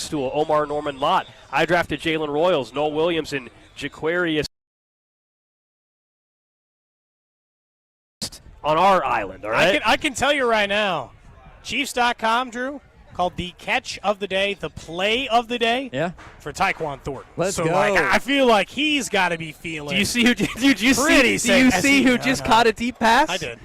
Barstool, Omar Norman Lott. I drafted Jalen Royals, Noel Williams, and Jaquarius on our island, all right? I can tell you right now, Chiefs.com, Drew, called the catch of the day, the play of the day for Tyquan Thornton. Let's go. I feel like he's got to be feeling. Do you see who just caught a deep pass? I did.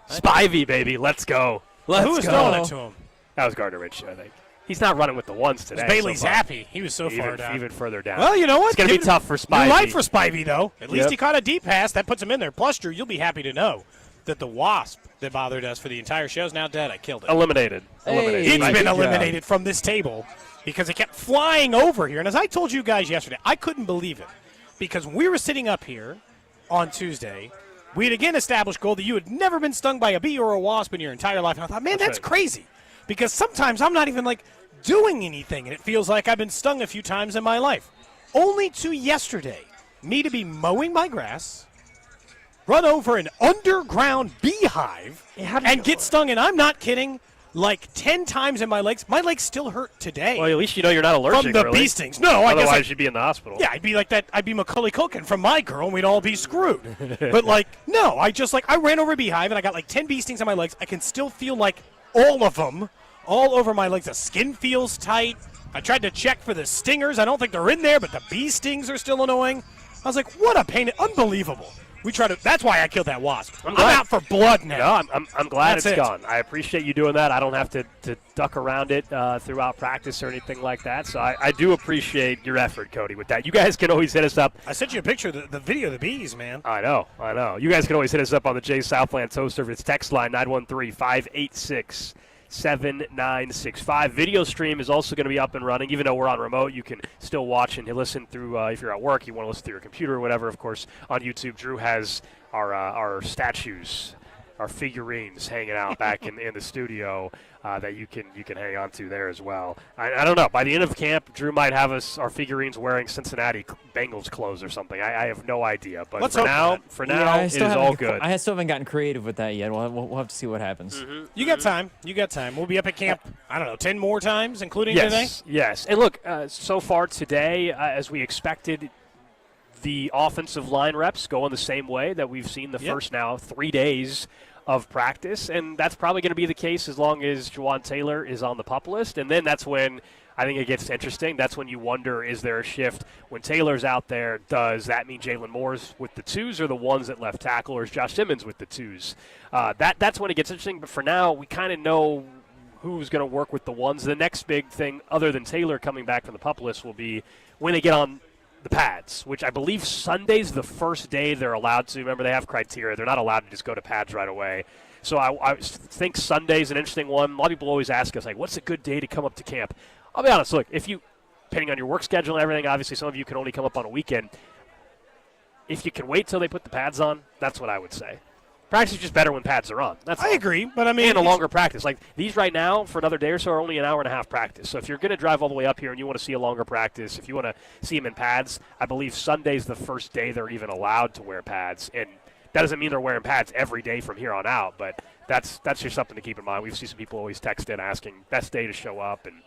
Spivey, baby. Let's go. Who was throwing it to him? That was Gardner Minshew, I think. He's not running with the ones today. It was Bailey Zappi. He was so far down. Even further down. Well, you know what? It's going to be tough for Spivey. You're right for Spivey, though. At least he caught a deep pass. That puts him in there. Plus, Drew, you'll be happy to know that the wasp that bothered us for the entire show is now dead. I killed it. Eliminated. It's been eliminated from this table because it kept flying over here. And as I told you guys yesterday, I couldn't believe it because when we were sitting up here on Tuesday, we had again established, Gold, that you had never been stung by a bee or a wasp in your entire life. And I thought, man, that's crazy because sometimes I'm not even doing anything, and it feels like I've been stung a few times in my life. Only to yesterday, me to be mowing my grass, run over an underground beehive, and get stung, and I'm not kidding, 10 times in my legs. My legs still hurt today. Well, at least you know you're not allergic, from the bee stings. No, I guess otherwise you'd be in the hospital. Yeah, I'd be like that. I'd be Macaulay Culkin from My Girl, and we'd all be screwed. But, no, I ran over a beehive, and I got 10 bee stings on my legs. I can still feel all of them all over my legs. The skin feels tight. I tried to check for the stingers. I don't think they're in there, but the bee stings are still annoying. I was like, what a pain. Unbelievable. That's why I killed that wasp. I'm out for blood now. No, I'm glad it's gone. I appreciate you doing that. I don't have to duck around it throughout practice or anything like that. So I do appreciate your effort, Cody, with that. You guys can always hit us up. I sent you a picture of the video of the bees, man. I know. You guys can always hit us up on the Jay Southland Tow Service text line, 913-586-7965. Video stream is also going to be up and running. Even though we're on remote, you can still watch and listen through, if you're at work, you want to listen through your computer or whatever. Of course, on YouTube, Drew has our statues, our figurines hanging out back in the studio that you can hang on to there as well. I don't know. By the end of camp, Drew might have our figurines wearing Cincinnati Bengals clothes or something. I have no idea. But for now, it is all good. I still haven't gotten creative with that yet. We'll have to see what happens. Mm-hmm. You got time. We'll be up at camp, 10 more times, including today? Yes. And look, so far today, as we expected, the offensive line reps going the same way that we've seen the first now 3 days of practice, and that's probably going to be the case as long as Juwan Taylor is on the PUP list. And then that's when I think it gets interesting. That's when you wonder, is there a shift when Taylor's out there? Does that mean Jalen Moore's with the twos or the ones at left tackle, or is Josh Simmons with the twos? That's when it gets interesting. But for now, we kind of know who's going to work with the ones. The next big thing, other than Taylor coming back from the PUP list, will be when they get on the pads, which I believe Sunday's the first day they're allowed to. Remember, they have criteria. They're not allowed to just go to pads right away. So I think Sunday's an interesting one. A lot of people always ask us, what's a good day to come up to camp? I'll be honest, look, if you, depending on your work schedule and everything, obviously some of you can only come up on a weekend. If you can wait till they put the pads on, that's what I would say. Practice is just better when pads are on. I agree, but and a longer practice. These right now, for another day or so, are only an hour and a half practice. So if you're going to drive all the way up here and you want to see a longer practice, if you want to see them in pads, I believe Sunday's the first day they're even allowed to wear pads. And that doesn't mean they're wearing pads every day from here on out, but that's just something to keep in mind. We've seen some people always text in asking best day to show up, and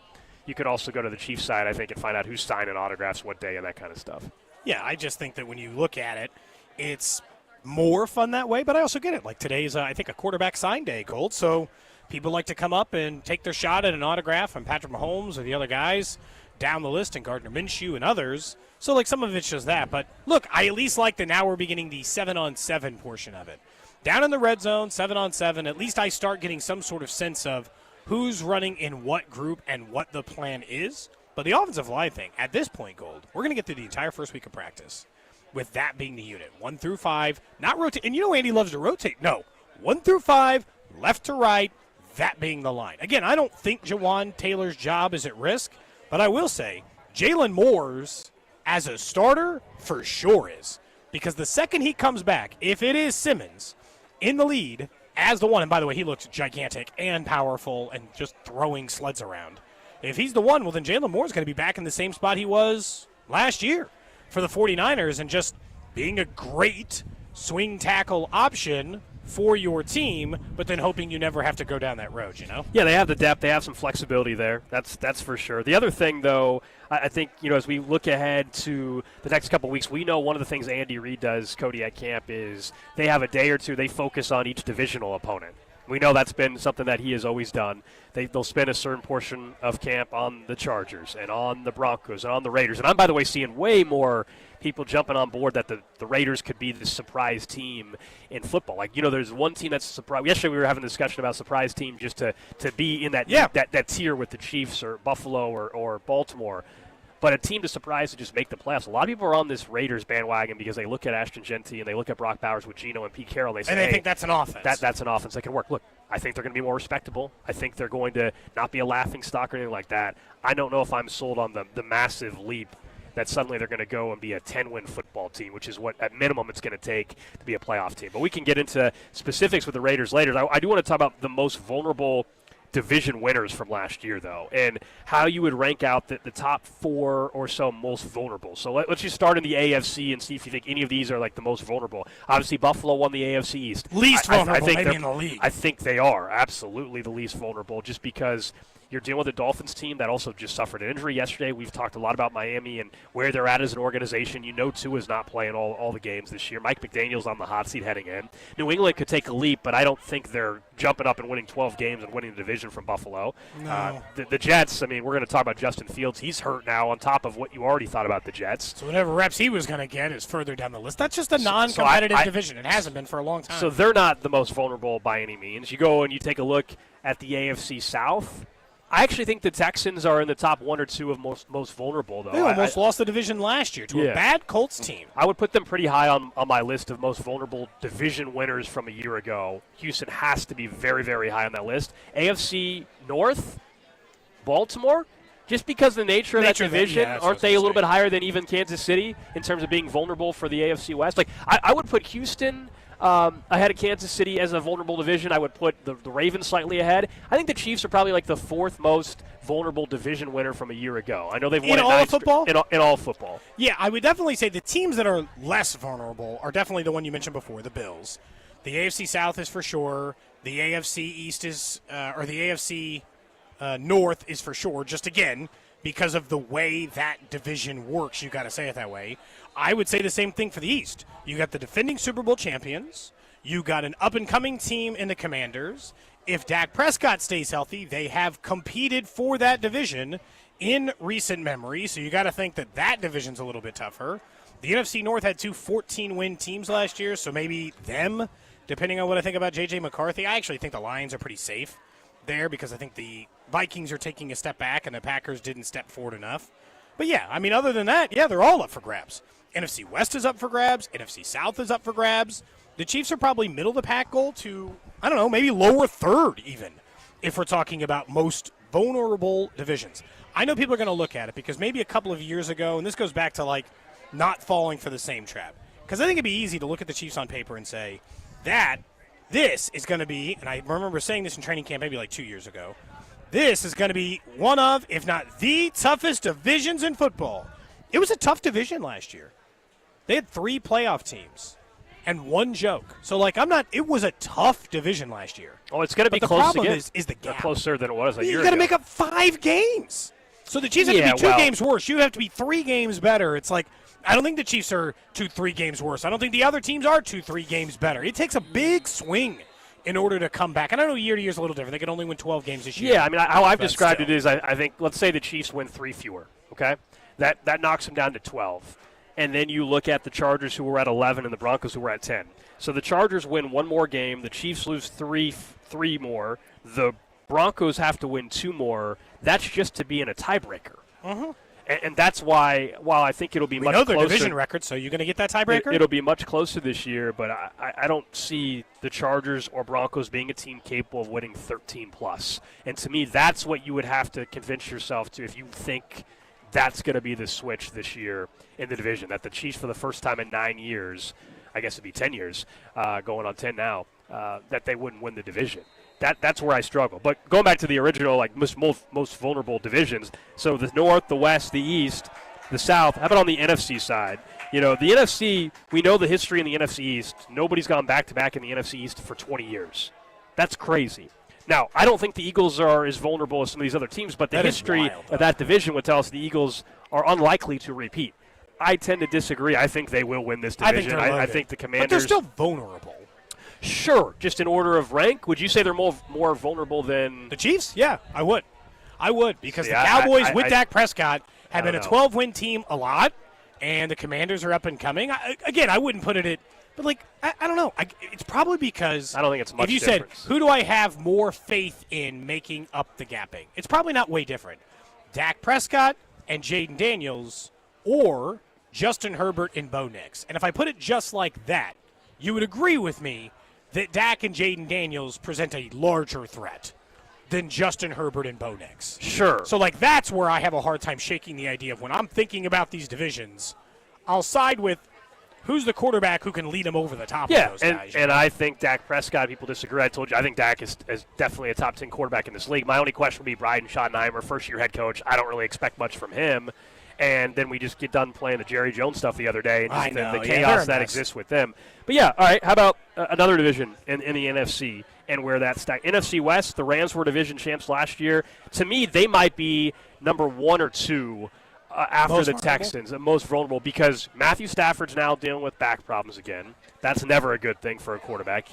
you could also go to the Chiefs side, I think, and find out who's signing autographs what day and that kind of stuff. Yeah, I just think that when you look at it, it's more fun that way, but I also get it. Today's, I think, a quarterback sign day, Gold, so people like to come up and take their shot at an autograph from Patrick Mahomes or the other guys down the list, and Gardner Minshew and others. So, some of it's just that. But, look, I at least like that now we're beginning the 7-on-7 portion of it. Down in the red zone, 7-on-7, at least I start getting some sort of sense of who's running in what group and what the plan is. But the offensive line thing, at this point, Gold, we're going to get through the entire first week of practice with that being the unit, 1 through 5, not rotate. And Andy loves to rotate. No, 1 through 5, left to right, that being the line. Again, I don't think Juwan Taylor's job is at risk, but I will say Jalen Moore's as a starter for sure is. Because the second he comes back, if it is Simmons in the lead as the one, and by the way, he looks gigantic and powerful and just throwing sleds around. If he's the one, well, then Jalen Moore's going to be back in the same spot he was last year for the 49ers and just being a great swing tackle option for your team, but then hoping you never have to go down that road, Yeah, they have the depth. They have some flexibility there. That's for sure. The other thing, though, I think, as we look ahead to the next couple of weeks, we know one of the things Andy Reid does, Cody, at camp is they have a day or two, they focus on each divisional opponent. We know that's been something that he has always done. They'll spend a certain portion of camp on the Chargers and on the Broncos and on the Raiders. And I'm, by the way, seeing way more people jumping on board that the Raiders could be the surprise team in football. Like, there's one team that's a surprise. Yesterday we were having a discussion about surprise team just to be in that tier with the Chiefs or Buffalo or Baltimore. But a team to surprise to just make the playoffs. A lot of people are on this Raiders bandwagon because they look at Ashton Genty and they look at Brock Bowers with Geno and Pete Carroll, and they say, and they think that's an offense. That's an offense that can work. Look, I think they're going to be more respectable. I think they're going to not be a laughing stock or anything like that. I don't know if I'm sold on the massive leap that suddenly they're going to go and be a 10-win football team, which is what, at minimum, it's going to take to be a playoff team. But we can get into specifics with the Raiders later. I do want to talk about the most vulnerable division winners from last year, though, and how you would rank out the top 4 or so most vulnerable. So let's just start in the AFC and see if you think any of these are like the most vulnerable. Obviously, Buffalo won the AFC East. Least vulnerable maybe in the league. I think they are absolutely the least vulnerable just because you're dealing with a Dolphins team that also just suffered an injury yesterday. We've talked a lot about Miami and where they're at as an organization. Tua is not playing all the games this year. Mike McDaniel's on the hot seat heading in. New England could take a leap, but I don't think they're jumping up and winning 12 games and winning the division from Buffalo. No. The Jets, we're going to talk about Justin Fields. He's hurt now on top of what you already thought about the Jets. So whatever reps he was going to get is further down the list. That's just a non-competitive division. It hasn't been for a long time. So they're not the most vulnerable by any means. You go and you take a look at the AFC South. I actually think the Texans are in the top 1 or 2 of most vulnerable, though. They almost lost the division last year to a bad Colts team. I would put them pretty high on my list of most vulnerable division winners from a year ago. Houston has to be very, very high on that list. AFC North, Baltimore, just because of the nature of that division, aren't they a little bit higher than even Kansas City in terms of being vulnerable for the AFC West? Like, I would put Houston ahead of Kansas City as a vulnerable division. I would put the Ravens slightly ahead. I think the Chiefs are probably like the 4th most vulnerable division winner from a year ago. I know they've won in all football. In all football. Yeah, I would definitely say the teams that are less vulnerable are definitely the one you mentioned before, the Bills. The AFC South is for sure. The AFC East is, or the AFC North is for sure. Just again, because of the way that division works, you got to say it that way. I would say the same thing for the East. You got the defending Super Bowl champions. You got an up-and-coming team in the Commanders. If Dak Prescott stays healthy, they have competed for that division in recent memory, so you got to think that division's a little bit tougher. The NFC North had 2 14-win teams last year, so maybe them, depending on what I think about J.J. McCarthy. I actually think the Lions are pretty safe there because I think the Vikings are taking a step back and the Packers didn't step forward enough. But, yeah, other than that, they're all up for grabs. NFC West is up for grabs. NFC South is up for grabs. The Chiefs are probably middle of the pack goal to, I don't know, maybe lower third even, if we're talking about most vulnerable divisions. I know people are going to look at it because maybe a couple of years ago, and this goes back to like not falling for the same trap. Because I think it'd be easy to look at the Chiefs on paper and say this is going to be, and I remember saying this in training camp maybe like 2 years ago, this is going to be one of, if not the toughest divisions in football. It was a tough division last year. They had 3 playoff teams and 1 joke. So, it was a tough division last year. Oh, it's going to be close again. The problem is the gap. Closer than it was a year ago. You got to make up 5 games. So the Chiefs have to be 2 games worse. You have to be 3 games better. It's like, I don't think the Chiefs are 2-3 games worse. I don't think the other teams are 2-3 games better. It takes a big swing in order to come back. And I know year to year is a little different. They can only win 12 games this year. Yeah, how I've described it is I think, let's say the Chiefs win 3 fewer, okay? That knocks them down to 12. And then you look at the Chargers, who were at 11, and the Broncos, who were at 10. So the Chargers win 1 more game. The Chiefs lose 3 more. The Broncos have to win 2 more. That's just to be in a tiebreaker. Mm-hmm. And that's why, while I think it'll be much closer. We know their division record, so you're going to get that tiebreaker? It'll be much closer this year, but I don't see the Chargers or Broncos being a team capable of winning 13+. And to me, that's what you would have to convince yourself to if you think that's going to be the switch this year in the division, that the Chiefs for the first time in 9 years, I guess it'd be 10 years, going on 10 now, that they wouldn't win the division. That's where I struggle. But going back to the original, most vulnerable divisions, so the North, the West, the East, the South, how about on the NFC side? The NFC, we know the history in the NFC East. Nobody's gone back-to-back in the NFC East for 20 years. That's crazy. Now, I don't think the Eagles are as vulnerable as some of these other teams, but the history of that division would tell us the Eagles are unlikely to repeat. I tend to disagree. I think they will win this division. I think the Commanders. But they're still vulnerable. Sure. Just in order of rank, would you say they're more vulnerable than the Chiefs? Yeah, I would. Because the Cowboys with Dak Prescott have been a 12-win team a lot, and the Commanders are up and coming. I wouldn't put it at. But, I don't know. It's probably because I don't think it's much if you difference. said, who do I have more faith in making up the gapping? It's probably not way different. Dak Prescott and Jaden Daniels or Justin Herbert and Bo Nix. And if I put it just like that, you would agree with me that Dak and Jaden Daniels present a larger threat than Justin Herbert and Bo Nix. Sure. So, that's where I have a hard time shaking the idea of when I'm thinking about these divisions, I'll side with who's the quarterback who can lead them over the top of those guys. And I think Dak Prescott, people disagree. I told you, I think Dak is definitely a top 10 quarterback in this league. My only question would be Bryden Schottenheimer, first-year head coach. I don't really expect much from him. And then we just get done playing the Jerry Jones stuff the other day and just the chaos that exists with them. But, all right, how about another division in the NFC and where that's stacked? NFC West, the Rams were division champs last year. To me, they might be number 1 or 2 after the Texans, most vulnerable, because Matthew Stafford's now dealing with back problems again. That's never a good thing for a quarterback.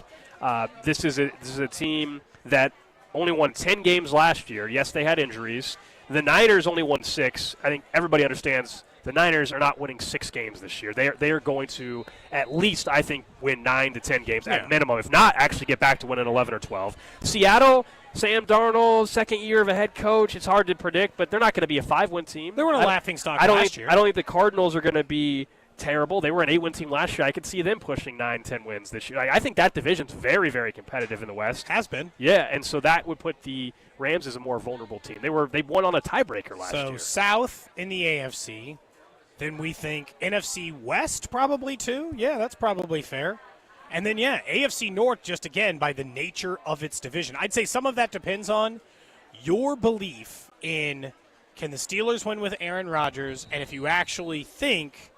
This is a team that only won 10 games last year. Yes, they had injuries. The Niners only won 6. I think everybody understands the Niners are not winning 6 games this year. They are going to at least, I think, win 9 to 10 games at minimum, if not actually get back to winning 11 or 12. Seattle, Sam Darnold, second year of a head coach. It's hard to predict, but they're not going to be a 5-win team. They were a laughingstock last year. I don't think the Cardinals are going to be terrible. They were an 8-win team last year. I could see them pushing 9, 10 wins this year. I think that division's very, very competitive in the West. Has been. Yeah, and so that would put the Rams as a more vulnerable team. They won on a tiebreaker last year. So South in the AFC. Then we think NFC West probably too. Yeah, that's probably fair. And then, AFC North, just again, by the nature of its division. I'd say some of that depends on your belief in can the Steelers win with Aaron Rodgers, and if you actually think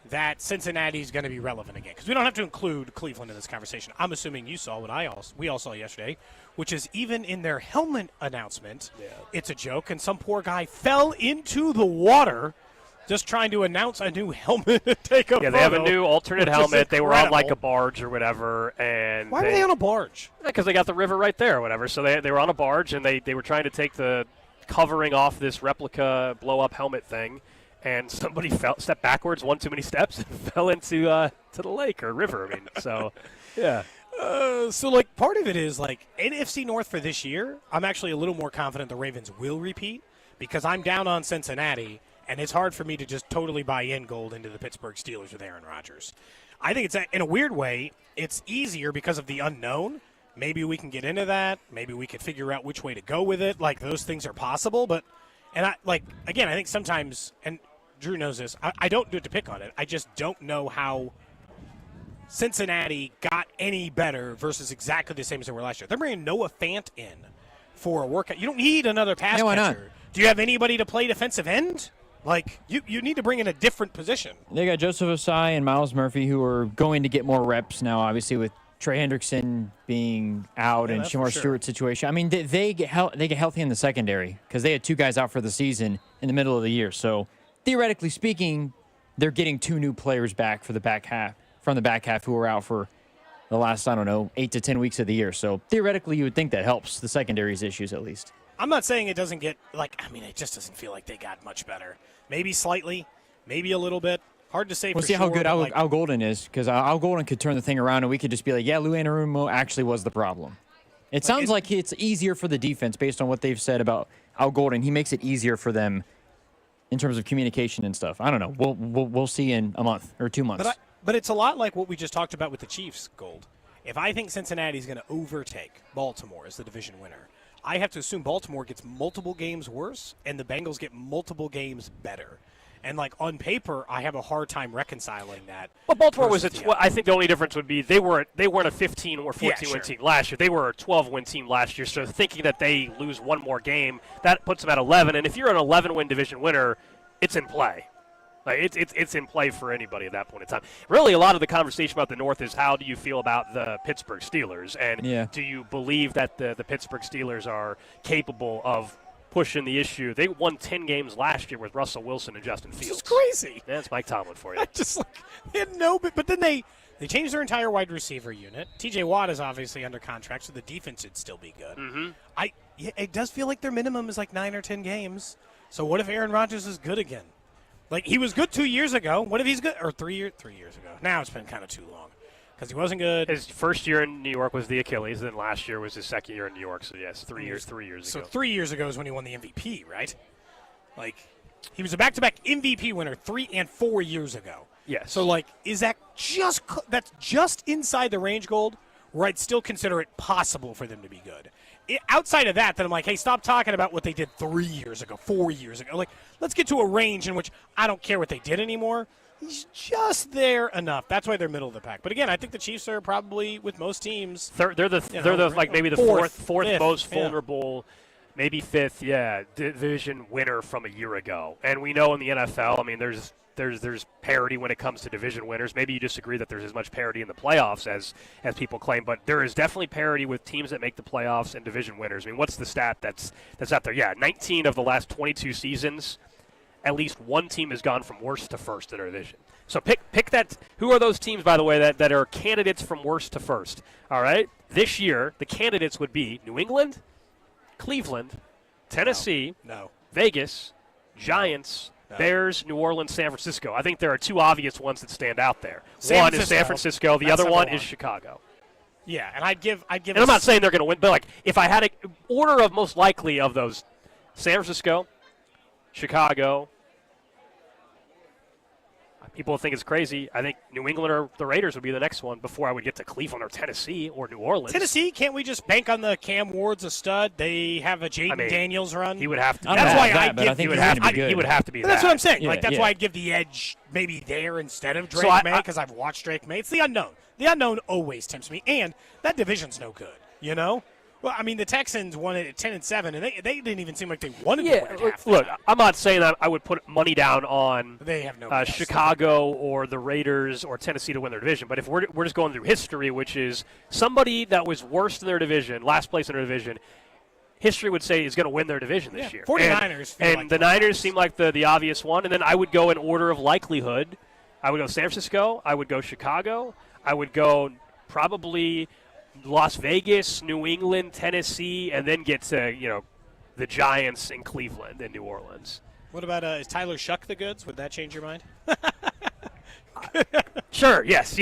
that Cincinnati's going to be relevant again. Because we don't have to include Cleveland in this conversation. I'm assuming you saw what we all saw yesterday, which is even in their helmet announcement, it's a joke, and some poor guy fell into the water just trying to announce a new helmet to take a photo. Yeah, they have a new alternate helmet. They were on a barge or whatever. And why were they on a barge? Because they got the river right there or whatever. So they were on a barge, and they were trying to take the covering off this replica blow-up helmet thing. And somebody stepped backwards, one too many steps, and fell into to the lake or river. I mean, so, yeah. Part of it is, NFC North for this year, I'm actually a little more confident the Ravens will repeat because I'm down on Cincinnati. And it's hard for me to just totally buy in gold into the Pittsburgh Steelers with Aaron Rodgers. I think in a weird way, it's easier because of the unknown. Maybe we can get into that. Maybe we could figure out which way to go with it. Those things are possible. I think sometimes, and Drew knows this, I don't do it to pick on it. I just don't know how Cincinnati got any better versus exactly the same as they were last year. They're bringing Noah Fant in for a workout. You don't need another pass why catcher. not? Do you have anybody to play defensive end? You need to bring in a different position. They got Joseph Osai and Miles Murphy, who are going to get more reps now, obviously, with Trey Hendrickson being out and Shamar Stewart's situation. I mean, they get healthy in the secondary because they had 2 guys out for the season in the middle of the year. So, theoretically speaking, they're getting 2 new players back for the back half, who were out for the last, 8 to 10 weeks of the year. So, theoretically, you would think that helps the secondary's issues at least. I'm not saying it doesn't get, it just doesn't feel like they got much better. Maybe slightly, maybe a little bit. Hard to say for sure. We'll see how good Al Golden is, because Al Golden could turn the thing around, and we could just be like, Lou Anarumo actually was the problem. It sounds like it's easier for the defense based on what they've said about Al Golden. He makes it easier for them in terms of communication and stuff. I don't know. We'll see in a month or 2 months. But it's a lot like what we just talked about with the Chiefs, Gold. If I think Cincinnati's going to overtake Baltimore as the division winner, I have to assume Baltimore gets multiple games worse and the Bengals get multiple games better. And, on paper, I have a hard time reconciling that. But Baltimore was I think the only difference would be they weren't a 15 or 14-win team last year. They were a 12-win team last year. So thinking that they lose one more game, that puts them at 11. And if you're an 11-win division winner, it's in play. Like it's in play for anybody at that point in time. Really, a lot of the conversation about the North is how do you feel about the Pittsburgh Steelers, and do you believe that the Pittsburgh Steelers are capable of pushing the issue? They won 10 games last year with Russell Wilson and Justin Fields. It's crazy. That's Mike Tomlin for you. Just like they had no, but then they changed their entire wide receiver unit. T.J. Watt is obviously under contract, so the defense should still be good. Mm-hmm. It does feel like their minimum is like 9 or 10 games. So what if Aaron Rodgers is good again? Like, he was good 2 years ago. What if he's good? Or 3 years ago. Now it's been kind of too long because he wasn't good. His first year in New York was the Achilles, then last year was his second year in New York. So, yes, 3 years ago. So 3 years ago is when he won the MVP, right? Like, he was a back-to-back MVP winner 3 and 4 years ago. Yes. So, like, is that that's just inside the range, Gold, where I'd still consider it possible for them to be good? Outside of that, then I'm like, hey, stop talking about what they did 3 years ago, 4 years ago. Like, let's get to a range in which I don't care what they did anymore. He's just there enough. That's why they're middle of the pack. But again, I think the Chiefs are probably, with most teams, they're maybe the fourth most vulnerable, maybe fifth, division winner from a year ago. And we know in the NFL, I mean, there's parity when it comes to division winners. Maybe you disagree that there's as much parity in the playoffs as people claim, but there is definitely parity with teams that make the playoffs and division winners. I mean, what's the stat that's out there? Yeah, 19 of the last 22 seasons, at least one team has gone from worst to first in our division. So pick that. Who are those teams, by the way, that are candidates from worst to first? All right? This year, the candidates would be New England, Cleveland, Tennessee, Vegas, Giants, Bears, New Orleans, San Francisco. I think there are two obvious ones that stand out there. One is San Francisco. The other one is Chicago. Yeah, and I'd give. And I'm not saying they're going to win, but like if I had an order of most likely of those, San Francisco, Chicago. People think it's crazy. I think New England or the Raiders would be the next one before I would get to Cleveland or Tennessee or New Orleans. Tennessee, can't we just bank on the Cam Ward's a stud? They have a Jaden Daniels run. He would have to. That's why I give. He would have to be. That's what I'm saying. Yeah, that's why I'd give the edge maybe there instead of Drake May because I've watched Drake May. It's the unknown. The unknown always tempts me, and that division's no good. You know. Well, I mean, the Texans won it at 10-7, and they didn't even seem like they wanted to win it half look, I'm not saying that I would put money down on they have no Chicago or the Raiders or Tennessee to win their division. But if we're just going through history, which is somebody that was worst in their division, last place in their division, history would say is going to win their division this year. 49ers. And the Niners seem like the obvious one. And then I would go in order of likelihood. I would go San Francisco. I would go Chicago. I would go probably Las Vegas, New England, Tennessee, and then get to, the Giants in Cleveland and New Orleans. What about is Tyler Shuck the goods? Would that change your mind? Sure, yes.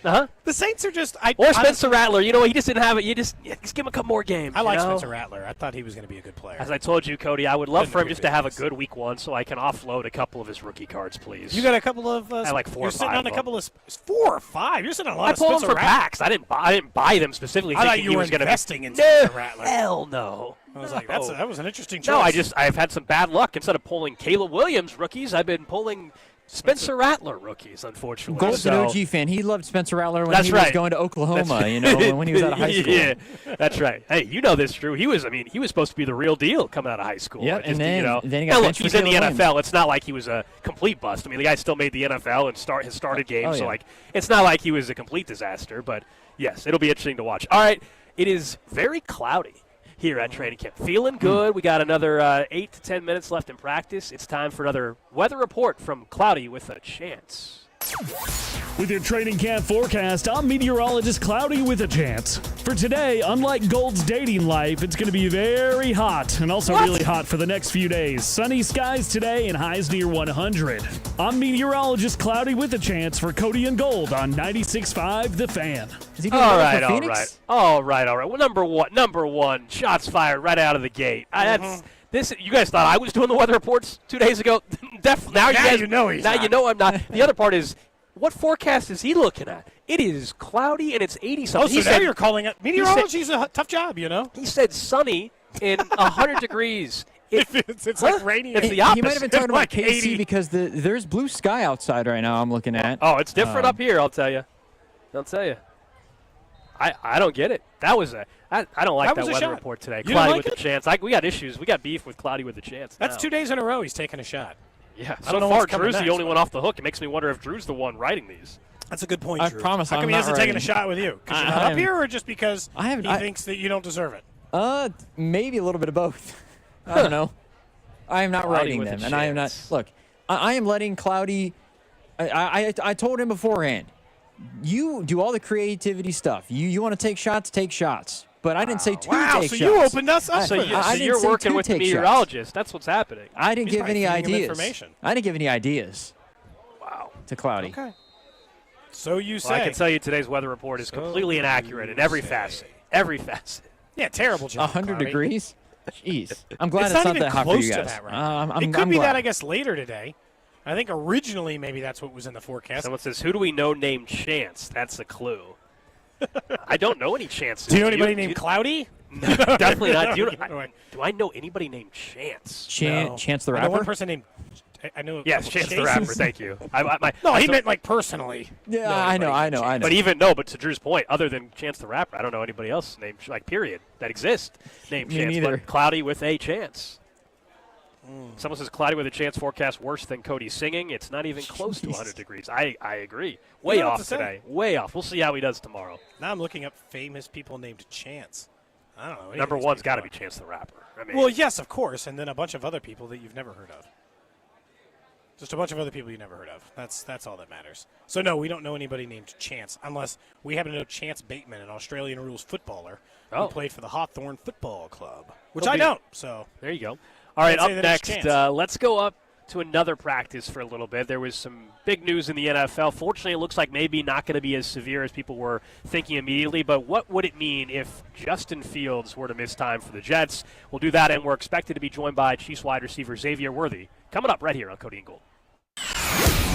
Uh-huh. The Saints are just or Spencer Rattler. He just didn't have it. Just give him a couple more games. I like Spencer Rattler. I thought he was going to be a good player. As I told you, Cody, I would love for him just to have a good week one so I can offload a couple of his rookie cards, please. You got a couple of I like 4 or 5. You're sitting on a couple of 4 or 5. You're sitting on a lot of Spencer Spencer Rattler. I pulled them for packs. I didn't buy them specifically I thinking thought you were investing in Spencer Rattler. Hell no. I was like, that was an interesting choice. No, I've had some bad luck. Instead of pulling Caleb Williams rookies, I've been pulling Spencer Rattler rookies, unfortunately. Gold's an OG fan. He loved Spencer Rattler when he was going to Oklahoma, when he was out of high school. Yeah, that's right. Hey, you know this, Drew. He was supposed to be the real deal coming out of high school. Yeah, and then he got benched he's for in the Caleb NFL. Williams. It's not like he was a complete bust. I mean, the guy still made the NFL and has started games. So, it's not like he was a complete disaster. But, yes, it'll be interesting to watch. All right, it is very cloudy here at training camp. Feeling good. We got another 8 to 10 minutes left in practice. It's time for another weather report from Cloudy with a Chance. With your training camp forecast, I'm meteorologist Cloudy with a Chance. For today, unlike Gold's dating life, it's going to be very hot and also really hot for the next few days. Sunny skies today and highs near 100. I'm meteorologist Cloudy with a Chance for Cody and Gold on 96.5 The Fan. Is he doing weather for Phoenix? All right. Well, number one, shots fired right out of the gate. You guys thought I was doing the weather reports 2 days ago? Now you know he's not. You know I'm not. The other part is, what forecast is he looking at? It is cloudy and it's 80-something. Oh, so now you're calling it. Meteorology is a tough job, He said sunny in 100 degrees. It's like rainy. It's the opposite. He might have been talking about KC because there's blue sky outside right now I'm looking at. Oh, it's different up here, I'll tell you. I don't get it. I don't like that weather report today. Cloudy with a Chance. We got issues. We got beef with Cloudy with a Chance. That's 2 days in a row he's taking a shot. Yeah, I don't so know far what's coming Drew's the next, only but- one off the hook. It makes me wonder if Drew's the one writing these. That's a good point, I Drew. promise How come I'm he not hasn't taken a writing. shot with you? Because you're not I up here, or just because I haven't- he thinks that you don't deserve it? Maybe a little bit of both. I don't know. I am not Cloudy writing with a them, and I am not. chance. Look, I am letting Cloudy. I told him beforehand. You do all the creativity stuff. You want to take shots, take shots. But I didn't say two Wow, take so shots. you opened us up So, for you, this. I so didn't you're say working two with the take shots. meteorologist. That's what's happening. I didn't He's give probably any feeding him ideas. information. I didn't give any ideas Wow. to Cloudy. Okay. So you say. Well, I can tell you today's weather report is completely inaccurate in every facet. Every facet. Yeah, terrible job. 100 Cloudy. degrees? Jeez. I'm glad It's it's, not even that hot for close you to guys. that right I'm It could I'm be glad. that, I guess, later today. I think originally maybe that's what was in the forecast. Someone says, "Who do we know named Chance?" That's a clue. I don't know any Chances. Do you know anybody do named Cloudy? No, definitely not. Do, No, do I know anybody named Chance? No. Chance the I know one Rapper? person named. I know. a Yes, couple Chance the Chases. Rapper. Thank you. No, I he thought- meant like personally. Yeah, No, I know. anybody named But to Drew's point, other than Chance the Rapper, I don't know anybody else named period that exists named Me Chance. neither. But Cloudy with a chance. Someone says Cloudy with a chance forecast worse than Cody singing. It's not even close to 100 degrees. I agree. Way know what off to say. today. Way off. We'll see how he does tomorrow. Now I'm looking up famous people named Chance. I don't know. any Number of these one's people got to are. be Chance the Rapper. I mean, Well, yes, of course, and then a bunch of other people that you've never heard of. Just a bunch of other people you never heard of. That's all that matters. So no, we don't know anybody named Chance, unless we happen to know Chance Bateman, an Australian rules footballer Oh. who played for the Hawthorn Football Club, which He'll I be- don't. So there you go. All right, I'd say up that it's next, Chance. let's go up to another practice for a little bit. There was some big news in the NFL. Fortunately, it looks like maybe not going to be as severe as people were thinking immediately, but what would it mean if Justin Fields were to miss time for the Jets? We'll do that, and we're expected to be joined by Chiefs wide receiver Xavier Worthy coming up right here on Cody and Gold.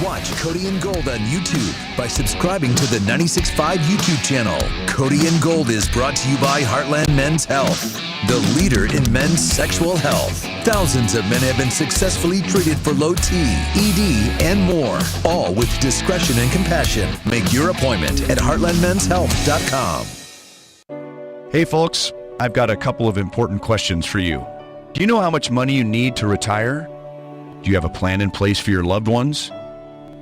Watch Cody and Gold on YouTube by subscribing to the 96.5 YouTube channel. Cody and Gold is brought to you by Heartland Men's Health, the leader in men's sexual health. Thousands of men have been successfully treated for low T, ED, and more, all with discretion and compassion. Make your appointment at heartlandmenshealth.com. Hey folks, I've got a couple of important questions for you. Do you know how much money you need to retire? Do you have a plan in place for your loved ones?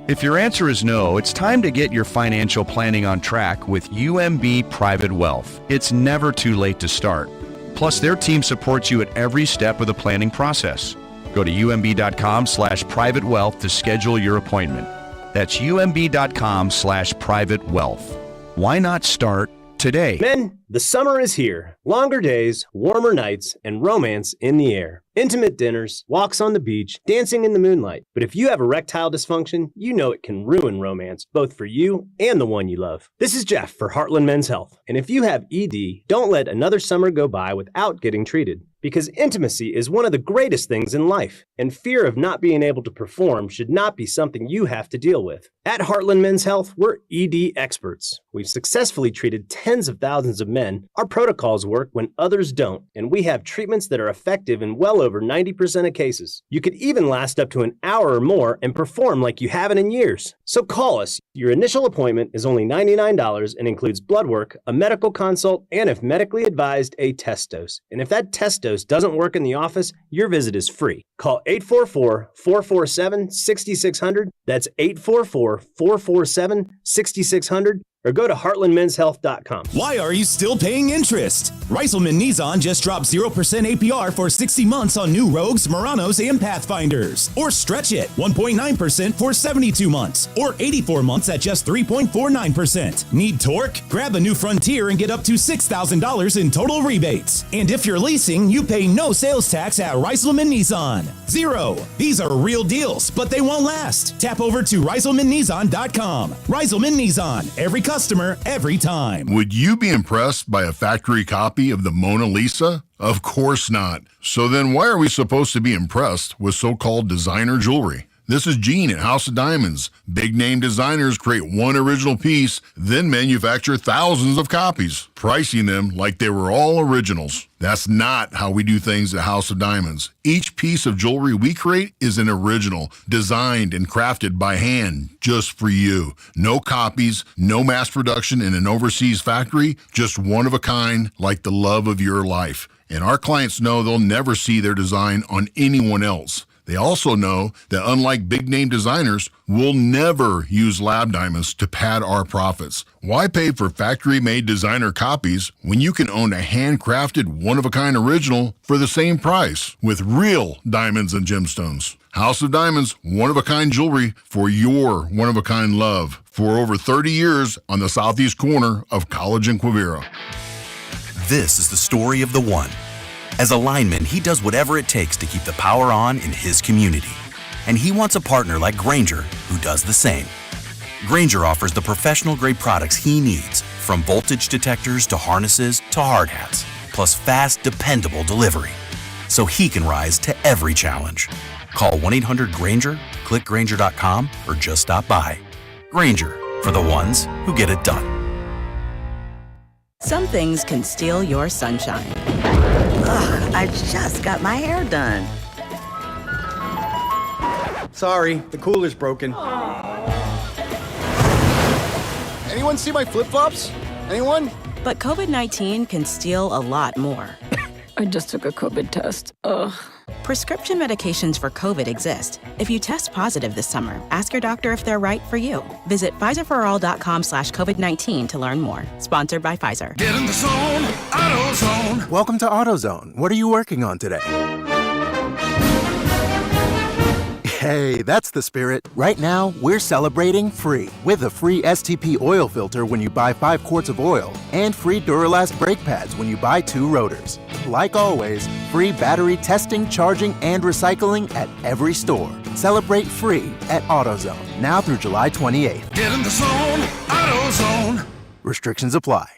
If your answer is no, it's time to get your financial planning on track with UMB Private Wealth. It's never too late to start. Plus, their team supports you at every step of the planning process. Go to umb.com/private wealth to schedule your appointment. That's umb.com/private wealth. Why not start today? Men, the summer is here. Longer days, warmer nights, and romance in the air. Intimate dinners, walks on the beach, dancing in the moonlight. But if you have erectile dysfunction, you know it can ruin romance, both for you and the one you love. This is Jeff for Heartland Men's Health. And if you have ED, don't let another summer go by without getting treated. Because intimacy is one of the greatest things in life, and fear of not being able to perform should not be something you have to deal with. At Heartland Men's Health, we're ED experts. We've successfully treated tens of thousands of men. Our protocols work when others don't, and we have treatments that are effective in well over 90% of cases. You could even last up to an hour or more and perform like you haven't in years. So call us. Your initial appointment is only $99 and includes blood work, a medical consult, and if medically advised, a test dose. And if that test dose doesn't work in the office, your visit is free. Call 844-447-6600. That's 844-447-6600. Or go to heartlandmenshealth.com. Why are you still paying interest? Reiselman Nissan just dropped 0% APR for 60 months on new Rogues, Muranos, and Pathfinders. Or stretch it, 1.9% for 72 months. Or 84 months at just 3.49%. Need torque? Grab a new Frontier and get up to $6,000 in total rebates. And if you're leasing, you pay no sales tax at Reiselman Nissan. 0. These are real deals, but they won't last. Tap over to ReiselmanNissan.com. Reiselman Nissan. Every customer, every time. Would you be impressed by a factory copy of the Mona Lisa? Of course not. So then why are we supposed to be impressed with so-called designer jewelry? This is Gene at House of Diamonds. Big-name designers create one original piece, then manufacture thousands of copies, pricing them like they were all originals. That's not how we do things at House of Diamonds. Each piece of jewelry we create is an original, designed and crafted by hand, just for you. No copies, no mass production in an overseas factory, just one of a kind, like the love of your life. And our clients know they'll never see their design on anyone else. They also know that unlike big-name designers, we'll never use lab diamonds to pad our profits. Why pay for factory-made designer copies when you can own a handcrafted, one-of-a-kind original for the same price with real diamonds and gemstones? House of Diamonds, one-of-a-kind jewelry for your one-of-a-kind love. For over 30 years on the southeast corner of College and Quivira. This is the story of the one. As a lineman, he does whatever it takes to keep the power on in his community. And he wants a partner like Grainger who does the same. Grainger offers the professional-grade products he needs, from voltage detectors to harnesses to hard hats, plus fast, dependable delivery, so he can rise to every challenge. Call 1-800-GRAINGER, click Grainger.com, or just stop by. Grainger, for the ones who get it done. Some things can steal your sunshine. Ugh, I just got my hair done. Sorry, the cooler's broken. Anyone see my flip-flops? Anyone? But COVID-19 can steal a lot more. I just took a COVID test. Ugh. Prescription medications for COVID exist. If you test positive this summer, ask your doctor if they're right for you. Visit PfizerForAll.com/COVID-19 to learn more. Sponsored by Pfizer. Get in the zone, AutoZone. Welcome to AutoZone. What are you working on today? Hey, that's the spirit. Right now, we're celebrating free with a free STP oil filter when you buy 5 quarts of oil and free Duralast brake pads when you buy 2 rotors. Like always, free battery testing, charging, and recycling at every store. Celebrate free at AutoZone, now through July 28th. Get in the zone, AutoZone. Restrictions apply.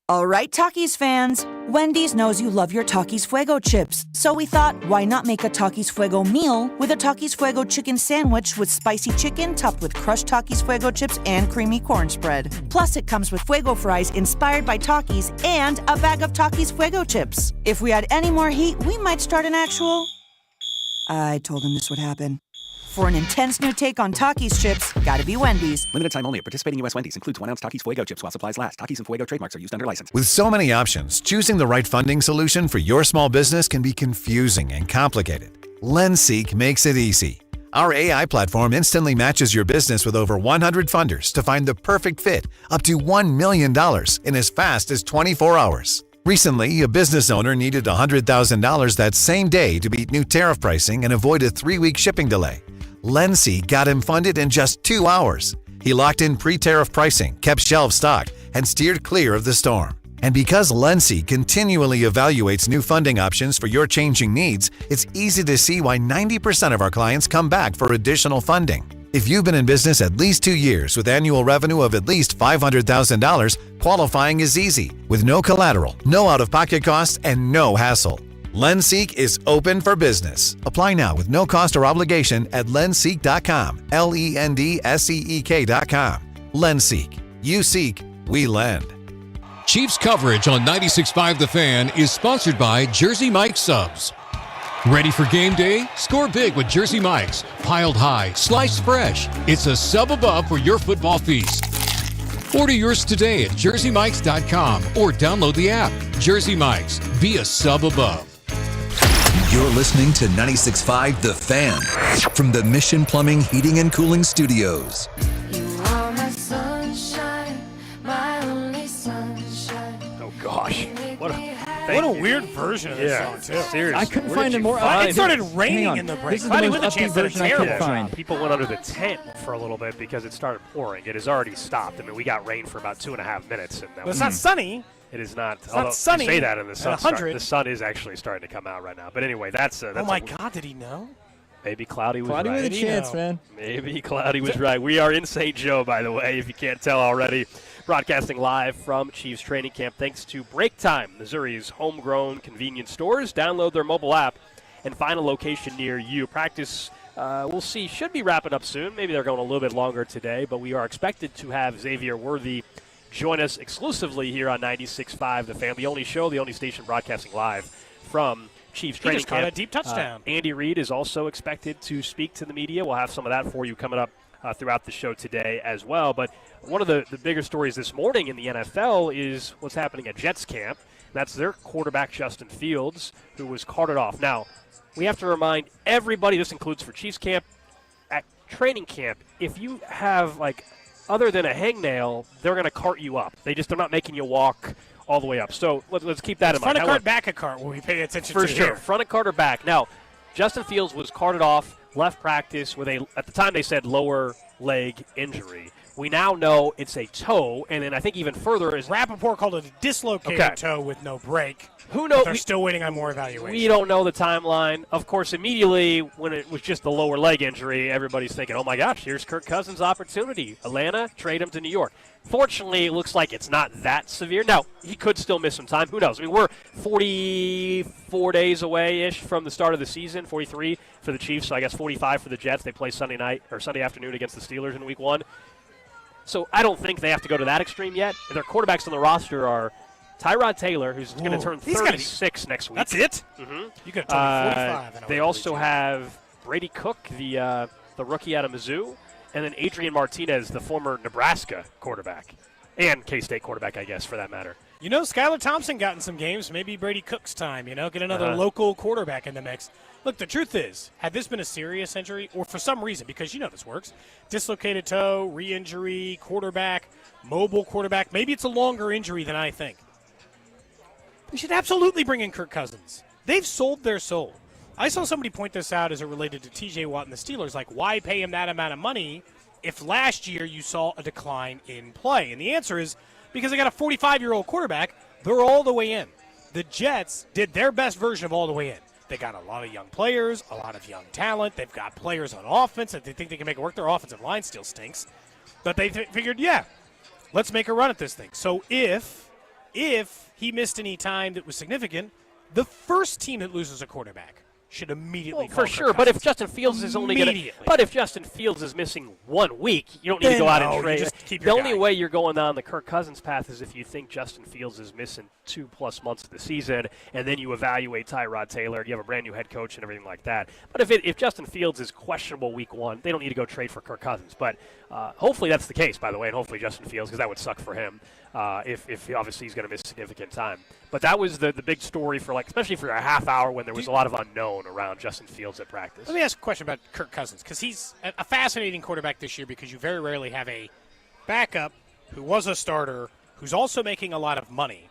All right, Takis fans. Wendy's knows you love your Takis Fuego chips. So we thought, why not make a Takis Fuego meal with a Takis Fuego chicken sandwich with spicy chicken topped with crushed Takis Fuego chips and creamy corn spread. Plus, it comes with Fuego fries inspired by Takis and a bag of Takis Fuego chips. If we had any more heat, we might start an actual... I told him this would happen. For an intense new take on Takis chips, gotta be Wendy's. Limited time only at participating U.S. Wendy's. Includes 1 ounce Takis Fuego chips while supplies last. Takis and Fuego trademarks are used under license. With so many options, choosing the right funding solution for your small business can be confusing and complicated. LendSeek makes it easy. Our AI platform instantly matches your business with over 100 funders to find the perfect fit, up to $1 million in as fast as 24 hours. Recently, a business owner needed $100,000 that same day to beat new tariff pricing and avoid a 3-week shipping delay. LendSeek got him funded in just 2 hours. He locked in pre-tariff pricing, kept shelves stocked, and steered clear of the storm. And because LendSeek continually evaluates new funding options for your changing needs, it's easy to see why 90% of our clients come back for additional funding. If you've been in business at least 2 years with annual revenue of at least $500,000, qualifying is easy, with no collateral, no out-of-pocket costs, and no hassle. LendSeek is open for business. Apply now with no cost or obligation at lendseek.com. LENDSEEK.com. LendSeek. You seek, we lend. Chiefs coverage on 96.5 The Fan is sponsored by Jersey Mike's Subs. Ready for game day? Score big with Jersey Mike's. Piled high, sliced fresh. It's a sub above for your football feast. Order yours today at jerseymikes.com or download the app. Jersey Mike's. Be a sub above. You're listening to 96.5 The Fan from the Mission Plumbing, Heating, and Cooling Studios. You are my sunshine, my only sunshine. Oh, gosh. What a weird version of this song, too. Seriously. I couldn't find a more upbeat. It started raining in the break. This is the most With a upbeat chance that it's version I could terrible. find. People went under the tent for a little bit because it started pouring. It has already stopped. I mean, we got rain for about 2.5 minutes. And that But it's not sunny. It is not. It's not sunny. You say that, and the sun, at 100. the sun is actually starting to come out right now. But anyway, that's oh my God! Did he know? Maybe Cloudy was Cloudy right. with a chance, man. Maybe Cloudy was right. We are in St. Joe, by the way, if you can't tell already. Broadcasting live from Chiefs training camp thanks to Break Time, Missouri's homegrown convenience stores. Download their mobile app and find a location near you. Practice, we'll see, should be wrapping up soon. Maybe they're going a little bit longer today, but we are expected to have Xavier Worthy join us exclusively here on 96.5 The Fan, the only show, the only station broadcasting live from Chiefs training just camp. caught a deep touchdown. Andy Reid is also expected to speak to the media. We'll have some of that for you coming up throughout the show today as well. But one of the bigger stories this morning in the NFL is what's happening at Jets camp. That's their quarterback, Justin Fields, who was carted off. Now, we have to remind everybody, this includes for Chiefs camp, at training camp, if you have, other than a hangnail, they're going to cart you up. They're not making you walk all the way up. So let's keep that in mind. Front of cart, back of cart, will we pay attention for to sure. here. Front of cart or back. Now, Justin Fields was carted off, left practice with at the time they said lower leg injury. We now know it's a toe, and then I think even further is Rappaport called it a dislocated toe with no break. Who knows? They're still waiting on more evaluation. We don't know the timeline. Of course, immediately when it was just the lower leg injury, everybody's thinking, oh my gosh, here's Kirk Cousins' opportunity. Atlanta, trade him to New York. Fortunately, it looks like it's not that severe. Now, he could still miss some time. Who knows? I mean, we're 44 days away-ish from the start of the season, 43 for the Chiefs, so I guess 45 for the Jets. They play Sunday afternoon against the Steelers in Week 1. So I don't think they have to go to that extreme yet. Their quarterbacks on the roster are Tyrod Taylor, who's going to turn 36 next week. That's it? Mm-hmm. You could have told me 45. They also have Brady Cook, the rookie out of Mizzou, and then Adrian Martinez, the former Nebraska quarterback, and K-State quarterback, I guess, for that matter. You know, Skylar Thompson got in some games. Maybe Brady Cook's time, get another local quarterback in the mix. Look, the truth is, had this been a serious injury, or for some reason, because this works, dislocated toe, re-injury, quarterback, mobile quarterback, maybe it's a longer injury than I think. We should absolutely bring in Kirk Cousins. They've sold their soul. I saw somebody point this out as it related to T.J. Watt and the Steelers. Like, why pay him that amount of money if last year you saw a decline in play? And the answer is because they got a 45-year-old quarterback, they're all the way in. The Jets did their best version of all the way in. They got a lot of young players, a lot of young talent. They've got players on offense that they think they can make it work. Their offensive line still stinks. But they figured, let's make a run at this thing. So if he missed any time that was significant, the first team that loses a quarterback should immediately call for sure. Kirk But if Cousins. Justin Fields is only going to, but if Justin Fields is missing 1 week, you don't need to go out and trade. The only way you're going down the Kirk Cousins path is if you think Justin Fields is missing 2+ months of the season, and then you evaluate Tyrod Taylor. You have a brand new head coach and everything like that. But if Justin Fields is questionable week 1, they don't need to go trade for Kirk Cousins. But hopefully that's the case, by the way, and hopefully Justin Fields, because that would suck for him if obviously he's going to miss significant time. But that was the big story for especially for a half hour when there was a lot of unknown around Justin Fields at practice. Let me ask a question about Kirk Cousins, because he's a fascinating quarterback this year because you very rarely have a backup who was a starter who's also making a lot of money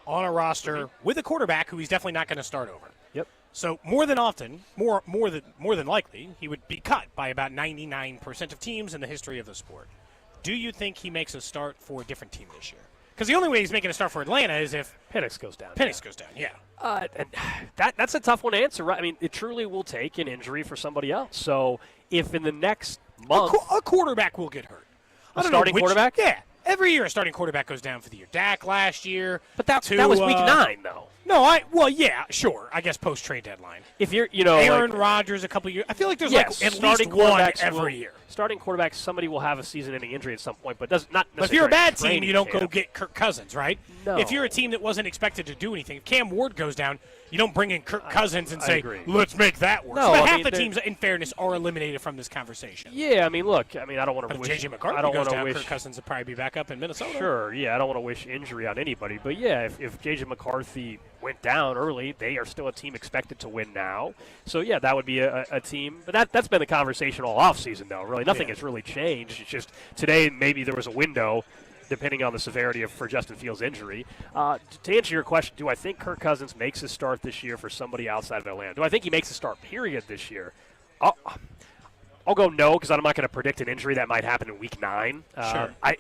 on a roster with a quarterback who he's definitely not going to start over. Yep. So more than likely, he would be cut by about 99% of teams in the history of the sport. Do you think he makes a start for a different team this year? Because the only way he's making a start for Atlanta is if Penix goes down. And that's a tough one to answer, right? I mean, it truly will take an injury for somebody else. So if in the next month a quarterback will get hurt. A starting quarterback? Yeah. Every year a starting quarterback goes down for the year. Dak last year. But that was week 9, though. No, sure. I guess post-trade deadline. If you're, Aaron Rodgers a couple years. I feel like there's at least one every year. Starting quarterbacks, somebody will have a season-ending injury at some point, but not necessarily. But if you're a bad team, you don't go get Kirk Cousins, right? No. If you're a team that wasn't expected to do anything, if Cam Ward goes down, you don't bring in Kirk Cousins and say, let's make that work. No, but half the teams, in fairness, are eliminated from this conversation. Yeah, I don't want to wish. If J.J. McCarthy goes down, Kirk Cousins will probably be back up in Minnesota. Sure, yeah, I don't want to wish injury on anybody. But, yeah, if J.J. McCarthy went down early, they are still a team expected to win now. So, yeah, that would be a team. But that's been the conversation all offseason, though, really. Nothing has really changed. It's just today maybe there was a window, depending on the severity for Justin Fields' injury. To answer your question, do I think Kirk Cousins makes his start this year for somebody outside of Atlanta? Do I think he makes a start, period, this year? I'll go no, because I'm not going to predict an injury that might happen in Week 9. Sure. I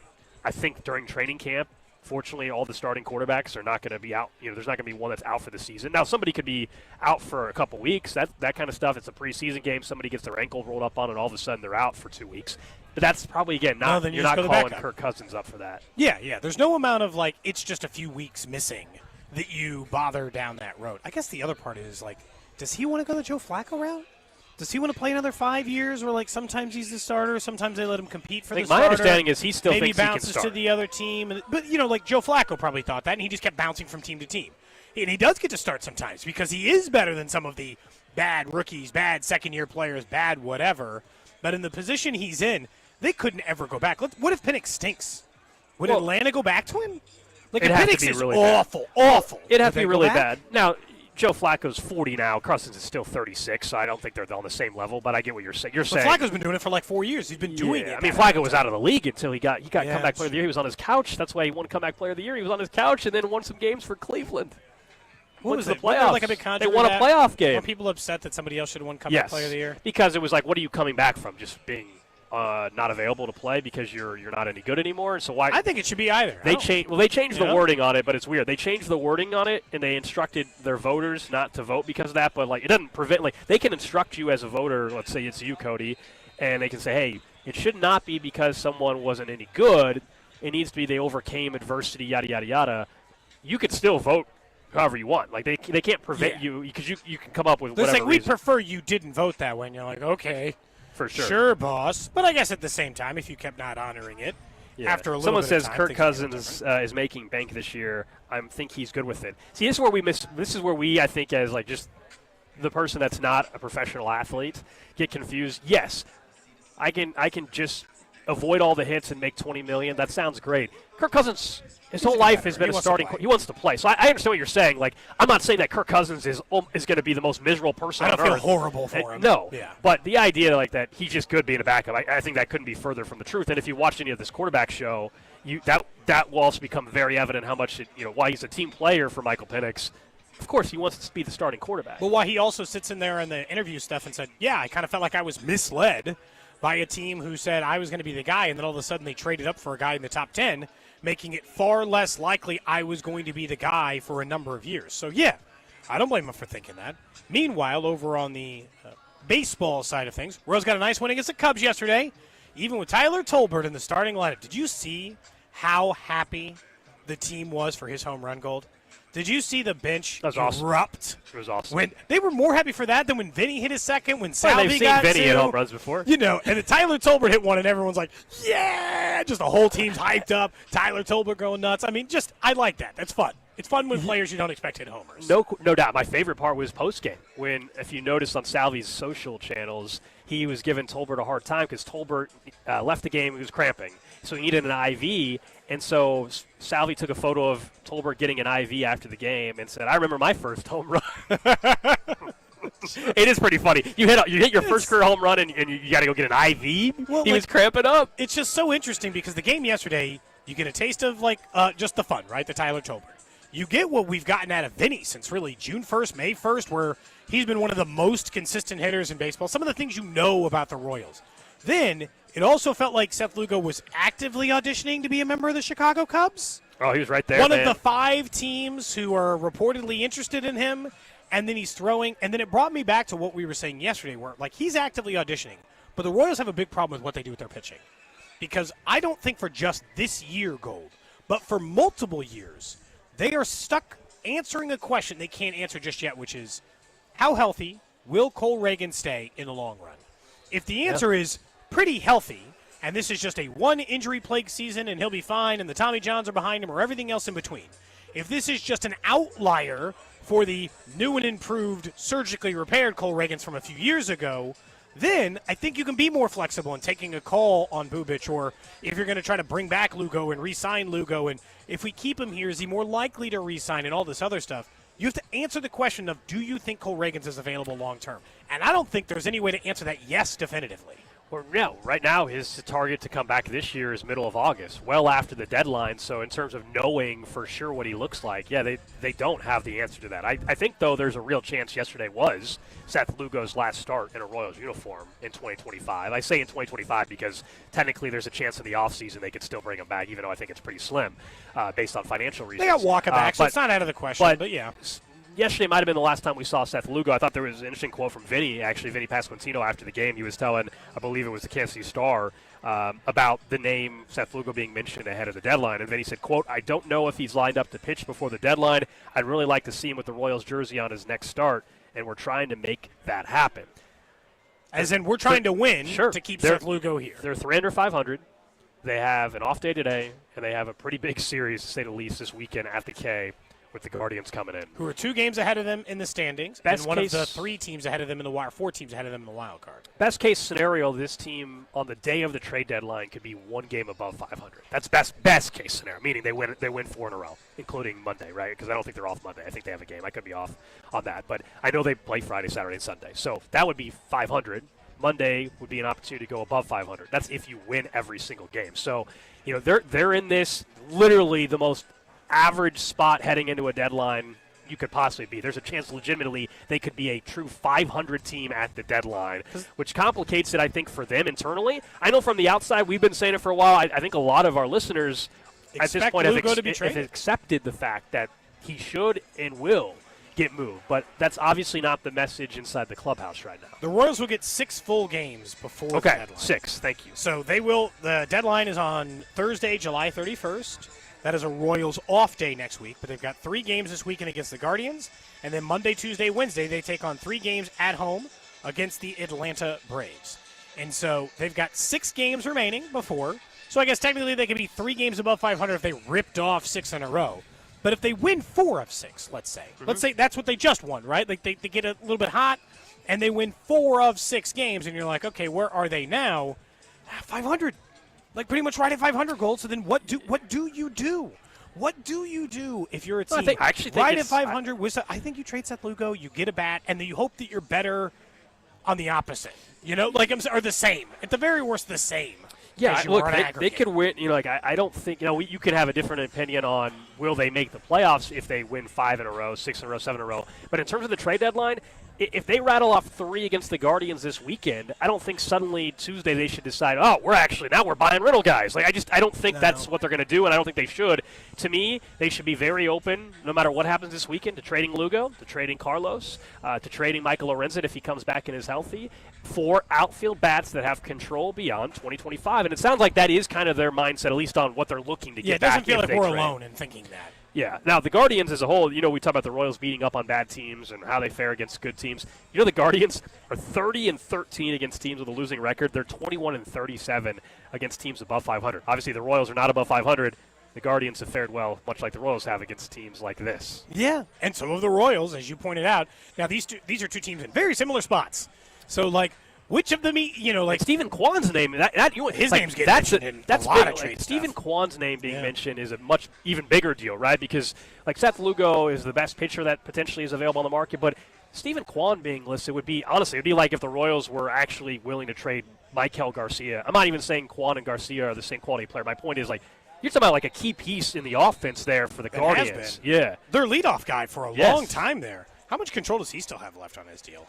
think during training camp, fortunately, all the starting quarterbacks are not going to be out. There's not going to be one that's out for the season. Now, somebody could be out for a couple weeks. That kind of stuff. It's a preseason game. Somebody gets their ankle rolled up on, and all of a sudden they're out for 2 weeks. But that's probably, again, you're not calling Kirk Cousins up for that. Yeah. There's no amount of, it's just a few weeks missing that you bother down that road. I guess the other part is, does he want to go the Joe Flacco route? Does he want to play another 5 years where, sometimes he's the starter, sometimes they let him compete for the starter? My understanding is he still maybe thinks he can bounces start. to the other team. But, Joe Flacco probably thought that, and he just kept bouncing from team to team. And he does get to start sometimes because he is better than some of the bad rookies, bad second-year players, bad whatever. But in the position he's in, they couldn't ever go back. What if Penix stinks? Would Atlanta go back to him? It'd have Penix to be is really awful. It'd have to be really bad. Now, Joe Flacco's 40 now. Cousins is still 36, so I don't think they're on the same level. But I get what you're saying. But Flacco's been doing it for like 4 years. He's been doing it. I mean, Flacco was out of the league until he got comeback player of the year. He was on his couch. That's why he won comeback player of the year. He was on his couch and then won some games for Cleveland. What was the it? Wasn't there like a big They controversy won a playoff game. Were people upset that somebody else should have won comeback player of the year? Because it was like, what are you coming back from? Just being not available to play because you're not any good anymore. And so why? I think it should be either. They changed the wording on it, but it's weird. They changed the wording on it, and they instructed their voters not to vote because of that. But like, it doesn't prevent. Like, they can instruct you as a voter. Let's say it's you, Cody, and they can say, hey, it should not be because someone wasn't any good. It needs to be they overcame adversity, yada yada yada. You could still vote however you want. Like, they can't prevent you because you can come up with They're whatever saying, we reason. prefer you didn't vote that way. And you're like, okay. For sure. Sure, boss. But I guess at the same time, if you kept not honoring it, after a little Someone bit says of time, Kirk things might be Cousins is making bank this year. I think he's good with it. See, this is where we miss. This is where we, I think, as like just the person that's not a professional athlete, get confused. Yes, I can just avoid all the hits and make $20 million. That sounds great. Kirk Cousins, his whole life has been a starting. He wants to play. So I understand what you're saying. Like, I'm not saying that Kirk Cousins is going to be the most miserable person on earth. I don't feel horrible for him. No. Yeah. But the idea like that he's just good being a backup, I think that couldn't be further from the truth. And if you watch any of this quarterback show, that will also become very evident how much why he's a team player for Michael Penix. Of course, he wants to be the starting quarterback. But why he also sits in there in the interview stuff and said, yeah, I kind of felt like I was misled by a team who said I was going to be the guy, and then all of a sudden they traded up for a guy in the top 10, making it far less likely I was going to be the guy for a number of years. So, yeah, I don't blame him for thinking that. Meanwhile, over on the baseball side of things, Royals got a nice win against the Cubs yesterday, even with Tyler Tolbert in the starting lineup. Did you see how happy the team was for his home run, Gold? Did you see the bench erupt? Awesome. It was awesome. When they were more happy for that than when Vinny hit his second, when Salvi they've seen got Vinny two. hit home runs before. And then Tyler Tolbert hit one, and everyone's like, yeah! Just the whole team's hyped up. Tyler Tolbert going nuts. I mean, I like that. That's fun. It's fun when players you don't expect hit homers. No doubt. My favorite part was postgame when, if you noticed on Salvi's social channels, he was giving Tolbert a hard time because Tolbert left the game. He was cramping. So he needed an IV, and so Salvi took a photo of Tolbert getting an IV after the game and said, I remember my first home run. It is pretty funny. You hit your first career home run, and you got to go get an IV? Well, he was cramping up. It's just so interesting because the game yesterday, you get a taste of, just the fun, right, the Tyler Tolbert. You get what we've gotten out of Vinny since really June 1st, May 1st, where he's been one of the most consistent hitters in baseball. Some of the things you know about the Royals. Then it also felt like Seth Lugo was actively auditioning to be a member of the Chicago Cubs. Oh, he was right there, One of the 5 teams who are reportedly interested in him, and then he's throwing. And then it brought me back to what we were saying yesterday, where, he's actively auditioning. But the Royals have a big problem with what they do with their pitching. Because I don't think for just this year, Gold, but for multiple years, they are stuck answering a question they can't answer just yet, which is, how healthy will Cole Reagan stay in the long run? If the answer is pretty healthy, and this is just a one injury-plagued season and he'll be fine and the Tommy Johns are behind him or everything else in between, if this is just an outlier for the new and improved, surgically repaired Cole Reagans from a few years ago, then I think you can be more flexible in taking a call on Bubic, or if you're going to try to bring back Lugo and re-sign Lugo, and if we keep him here, is he more likely to re-sign and all this other stuff? You have to answer the question of, do you think Cole Reagans is available long-term? And I don't think there's any way to answer that yes definitively. Well, no. Right now, his target to come back this year is middle of August, well after the deadline. So in terms of knowing for sure what he looks like, yeah, they don't have the answer to that. I think, though, there's a real chance yesterday was Seth Lugo's last start in a Royals uniform in 2025. I say in 2025 because technically there's a chance in the offseason they could still bring him back, even though I think it's pretty slim based on financial reasons. They got Walker back, so it's not out of the question, but yeah. Yesterday might have been the last time we saw Seth Lugo. I thought there was an interesting quote from Vinny, actually, Vinny Pasquantino after the game. He was telling, I believe it was the Kansas City Star, about the name Seth Lugo being mentioned ahead of the deadline. And Vinny said, quote, I don't know if he's lined up to pitch before the deadline. I'd really like to see him with the Royals jersey on his next start, and we're trying to make that happen. As in, we're trying to win to keep Seth Lugo here. They're 3 under 500. They have an off day today, and they have a pretty big series, to say the least, this weekend at the K with the Guardians coming in. Who are 2 games ahead of them in the standings, Best and one case, of the 3 teams ahead of them in the wild, 4 teams ahead of them in the wild card. Best case scenario, this team on the day of the trade deadline could be 1 game above 500. That's best case scenario, meaning they win 4 in a row, including Monday, right? Because I don't think they're off Monday. I think they have a game. I could be off on that, but I know they play Friday, Saturday, and Sunday. So that would be 500. Monday would be an opportunity to go above 500. That's if you win every single game. So, they're in this literally the most average spot heading into a deadline you could possibly be. There's a chance legitimately they could be a true 500 team at the deadline, which complicates it, I think, for them internally. I know from the outside, we've been saying it for a while. I think a lot of our listeners at this point have accepted the fact that he should and will get moved, but that's obviously not the message inside the clubhouse right now. The Royals will get 6 full games before the deadline. 6, thank you. So they will. The deadline is on Thursday, July 31st. That is a Royals off day next week, but they've got 3 games this weekend against the Guardians, and then Monday, Tuesday, Wednesday, they take on 3 games at home against the Atlanta Braves. And so they've got 6 games remaining before. So I guess technically they could be 3 games above 500 if they ripped off 6 in a row. But if they win 4 of 6, let's say that's what they just won, right? Like they get a little bit hot, and they win 4 of 6 games, and you're like, okay, where are they now? 500. Like pretty much right at 500 Gold. So then what do you do? What do you do if you're a team I think right at 500? I think you trade Seth Lugo, you get a bat, and then you hope that you're better on the opposite. Or the same. At the very worst, the same. Yeah, look, they could win. I don't think, you could have a different opinion on will they make the playoffs if they win 5 in a row, 6 in a row, 7 in a row. But in terms of the trade deadline, if they rattle off 3 against the Guardians this weekend, I don't think suddenly Tuesday they should decide, we're buying rental guys. I don't think that's what they're going to do, and I don't think they should. To me, they should be very open, no matter what happens this weekend, to trading Lugo, to trading Carlos, to trading Michael Lorenzen if he comes back and is healthy, for outfield bats that have control beyond 2025. And it sounds like that is kind of their mindset, at least on what they're looking to get back. Yeah, it doesn't feel like we're alone in thinking that. Yeah. Now, the Guardians as a whole, we talk about the Royals beating up on bad teams and how they fare against good teams. The Guardians are 30-13 against teams with a losing record. They're 21-37 against teams above 500. Obviously, the Royals are not above 500. The Guardians have fared well, much like the Royals have against teams like this. Yeah, and some of the Royals, as you pointed out. Now, these are 2 teams in very similar spots. So, which of them, Stephen Kwan's name, his name's getting mentioned in a lot of trade stuff. Stephen Kwan's name being mentioned is a much even bigger deal, right? Because Seth Lugo is the best pitcher that potentially is available on the market, but Stephen Kwan being listed would be like if the Royals were actually willing to trade Maikel Garcia. I'm not even saying Kwan and Garcia are the same quality player. My point is you're talking about a key piece in the offense there for the Guardians. Has been. Yeah, their leadoff guy for a long time there. How much control does he still have left on his deal?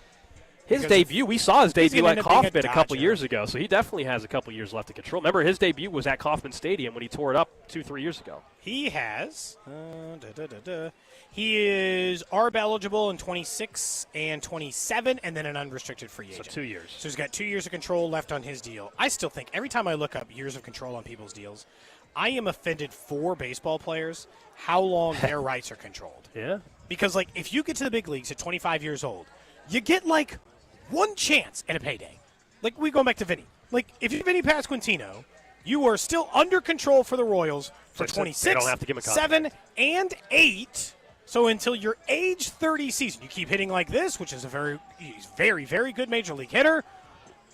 His debut, we saw his debut at Kauffman a couple years ago, so he definitely has a couple years left to control. Remember, his debut was at Kauffman Stadium when he tore it up 2-3 years ago. He has. He is ARB eligible in 26 and 27, and then an unrestricted free agent. So 2 years. So he's got 2 years of control left on his deal. I still think every time I look up years of control on people's deals, I am offended for baseball players how long their rights are controlled. Yeah. Because, if you get to the big leagues at 25 years old, you get, one chance at a payday. We go back to Vinny. If you're Vinny Pasquantino, you are still under control for the Royals for 26, 7, and 8. So until your age 30 season, you keep hitting like this, which is he's very, very good major league hitter.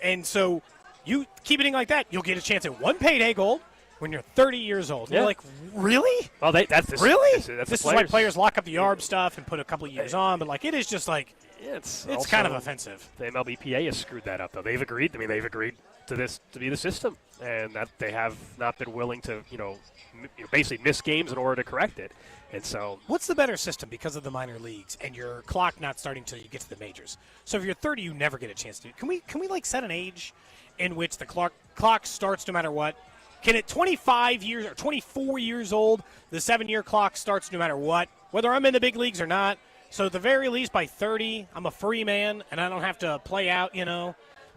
And so you keep hitting like that, you'll get a chance at 1 payday Gold when you're 30 years old. Yeah. You're like, really? Well, that's really? That's this is why players lock up the ARB stuff and put a couple of years on, but it is just it's kind of offensive. The MLBPA has screwed that up, though. They've agreed to this to be the system, and that they have not been willing to, basically miss games in order to correct it. And so, what's the better system because of the minor leagues and your clock not starting till you get to the majors? So if you're 30, you never get a chance to. Can we set an age in which the clock starts no matter what? Can at 25 years or 24 years old, the 7-year clock starts no matter what, whether I'm in the big leagues or not? So at the very least, by 30, I'm a free man, and I don't have to play out,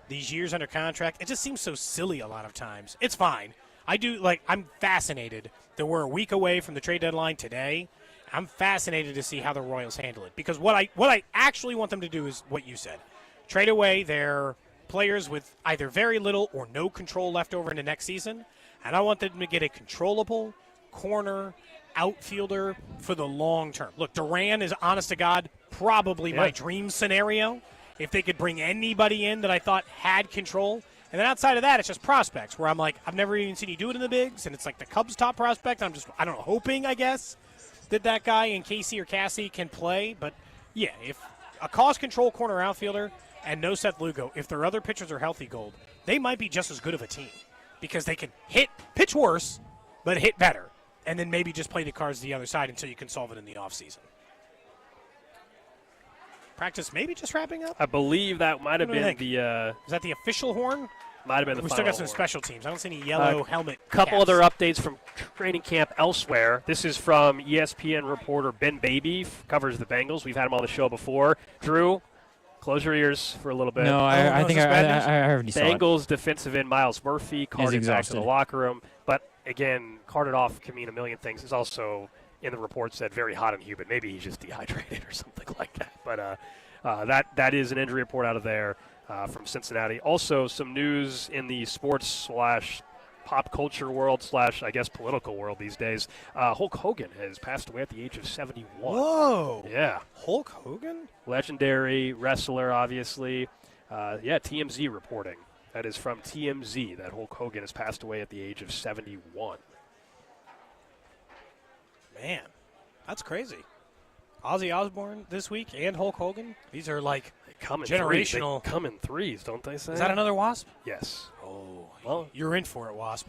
these years under contract. It just seems so silly a lot of times. It's fine. I'm fascinated that we're a week away from the trade deadline today. I'm fascinated to see how the Royals handle it. Because what I actually want them to do is what you said. Trade away their players with either very little or no control left over into next season. And I want them to get a controllable corner outfielder for the long term. Look, Duran is, honest to God, probably my dream scenario. If they could bring anybody in that I thought had control. And then outside of that, it's just prospects where I'm like, I've never even seen you do it in the bigs, and it's like the Cubs' top prospect. I'm just, I don't know, hoping, I guess, that guy in Casey or Cassie can play. But, yeah, if a cost control corner outfielder and no Seth Lugo, if their other pitchers are healthy, Gold, they might be just as good of a team because they can pitch worse, but hit better, and then maybe just play the cards the other side until you can solve it in the offseason. Practice maybe just wrapping up? I believe that might have been the... is that the official horn? Might have been the We final still got some horn. special teams. I don't see any yellow helmet Couple caps. other updates from training camp elsewhere. This is from ESPN reporter Ben Baby, covers the Bengals. We've had him on the show before. Drew, close your ears for a little bit. No, I think I already saw it. Bengals defensive end Miles Murphy carted off to exhausted. the locker room. But, again, carted off can mean a million things. It's also, in the report, said very hot and humid. Maybe he's just dehydrated or something like that. But that is an injury report out of there from Cincinnati. Also, some news in the sports / pop culture world / I guess political world these days. Hulk Hogan has passed away at the age of 71. Whoa. Yeah. Hulk Hogan? Legendary wrestler, obviously. TMZ reporting. That is from TMZ that Hulk Hogan has passed away at the age of 71. Man, that's crazy. Ozzy Osbourne this week and Hulk Hogan. These are like generational. They come in threes, don't they say? Is that another Wasp? Yes. Oh, well, you're in for it, Wasp.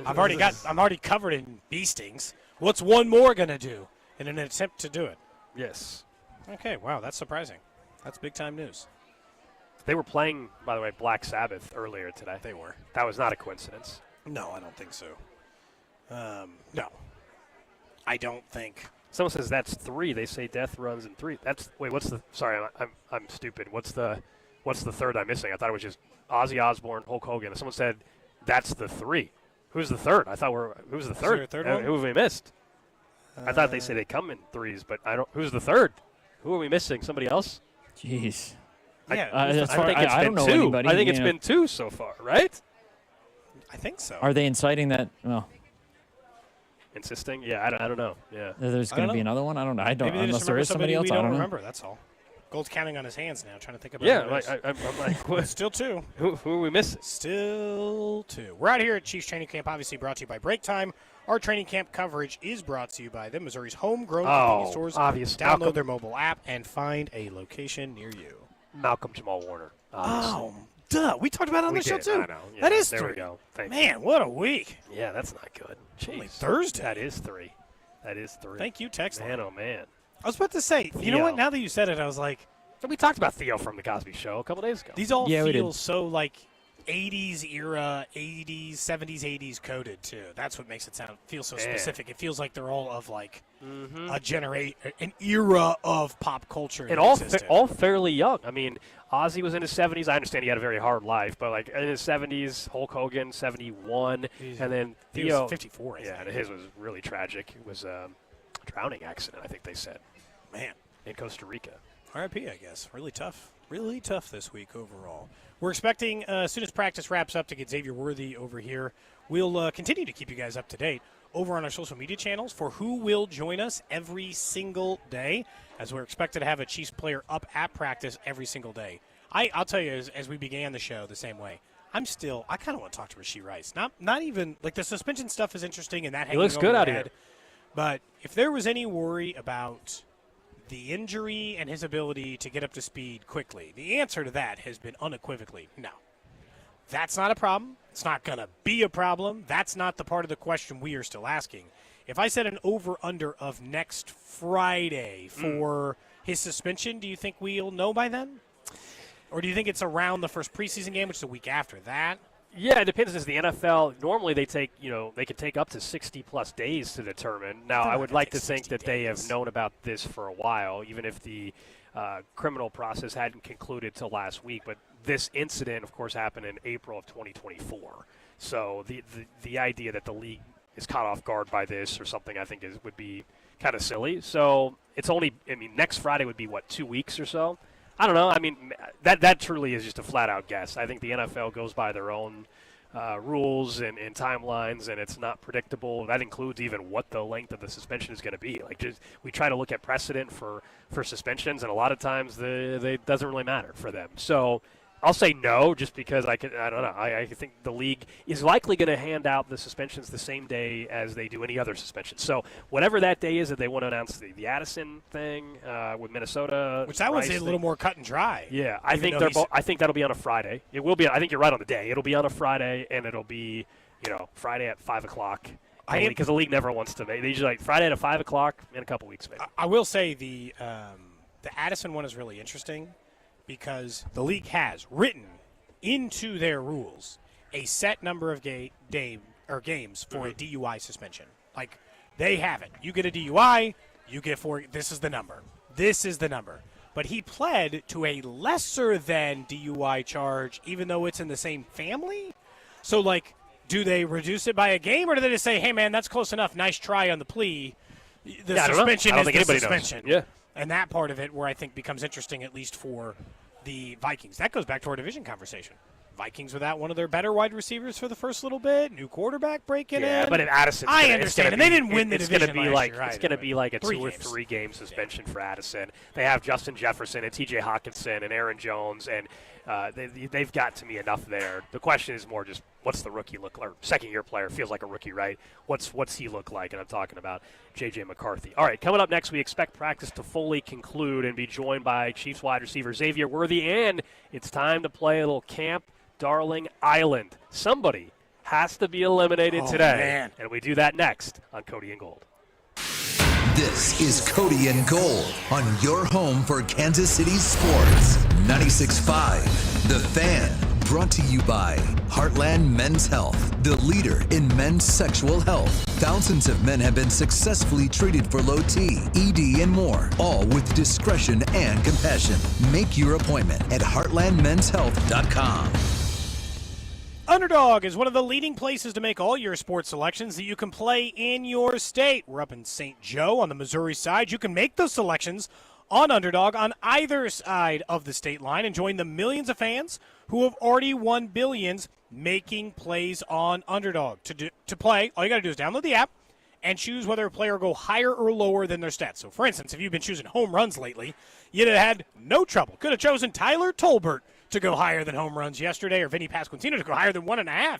I'm already covered in bee stings. What's one more gonna do in an attempt to do it? Yes. Okay. Wow, that's surprising. That's big time news. They were playing, by the way, Black Sabbath earlier today. They were. That was not a coincidence. No, I don't think so. No, I don't think. Someone says that's 3. They say death runs in 3. What's the? Sorry, I'm stupid. What's the third I'm missing? I thought it was just Ozzy Osbourne, Hulk Hogan. Someone said that's the 3. Who's the third? I thought who's the third? Is there a third one? Who have we missed? I thought they say they come in 3s, but I don't. Who's the third? Who are we missing? Somebody else? Jeez. Yeah, I think it's been 2. Anybody, I think it's been 2 so far, right? I think so. Are they inciting that? Well, insisting? Yeah, I don't know. Yeah. There's going to be another one? I don't know. Maybe unless there is somebody else. We I don't don't know. remember. That's all. Gold's counting on his hands now, trying to think about. Yeah, I'm like, what? Still 2. Who are we missing? Still 2. We're out here at Chiefs Training Camp, obviously brought to you by Break Time. Our training camp coverage is brought to you by the Missouri's homegrown convenience stores. Obvious. Download their mobile app and find a location near you. Malcolm Jamal Warner. Obviously. Oh, duh. We talked about it on the show, too. I know. Yeah, that is there 3. we go. Thank you. Man, what a week. Yeah, that's not good. Jeez. Only Thursday. That is 3. That is 3. Thank you, Tex. Man, oh, man. I was about to say, you know what? Now that you said it, I was like. So we talked about Theo from The Cosby Show a couple days ago. These all feel so like 80s era, 80s, 70s, 80s coded, too. That's what makes it feel so specific. It feels like they're all of like an era of pop culture. And all fairly young. I mean, Ozzy was in his 70s. I understand he had a very hard life, but like in his 70s, Hulk Hogan, 71, and then Theo. Was 54, I think. Yeah, his was really tragic. It was a drowning accident, I think they said. Man. In Costa Rica. RIP, I guess. Really tough. Really tough this week overall. We're expecting, as soon as practice wraps up, to get Xavier Worthy over here. We'll continue to keep you guys up to date over on our social media channels for who will join us every single day, as we're expected to have a Chiefs player up at practice every single day. I'll tell you, as we began the show the same way, I kind of want to talk to Rashee Rice. Not even, like the suspension stuff is interesting and that he looks good out here. But if there was any worry about the injury and his ability to get up to speed quickly, the answer to that has been unequivocally no. That's not a problem. It's not going to be a problem. That's not the part of the question we are still asking. If I set an over-under of next Friday for his suspension, do you think we'll know by then? Or do you think it's around the first preseason game, which is a week after that? Yeah, it depends. As the NFL, normally they could take up to 60-plus days to determine. Now, I would like to think that they have known about this for a while, even if the criminal process hadn't concluded till last week. But this incident, of course, happened in April of 2024. So the idea that the league is caught off guard by this or something, I think would be kind of silly. So it's only, next Friday would be, 2 weeks or so? I don't know. That truly is just a flat-out guess. I think the NFL goes by their own rules and timelines, and it's not predictable. That includes even what the length of the suspension is going to be. We try to look at precedent for suspensions, and a lot of times it doesn't really matter for them. So I'll say no, just because I don't know. I think the league is likely going to hand out the suspensions the same day as they do any other suspension. So whatever that day is that they want to announce the Addison thing with Minnesota, which that one's a little more cut and dry. Yeah, I think that'll be on a Friday. It will be. I think you're right on the day. It'll be on a Friday, and it'll be Friday at 5:00. Because the league never wants to. They usually Friday at 5:00 in a couple weeks, maybe. I will say the Addison one is really interesting, because the league has written into their rules a set number of games for a DUI suspension. Like, they have it. You get a DUI, you get 4. This is the number. This is the number. But he pled to a lesser than DUI charge, even though it's in the same family. So, do they reduce it by a game, or do they just say, hey, man, that's close enough. Nice try on the plea. The suspension is the suspension. Yeah. And that part of it where I think becomes interesting, at least for the Vikings. That goes back to our division conversation. Vikings without one of their better wide receivers for the first little bit. New quarterback breaking in. Yeah, but if Addison, I understand. And they didn't win the division last year. It's going to be like a 3 2 or 3 game suspension for Addison. They have Justin Jefferson and T.J. Hawkinson and Aaron Jones, and they've got to me enough there. The question is more just what's the rookie look like? Second-year player feels like a rookie, right? What's he look like? And I'm talking about J.J. McCarthy. All right, coming up next, we expect practice to fully conclude and be joined by Chiefs wide receiver Xavier Worthy, and it's time to play a little Camp Darling Island. Somebody has to be eliminated today, man. And we do that next on Cody and Gold. This is Cody and Gold on your home for Kansas City sports. 96.5, The Fan. Brought to you by Heartland Men's Health, the leader in men's sexual health. Thousands of men have been successfully treated for low T, ED, and more, all with discretion and compassion. Make your appointment at heartlandmenshealth.com. Underdog is one of the leading places to make all your sports selections that you can play in your state. We're up in St. Joe on the Missouri side. You can make those selections on Underdog on either side of the state line and join the millions of fans who have already won billions making plays on Underdog. To play, all you got to do is download the app and choose whether a player will go higher or lower than their stats. So, for instance, if you've been choosing home runs lately, you'd have had no trouble. Could have chosen Tyler Tolbert to go higher than home runs yesterday, or Vinny Pasquantino to go higher than 1.5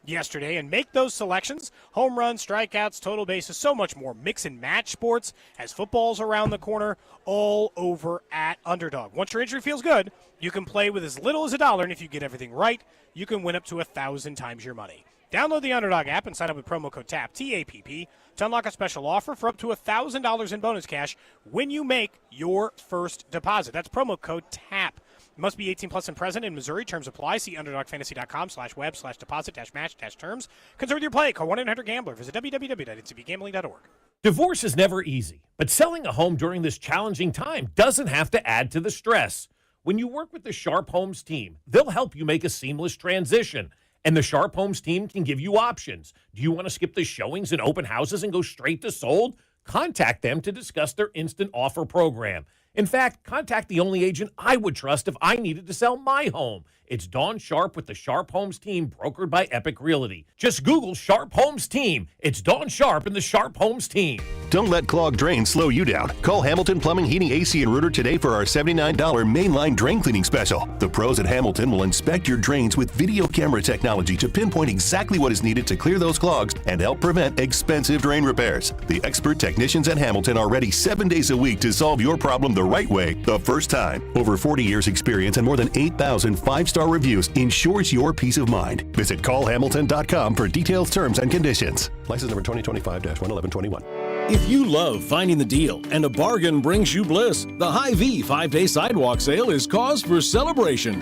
yesterday, and make those selections. Home runs, strikeouts, total bases, so much more. Mix and match sports as football's around the corner, all over at Underdog. Once your entry feels good, you can play with as little as $1, and if you get everything right, you can win up to 1,000 times your money. Download the Underdog app and sign up with promo code TAPP, T-A-P-P, to unlock a special offer for up to $1,000 in bonus cash when you make your first deposit. That's promo code TAPP. Must be 18 plus and present in Missouri. Terms apply. See underdogfantasy.com/web/deposit-match-terms. Concerned with your play. Call 1-800-GAMBLER. Visit www.ncbgambling.org. Divorce is never easy, but selling a home during this challenging time doesn't have to add to the stress. When you work with the Sharp Homes team, they'll help you make a seamless transition. And the Sharp Homes team can give you options. Do you want to skip the showings and open houses and go straight to sold? Contact them to discuss their instant offer program. In fact, contact the only agent I would trust if I needed to sell my home. It's Dawn Sharp with the Sharp Homes team, brokered by Epic Realty. Just Google Sharp Homes team. It's Dawn Sharp and the Sharp Homes team. Don't let clogged drains slow you down. Call Hamilton Plumbing, Heating, AC, and Rooter today for our $79 mainline drain cleaning special. The pros at Hamilton will inspect your drains with video camera technology to pinpoint exactly what is needed to clear those clogs and help prevent expensive drain repairs. The expert technicians at Hamilton are ready 7 days a week to solve your problem the right way, the first time. Over 40 years experience and more than 8,000 five-star reviews ensures your peace of mind. Visit callhamilton.com for details, terms, and conditions. License number 2025-11121. If you love finding the deal and a bargain brings you bliss, the Hy-Vee 5-day sidewalk sale is cause for celebration.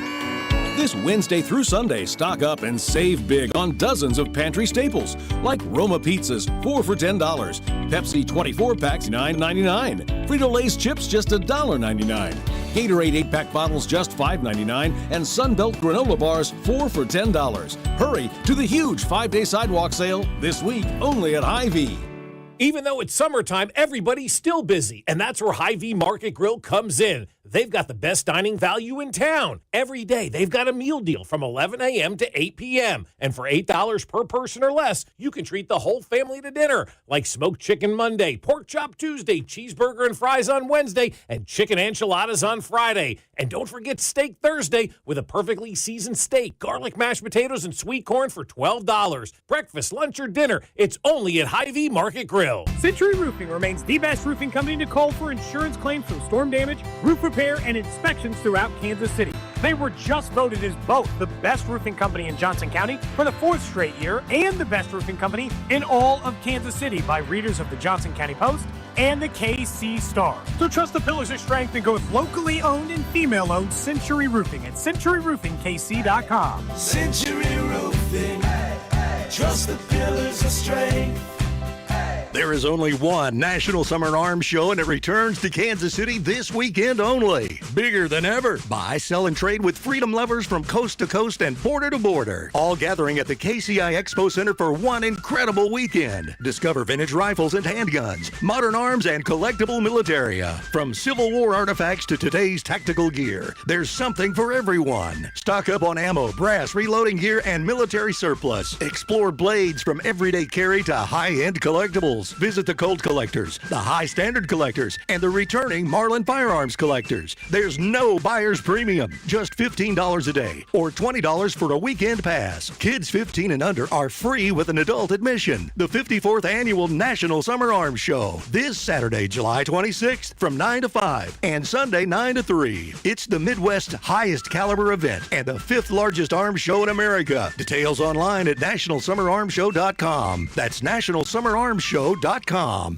This Wednesday through Sunday, stock up and save big on dozens of pantry staples, like Roma pizzas, 4 for $10, Pepsi 24 packs, $9.99, Frito-Lay's chips just $1.99, Gatorade 8-pack bottles just $5.99, and Sunbelt granola bars 4 for $10. Hurry to the huge 5-day sidewalk sale this week only at Hy-Vee. Even though it's summertime, everybody's still busy, and that's where Hy-Vee Market Grill comes in. They've got the best dining value in town. Every day, they've got a meal deal from 11 a.m. to 8 p.m. And for $8 per person or less, you can treat the whole family to dinner, like smoked chicken Monday, pork chop Tuesday, cheeseburger and fries on Wednesday, and chicken enchiladas on Friday. And don't forget Steak Thursday with a perfectly seasoned steak, garlic mashed potatoes, and sweet corn for $12. Breakfast, lunch, or dinner, it's only at Hy-Vee Market Grill. Century Roofing remains the best roofing company to call for insurance claims from storm damage, roof repair, and inspections throughout Kansas City. They were just voted as both the best roofing company in Johnson County for the 4th straight year and the best roofing company in all of Kansas City by readers of the Johnson County Post and the KC Star. So trust the pillars of strength and go with locally owned and female-owned Century Roofing at CenturyRoofingKC.com. Century Roofing. Trust the pillars of strength. There is only one National Summer Arms Show, and it returns to Kansas City this weekend only. Bigger than ever. Buy, sell, and trade with freedom lovers from coast to coast and border to border. All gathering at the KCI Expo Center for one incredible weekend. Discover vintage rifles and handguns, modern arms, and collectible militaria. From Civil War artifacts to today's tactical gear, there's something for everyone. Stock up on ammo, brass, reloading gear, and military surplus. Explore blades from everyday carry to high-end collectibles. Visit the Colt collectors, the high standard collectors, and the returning Marlin firearms collectors. There's no buyer's premium, just $15 a day or $20 for a weekend pass. Kids 15 and under are free with an adult admission. The 54th Annual National Summer Arms Show, this Saturday, July 26th from 9 to 5 and Sunday 9 to 3. It's the Midwest's highest caliber event and the 5th largest arms show in America. Details online at nationalsummerarmshow.com. That's nationalsummerarmshow.com.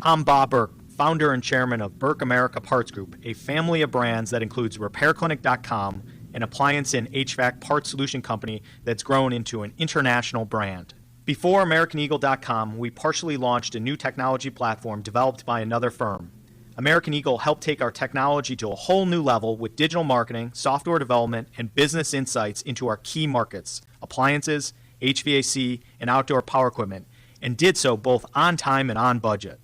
I'm Bob Burke, founder and chairman of Burke America Parts Group, a family of brands that includes RepairClinic.com, an appliance and HVAC parts solution company that's grown into an international brand. Before AmericanEagle.com, we partially launched a new technology platform developed by another firm. American Eagle helped take our technology to a whole new level with digital marketing, software development, and business insights into our key markets, appliances, HVAC, and outdoor power equipment, and did so both on time and on budget.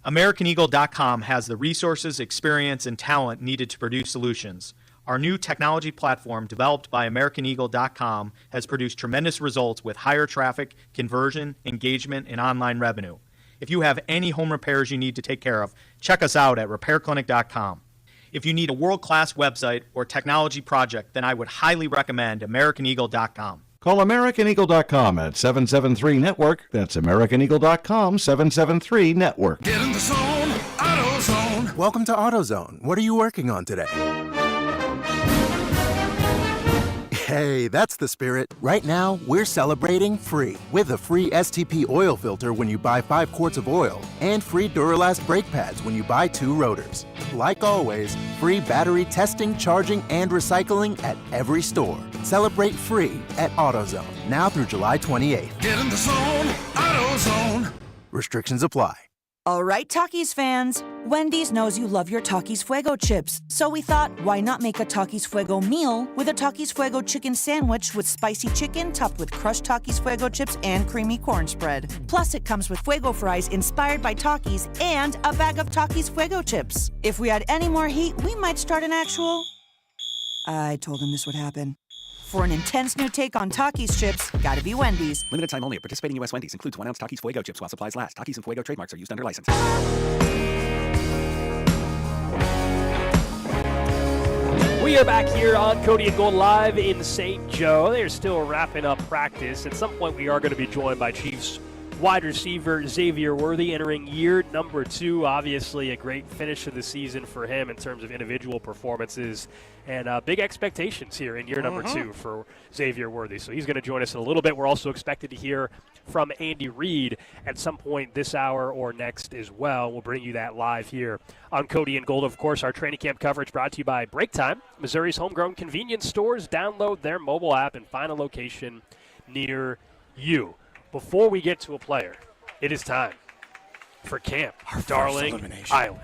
AmericanEagle.com has the resources, experience, and talent needed to produce solutions. Our new technology platform, developed by AmericanEagle.com, has produced tremendous results with higher traffic, conversion, engagement, and online revenue. If you have any home repairs you need to take care of, check us out at RepairClinic.com. If you need a world-class website or technology project, then I would highly recommend AmericanEagle.com. Call AmericanEagle.com at 773-NETWORK. That's AmericanEagle.com, 773-NETWORK. Get in the zone, AutoZone. Welcome to AutoZone. What are you working on today? Hey, that's the spirit. Right now, we're celebrating free with a free STP oil filter when you buy 5 quarts of oil and free Duralast brake pads when you buy 2 rotors. Like always, free battery testing, charging, and recycling at every store. Celebrate free at AutoZone, now through July 28th. Get in the zone, AutoZone. Restrictions apply. All right, Takis fans. Wendy's knows you love your Takis Fuego chips, so we thought, why not make a Takis Fuego meal with a Takis Fuego chicken sandwich with spicy chicken topped with crushed Takis Fuego chips and creamy corn spread. Plus, it comes with Fuego fries inspired by Takis and a bag of Takis Fuego chips. If we had any more heat, we might start an actual... I told him this would happen. For an intense new take on Takis chips, gotta be Wendy's. Limited time only at participating U.S. Wendy's. Includes 1 ounce Takis Fuego chips while supplies last. Takis and Fuego trademarks are used under license. We are back here on Cody and Gold live in St. Joe. They're still wrapping up practice. At some point, we are going to be joined by Chiefs wide receiver Xavier Worthy, entering year number 2. Obviously, a great finish of the season for him in terms of individual performances, and big expectations here in year number 2 for Xavier Worthy. So he's going to join us in a little bit. We're also expected to hear from Andy Reid at some point this hour or next as well. We'll bring you that live here on Cody and Gold. Of course, our training camp coverage brought to you by Break Time, Missouri's homegrown convenience stores. Download their mobile app and find a location near you. Before we get to a player, it is time for Camp Darling Island.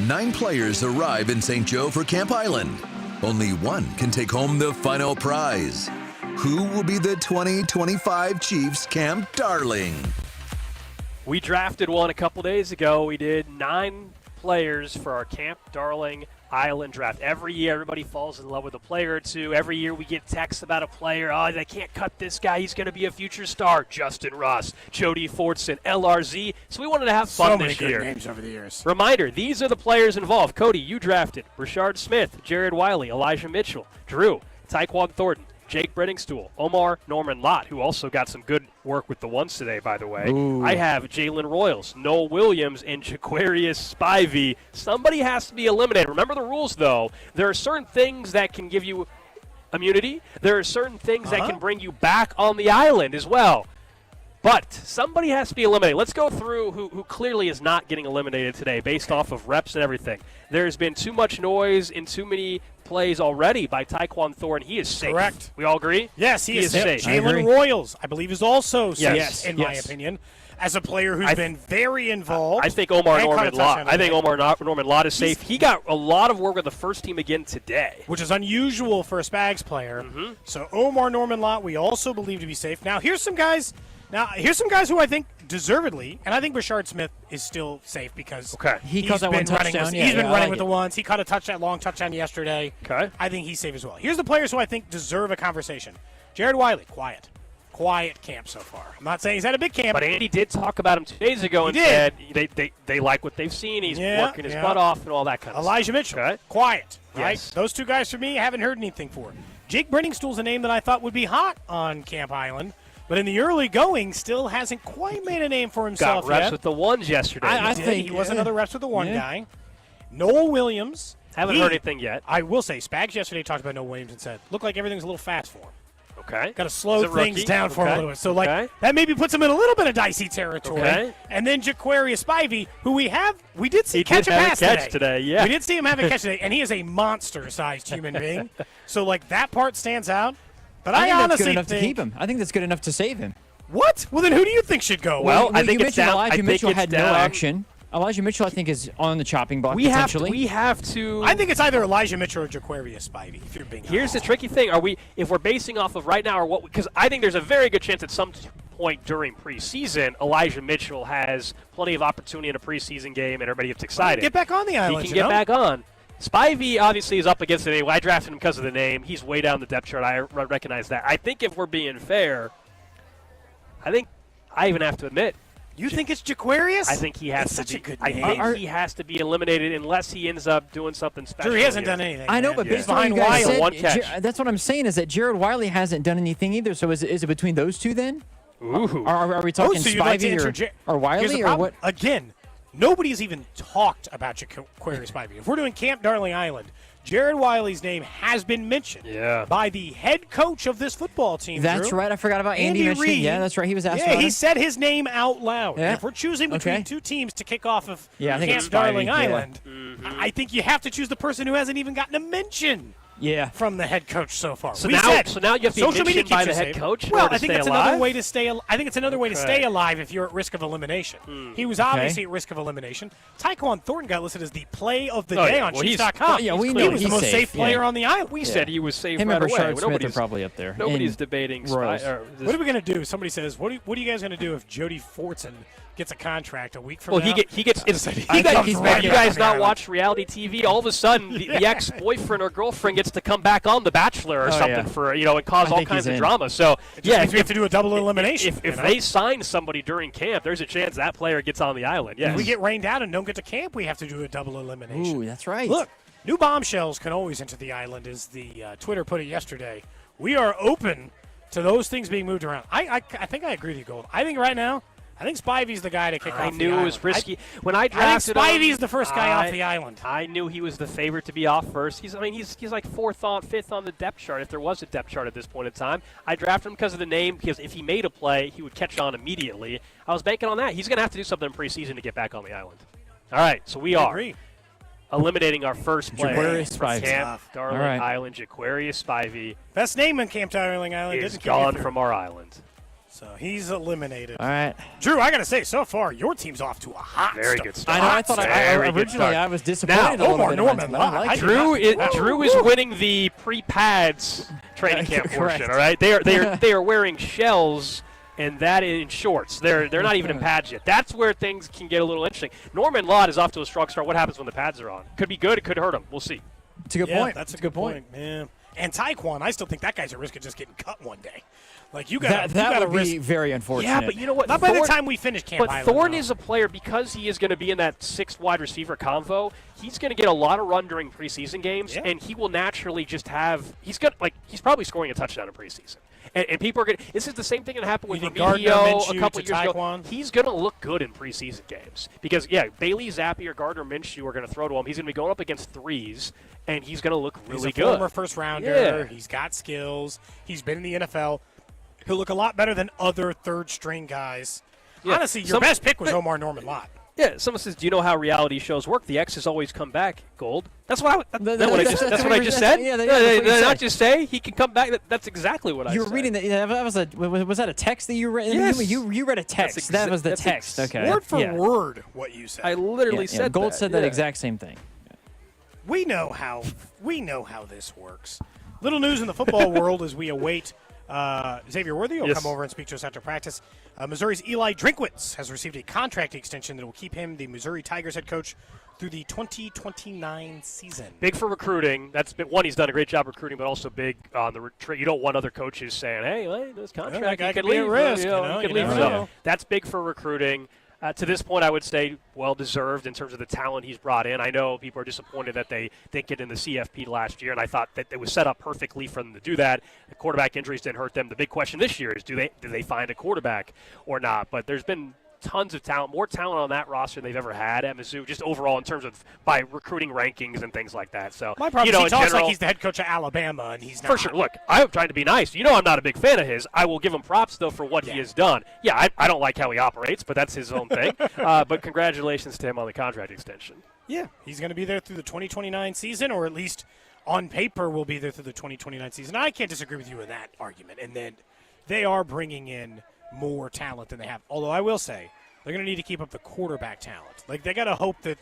9 players arrive in St. Joe for Camp Island. Only one can take home the final prize. Who will be the 2025 Chiefs Camp Darling? We drafted one a couple days ago. We did 9 players for our Camp Darling Island draft. Every year, everybody falls in love with a player or two. Every year, we get texts about a player. Oh, they can't cut this guy. He's going to be a future star. Justin Ross, Jody Fortson, LRZ. So we wanted to have fun this year. So many good names over the years. Reminder, these are the players involved. Cody, you drafted. Rashard Smith, Jared Wiley, Elijah Mitchell, Drew, Tyquan Thornton, Jake Brenningstool, Omar Norman Lott, who also got some good work with the ones today, by the way. Ooh. I have Jalen Royals, Noel Williams, and Jaquarius Spivey. Somebody has to be eliminated. Remember the rules, though. There are certain things that can give you immunity. There are certain things that can bring you back on the island as well. But somebody has to be eliminated. Let's go through who clearly is not getting eliminated today based off of reps and everything. There's been too much noise and too many plays already by Tyquan Thornton. He is safe. Correct. We all agree? Yes, he is safe. I agree. Jalen Royals, I believe, is also safe, Yes. in my opinion, as a player who's been very involved. I think Omar and caught a Norman Lott. touchdown I think today. Omar Norman Lott is safe. He got a lot of work with the first team again today. Which is unusual for a Spags player. So Omar Norman Lott, we also believe to be safe. Now, here's some guys who I think deservedly, and I think Rashard Smith is still safe because He caught that one touchdown. He's been running with the ones. He caught a long touchdown yesterday. Okay. I think he's safe as well. Here's the players who I think deserve a conversation. Jared Wiley, quiet camp so far. I'm not saying he's had a big camp. But Andy did talk about him 2 days ago and said they like what they've seen. He's working his butt off and all that kind of stuff. Elijah Mitchell, quiet. Right? Yes. Those two guys for me, I haven't heard anything for. Jake Brenningstool's a name that I thought would be hot on Camp Island, but in the early going, still hasn't quite made a name for himself Got reps yet. with the ones yesterday. I think he was another reps with the one guy. Noel Williams. Haven't heard anything yet. I will say, Spags yesterday talked about Noel Williams and said, looked like everything's a little fast for him. Okay. Got to slow things down for him a little bit. So, Okay. that maybe puts him in a little bit of dicey territory. Okay. And then Jaquarius Spivey, who we did see He catch did a have a pass catch today, yeah. We did see him have a catch today, and he is a monster-sized human being. So, that part stands out. But I think that's honestly good enough think, to keep him. I think that's good enough to save him. What? Well, then who do you think should go? Well, I think you it's mentioned down. Elijah I think Mitchell it's had down. no action. Elijah Mitchell, I think, is on the chopping block We have potentially. to. I think it's either Elijah Mitchell or Jaquarius Spivey, if you're being Here's the honest. tricky thing: if we're basing off of right now, or what? Because I think there's a very good chance at some point during preseason, Elijah Mitchell has plenty of opportunity in a preseason game, and everybody gets excited. Get back on the island. He can get back on. Spivey obviously is up against the name. I drafted him because of the name. He's way down the depth chart. I recognize that. I think if we're being fair, I even have to admit. You think it's Jaquarius? I think he has It's to such be. a good I name. think he has to be eliminated unless he ends up doing something special. Drew, he hasn't here. done anything. I know, man. but He's based on what behind you guys Wiley. said, One catch. That's what I'm saying is that Jared Wiley hasn't done anything either. So is it between those two then? Ooh. Are we talking so you'd like to Spivey or Here's Wiley the or problem. what? Again, nobody's even talked about Jaquarius Spivey. If we're doing Camp Darling Island, Jared Wiley's name has been mentioned by the head coach of this football team. That's Drew. right. I forgot about Andy mentioning. Reid. Yeah, that's right. He was asked Yeah, about he it. said his name out loud. Yeah. If we're choosing between Okay. two teams to kick off of Yeah, I think Camp it's Darling Spivey, yeah. Island, I think you have to choose the person who hasn't even gotten a mention. Yeah. From the head coach so far. So We now said, you have to be social media mentioned by keeps the you head safe. coach in Well, order I to think stay that's alive? another way to stay. I think it's another way to stay alive if you're at risk of elimination. He was obviously at risk of elimination. Tyquan Thornton got listed as the play of the day on Chiefs.com. Yeah, we he know was the he's most safe, safe player on the island. We said he was safe Him right and away. Rashard Smith are probably up there. Nobody's And debating. Royals. What are we going to do? Somebody says, "What are you guys going to do if Jody Fortson gets a contract a week from Well, now?" he gets. You guys not watch reality TV? All of a sudden, the ex-boyfriend or girlfriend gets to come back on The Bachelor or something for and cause all kinds of drama. So It just means we have to do a double elimination. If they sign somebody during camp, there's a chance that player gets on the island. Yes. If we get rained out and don't get to camp, we have to do a double elimination. Ooh, that's right. Look, new bombshells can always enter the island, as the Twitter put it yesterday. We are open to those things being moved around. I think I agree with you, Gold. I think right now, I think Spivey's the guy to kick off the island. I knew it was risky. When I I drafted think Spivey's the first guy off the island. I knew he was the favorite to be off first. He's like fifth on the depth chart, if there was a depth chart at this point in time. I drafted him because of the name, because if he made a play, he would catch on immediately. I was banking on that. He's going to have to do something in preseason to get back on the island. All right, so we are eliminating our first player Jaquarius from Spivey. Camp Darling All right. Island. Jaquarius Spivey Best name in Camp Darling Island is didn't carry gone through. from our island. So he's eliminated. All right. Drew, I got to say, so far, your team's off to a hot Very start. good start. I know. I thought originally I was disappointed a little Omar bit. Norman but I like it. Drew is winning the pre-pads training camp portion. Correct. All right, they are wearing shells and that in shorts. They're not even in pads yet. That's where things can get a little interesting. Norman Lott is off to a strong start. What happens when the pads are on? Could be good. It could hurt him. We'll see. It's a good point. That's a good point. Yeah. And Taekwon, I still think that guy's at risk of just getting cut one day. Like you got that would be very unfortunate. Yeah, but you know what? Not by the time we finish Camp Highland. But Thorne is a player, because he is going to be in that sixth wide receiver convo. He's going to get a lot of run during preseason games, and he will naturally just have. He's probably scoring a touchdown in preseason. And people are going to – this is the same thing that happened with Remigio a couple of years ago. He's going to look good in preseason games because, Bailey Zappi or Gardner Minshew are going to throw to him. He's going to be going up against threes, and he's going to look really good. He's a former first-rounder. Yeah. He's got skills. He's been in the NFL. He'll look a lot better than other third-string guys. Yeah. Honestly, your best pick was Omar Norman Lott. Yeah, someone says, do you know how reality shows work? The X's always come back, Gold. That's what I just said. Yeah, did I not just say he can come back? That's exactly what I said. You were reading that. Was that a text that you read? Yes. You read a text. That was the text. Okay. Word for word what you said. I literally said Gold that. said that exact same thing. We know how this works. Little news in the football world as we await Xavier Worthy will come over and speak to us after practice. Missouri's Eli Drinkwitz has received a contract extension that will keep him the Missouri Tigers head coach through the 2029 season. Big for recruiting. That's been, one, he's done a great job recruiting, but also big on the retreat. You don't want other coaches saying, hey, this contract, you could leave. At risk, So that's big for recruiting. To this point, I would say well-deserved in terms of the talent he's brought in. I know people are disappointed that they didn't get in the CFP last year, and I thought that it was set up perfectly for them to do that. The quarterback injuries didn't hurt them. The big question this year is do they find a quarterback or not? But there's been tons of talent, more talent on that roster than they've ever had at Mizzou, just overall in terms of by recruiting rankings and things like that. So my problem is he talks like he's the head coach of Alabama, and he's not. For sure. Look, I'm trying to be nice. I'm not a big fan of his. I will give him props, though, for what he has done. Yeah, I don't like how he operates, but that's his own thing. But congratulations to him on the contract extension. Yeah, he's going to be there through the 2029 season, or at least on paper will be there through the 2029 season. I can't disagree with you in that argument. And then they are bringing in more talent than they have. Although I will say, they're going to need to keep up the quarterback talent. Like, they got to hope that,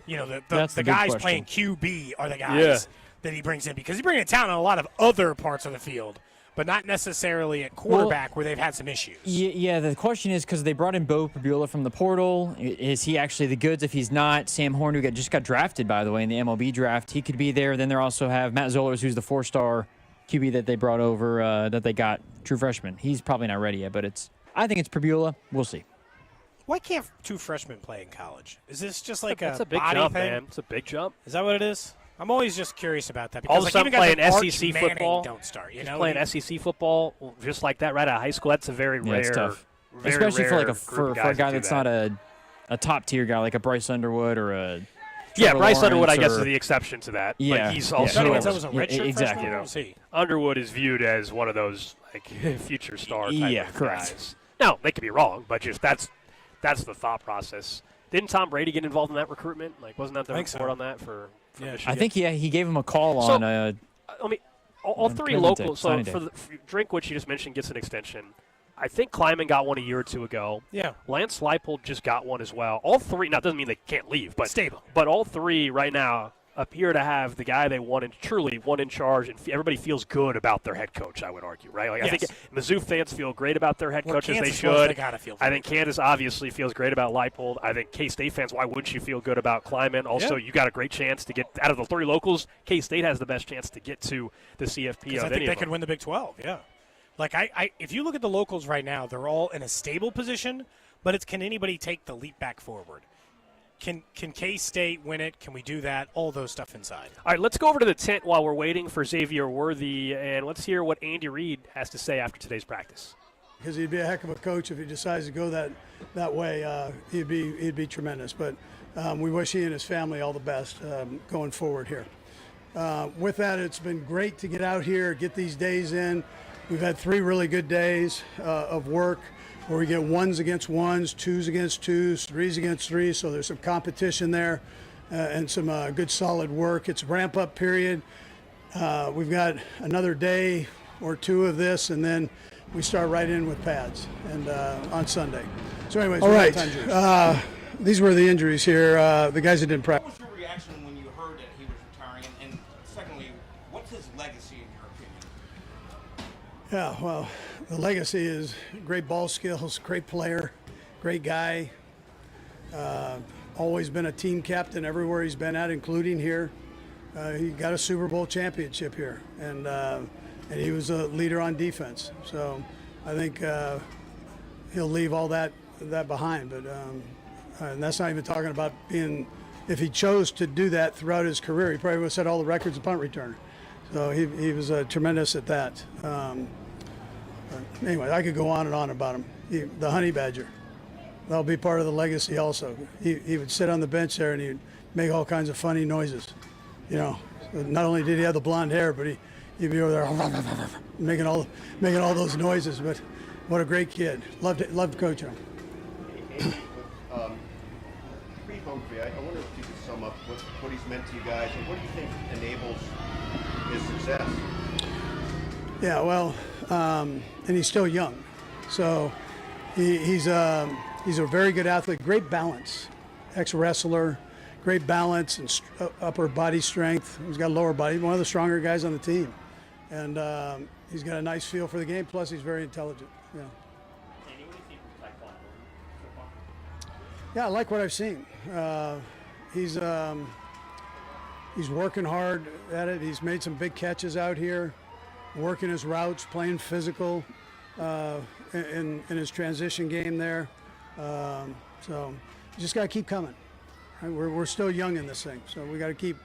the guys playing QB are the guys that he brings in. Because he's bringing in talent on a lot of other parts of the field, but not necessarily at quarterback where they've had some issues. Yeah, the question is because they brought in Bo Pribula from the portal. Is he actually the goods? If he's not, Sam Horn, who just got drafted, by the way, in the MLB draft, he could be there. Then they also have Matt Zollers, who's the 4-star QB that they brought over, that they got, true freshman. He's probably not ready yet, but I think it's Pribula. We'll see. Why can't two freshmen play in college? Is this just like a big body jump, thing? Man. It's a big jump. Is that what it is? I'm always just curious about that. All of a sudden, playing SEC Manning football, don't start. Playing SEC football just like that right out of high school. That's a very rare. It's tough, very especially rare for a guy that's not a top tier guy like a Bryce Underwood or a. Trevor Bryce Underwood, I guess, is the exception to that. Yeah, but he's also that was a redshirt exactly. freshman. Underwood is viewed as one of those future star type of correct. guys. Now they could be wrong, but just that's the thought process. Didn't Tom Brady get involved in that recruitment? Wasn't that the report on that for Michigan? I think he gave him a call on. All three locals. So for Drinkwitz, you just mentioned, gets an extension. I think Kleiman got one a year or two ago. Yeah. Lance Leipold just got one as well. All three. Now, it doesn't mean they can't leave, but stable. But all three right now appear to have the guy they truly want in charge, and everybody feels good about their head coach, I would argue, right? I think Mizzou fans feel great about their head coach as they should. They gotta feel I think Kansas obviously feels great about Leipold. I think K-State fans, why wouldn't you feel good about Kleiman? Also, you got a great chance to get out of the three locals. K-State has the best chance to get to the CFP of I think any they of could them. win the Big 12, Like, if you look at the locals right now, they're all in a stable position, but it's can anybody take the leap back forward? Can K-State win it? Can we do that? All those stuff inside. All right, let's go over to the tent while we're waiting for Xavier Worthy, and let's hear what Andy Reid has to say after today's practice. Because he'd be a heck of a coach if he decides to go that way. He'd be tremendous. But we wish he and his family all the best going forward here. With that, it's been great to get out here, get these days in. We've had 3 really good days of work where we get 1s against 1s, 2s against 2s, 3s against 3s, so there's some competition there and some good solid work. It's a ramp-up period. We've got another day or 2 of this, and then we start right in with pads and on Sunday. So anyways, all right. These were the injuries here. The guys that didn't practice. What was your reaction when you heard that he was retiring? And secondly, what's his legacy in your opinion? Yeah, well, the legacy is great ball skills, great player, great guy. Always been a team captain everywhere he's been at, including here. He got a Super Bowl championship here, and he was a leader on defense. So I think he'll leave all that behind. But and that's not even talking about being. If he chose to do that throughout his career, he probably would have set all the records of punt returner. So he was tremendous at that. Anyway, I could go on and on about him. The honey badger. That'll be part of the legacy also. He would sit on the bench there and he'd make all kinds of funny noises. You know, not only did he have the blonde hair, but he'd be over there making all those noises. But what a great kid. Loved coaching him. Pre-Humphrey, I wonder if you could sum up what he's meant to you guys, and what do you think enables his success? Yeah, well, and he's still young, so he's a very good athlete, great balance, ex-wrestler, great balance and upper body strength. He's got lower body, one of the stronger guys on the team, and he's got a nice feel for the game. Plus, he's very intelligent. Yeah. Yeah, I like what I've seen. He's working hard at it. He's made some big catches out here, working his routes, playing physical in his transition game there. So you just got to keep coming. Right? We're still young in this thing, so we got to keep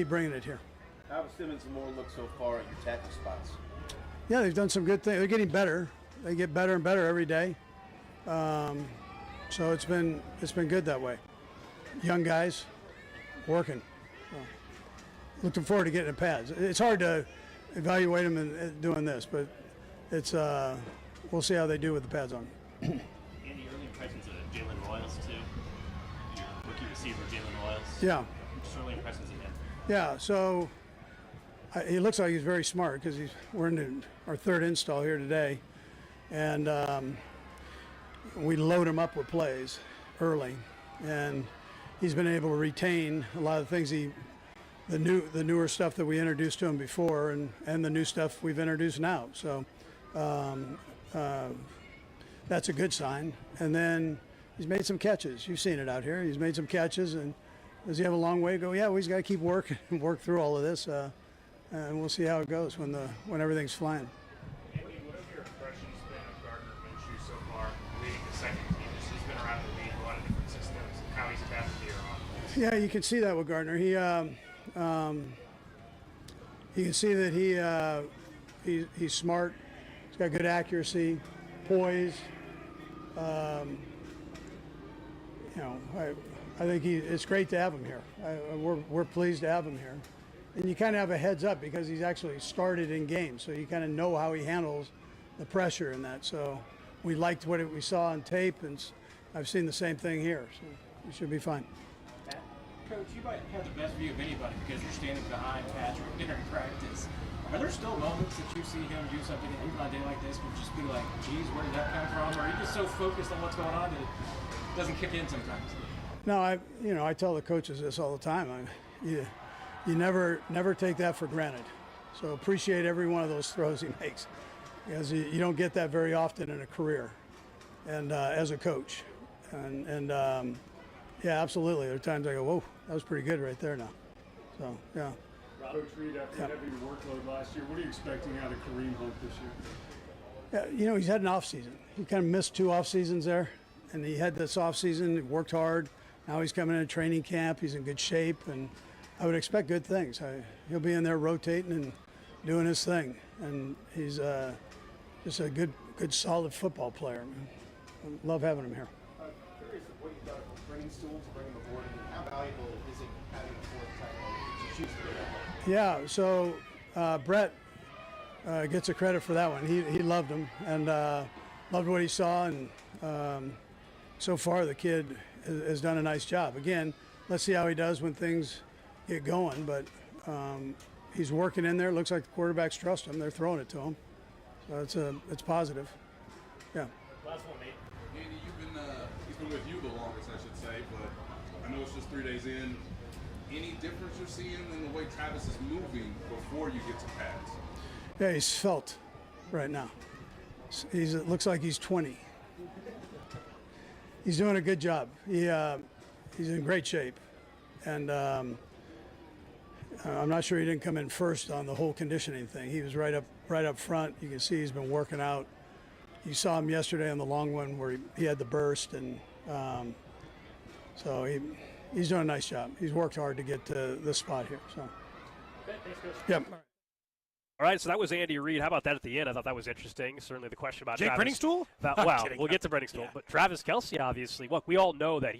bringing it here. How have Simmons and Moore looked so far at your tackle spots? Yeah, they've done some good things. They're getting better. They get better and better every day. So it's been good that way. Young guys working. So, looking forward to getting in pads. It's hard to evaluate them in doing this, but it's we'll see how they do with the pads on. Andy, early impressions of Jalen Royals too. Your rookie receiver Jalen Royals. Yeah. Just early impressions of him. Yeah. So he looks like he's very smart because we're in our third install here today, and we load him up with plays early, and he's been able to retain a lot of the things the newer stuff that we introduced to him before, and the new stuff we've introduced now. So that's a good sign. And then he's made some catches. You've seen it out here. He's made some catches, and does he have a long way to go? Yeah, well, he's got to keep working and work through all of this, and we'll see how it goes when everything's flying. Yeah, you can see that with Gardner. You can see that he's smart. He's got good accuracy, poise. I think it's great to have him here. We're pleased to have him here, and you kind of have a heads up because he's actually started in games, so you kind of know how he handles the pressure in that. So we liked what we saw on tape, and I've seen the same thing here. So he should be fine. Coach, you might have the best view of anybody because you're standing behind Patrick during practice. Are there still moments that you see him do something even on a day like this where you just be like, geez, where did that come from? Or are you just so focused on what's going on that it doesn't kick in sometimes? No, I tell the coaches this all the time. You never take that for granted. So appreciate every one of those throws he makes, because you don't get that very often in a career, and as a coach, and yeah, absolutely. There are times I go, whoa, that was pretty good right there now. So, yeah. Coach Reed, after having your workload last year, what are you expecting out of Kareem Hunt this year? Yeah, he's had an off season. He kind of missed 2 off seasons there, and he had this off season. He worked hard. Now he's coming into training camp. He's in good shape, and I would expect good things. He'll be in there rotating and doing his thing, and he's just a good, solid football player. I love having him here. Curious what you thought of Brainstorm to bring him aboard, and how valuable is it having a fourth tight end to choose to do that? Yeah, so Brett gets the credit for that one. He loved him and loved what he saw, and so far the kid has done a nice job. Again, let's see how he does when things get going, but he's working in there. Looks like the quarterbacks trust him. They're throwing it to him, so it's positive. Yeah. Last one, Nate. Andy, he's been with you the longest, I should say, but I know it's just 3 days in. Any difference you're seeing in the way Travis is moving before you get to pads? Yeah, he's felt right now. It looks like he's 20. He's doing a good job. He's in great shape, and I'm not sure he didn't come in first on the whole conditioning thing. He was right up front. You can see he's been working out. You saw him yesterday on the long one where he had the burst, and so he's doing a nice job. He's worked hard to get to this spot here. So, yep. All right, so that was Andy Reid. How about that at the end? I thought that was interesting. Certainly the question about Jake Travis. Brenningstool? Well, we'll get to Brenningstool. Yeah. But Travis Kelce, obviously, look, we all know that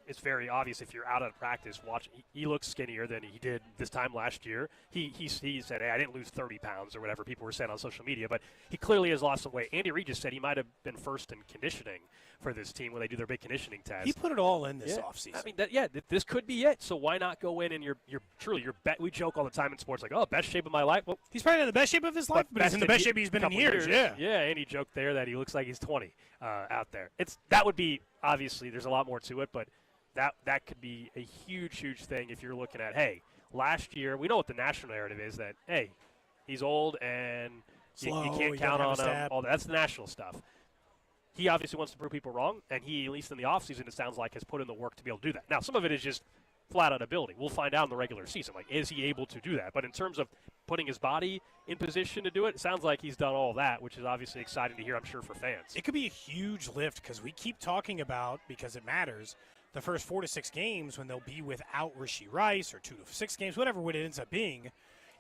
it's very obvious if you're out of practice watching. He looks skinnier than he did this time last year. He said, hey, I didn't lose 30 pounds or whatever people were saying on social media, but he clearly has lost some weight. Andy Reid just said he might have been first in conditioning for this team when they do their big conditioning test. He put it all in this offseason. I mean, this could be it. So why not go in and you're truly your bet? We joke all the time in sports like, oh, best shape of my life. Well, he's probably in the best shape of his life, but he's in the best shape he's been in years. Yeah. Yeah, and he joked there that he looks like he's 20 out there. That would be, obviously, there's a lot more to it, but that could be a huge, huge thing if you're looking at, hey, last year, we know what the national narrative is that, hey, he's old and you can't count on him. All that's the national stuff. He obviously wants to prove people wrong, and he, at least in the offseason, it sounds like, has put in the work to be able to do that. Now, some of it is just flat-out ability. We'll find out in the regular season. Like, is he able to do that? But in terms of putting his body in position to do it, it sounds like he's done all that, which is obviously exciting to hear, I'm sure, for fans. It could be a huge lift because we keep talking about, because it matters, the first 4 to 6 games when they'll be without Rashee Rice, or 2 to 6 games, whatever it ends up being.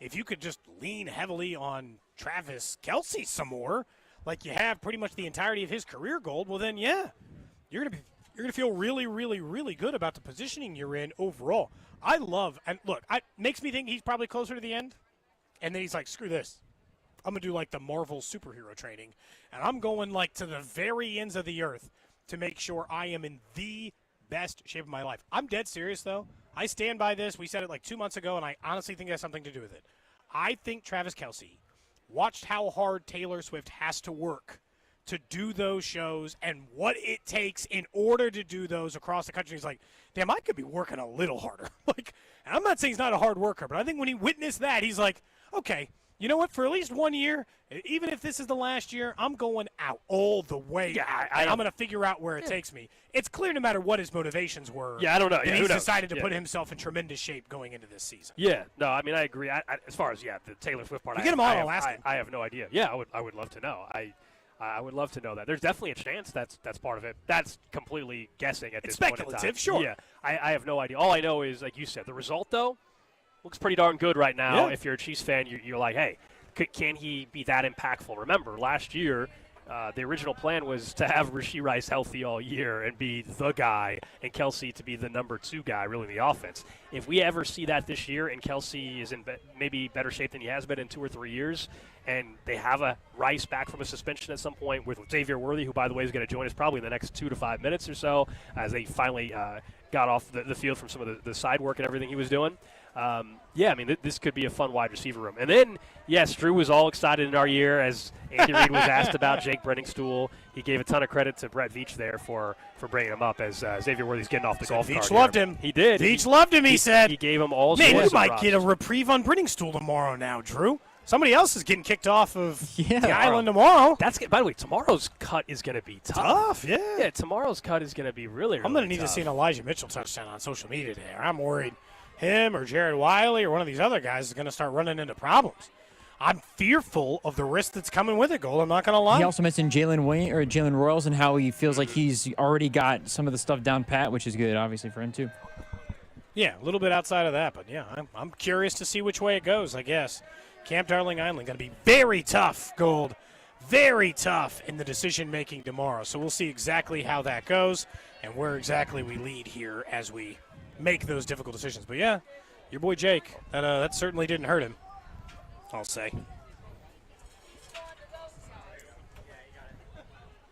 If you could just lean heavily on Travis Kelce some more, like you have pretty much the entirety of his career Gold, well then, yeah, you're gonna feel really, really, really good about the positioning you're in overall. I love, and look, it makes me think he's probably closer to the end, and then he's like, screw this. I'm gonna do like the Marvel superhero training, and I'm going like to the very ends of the earth to make sure I am in the best shape of my life. I'm dead serious, though. I stand by this. We said it like 2 months ago, and I honestly think it has something to do with it. I think Travis Kelce watched how hard Taylor Swift has to work to do those shows and what it takes in order to do those across the country. He's like, damn, I could be working a little harder. And I'm not saying he's not a hard worker, but I think when he witnessed that, he's like, okay, you know what? For at least 1 year, even if this is the last year, I'm going out all the way. Yeah, I'm going to figure out where it takes me. It's clear no matter what his motivations were. Yeah, I don't know. That he's decided to put himself in tremendous shape going into this season. Yeah, no, I mean, I agree. As far as, the Taylor Swift part, you get him on Alaska. I have no idea. Yeah, I would love to know. I would love to know that. There's definitely a chance that's part of it. That's completely guessing at this point in time. Speculative, sure. Yeah, I have no idea. All I know is, like you said, the result, though, looks pretty darn good right now. Yeah. If you're a Chiefs fan, you're like, hey, can he be that impactful? Remember, last year, the original plan was to have Rashee Rice healthy all year and be the guy, and Kelce to be the number 2 guy, really, in the offense. If we ever see that this year and Kelce is in maybe better shape than he has been in 2 or 3 years, and they have a Rice back from a suspension at some point with Xavier Worthy, who, by the way, is going to join us probably in the next 2 to 5 minutes or so, as they finally got off the field from some of the side work and everything he was doing. I mean, this could be a fun wide receiver room. And then, yes, Drew was all excited in our year as Andy Reid was asked about Jake Brenningstool. He gave a ton of credit to Brett Veach there for bringing him up as Xavier Worthy's getting off the golf cart. Veach loved him. He did. Veach loved him, he said. He gave him all Man, sorts you might of get a reprieve on Brenningstool tomorrow now, Drew. Somebody else is getting kicked off of the island tomorrow. By the way, tomorrow's cut is going to be tough. Yeah. Yeah, tomorrow's cut is going to be really, really I'm going to need tough. to see an Elijah Mitchell touchdown on social media today. I'm worried him or Jared Wiley or one of these other guys is going to start running into problems. I'm fearful of the risk that's coming with it, Gold. I'm not going to lie. He also mentioned Jalen Royals and how he feels like he's already got some of the stuff down pat, which is good, obviously, for him, too. Yeah, a little bit outside of that, but yeah, I'm curious to see which way it goes, I guess. Camp Darling Island going to be very tough, Gold. Very tough in the decision-making tomorrow. So we'll see exactly how that goes and where exactly we lead here as we make those difficult decisions. But, yeah, your boy Jake, that certainly didn't hurt him, I'll say.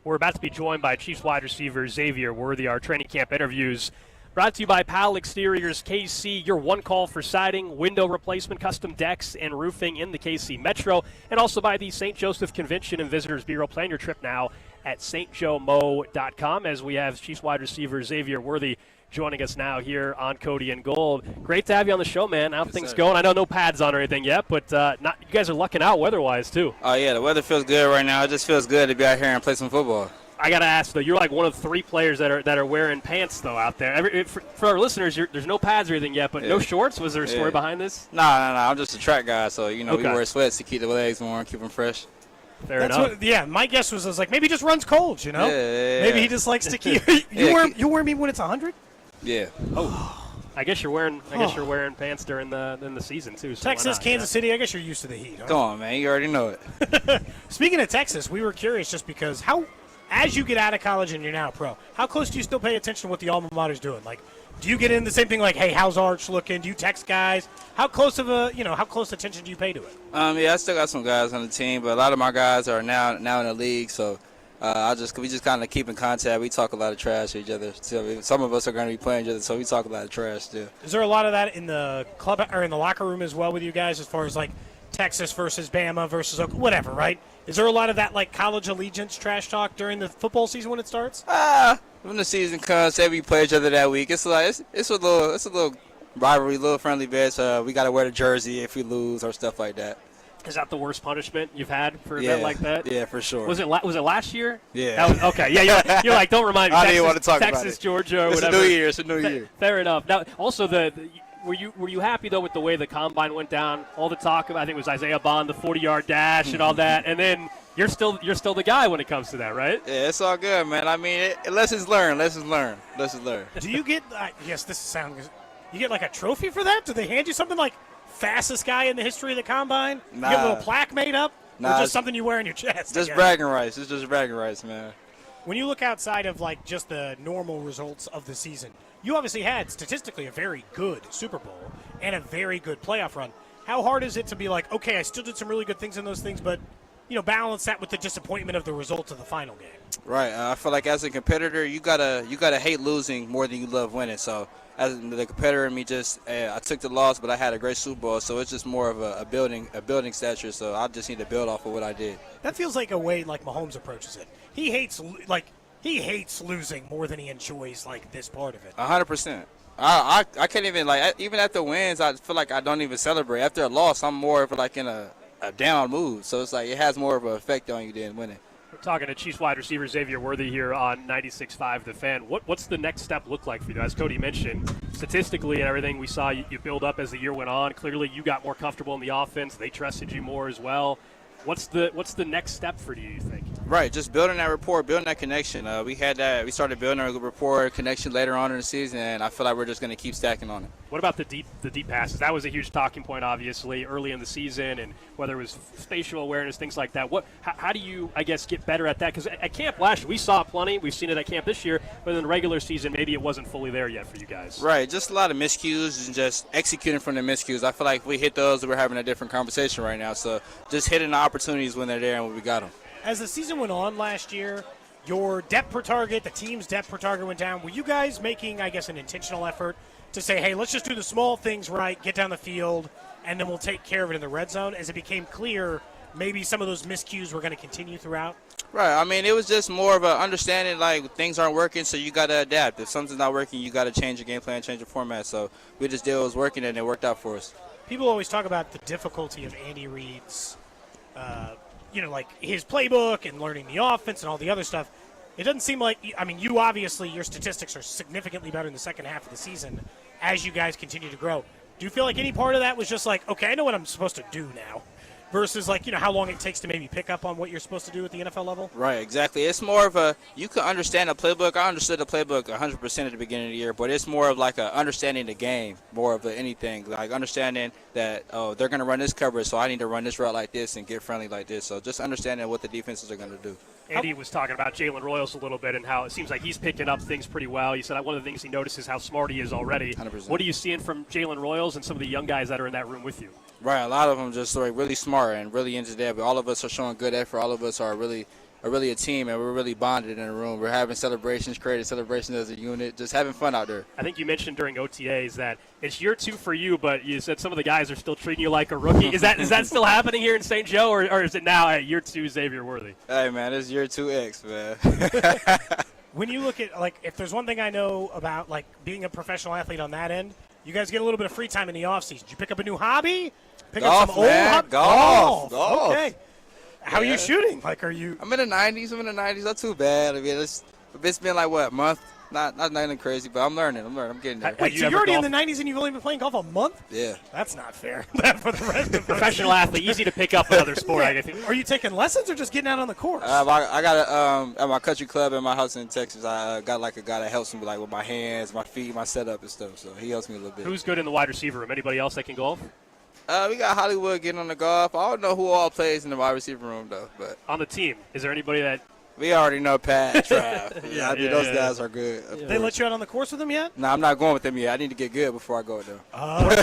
We're about to be joined by Chiefs wide receiver Xavier Worthy. Our training camp interviews brought to you by Powell Exteriors KC, your one call for siding, window replacement, custom decks, and roofing in the KC Metro. And also by the St. Joseph Convention and Visitors Bureau. Plan your trip now at stjomo.com as we have Chiefs wide receiver Xavier Worthy joining us now here on Cody and Gold. Great to have you on the show, man. How things sir. going? I know no pads on or anything yet, but you guys are lucking out weather-wise, too. Oh, yeah, the weather feels good right now. It just feels good to be out here and play some football. I got to ask, though, you're like one of 3 players that are wearing pants, though, out there. For our listeners, there's no pads or anything yet, but no shorts? Was there a story behind this? No. I'm just a track guy, so, we Okay. wear sweats to keep the legs warm, keep them fresh. Fair enough. My guess was like, maybe he just runs cold, Yeah. Maybe he just likes to keep. You wear me when it's 100? Yeah. Oh. I guess you're wearing pants during the season too. So Texas, Kansas City. I guess you're used to the heat. Huh? Come on, man. You already know it. Speaking of Texas, we were curious just because as you get out of college and you're now a pro, how close do you still pay attention to what the alma mater's doing? Like, do you get in the same thing like, hey, how's Arch looking? Do you text guys? How close attention do you pay to it? Yeah, I still got some guys on the team, but a lot of my guys are now in the league, so. We just kind of keep in contact. We talk a lot of trash to each other. So some of us are going to be playing each other, so we talk a lot of trash too. Is there a lot of that in the club or in the locker room as well with you guys, as far as like Texas versus Bama versus whatever, right? Is there a lot of that like college allegiance trash talk during the football season when it starts? When the season comes, say we play each other that week, it's like it's a little rivalry, a little friendly bit. We got to wear the jersey if we lose or stuff like that. Is that the worst punishment you've had for an event like that? Yeah, for sure. Was it last year? Yeah. That was, okay. Yeah, you're like, don't remind me. I didn't want to talk about it. Texas, Georgia, or it's whatever. It's a new year. Fair enough. Now, also were you happy though with the way the combine went down? All the talk about, I think it was Isaiah Bond, the 40-yard dash and all that, and then you're still the guy when it comes to that, right? Yeah, it's all good, man. I mean, lessons learned. Do you get? Yes, this sounds. You get like a trophy for that? Do they hand you something like fastest guy in the history of the combine? Nah. You get a little plaque made up? Nah, or just something you wear in your chest? Just bragging rights. It's just bragging rights, man. When you look outside of like just the normal results of the season, you obviously had statistically a very good Super Bowl and a very good playoff run. How hard is it to be like, okay, I still did some really good things in those things, but balance that with the disappointment of the results of the final game? Right. I feel like as a competitor, you gotta hate losing more than you love winning. So as the competitor in me, I took the loss, but I had a great Super Bowl. So it's just more of a building stature. So I just need to build off of what I did. That feels like a way like Mahomes approaches it. He hates losing more than he enjoys like this part of it. 100%. I can't even even after wins, I feel like I don't even celebrate. After a loss, I'm more of like in a down mood. So it's like it has more of an effect on you than winning. We're talking to Chiefs wide receiver Xavier Worthy here on 96.5 The Fan. What's the next step look like for you? As Cody mentioned, statistically and everything, we saw you build up as the year went on. Clearly, you got more comfortable in the offense. They trusted you more as well. What's the next step for you think? Right, just building that rapport, building that connection. We started building our rapport connection later on in the season, and I feel like we're just going to keep stacking on it. What about the deep passes? That was a huge talking point, obviously, early in the season, and whether it was spatial awareness, things like that. How do you, I guess, get better at that? Because at camp last year, we saw it plenty. We've seen it at camp this year, but in the regular season, maybe it wasn't fully there yet for you guys. Right, just a lot of miscues and just executing from the miscues. I feel like if we hit those, we're having a different conversation right now. So just hitting the opportunities when they're there and when we got them. As the season went on last year, your depth per target, the team's depth per target went down. Were you guys making, I guess, an intentional effort to say, hey, let's just do the small things right, get down the field, and then we'll take care of it in the red zone? As it became clear, maybe some of those miscues were going to continue throughout? Right. I mean, it was just more of an understanding, like, things aren't working, so you got to adapt. If something's not working, you got to change your game plan, change your format. So we just did what was working, and it worked out for us. People always talk about the difficulty of Andy Reid's like his playbook and learning the offense and all the other stuff. It doesn't seem like, you obviously, your statistics are significantly better in the second half of the season as you guys continue to grow. Do you feel like any part of that was just like, okay, I know what I'm supposed to do now, versus like, how long it takes to maybe pick up on what you're supposed to do at the NFL level? Right, exactly. It's more of you can understand the playbook. I understood the playbook 100% at the beginning of the year, but it's more of like a understanding the game, more of anything. Like understanding that, they're going to run this coverage, so I need to run this route like this and get friendly like this. So just understanding what the defenses are going to do. Andy was talking about Jalen Royals a little bit and how it seems like he's picking up things pretty well. He said one of the things he notices how smart he is already. 100%. What are you seeing from Jalen Royals and some of the young guys that are in that room with you? Right, a lot of them just like really smart and really into that. But all of us are showing good effort. All of us are really a team, and we're really bonded in the room. We're having celebrations, creative celebrations as a unit, just having fun out there. I think you mentioned during OTAs that it's year 2 for you, but you said some of the guys are still treating you like a rookie. Is that still happening here in St. Joe, or is it now at year 2 Xavier Worthy? Hey, man, it's year 2X, man. When you look at, like, if there's one thing I know about, like, being a professional athlete on that end, you guys get a little bit of free time in the offseason. Did you pick up a new hobby? Pick Golf, up some man. old hobby? Golf. Okay. How are you shooting? Like, are you? I'm in the 90s. Not too bad. I mean, it's been like, what, a month? Not nothing crazy, but I'm learning. I'm getting there. Wait, so you're already in the 90s and you've only been playing golf a month? Yeah. That's not fair for the rest of us. Professional athlete, easy to pick up another sport. I think. Are you taking lessons or just getting out on the course? I got at my country club in my house in Texas. I got like a guy that helps me with my hands, my feet, my setup and stuff. So he helps me a little bit. Who's good in the wide receiver room? Anybody else that can golf? We got Hollywood getting on the golf. I don't know who all plays in the wide receiver room though, but on the team, is there anybody that? We already know Pat, Trav. Those guys are good. They let you out on the course with them yet? No, I'm not going with them yet. I need to get good before I go with them.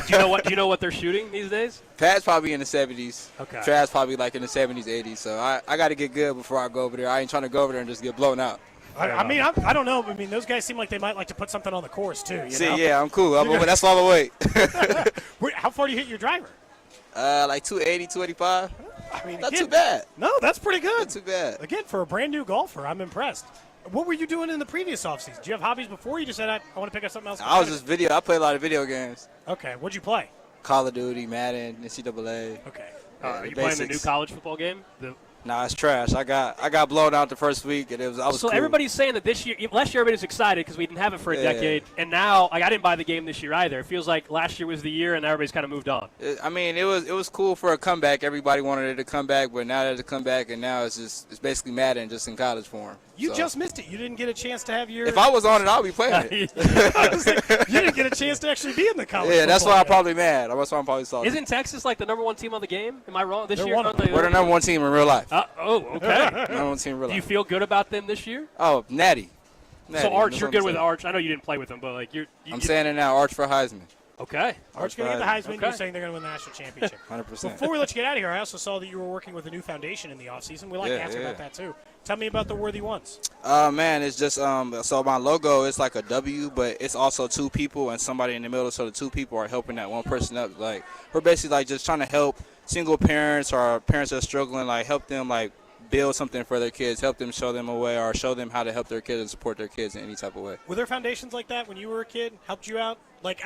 Do you know what they're shooting these days? Pat's probably in the 70s. Okay. Trav's probably like in the 70s, 80s. So I got to get good before I go over there. I ain't trying to go over there and just get blown out. I don't know. I mean, those guys seem like they might like to put something on the course too. You know? Yeah, I'm cool. That's all the way. How far do you hit your driver? Like 280, 285. I mean, not too bad. No, that's pretty good. Not too bad. Again, for a brand new golfer, I'm impressed. What were you doing in the previous offseason? Do you have hobbies before? You just said, I want to pick up something else? I was just I play a lot of video games. Okay. What'd you play? Call of Duty, Madden, NCAA. Okay. Are you playing the new college football game? Nah, it's trash. I got blown out the first week, and I was so cool. Everybody's saying that last year everybody's excited because we didn't have it for a decade, and now I didn't buy the game this year either. It feels like last year was the year, and everybody's kind of moved on. I mean, it was cool for a comeback. Everybody wanted it to come back, but now that it's come back, and now it's basically Madden just in college form. You just missed it. You didn't get a chance to have your. If I was on it, I'll be playing it. You didn't get a chance to actually be in the college. Yeah, that's why I'm probably mad. That's why I'm probably salty. Isn't Texas like the number one team on the game? Am I wrong? This year, we're the number one team in real life. Okay. Number one team in real life. Do you feel good about them this year? Oh, natty. So Arch, you're good with Arch. I know you didn't play with him, but like I'm saying it now. Arch for Heisman. Okay. Arch going to get the Heisman. You're saying they're going to win the national championship. 100%. Before we let you get out of here, I also saw that you were working with a new foundation in the offseason. We like to ask about that too. Tell me about the Worthy Ones. Man, it's just so my logo is like a W, but it's also two people and somebody in the middle. So the two people are helping that one person up. Like we're basically like just trying to help single parents or parents that are struggling, like help them like build something for their kids, help them, show them a way, or show them how to help their kids and support their kids in any type of way. Were there foundations like that when you were a kid? Helped you out? Like,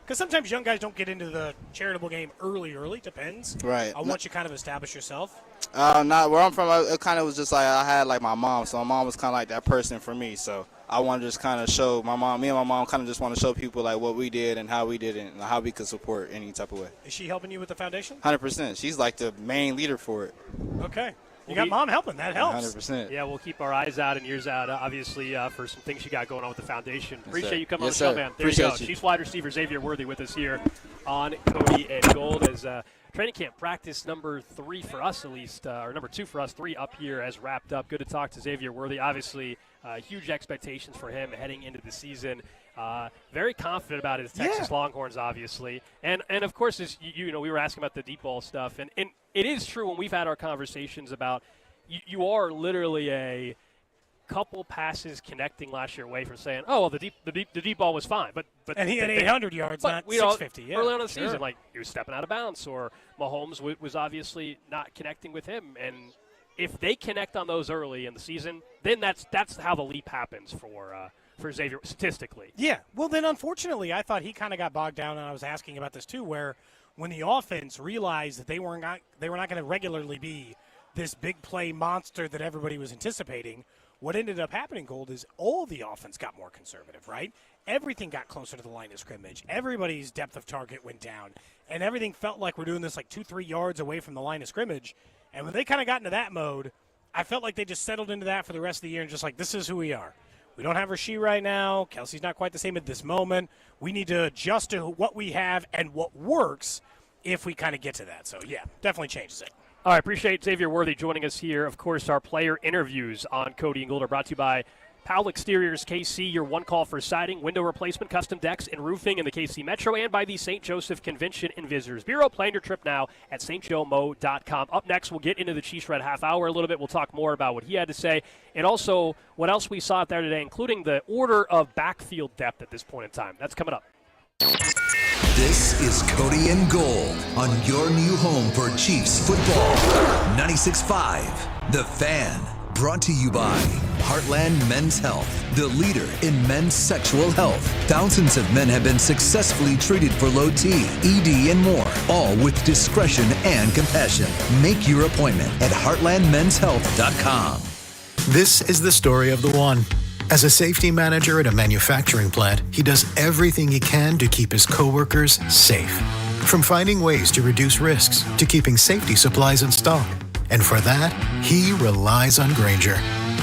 because sometimes young guys don't get into the charitable game early. Depends. Right. On once you kind of establish yourself. Not where I'm from. It kind of was just like I had like my mom, so my mom was kind of like that person for me. So I want to just kind of show me and my mom kind of just want to show people like what we did and how we did it and how we could support any type of way. Is she helping you with the foundation? 100%. She's like the main leader for it. Okay. You got mom helping. That helps. 100%. Yeah, we'll keep our eyes out and ears out, obviously, for some things you got going on with the foundation. Appreciate you coming on the show, man. There you go. Chiefs wide receiver Xavier Worthy with us here on Cody and Gold as training camp practice number 3 for us, at least, or number 2 for us, 3 up here as wrapped up. Good to talk to Xavier Worthy. Obviously, huge expectations for him heading into the season. Very confident about his Texas Longhorns, obviously. And of course, as we were asking about the deep ball stuff. And it is true when we've had our conversations about you are literally a couple passes connecting last year away from saying, oh, well, the deep ball was fine. But and he had 800 yards, not 650. Early on in the season, like he was stepping out of bounds, or Mahomes was obviously not connecting with him. And if they connect on those early in the season, then that's how the leap happens for Xavier statistically. Yeah. Well, then unfortunately, I thought he kind of got bogged down, and I was asking about this too, where when the offense realized that they were not going to regularly be this big play monster that everybody was anticipating, what ended up happening, Gold, is all the offense got more conservative, right? Everything got closer to the line of scrimmage. Everybody's depth of target went down, and everything felt like we're doing this like 2-3 yards away from the line of scrimmage. And when they kind of got into that mode, I felt like they just settled into that for the rest of the year and just like, this is who we are. We don't have Rasheed right now. Kelsey's not quite the same at this moment. We need to adjust to what we have and what works if we kind of get to that. So, yeah, definitely changes it. All right, appreciate Xavier Worthy joining us here. Of course, our player interviews on Cody and Gold are brought to you by Powell Exteriors KC, your one call for siding, window replacement, custom decks, and roofing in the KC Metro, and by the St. Joseph Convention and Visitors Bureau. Plan your trip now at stjomo.com. Up next, we'll get into the Chiefs Red half hour a little bit. We'll talk more about what he had to say and also what else we saw out there today, including the order of backfield depth at this point in time. That's coming up. This is Cody and Gold on your new home for Chiefs football. 96.5, The Fan. Brought to you by Heartland Men's Health, the leader in men's sexual health. Thousands of men have been successfully treated for low T, ED, and more, all with discretion and compassion. Make your appointment at heartlandmenshealth.com. This is the story of the one. As a safety manager at a manufacturing plant, he does everything he can to keep his coworkers safe. From finding ways to reduce risks to keeping safety supplies in stock. And for that, he relies on Grainger.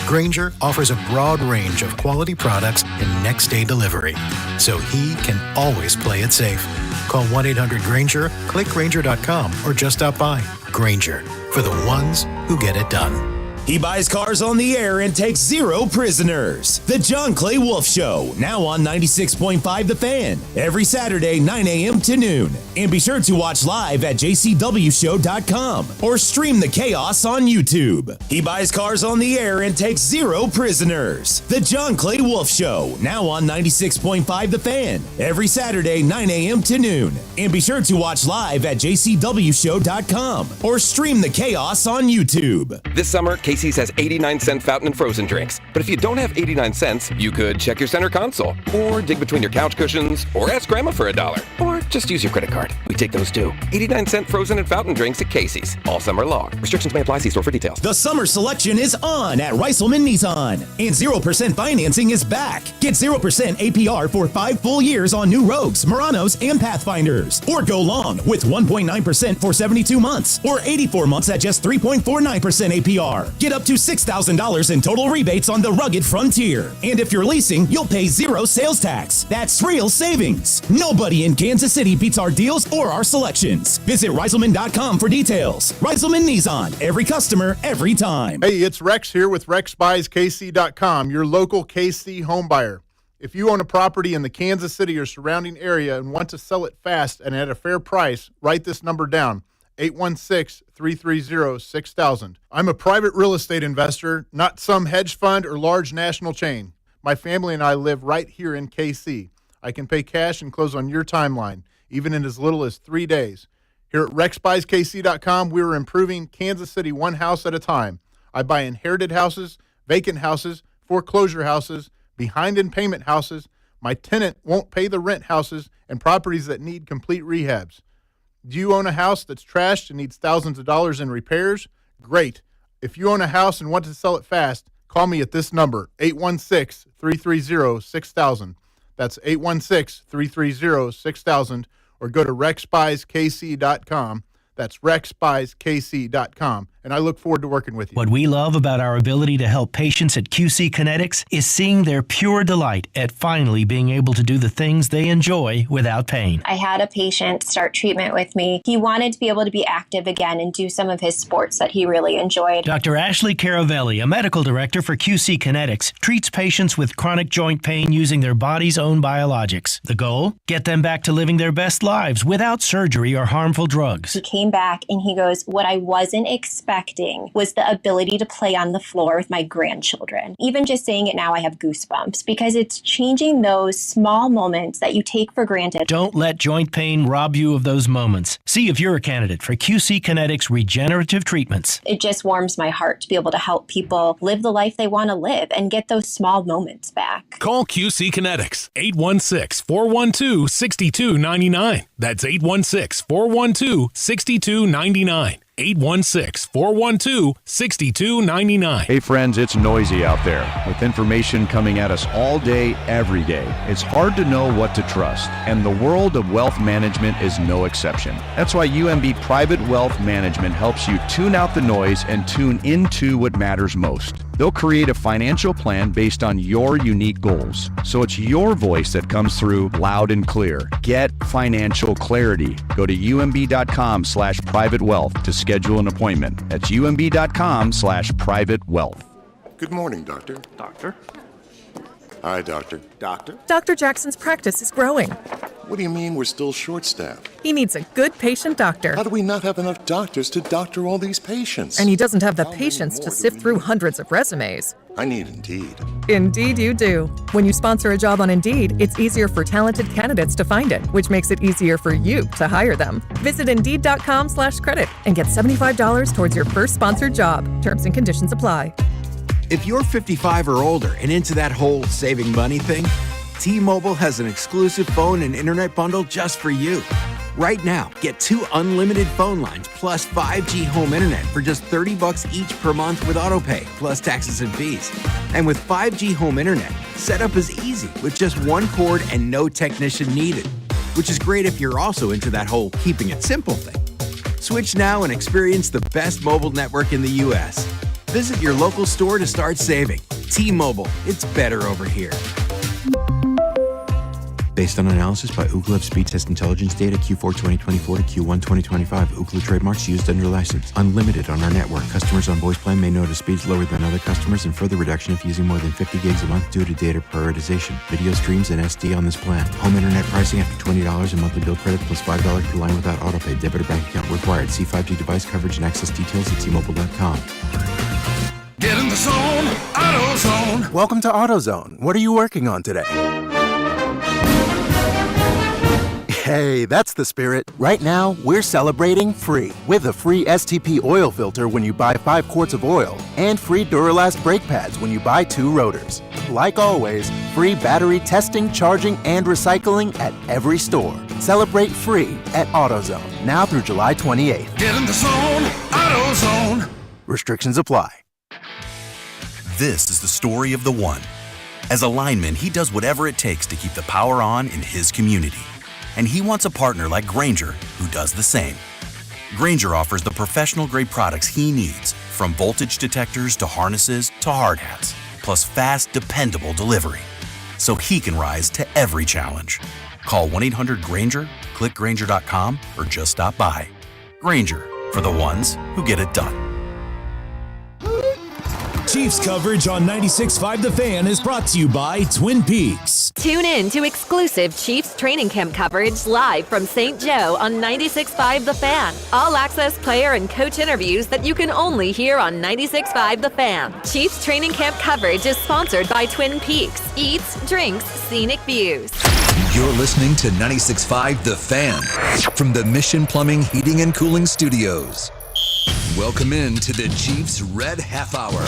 Grainger offers a broad range of quality products and next-day delivery, so he can always play it safe. Call 1-800-GRAINGER, click Grainger.com, or just stop by. Grainger, for the ones who get it done. He buys cars on the air and takes 0 prisoners. The John Clay Wolf Show, now on 96.5 The Fan, every Saturday, 9 a.m. to noon. And be sure to watch live at jcwshow.com or stream the chaos on YouTube. He buys cars on the air and takes 0 prisoners. The John Clay Wolf Show, now on 96.5 The Fan, every Saturday, 9 a.m. to noon. And be sure to watch live at jcwshow.com or stream the chaos on YouTube. This summer, Casey's has 89-cent fountain and frozen drinks. But if you don't have 89 cents, you could check your center console, or dig between your couch cushions, or ask Grandma for $1, or just use your credit card. We take those too. 89-cent frozen and fountain drinks at Casey's all summer long. Restrictions may apply. See store for details. The summer selection is on at Reiselman Nissan, and 0% financing is back. Get 0% APR for 5 full years on new Rogues, Muranos, and Pathfinders, or go long with 1.9% for 72 months, or 84 months at just 3.49% APR. Get up to $6,000 in total rebates on the rugged Frontier. And if you're leasing, you'll pay 0 sales tax. That's real savings. Nobody in Kansas City beats our deals or our selections. Visit Reiselman.com for details. Reiselman Nissan. Every customer, every time. Hey, it's Rex here with RexBuysKC.com, your local KC home buyer. If you own a property in the Kansas City or surrounding area and want to sell it fast and at a fair price, write this number down. 816-330-6000. I'm a private real estate investor, not some hedge fund or large national chain. My family and I live right here in KC. I can pay cash and close on your timeline, even in as little as 3 days. Here at RexBuysKC.com, we're improving Kansas City one house at a time. I buy inherited houses, vacant houses, foreclosure houses, behind in payment houses, my tenant won't pay the rent houses, and properties that need complete rehabs. Do you own a house that's trashed and needs thousands of dollars in repairs? Great. If you own a house and want to sell it fast, call me at this number, 816-330-6000. That's 816-330-6000, or go to RexBuysKC.com. That's RexBuysKC.com, and I look forward to working with you. What we love about our ability to help patients at QC Kinetics is seeing their pure delight at finally being able to do the things they enjoy without pain. I had a patient start treatment with me. He wanted to be able to be active again and do some of his sports that he really enjoyed. Dr. Ashley Caravelli, a medical director for QC Kinetics, treats patients with chronic joint pain using their body's own biologics. The goal? Get them back to living their best lives without surgery or harmful drugs. He came back and he goes, what I wasn't expecting was the ability to play on the floor with my grandchildren. Even just saying it now, I have goosebumps because it's changing those small moments that you take for granted. Don't let joint pain rob you of those moments. See if you're a candidate for QC Kinetics regenerative treatments. It just warms my heart to be able to help people live the life they want to live and get those small moments back. Call QC Kinetics, 816-412-6299. That's 816-412-6299. 816-412-6299. Hey friends, it's noisy out there with information coming at us all day, every day. It's hard to know what to trust, and the world of wealth management is no exception. That's why UMB Private Wealth Management helps you tune out the noise and tune into what matters most. They'll create a financial plan based on your unique goals, so it's your voice that comes through loud and clear. Get financial clarity. Go to umb.com/privatewealth to schedule an appointment. That's umb.com/privatewealth. Good morning, Doctor. Doctor? Hi, Doctor. Doctor? Dr. Jackson's practice is growing. What do you mean we're still short-staffed? He needs a good patient doctor. How do we not have enough doctors to doctor all these patients? And he doesn't have the patience to sift through hundreds of resumes. I need Indeed. Indeed you do. When you sponsor a job on Indeed, it's easier for talented candidates to find it, which makes it easier for you to hire them. Visit Indeed.com/credit and get $75 towards your first sponsored job. Terms and conditions apply. If you're 55 or older and into that whole saving money thing, T-Mobile has an exclusive phone and internet bundle just for you. Right now, get 2 unlimited phone lines plus 5G home internet for just $30 each per month with AutoPay, plus taxes and fees. And with 5G home internet, setup is easy with just 1 cord and no technician needed, which is great if you're also into that whole keeping it simple thing. Switch now and experience the best mobile network in the U.S. Visit your local store to start saving. T-Mobile, it's better over here. Based on analysis by Ookla of speed test intelligence data Q4 2024 to Q1 2025, Ookla trademarks used under license. Unlimited on our network. Customers on voice plan may notice speeds lower than other customers and further reduction if using more than 50 gigs a month due to data prioritization. Video streams and SD on this plan. Home internet pricing after $20 in monthly bill credit plus $5 per line without autopay. Debit or bank account required. See 5G device coverage and access details at T-Mobile.com. Get in the zone, AutoZone. Welcome to AutoZone. What are you working on today? Hey, that's the spirit. Right now, we're celebrating free with a free STP oil filter when you buy 5 quarts of oil and free Duralast brake pads when you buy 2 rotors. Like always, free battery testing, charging, and recycling at every store. Celebrate free at AutoZone, now through July 28th. Get in the zone, AutoZone. Restrictions apply. This is the story of the one. As a lineman, he does whatever it takes to keep the power on in his community. And he wants a partner like Grainger who does the same. Grainger offers the professional-grade products he needs, from voltage detectors to harnesses to hard hats, plus fast, dependable delivery, so he can rise to every challenge. Call 1-800-GRAINGER, click Grainger.com, or just stop by. Grainger, for the ones who get it done. Chiefs coverage on 96.5 The Fan is brought to you by Twin Peaks. Tune in to exclusive Chiefs training camp coverage live from St. Joe on 96.5 The Fan. All access player and coach interviews that you can only hear on 96.5 The Fan. Chiefs training camp coverage is sponsored by Twin Peaks. Eats, drinks, scenic views. You're listening to 96.5 The Fan from the Mission Plumbing, Heating, and Cooling Studios. Welcome in to the Chiefs Red Half Hour.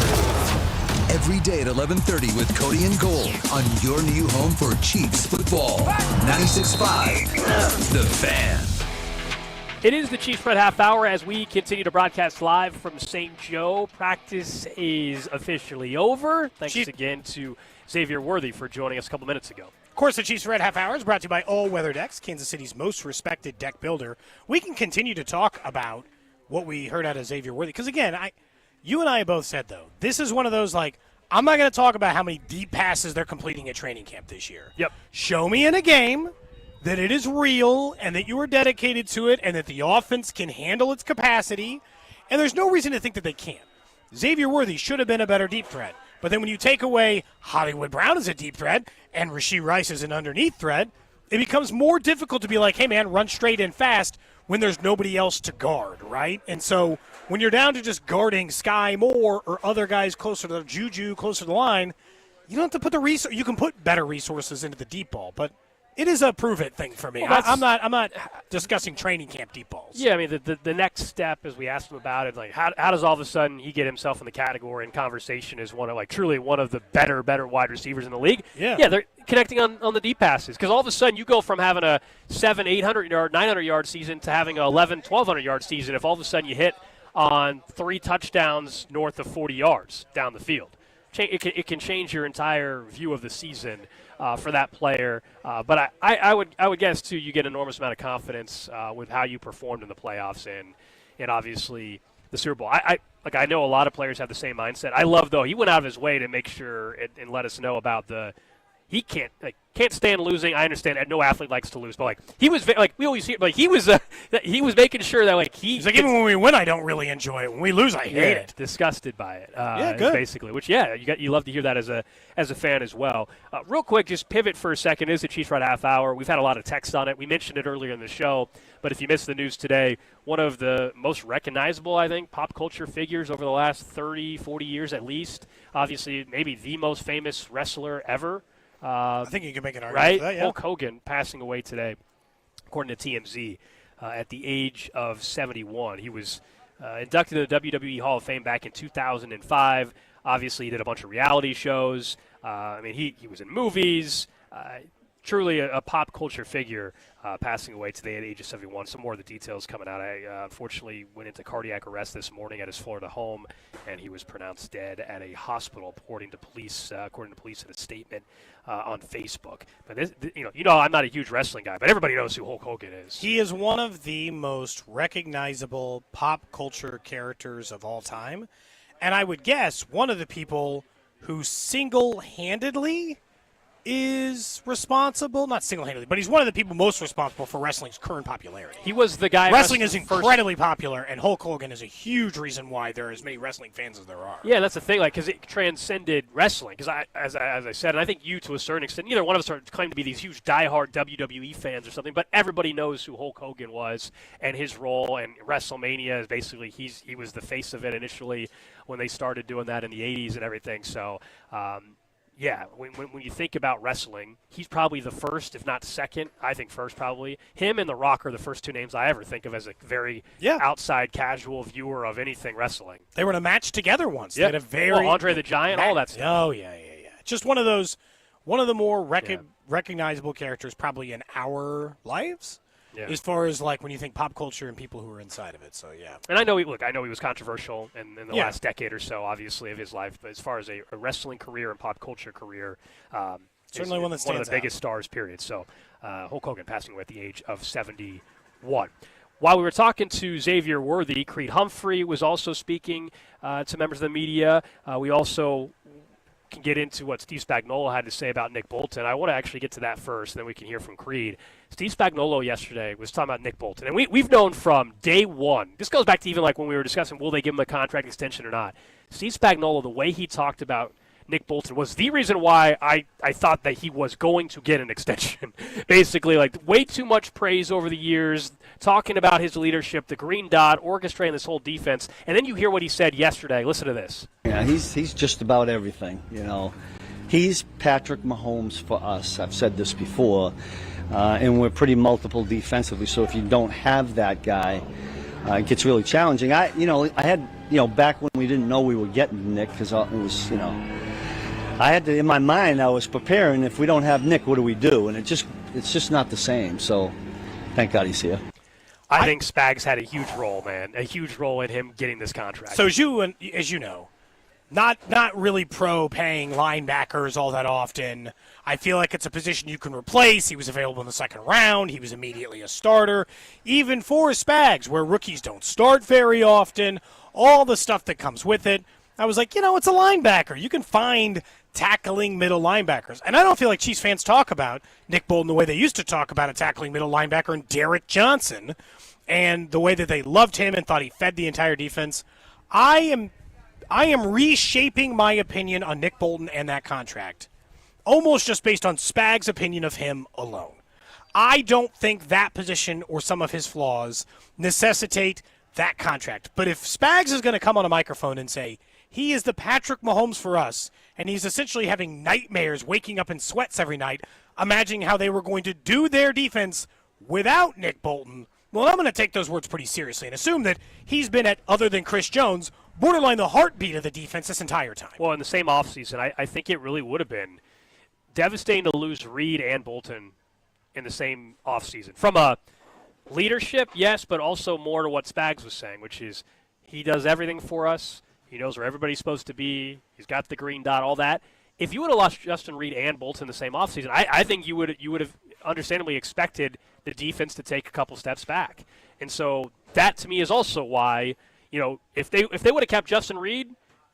Every day at 11:30 with Cody and Gold on your new home for Chiefs football. 96.5 The Fan. It is the Chiefs Red Half Hour as we continue to broadcast live from St. Joe. Practice is officially over. Thanks again to Xavier Worthy for joining us a couple minutes ago. Of course, the Chiefs Red Half Hour is brought to you by All Weather Decks, Kansas City's most respected deck builder. We can continue to talk about what we heard out of Xavier Worthy. Because, again, you and I both said, though, this is one of those, like, I'm not going to talk about how many deep passes they're completing at training camp this year. Yep. Show me in a game that it is real and that you are dedicated to it and that the offense can handle its capacity. And there's no reason to think that they can't. Xavier Worthy should have been a better deep threat. But then when you take away Hollywood Brown as a deep threat and Rasheed Rice as an underneath threat, it becomes more difficult to be like, hey, man, run straight and fast when there's nobody else to guard, right? And so when you're down to just guarding Sky Moore or other guys closer to the Juju, closer to the line, you don't have to put the you can put better resources into the deep ball, but it is a prove-it thing for me. Well, I'm not discussing training camp deep balls. Yeah, I mean, the next step, as we asked him about it, like how does all of a sudden he get himself in the category and conversation as one of, like, truly one of the better wide receivers in the league? Yeah, they're connecting on the deep passes, because all of a sudden you go from having a 800-yard, 900-yard season to having a 1,200-yard season if all of a sudden you hit on 3 touchdowns north of 40 yards down the field. It can change your entire view of the season for that player. But I would guess, too, you get an enormous amount of confidence with how you performed in the playoffs and obviously the Super Bowl. I know a lot of players have the same mindset. I love, though, he went out of his way to make sure and let us know about he can't stand losing. I understand that no athlete likes to lose, but he was we always hear, he was making sure that he's like, even when we win, I don't really enjoy it. When we lose, I hate it. Disgusted by it. Good. Basically, which you love to hear that as a fan as well. Real quick, just pivot for a second. It is the Chiefs Red Half Hour. We've had a lot of text on it. We mentioned it earlier in the show, but if you missed the news today, one of the most recognizable, I think, pop culture figures over the last 30, 40 years at least. Obviously, maybe the most famous wrestler ever. I think you can make an argument right? for that, yeah. Hulk Hogan passing away today, according to TMZ, at the age of 71. He was inducted to the WWE Hall of Fame back in 2005. Obviously, he did a bunch of reality shows. He was in movies. Truly a pop culture figure, passing away today at the age of 71. Some more of the details coming out. I unfortunately went into cardiac arrest this morning at his Florida home, and he was pronounced dead at a hospital, according to police in a statement on Facebook. But I'm not a huge wrestling guy, but everybody knows who Hulk Hogan is. He is one of the most recognizable pop culture characters of all time, and I would guess one of the people who single-handedly is responsible, not single-handedly, but he's one of the people most responsible for wrestling's current popularity. He was the guy. Wrestling is incredibly popular, and Hulk Hogan is a huge reason why there are as many wrestling fans as there are. Yeah, that's the thing, because it transcended wrestling. Because as I said, and I think you to a certain extent, neither one of us claim to be these huge diehard WWE fans or something, but everybody knows who Hulk Hogan was and his role. And WrestleMania is basically he was the face of it initially when they started doing that in the '80s and everything. So. Yeah, when you think about wrestling, he's probably the first, if not second. I think first probably. Him and The Rock are the first two names I ever think of as a very outside casual viewer of anything wrestling. They were in a match together once. They had a very Andre the Giant, all that stuff. Oh, yeah. Just one of the more recognizable characters probably in our lives. Yeah. As far as like when you think pop culture and people who are inside of it, so yeah. And I know he was controversial in the last decade or so, obviously, of his life. But as far as a wrestling career and pop culture career, certainly one of the biggest stars. Period. So Hulk Hogan passing away at the age of 71. While we were talking to Xavier Worthy, Creed Humphrey was also speaking to members of the media. We also can get into what Steve Spagnuolo had to say about Nick Bolton. I want to actually get to that first, and then we can hear from Creed. Steve Spagnuolo yesterday was talking about Nick Bolton, and we've known from day one. This goes back to even like when we were discussing will they give him a contract extension or not. Steve Spagnuolo, the way he talked about Nick Bolton was the reason why I thought that he was going to get an extension. Basically, like way too much praise over the years, talking about his leadership, the green dot, orchestrating this whole defense, and then you hear what he said yesterday. Listen to this. Yeah, he's just about everything, He's Patrick Mahomes for us. I've said this before, and we're pretty multiple defensively, so if you don't have that guy, it gets really challenging. I had back when we didn't know we were getting Nick, because it was, I had to, in my mind, I was preparing, if we don't have Nick, what do we do? And it's just not the same. So thank God he's here. I think Spags had a huge role, man, a huge role in him getting this contract. So as you know, not really pro paying linebackers all that often. I feel like it's a position you can replace. He was available in the second round. He was immediately a starter. Even for Spags, where rookies don't start very often, all the stuff that comes with it. I was like, it's a linebacker. You can find tackling middle linebackers. And I don't feel like Chiefs fans talk about Nick Bolton the way they used to talk about a tackling middle linebacker and Derek Johnson, and the way that they loved him and thought he fed the entire defense. I am reshaping my opinion on Nick Bolton and that contract, almost just based on Spags' opinion of him alone. I don't think that position or some of his flaws necessitate that contract. But if Spags is going to come on a microphone and say, he is the Patrick Mahomes for us, and he's essentially having nightmares, waking up in sweats every night, imagining how they were going to do their defense without Nick Bolton, well, I'm going to take those words pretty seriously and assume that he's been at, other than Chris Jones, borderline the heartbeat of the defense this entire time. Well, in the same offseason, I think it really would have been devastating to lose Reed and Bolton in the same offseason. From a leadership, yes, but also more to what Spags was saying, which is he does everything for us. He knows where everybody's supposed to be. He's got the green dot, all that. If you would have lost Justin Reed and Bolton the same offseason, I think you would have understandably expected the defense to take a couple steps back. And so that, to me, is also why, if they would have kept Justin Reed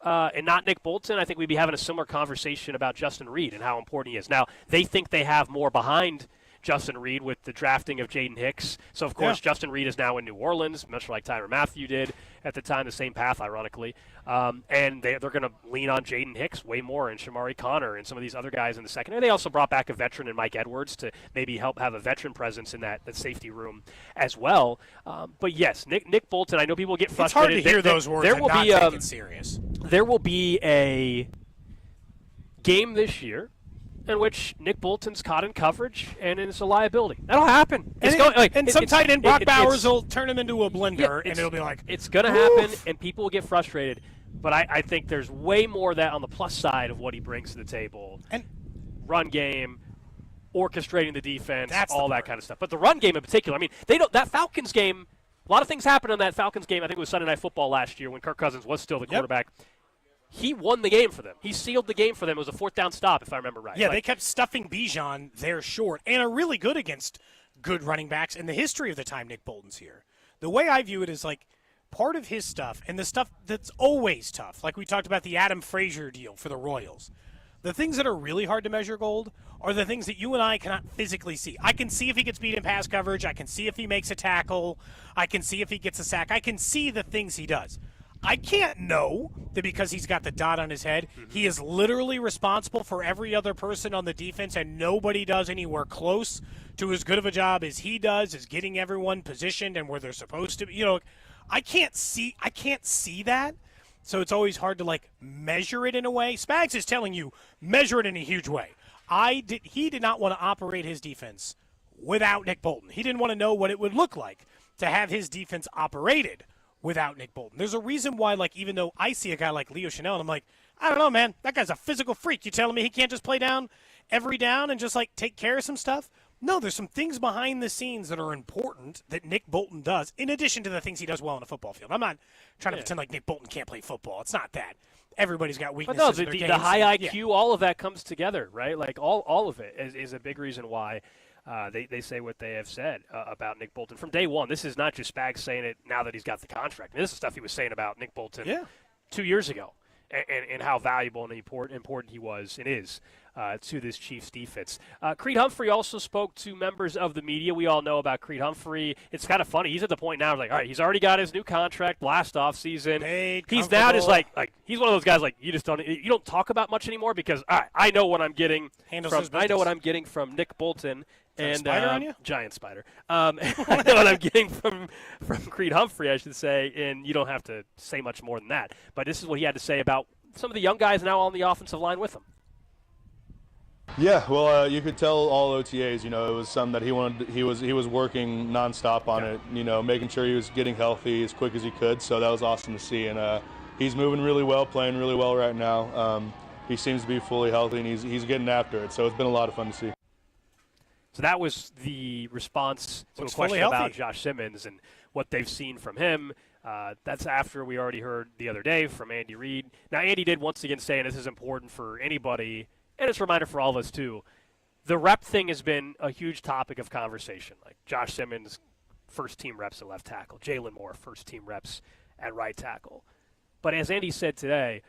and not Nick Bolton, I think we'd be having a similar conversation about Justin Reed and how important he is. Now, they think they have more behind Justin Reed with the drafting of Jaden Hicks. So, of course, Justin Reed is now in New Orleans, much like Tyrann Mathieu did at the time, the same path, ironically. And they're going to lean on Jaden Hicks way more, and Shamari Connor and some of these other guys in the secondary. They also brought back a veteran in Mike Edwards to maybe help have a veteran presence in that safety room as well. But, yes, Nick Bolton, I know people get frustrated. It's hard to hear those words and not take it serious. There will be a game this year in which Nick Bolton's caught in coverage and it's a liability. That'll happen. And some tight end Brock Bowers will turn him into a blender, and it'll be like, it's going to happen, and people will get frustrated. But I think there's way more of that on the plus side of what he brings to the table. And run game, orchestrating the defense, all that kind of stuff. But the run game in particular, I mean, that Falcons game, a lot of things happened in that Falcons game. I think it was Sunday Night Football last year when Kirk Cousins was still the quarterback. He won the game for them. He sealed the game for them. It was a 4th down stop, if I remember right. Yeah, they kept stuffing Bijan there short and are really good against good running backs in the history of the time Nick Bolton's here. The way I view it is like part of his stuff and the stuff that's always tough, like we talked about the Adam Frazier deal for the Royals. The things that are really hard to measure, Gold, are the things that you and I cannot physically see. I can see if he gets beat in pass coverage. I can see if he makes a tackle. I can see if he gets a sack. I can see the things he does. I can't know that because he's got the dot on his head, he is literally responsible for every other person on the defense, and nobody does anywhere close to as good of a job as he does, as getting everyone positioned and where they're supposed to be. I can't see that. So it's always hard to measure it in a way. Spags is telling you measure it in a huge way. He did not want to operate his defense without Nick Bolton. He didn't want to know what it would look like to have his defense operated without Nick Bolton. There's a reason why, even though I see a guy like Leo Chanel, and I'm like, I don't know, man, that guy's a physical freak. You telling me he can't just play down every down and just take care of some stuff? No, there's some things behind the scenes that are important that Nick Bolton does, in addition to the things he does well on a football field. I'm not trying to pretend like Nick Bolton can't play football. It's not that. Everybody's got weaknesses. But no, in their the games. high IQ, all of that comes together, right? All of it is a big reason why they say what they have said about Nick Bolton from day one. This is not just Spags saying it now that he's got the contract. I mean, this is stuff he was saying about Nick Bolton 2 years ago and how valuable and important he was and is to this Chiefs defense. Creed Humphrey also spoke to members of the media. We all know about Creed Humphrey. It's kind of funny. He's at the point now, all right, he's already got his new contract last offseason. He's now just he's one of those guys you don't talk about much anymore because I know what I'm getting from Nick Bolton. And spider on you? Giant spider. I know what I'm getting from Creed Humphrey, I should say, and you don't have to say much more than that. But this is what he had to say about some of the young guys now on the offensive line with him. Yeah, well, you could tell all OTAs, it was something that he wanted. He was working nonstop on it, making sure he was getting healthy as quick as he could. So that was awesome to see, and he's moving really well, playing really well right now. He seems to be fully healthy, and he's getting after it. So it's been a lot of fun to see. So that was the response to a question about Josh Simmons and what they've seen from him. That's after we already heard the other day from Andy Reid. Now, Andy did once again say, and this is important for anybody, and it's a reminder for all of us too, the rep thing has been a huge topic of conversation. Like Josh Simmons, first-team reps at left tackle. Jalen Moore, first-team reps at right tackle. But as Andy said today,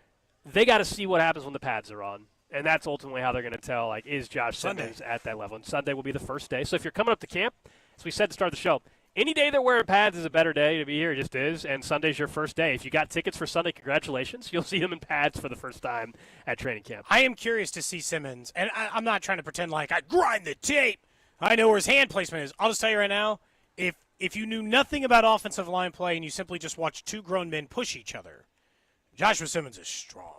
they got to see what happens when the pads are on. And that's ultimately how they're going to tell, is Josh Simmons at that level. And Sunday will be the first day. So if you're coming up to camp, as we said to start the show, any day they're wearing pads is a better day to be here. It just is. And Sunday's your first day. If you got tickets for Sunday, congratulations. You'll see him in pads for the first time at training camp. I am curious to see Simmons. And I'm not trying to pretend like I grind the tape. I know where his hand placement is. I'll just tell you right now, if you knew nothing about offensive line play and you simply just watched two grown men push each other, Joshua Simmons is strong.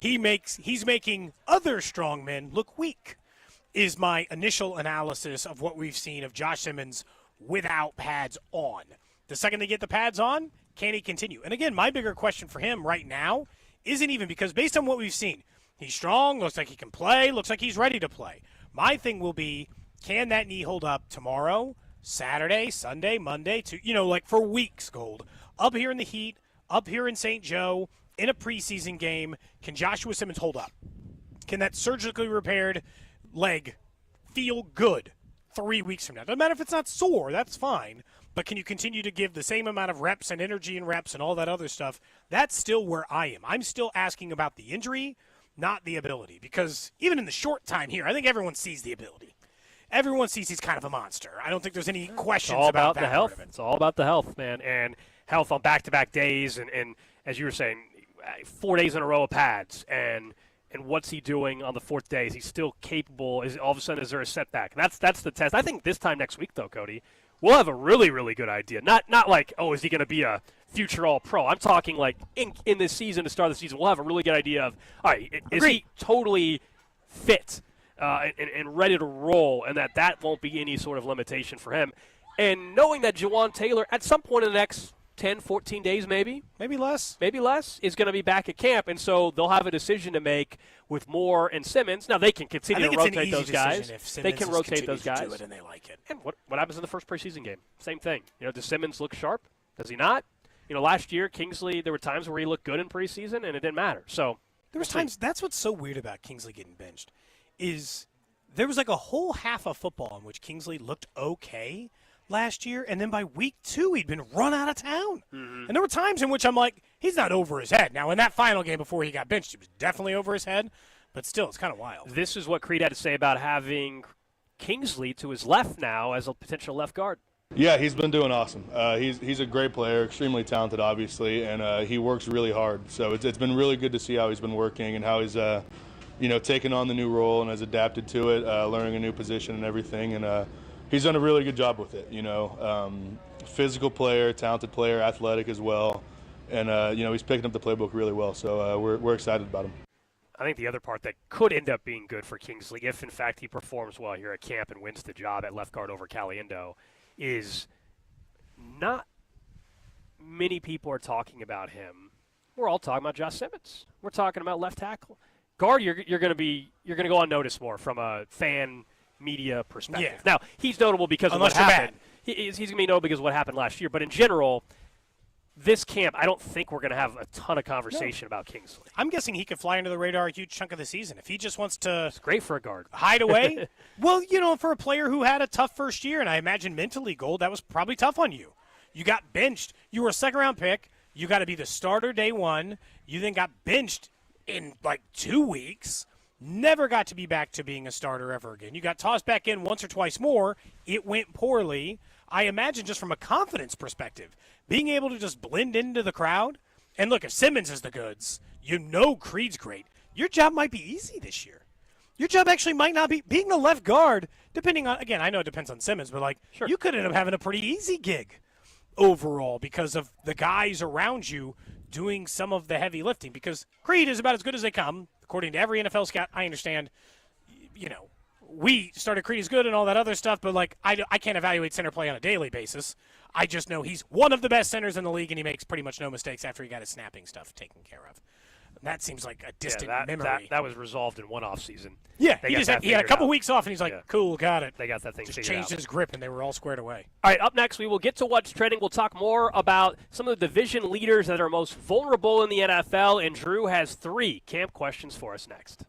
He's making other strong men look weak, is my initial analysis of what we've seen of Josh Simmons without pads on. The second they get the pads on, can he continue? And again, my bigger question for him right now isn't even because based on what we've seen, he's strong, looks like he can play, looks like he's ready to play. My thing will be, can that knee hold up tomorrow, Saturday, Sunday, Monday, for weeks, Gold? Up here in the heat, up here in St. Joe, in a preseason game, can Joshua Simmons hold up? Can that surgically repaired leg feel good 3 weeks from now? Doesn't matter if it's not sore, that's fine. But can you continue to give the same amount of reps and energy and reps and all that other stuff? That's still where I am. I'm still asking about the injury, not the ability. Because even in the short time here, I think everyone sees the ability. Everyone sees he's kind of a monster. I don't think there's any questions about that. The health. It's all about the health, man. And health on back-to-back days. And as you were saying, 4 days in a row of pads, and what's he doing on the fourth day? Is he still capable? All of a sudden, is there a setback? That's the test. I think this time next week, though, Cody, we'll have a really, really good idea. Not is he going to be a future All-Pro? I'm talking in this season, to start the season, we'll have a really good idea of, all right, is he totally fit and ready to roll, and that won't be any sort of limitation for him. And knowing that Jawan Taylor, at some point in the next 10, 14 days maybe. Maybe less, is going to be back at camp. And so they'll have a decision to make with Moore and Simmons. Now, they can continue to rotate those guys. They can rotate those guys. Do it and they like it. And what happens in the first preseason game? Same thing. Does Simmons look sharp? Does he not? Last year, Kingsley, there were times where he looked good in preseason, and it didn't matter. So there was times. That's what's so weird about Kingsley getting benched is there was like a whole half of football in which Kingsley looked okay last year, and then by week 2, he'd been run out of town. And there were times in which I'm like, he's not over his head. Now, in that final game before he got benched, he was definitely over his head, but still, it's kind of wild. This is what Creed had to say about having Kingsley to his left now as a potential left guard. Yeah, he's been doing awesome. He's a great player, extremely talented, obviously, and he works really hard. So it's been really good to see how he's been working and how he's taken on the new role and has adapted to it, learning a new position and everything. And he's done a really good job with it. Physical player, talented player, athletic as well, and he's picking up the playbook really well. So we're excited about him. I think the other part that could end up being good for Kingsley, if in fact he performs well here at camp and wins the job at left guard over Caliendo, is not many people are talking about him. We're all talking about Josh Simmons. We're talking about left tackle. Guard, you're going to go unnoticed more from a fan media perspective. Yeah. Now, he's notable because Unless of what you're happened. He's going to be notable because of what happened last year. But in general, this camp, I don't think we're going to have a ton of conversation about Kingsley. I'm guessing he could fly under the radar a huge chunk of the season. If he just wants to It's great for a guard. hide away. Well, for a player who had a tough first year, and I imagine mentally, Gold, that was probably tough on you. You got benched. You were a second-round pick. You got to be the starter day one. You then got benched in like 2 weeks. Never got to be back to being a starter ever again. You got tossed back in once or twice more. It went poorly. I imagine just from a confidence perspective, being able to just blend into the crowd. And look, if Simmons is the goods, Creed's great. Your job might be easy this year. Your job actually might not be. Being the left guard, depending on, again, I know it depends on Simmons, but you could end up having a pretty easy gig overall because of the guys around you doing some of the heavy lifting. Because Creed is about as good as they come. According to every NFL scout, I understand, we started Creed as good and all that other stuff, but I can't evaluate center play on a daily basis. I just know he's one of the best centers in the league, and he makes pretty much no mistakes after he got his snapping stuff taken care of. And that seems like a distant memory. That was resolved in one offseason. Yeah, he had a couple weeks off, and he's like, cool, got it. They got that thing just figured out. Changed his grip, and they were all squared away. All right, up next, we will get to what's trending. We'll talk more about some of the division leaders that are most vulnerable in the NFL, and Drew has 3 camp questions for us next.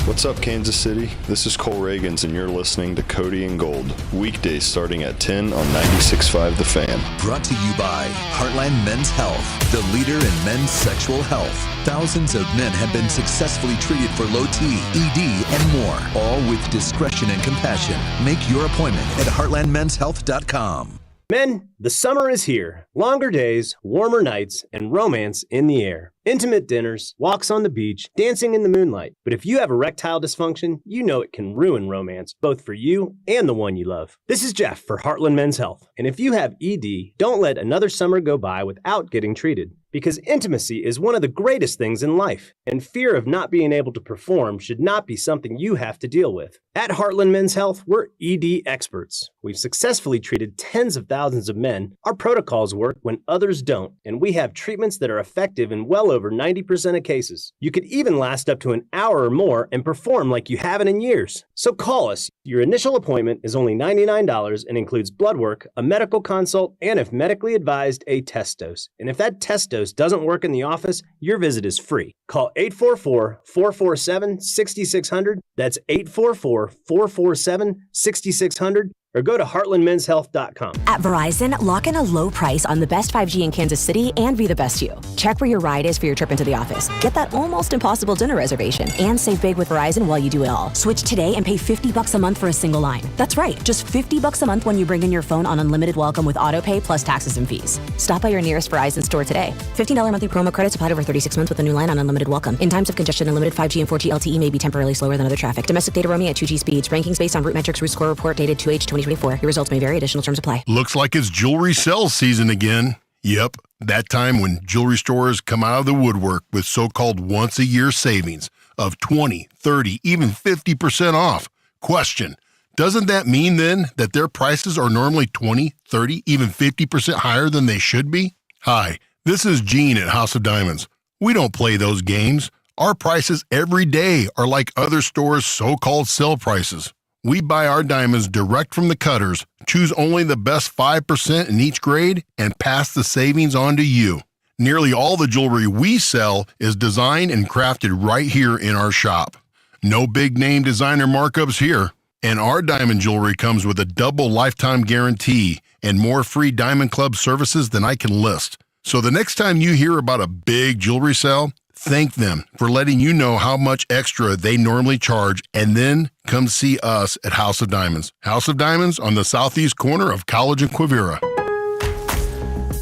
What's up, Kansas City? This is Cole Reagans, and you're listening to Cody and Gold, weekdays starting at 10 on 96.5 The Fan. Brought to you by Heartland Men's Health, the leader in men's sexual health. Thousands of men have been successfully treated for low T, ED, and more, all with discretion and compassion. Make your appointment at heartlandmenshealth.com. Men, the summer is here. Longer days, warmer nights, and romance in the air. Intimate dinners, walks on the beach, dancing in the moonlight. But if you have erectile dysfunction, you know it can ruin romance, both for you and the one you love. This is Jeff for Heartland Men's Health. And if you have ED, don't let another summer go by without getting treated. Because intimacy is one of the greatest things in life, and fear of not being able to perform should not be something you have to deal with. At Heartland Men's Health, we're ED experts. We've successfully treated tens of thousands of men. Our protocols work when others don't, and we have treatments that are effective in well over 90% of cases. You could even last up to an hour or more and perform like you haven't in years. So call us. Your initial appointment is only $99 and includes blood work, a medical consult, and if medically advised, a test dose. And if that test dose doesn't work in the office, your visit is free. Call 844-447-6600. That's 844-447-6600. Or go to heartlandmenshealth.com. At Verizon, lock in a low price on the best 5G in Kansas City and be the best you. Check where your ride is for your trip into the office. Get that almost impossible dinner reservation and save big with Verizon while you do it all. Switch today and pay $50 a month for a single line. That's right, just $50 a month when you bring in your phone on unlimited welcome with autopay plus taxes and fees. Stop by your nearest Verizon store today. $15 monthly promo credits applied over 36 months with a new line on unlimited welcome. In times of congestion, unlimited 5G and 4G LTE may be temporarily slower than other traffic. Domestic data roaming at 2G speeds. Rankings based on Root Metrics Root Score report dated 2H 2024. Your results may vary. Additional terms apply. Looks like it's jewelry sales season again. Yep, that time when jewelry stores come out of the woodwork with so-called once-a-year savings of 20, 30, even 50% off. Question, doesn't that mean then that their prices are normally 20, 30, even 50% higher than they should be? Hi, this is Gene at House of Diamonds. We don't play those games. Our prices every day are like other stores' so-called sale prices. We buy our diamonds direct from the cutters, choose only the best 5% in each grade, and pass the savings on to you. Nearly all the jewelry we sell is designed and crafted right here in our shop. No big-name designer markups here. And our diamond jewelry comes with a double lifetime guarantee and more free Diamond Club services than I can list. So the next time you hear about a big jewelry sale, thank them for letting you know how much extra they normally charge, and then come see us at House of Diamonds. House of Diamonds on the southeast corner of College and Quivira.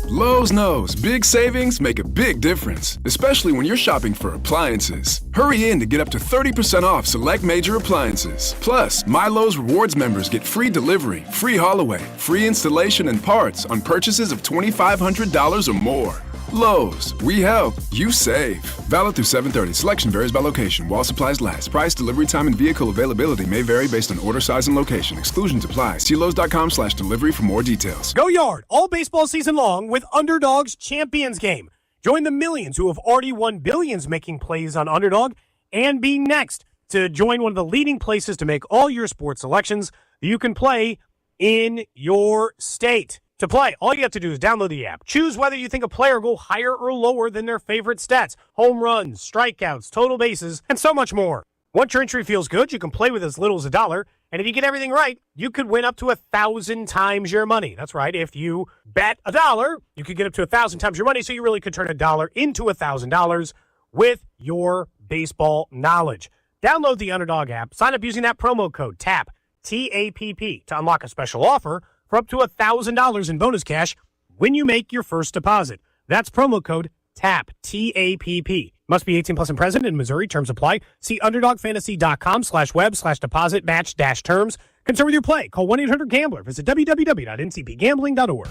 Lowe's knows big savings make a big difference, especially when you're shopping for appliances. Hurry in to get up to 30% off select major appliances. Plus, My Lowe's Rewards members get free delivery, free haul-away, free installation and parts on purchases of $2,500 or more. Lowe's, we help, you save. Valid through 7/30. Selection varies by location. While supplies last. Price, delivery time, and vehicle availability may vary based on order size and location. Exclusions apply. See Lowe's.com/delivery for more details. Go Yard all baseball season long with Underdog's Champions Game. Join the millions who have already won billions making plays on Underdog, and be next to join one of the leading places to make all your sports selections that you can play in your state. To play, all you have to do is download the app. Choose whether you think a player will go higher or lower than their favorite stats. Home runs, strikeouts, total bases, and so much more. Once your entry feels good, you can play with as little as $1. And if you get everything right, you could win up to 1,000 times your money. That's right. If you bet $1, you could get up to 1,000 times your money. So you really could turn $1 into $1,000 with your baseball knowledge. Download the Underdog app. Sign up using that promo code TAPP, T-A-P-P, to unlock a special offer for up to $1,000 in bonus cash when you make your first deposit. That's promo code TAPP, T-A-P-P. Must be 18 plus and present in Missouri. Terms apply. See UnderdogFantasy.com/web/deposit-match-terms. Concern with your play. Call 1-800-GAMBLER. Visit www.ncpgambling.org.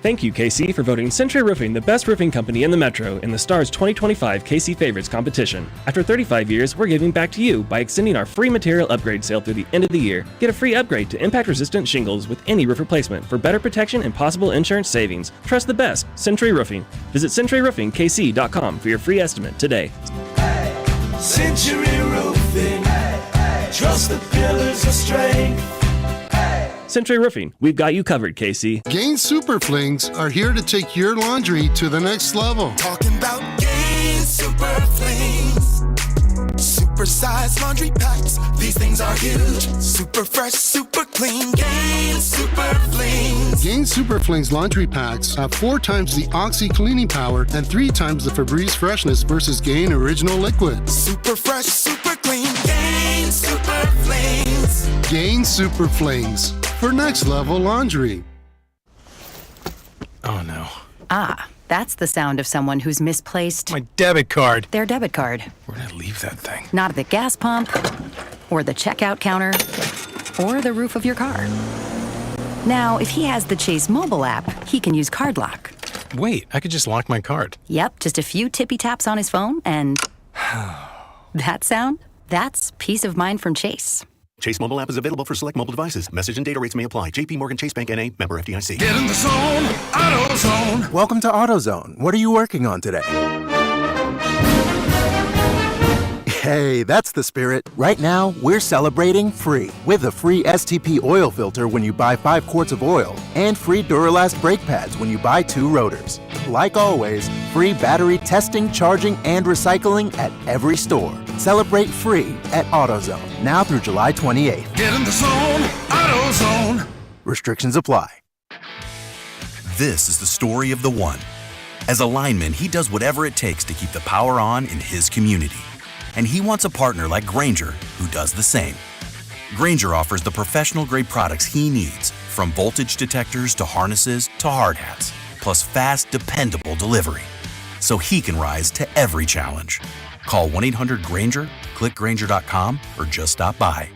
Thank you, KC, for voting Century Roofing the best roofing company in the Metro in the Stars 2025 KC Favorites competition. After 35 years, we're giving back to you by extending our free material upgrade sale through the end of the year. Get a free upgrade to impact-resistant shingles with any roof replacement for better protection and possible insurance savings. Trust the best, Century Roofing. Visit CenturyRoofingKC.com for your free estimate today. Century Roofing. Trust the pillars of strength. Century Roofing, we've got you covered, KC. Gain Super Flings are here to take your laundry to the next level. Talking about Gain Super Flings. Super-sized laundry packs. These things are huge. Super fresh, super clean. Gain Super Flings. Gain Super Flings laundry packs have 4 times the Oxy cleaning power and 3 times the Febreze freshness versus Gain Original Liquid. Super fresh, super clean. Gain Super Flings. Gain Super Flings for next level laundry. Oh no. Ah, that's the sound of someone who's misplaced my debit card. Their debit card. Where'd I leave that thing? Not at the gas pump, or the checkout counter, or the roof of your car. Now, if he has the Chase mobile app, he can use Card Lock. Wait, I could just lock my card. Yep, just a few tippy taps on his phone, and that sound? That's peace of mind from Chase. Chase mobile app is available for select mobile devices. Message and data rates may apply. JP Morgan Chase Bank N.A. member FDIC. Get in the zone. AutoZone. Welcome to AutoZone. What are you working on today? Hey, that's the spirit. Right now, we're celebrating free with a free STP oil filter when you buy 5 quarts of oil and free Duralast brake pads when you buy 2 rotors. Like always, free battery testing, charging, and recycling at every store. Celebrate free at AutoZone, now through July 28th. Get in the zone. AutoZone. Restrictions apply. This is the story of the one. As a lineman, he does whatever it takes to keep the power on in his community. And he wants a partner like Grainger who does the same. Grainger offers the professional-grade products he needs, from voltage detectors to harnesses to hard hats, plus fast, dependable delivery, so he can rise to every challenge. Call 1-800-GRAINGER, click Grainger.com, or just stop by.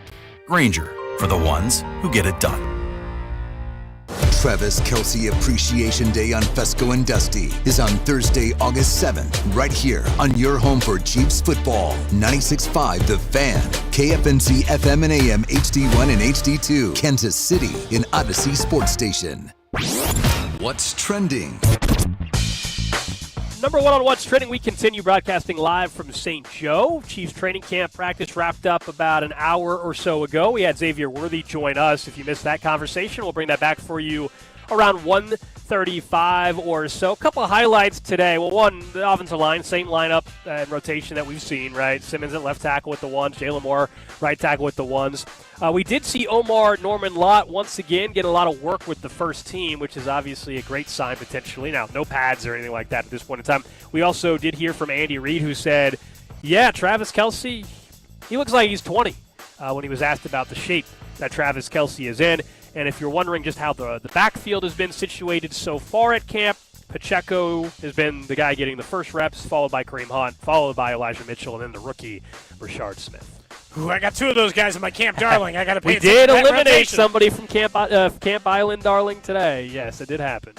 Grainger, for the ones who get it done. Travis Kelce Appreciation Day on Fesco and Dusty is on Thursday, August 7th, right here on your home for Chiefs football. 96.5 The Fan, KFNC FM and AM HD1 and HD2, Kansas City in Odyssey Sports Station. What's Trending. Number one on What's Trending, we continue broadcasting live from St. Joe. Chiefs training camp practice wrapped up about an hour or so ago. We had Xavier Worthy join us. If you missed that conversation, we'll bring that back for you around 1:35 or so. A couple of highlights today. Well, one, the offensive line, same lineup and rotation that we've seen, right? Simmons at left tackle with the ones, Jalen Moore right tackle with the ones. We did see Omar Norman Lott once again get a lot of work with the first team, which is obviously a great sign potentially. Now, no pads or anything like that at this point in time. We also did hear from Andy Reid, who said, yeah, Travis Kelce, he looks like he's 20 when he was asked about the shape that Travis Kelce is in. And if you're wondering just how the backfield has been situated so far at camp, Pacheco has been the guy getting the first reps, followed by Kareem Hunt, followed by Elijah Mitchell, and then the rookie, Rashard Smith. Ooh, I got two of those guys in my Camp Darling. I got to pay We did attention to that eliminate rotation. somebody from Camp Island Darling today. Yes, it did happen.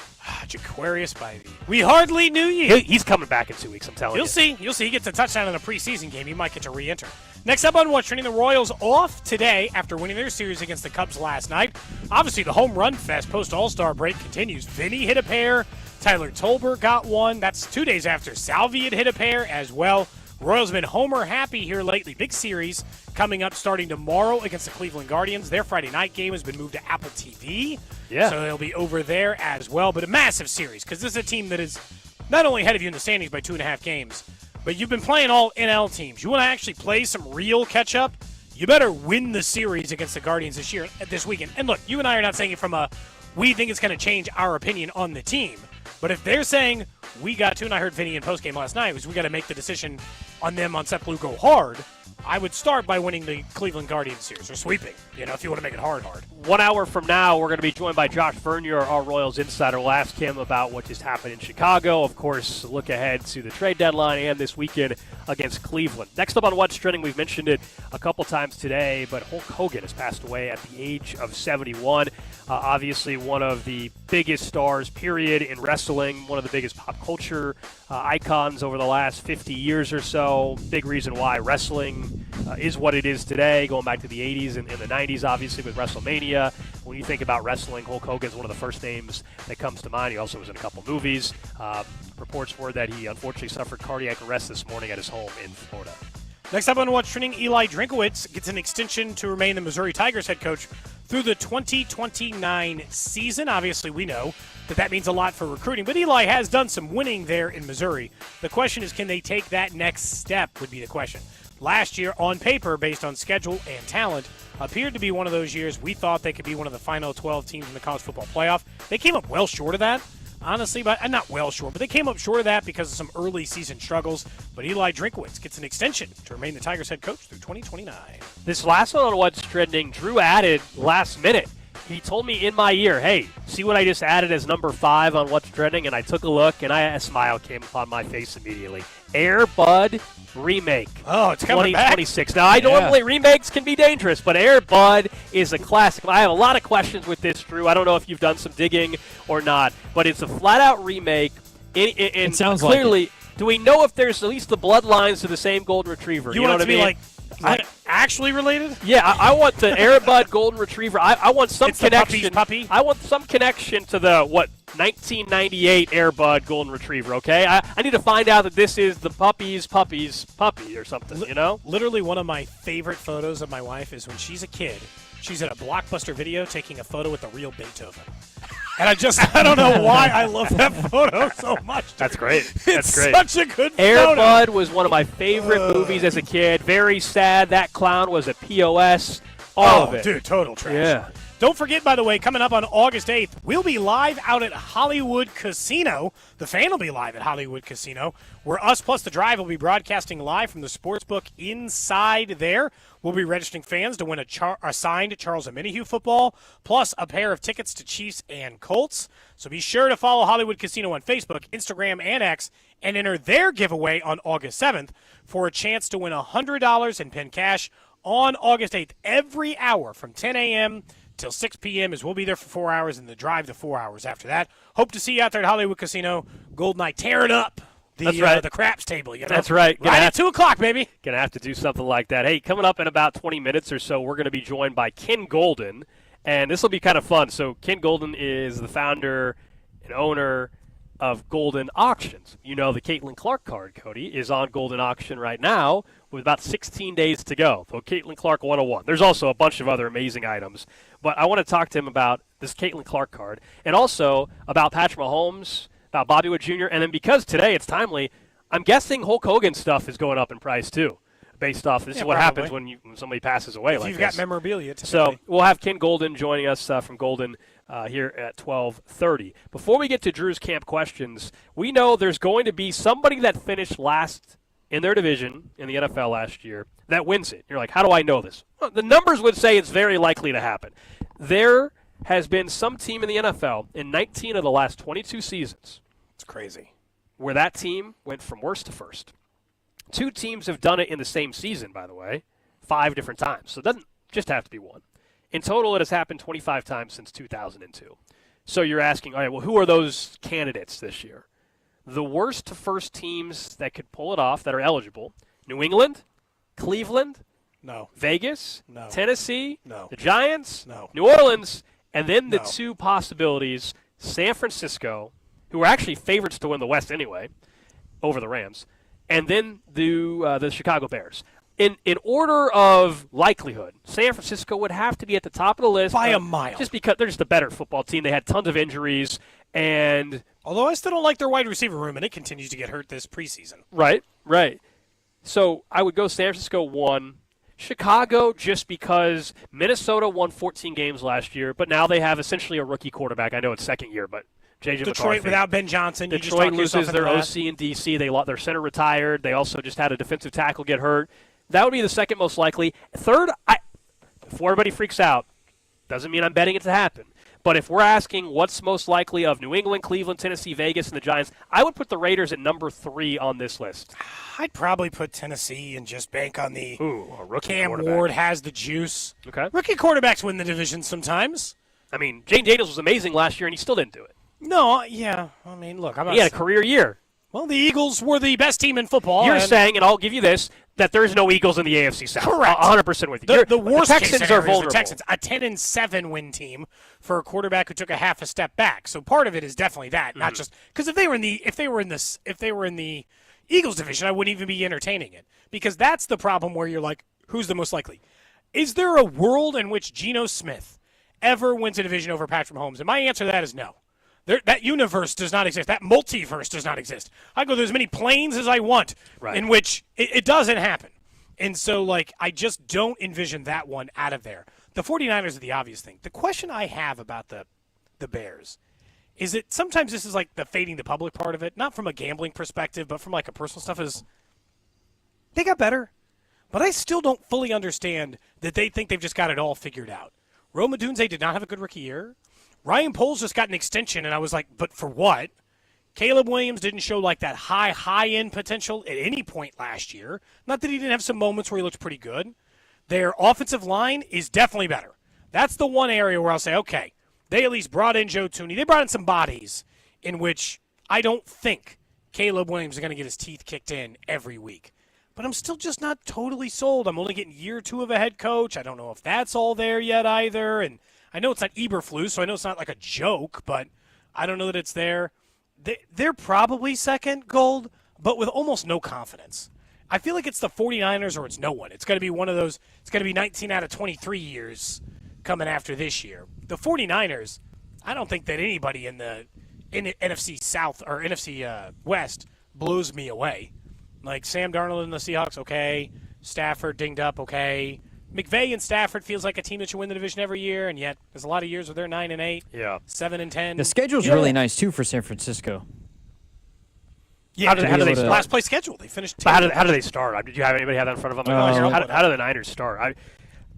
Jaquarius Spivey. We hardly knew you. He's coming back in 2 weeks, I'm telling you. You'll see. You'll see. He gets a touchdown in a preseason game. He might get to re-enter. Next up on What's Trending, the Royals off today after winning their series against the Cubs last night. Obviously, the home run fest post-All-Star break continues. Vinny hit a pair. Tyler Tolbert got one. That's 2 days after Salvi had hit a pair as well. Royals have been homer happy here lately. Big series coming up starting tomorrow against the Cleveland Guardians. Their Friday night game has been moved to Apple TV. Yeah. So they'll be over there as well. But a massive series because this is a team that is not only ahead of you in the standings by 2.5 games, but you've been playing all NL teams. You want to actually play some real catch-up? You better win the series against the Guardians this weekend. And look, you and I are not saying it from a we think it's going to change our opinion on the team. But if they're saying we got to, and I heard Vinny in postgame last night, was we got to make the decision on them on Set Blue go hard, I would start by winning the Cleveland Guardians series, or sweeping, if you want to make it hard. 1 hour from now, we're going to be joined by Josh Vern, our Royals insider. We'll ask him about what just happened in Chicago. Of course, look ahead to the trade deadline and this weekend against Cleveland. Next up on What's Trending, we've mentioned it a couple times today, but Hulk Hogan has passed away at the age of 71. Obviously, one of the biggest stars, period, in wrestling, one of the biggest pop culture icons over the last 50 years or so. Big reason why wrestling is what it is today, going back to the 80s and the 90s, obviously, with WrestleMania. When you think about wrestling, Hulk Hogan is one of the first names that comes to mind. He also was in a couple movies. Reports were that he unfortunately suffered cardiac arrest this morning at his home in Florida. Next up on What's Trending, Eli Drinkowitz gets an extension to remain the Missouri Tigers head coach through the 2029 season. Obviously, we know that means a lot for recruiting, but Eli has done some winning there in Missouri. The question is, can they take that next step would be the question. Last year, on paper, based on schedule and talent, appeared to be one of those years we thought they could be one of the final 12 teams in the college football playoff. They came up well short of that, honestly, but not well short, but they came up short of that because of some early season struggles. But Eli Drinkowitz gets an extension to remain the Tigers head coach through 2029. This last one on What's Trending, Drew added last minute. He told me in my ear, hey, see what I just added as number 5 on What's Trending? And I took a look, and a smile came upon my face immediately. Air Bud remake. Oh, it's coming back. 2026. Now, I normally remakes can be dangerous, but Air Bud is a classic. I have a lot of questions with this, Drew. I don't know if you've done some digging or not, but it's a flat-out remake. It sounds clearly, like it. Do we know if there's at least the bloodlines to the same golden retriever? You know want what it to I mean? be like actually related? Yeah, I want the Air Bud golden retriever. I want some It's the connection. puppy? I want some connection to the 1998 Air Bud golden retriever. Okay, I need to find out that this is the puppy or something. Literally, one of my favorite photos of my wife is when she's a kid. She's at a Blockbuster Video taking a photo with the real Beethoven. And I don't know why I love that photo so much. Dude. That's great. It's That's great. such a good Air photo. Bud was one of my favorite movies as a kid. Very sad. That clown was a POS. All of it. Dude, total trash. Yeah. Don't forget, by the way, coming up on August 8th, we'll be live out at Hollywood Casino. The Fan will be live at Hollywood Casino, where us plus The Drive will be broadcasting live from the sportsbook inside there. We'll be registering fans to win a signed Charles Omenihu football, plus a pair of tickets to Chiefs and Colts. So be sure to follow Hollywood Casino on Facebook, Instagram, and X, and enter their giveaway on August 7th for a chance to win $100 in pin cash on August 8th, every hour from 10 a.m. till 6 p.m. as we'll be there for 4 hours and the drive to 4 hours after that. Hope to see you out there at Hollywood Casino. Golden tearing up the craps table. That's right. Right at 2 o'clock, baby. Going to have to do something like that. Hey, coming up in about 20 minutes or so, we're going to be joined by Ken Golden, and this will be kind of fun. So Ken Golden is the founder and owner of Golden Auctions. You know the Caitlin Clark card, Cody, is on Golden Auction right now with about 16 days to go. So Caitlin Clark 101. There's also a bunch of other amazing items. But I want to talk to him about this Caitlin Clark card and also about Patrick Mahomes, about Bobby Wood Jr., and then because today it's timely, I'm guessing Hulk Hogan stuff is going up in price too, based off this is what probably happens when somebody passes away if like you've this. got memorabilia. So we'll have Ken Golden joining us from Golden here at 12:30. Before we get to Drew's camp questions, we know there's going to be somebody that finished last in their division in the NFL last year that wins it. You're like, how do I know this? Well, the numbers would say it's very likely to happen. There has been some team in the NFL in 19 of the last 22 seasons. It's crazy. Where that team went from worst to first. 2 teams have done it in the same season, by the way, 5 different times. So it doesn't just have to be one. In total, it has happened 25 times since 2002. So you're asking, all right, well, who are those candidates this year? The worst to first teams that could pull it off that are eligible, New England, Cleveland, no, Vegas, no, Tennessee, no, the Giants, no, New Orleans, and then the no. 2 possibilities, San Francisco, who are actually favorites to win the West anyway, over the Rams, and then the Chicago Bears. In order of likelihood, San Francisco would have to be at the top of the list by a mile, just because they're just a better football team. They had tons of injuries, and although I still don't like their wide receiver room, and it continues to get hurt this preseason. Right. So I would go San Francisco 1, Chicago just because Minnesota won 14 games last year, but now they have essentially a rookie quarterback. I know it's second year, but J.J. Detroit McCarthy. without Ben Johnson. Detroit loses their into OC in D.C. Their center retired. They also just had a defensive tackle get hurt. That would be the second most likely. Third, before everybody freaks out, doesn't mean I'm betting it to happen. But if we're asking what's most likely of New England, Cleveland, Tennessee, Vegas, and the Giants, I would put the Raiders at number 3 on this list. I'd probably put Tennessee and just bank on the a rookie Cam quarterback. Ward has the juice. Okay. Rookie quarterbacks win the division sometimes. I mean, Jane Daniels was amazing last year, and he still didn't do it. No, yeah. I mean, look, I'm not He had a career year. Well, the Eagles were the best team in football. You're saying, and I'll give you this, that there's no Eagles in the AFC South. Correct. 100% with you. The worst the case Texans scenario are is vulnerable. the Texans, a 10-7 win team for a quarterback who took a half a step back. So part of it is definitely that, not just because if they were in the Eagles division, I wouldn't even be entertaining it because that's the problem where you're like, who's the most likely? Is there a world in which Geno Smith ever wins a division over Patrick Mahomes? And my answer to that is no. That universe does not exist. That multiverse does not exist. I go through as many planes as I want in which it doesn't happen. And so, I just don't envision that one out of there. The 49ers are the obvious thing. The question I have about the Bears is that sometimes this is like the fading the public part of it, not from a gambling perspective, but from a personal stuff is they got better. But I still don't fully understand that they think they've just got it all figured out. Rome Odunze did not have a good rookie year. Ryan Poles just got an extension, and I was like, but for what? Caleb Williams didn't show that high-end potential at any point last year. Not that he didn't have some moments where he looked pretty good. Their offensive line is definitely better. That's the one area where I'll say, okay, they at least brought in Joe Thuney. They brought in some bodies in which I don't think Caleb Williams is going to get his teeth kicked in every week. But I'm still just not totally sold. I'm only getting year 2 of a head coach. I don't know if that's all there yet either, and I know it's not Eberflus, so I know it's not like a joke, but I don't know that it's there. They're probably second, Gold, but with almost no confidence. I feel like it's the 49ers or it's no one. It's going to be one of those. It's going to be 19 out of 23 years coming after this year. The 49ers, I don't think that anybody in the NFC South or NFC West blows me away. Like Sam Darnold and the Seahawks, okay. Stafford dinged up, okay. McVay and Stafford feels like a team that should win the division every year, and yet there's a lot of years where they're 9-8, 7-10. The schedule's really nice too for San Francisco. Yeah, how do they last place schedule? They finished. How do they start? Did you have anybody have that in front of them? How do the Niners start?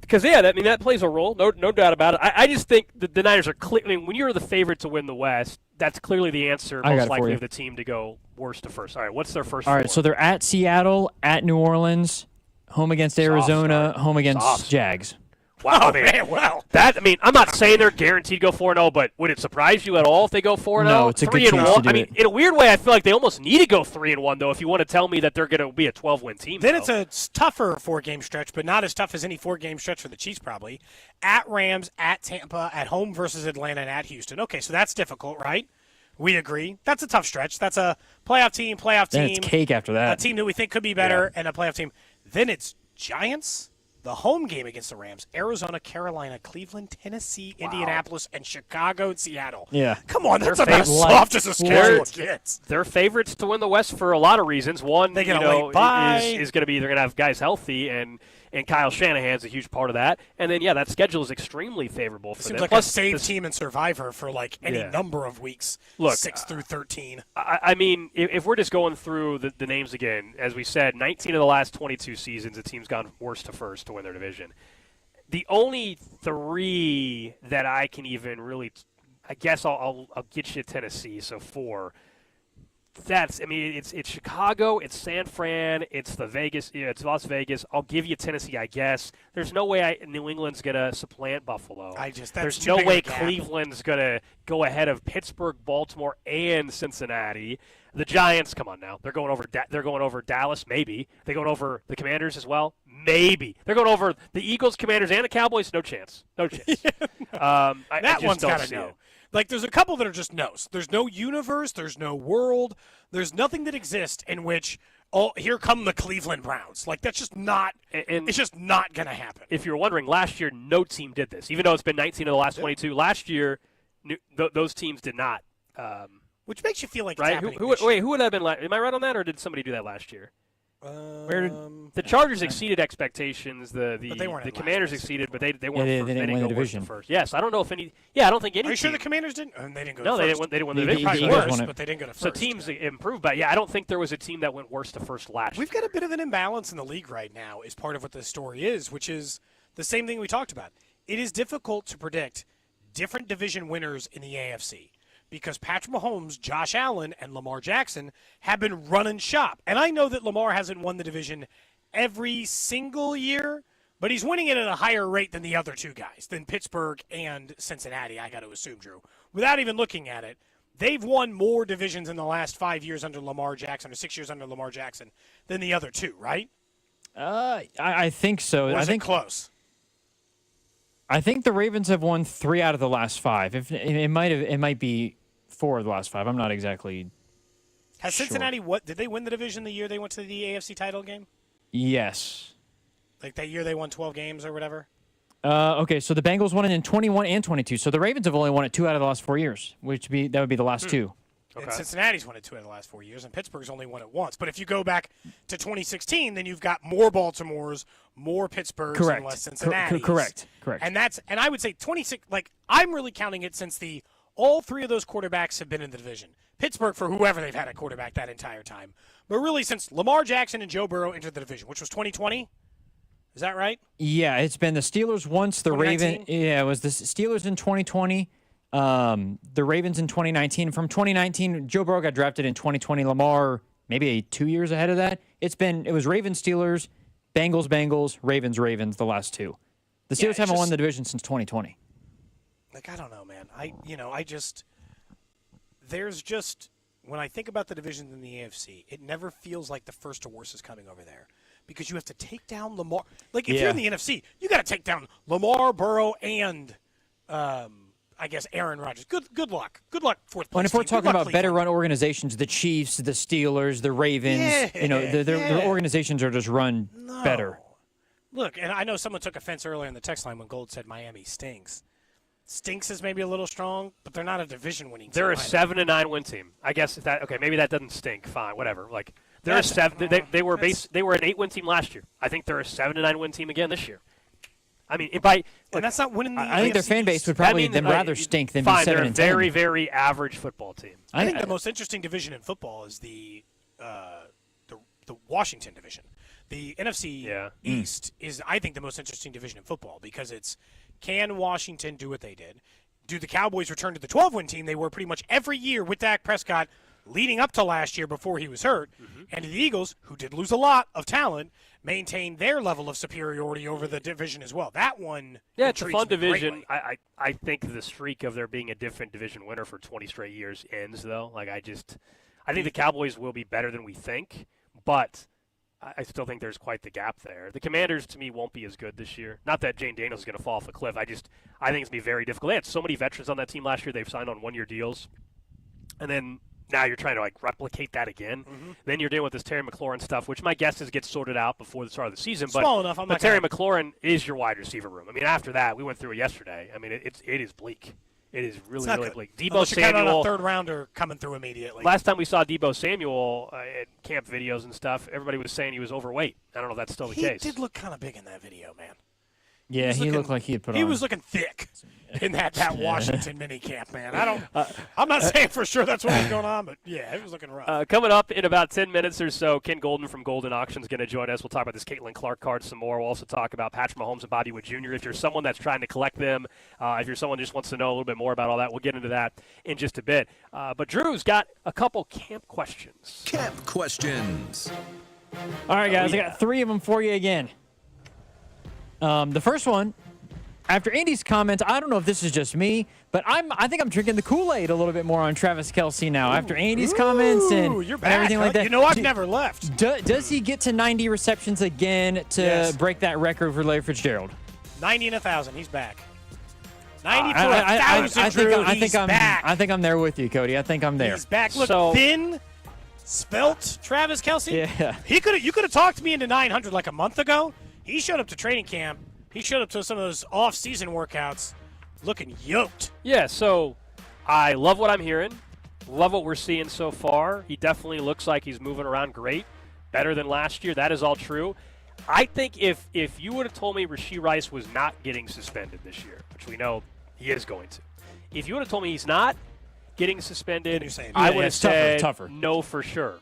Because that plays a role, no doubt about it. I just think the Niners are clear. I mean, when you're the favorite to win the West, that's clearly the answer. Most likely of the team to go worst to first. All right, what's their first? All right, so they're at Seattle, at New Orleans. Home against Arizona, home against Jags. Wow, man. Wow. I'm not saying they're guaranteed to go 4-0, but would it surprise you at all if they go 4-0? No, it's a good chance to do it. In a weird way, I feel like they almost need to go 3-1, though, if you want to tell me that they're going to be a 12-win team. Then it's a tougher 4-game stretch, but not as tough as any 4-game stretch for the Chiefs, probably. At Rams, at Tampa, at home versus Atlanta, and at Houston. Okay, so that's difficult, right? We agree. That's a tough stretch. That's a playoff team. Then it's cake after that. A team that we think could be better, and a playoff team. Then it's Giants, the home game against the Rams, Arizona, Carolina, Cleveland, Tennessee, Indianapolis, and Chicago and Seattle. Yeah. Come on, that's about as soft as a schedule gets. They're favorites to win the West for a lot of reasons. One, they get a late bye. is going to be they're going to have guys healthy, and Kyle Shanahan's a huge part of that. And then, that schedule is extremely favorable for them. Seems like Plus, a save team in Survivor for any number of weeks, Look, 6 through 13. I mean, if we're just going through the names again, as we said, 19 of the last 22 seasons, a team's gone worst to first to win their division. The only 3 that I can even really, I guess I'll get you Tennessee, so 4. It's Chicago, it's San Fran, it's the Vegas, it's Las Vegas. I'll give you Tennessee, I guess. There's no way New England's gonna supplant Buffalo. There's no way Cleveland's gonna go ahead of Pittsburgh, Baltimore, and Cincinnati. The Giants, come on now, they're going over Dallas, maybe. They're going over the Commanders as well, maybe. They're going over the Eagles, Commanders, and the Cowboys. No chance. That one's gotta know. There's a couple that are just no's. There's no universe. There's no world. There's nothing that exists in which, here come the Cleveland Browns. That's just not – it's just not going to happen. If you're wondering, last year no team did this. Even though it's been 19 of the last 22, last year those teams did not. Which makes you feel like right? It's happening Who would that have been – am I right on that, or did somebody do that last year? The Chargers exceeded expectations. The Commanders exceeded, but they weren't. They first. didn't win the division first. Yes, I don't know if any. Yeah, I don't think any. Are you sure team, the Commanders didn't? They didn't go. No, to first. they didn't win the division. They worse, but they didn't go to first. So teams improved, but I don't think there was a team that went worse to first last. We've got a bit of an imbalance in the league right now. Is part of what this story is, which is the same thing we talked about. It is difficult to predict different division winners in the AFC. Because Patrick Mahomes, Josh Allen, and Lamar Jackson have been running shop. And I know that Lamar hasn't won the division every single year, but he's winning it at a higher rate than the other 2 guys, than Pittsburgh and Cincinnati, I got to assume, Drew. Without even looking at it, they've won more divisions in the last 5 years under Lamar Jackson, or 6 years under Lamar Jackson, than the other 2, right? I think so. Or I think close. I think the Ravens have won 3 out of the last 5. If it might be 4 of the last 5. I'm not exactly. Has Cincinnati did they win the division the year they went to the AFC title game? Yes. That year they won 12 games or whatever. Okay, so the Bengals won it in 21 and 22. So the Ravens have only won it 2 out of the last 4 years, that would be the last 2. Okay. And Cincinnati's won it 2 out of the last 4 years, and Pittsburgh's only won it once. But if you go back to 2016, then you've got more Baltimore's, more Pittsburgh's, and less Cincinnati's. Correct. And I would say 26. I'm really counting it since all 3 of those quarterbacks have been in the division. Pittsburgh for whoever they've had at quarterback that entire time, but really since Lamar Jackson and Joe Burrow entered the division, which was 2020. Is that right? Yeah, it's been the Steelers once, the Ravens. Yeah, it was the Steelers in 2020. The Ravens in 2019. From 2019, Joe Burrow got drafted in 2020. Lamar maybe 2 years ahead of that. It was Ravens, Steelers, Bengals, Ravens the last 2. The Steelers haven't won the division since 2020. I don't know, man. When I think about the divisions in the AFC, it never feels like the first to worst is coming over there. Because you have to take down Lamar. If you're in the NFC, you got to take down Lamar, Burrow, and I guess Aaron Rodgers. Good luck. Good luck, fourth place. And if we're talking about better run organizations, the Chiefs, the Steelers, the Ravens, their organizations are just run better. Look, and I know someone took offense earlier in the text line when Gold said Miami stinks. Stinks is maybe a little strong, but they're not a division-winning team. They're a 7-9 win team. I guess maybe that doesn't stink. Fine, whatever. They're a 7. They were an 8-win team last year. I think they're a 7-9 win team again this year. I mean, and that's not winning. I think their fan base would probably rather stink than be 7-10. They're a very, very average football team. I think the most interesting division in football is the Washington division. The NFC East is, I think, the most interesting division in football because it's, can Washington do what they did? Do the Cowboys return to the 12-win team they were pretty much every year with Dak Prescott leading up to last year before he was hurt? Mm-hmm. And the Eagles, who did lose a lot of talent, maintain their level of superiority over the division as well. That one, it's a fun division. I think the streak of there being a different division winner for 20 straight years ends, though. I think the Cowboys will be better than we think, but I still think there's quite the gap there. The Commanders, to me, won't be as good this year. Not that Jane Daniels is going to fall off a cliff. I think it's going to be very difficult. They had so many veterans on that team last year. They've signed on one-year deals. and then now you're trying to replicate that again. Then you're dealing with this Terry McLaurin stuff, which my guess is gets sorted out before the start of the season. Small enough. But Terry McLaurin is your wide receiver room. I mean, after that, we went through it yesterday. I mean, it is bleak. It is really, really bleak. Deebo Samuel, on a third rounder coming through immediately. Last time we saw Deebo Samuel at camp videos and stuff, everybody was saying he was overweight. I don't know if that's still the case. He did look kind of big in that video, man. Yeah, he looked like he had put on. He was looking thick in that Washington mini camp, man. I'm not saying for sure that's what was going on, but yeah, it was looking rough. Coming up in about 10 minutes or so, Ken Golden from Golden Auction is going to join us. We'll talk about this Caitlin Clark card some more. We'll also talk about Patrick Mahomes and Bobby Wood Jr. If you're someone that's trying to collect them, if you're someone who just wants to know a little bit more about all that, we'll get into that in just a bit. But Drew's got a couple camp questions. Camp questions. All right, guys, I got 3 of them for you again. The first one, after Andy's comments, I don't know if this is just me, but I think I'm drinking the Kool-Aid a little bit more on Travis Kelce now. After Andy's comments and everything like that. You know, I've never left. Does he get to 90 receptions again to break that record for Larry Fitzgerald? 90 and 1,000. He's back. 90 for 1,000, Drew. I think I'm there with you, Cody. I think I'm there. He's back. Look, thin, svelte Travis Kelce. Yeah. You could have talked me into 900 like a month ago. He showed up to training camp. He showed up to some of those off-season workouts looking yoked. Yeah, so I love what I'm hearing. Love what we're seeing so far. He definitely looks like he's moving around great, better than last year. That is all true. I think if you would have told me Rashee Rice was not getting suspended this year, which we know he is going to, if you would have told me he's not getting suspended, I would have said tougher. No for sure.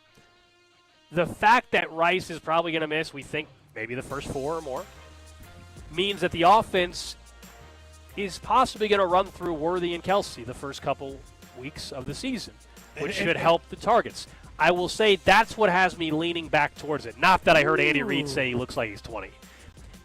The fact that Rice is probably going to miss, we think, maybe the first 4 or more, means that the offense is possibly going to run through Worthy and Kelce the first couple weeks of the season, which should help the targets. I will say that's what has me leaning back towards it. Not that I heard Andy Reid say he looks like he's 20,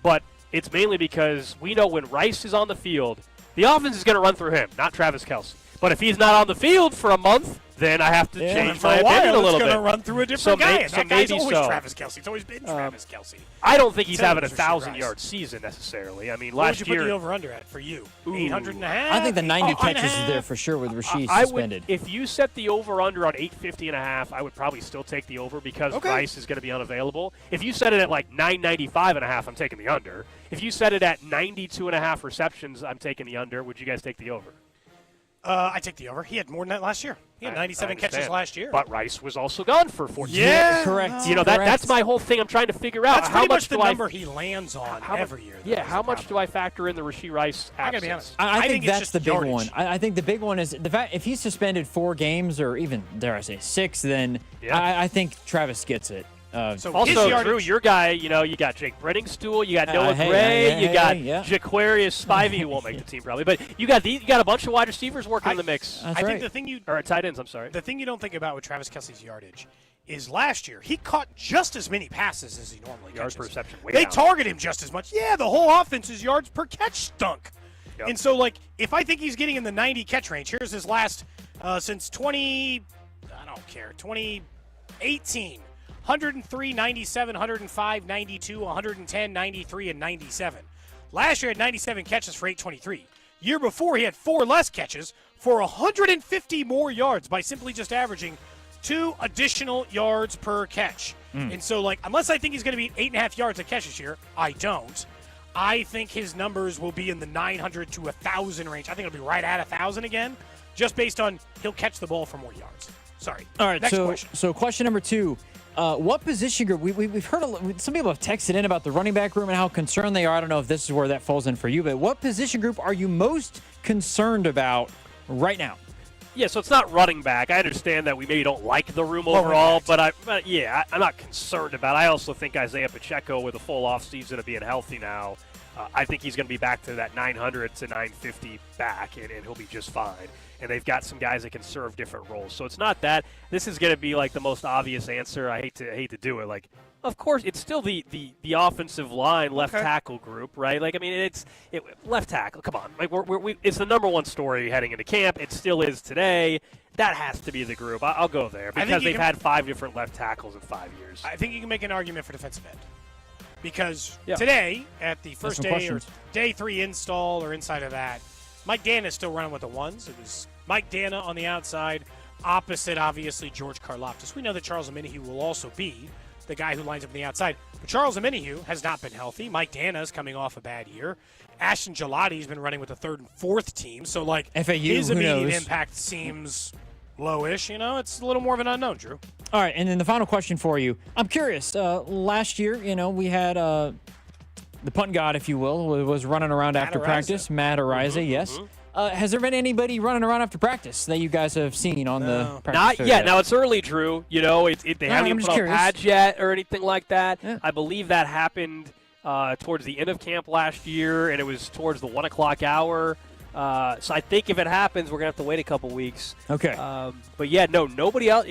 but it's mainly because we know when Rice is on the field, the offense is going to run through him, not Travis Kelce. But if he's not on the field for a month, then I have to change my opinion a little bit. It's going to run through a different guy. And that guy's always so. Travis Kelce. It's always been Travis Kelce. I don't think he's having a 1,000-yard season necessarily. I mean, last year. What would you put the over-under at for you? 800 and a half? I think the 90 catches is there for sure with Rashee suspended. If you set the over-under on 850 and a half, I would probably still take the over because Rice is going to be unavailable. If you set it at like 995 and a half, I'm taking the under. If you set it at 92 and a half receptions, I'm taking the under. Would you guys take the over? I take the over. He had more than that last year. He had 97 catches last year. But Rice was also gone for 14. Yeah, correct. You know, that's my whole thing. I'm trying to figure out that's how much the number he lands on every year. Yeah, how much do I factor in the Rashee Rice absence? I gotta be honest. I think that's the big yardage. one. I think the big one is the fact if he's suspended 4 games or even, dare I say, 6, then I think Travis gets it. Also, Drew, your guy, you know, you got Jake Brenningstool, you got Noah Gray, you got Jaquarius Spivey, who won't make the team probably, but you got a bunch of wide receivers working in the mix. I think the thing or tight ends. I'm sorry. The thing you don't think about with Travis Kelce's yardage is last year he caught just as many passes as he normally yards catches. Per reception. They target him just as much. Yeah, the whole offense's yards per catch stunk. Yep. And so, like, if I think he's getting in the 90 catch range, here's his last since 2018. 103, 97, 105, 92, 110, 93, and 97. Last year he had 97 catches for 823. Year before he had 4 less catches for 150 more yards by simply just averaging 2 additional yards per catch. And so, like, unless I think he's going to be 8.5 yards a catch this year, I don't. I think his numbers will be in the 900 to 1,000 range. I think it'll be right at 1,000 again, just based on he'll catch the ball for more yards. Sorry. All right, next question. So question number 2. What position group? We've heard some people have texted in about the running back room and how concerned they are. I don't know if this is where that falls in for you, but what position group are you most concerned about right now? Yeah, so it's not running back. I understand that we maybe don't like the room overall, but I'm not concerned about it. I also think Isaiah Pacheco with a full offseason of being healthy now, I think he's going to be back to that 900 to 950 back, and he'll be just fine. And they've got some guys that can serve different roles. So it's not that. This is going to be like the most obvious answer. I hate to do it. Like, of course, it's still the offensive line left tackle group, right? Like, I mean, it's left tackle. Come on, like it's the number one story heading into camp. It still is today. That has to be the group. I'll go there because they've had 5 different left tackles in 5 years. I think you can make an argument for defensive end. Because today, at the first day or day 3 install or inside of that, Mike Dana is still running with the ones. It was Mike Dana on the outside, opposite, obviously, George Karlaftis. We know that Charles Omenihu will also be the guy who lines up on the outside. But Charles Omenihu has not been healthy. Mike Dana is coming off a bad year. Ashton Gelati's been running with the third and fourth team. So, like, FAU, his who immediate knows? impact seems lowish. You know, it's a little more of an unknown, Drew. All right, and then the final question for you. I'm curious. Last year, we had the punt god, if you will, was running around after practice. Matt Ariza, yes. Has there been anybody running around after practice that you guys have seen on the practice Not field yet. Now, it's early, Drew. They haven't even put on curious. pads yet or anything like that. Yeah. I believe that happened towards the end of camp last year, and it was towards the 1 o'clock hour. So I think if it happens, we're going to have to wait a couple weeks. Okay. But, yeah, no, nobody else.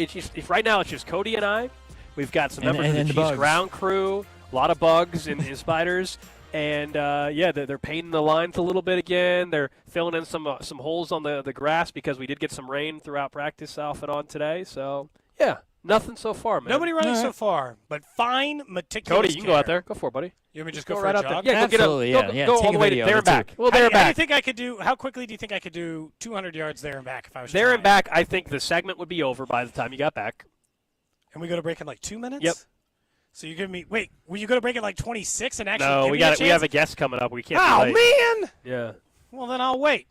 Right now it's just Cody and I. We've got some members of the Chiefs ground crew, a lot of bugs and spiders. And, they're painting the lines a little bit again. They're filling in some holes on the grass because we did get some rain throughout practice off and on today. So, yeah, nothing so far, man. Nobody running so far, but fine, meticulous Cody, you can go out there. Go for it, buddy. You want me to just go for right a out jog? there. Yeah, absolutely. Go all the way there and back. Well, there and back. How do you think I could do? How quickly do you think I could do 200 yards there and back if I was there and back? I think the segment would be over by the time you got back. And we go to break in like 2 minutes. Yep. So you're giving me will you go to break at like 26 and actually? No, we have a guest coming up. We can't. Oh be late. Man. Yeah. Well, then I'll wait.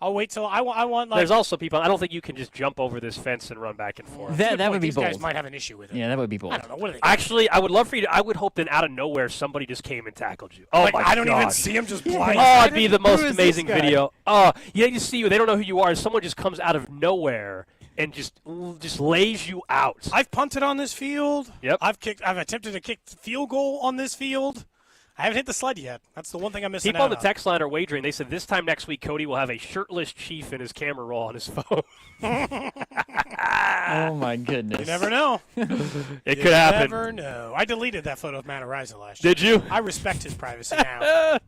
I'll wait till I want like. There's also people. I don't think you can just jump over this fence and run back and forth. That would be These bold. guys might have an issue with it. Yeah, that would be bold. I don't know. What are they? Actually, I would love for you to. I would hope that out of nowhere somebody just came and tackled you. Oh like, my I don't gosh. even see him just blind. Oh, it'd be the most Who is amazing this guy? video. Oh, yeah, you see you. They don't know who you are. Someone just comes out of nowhere and just lays you out. I've punted on this field. Yep. I've attempted to kick field goal on this field. I haven't hit the sled yet. That's the one thing I'm missing People out on the text line are wagering. They said this time next week, Cody will have a shirtless Chief in his camera roll on his phone. Oh, my goodness. You never know. It could happen. You never know. I deleted that photo of Matt Ariza last year. Did you? I respect his privacy now.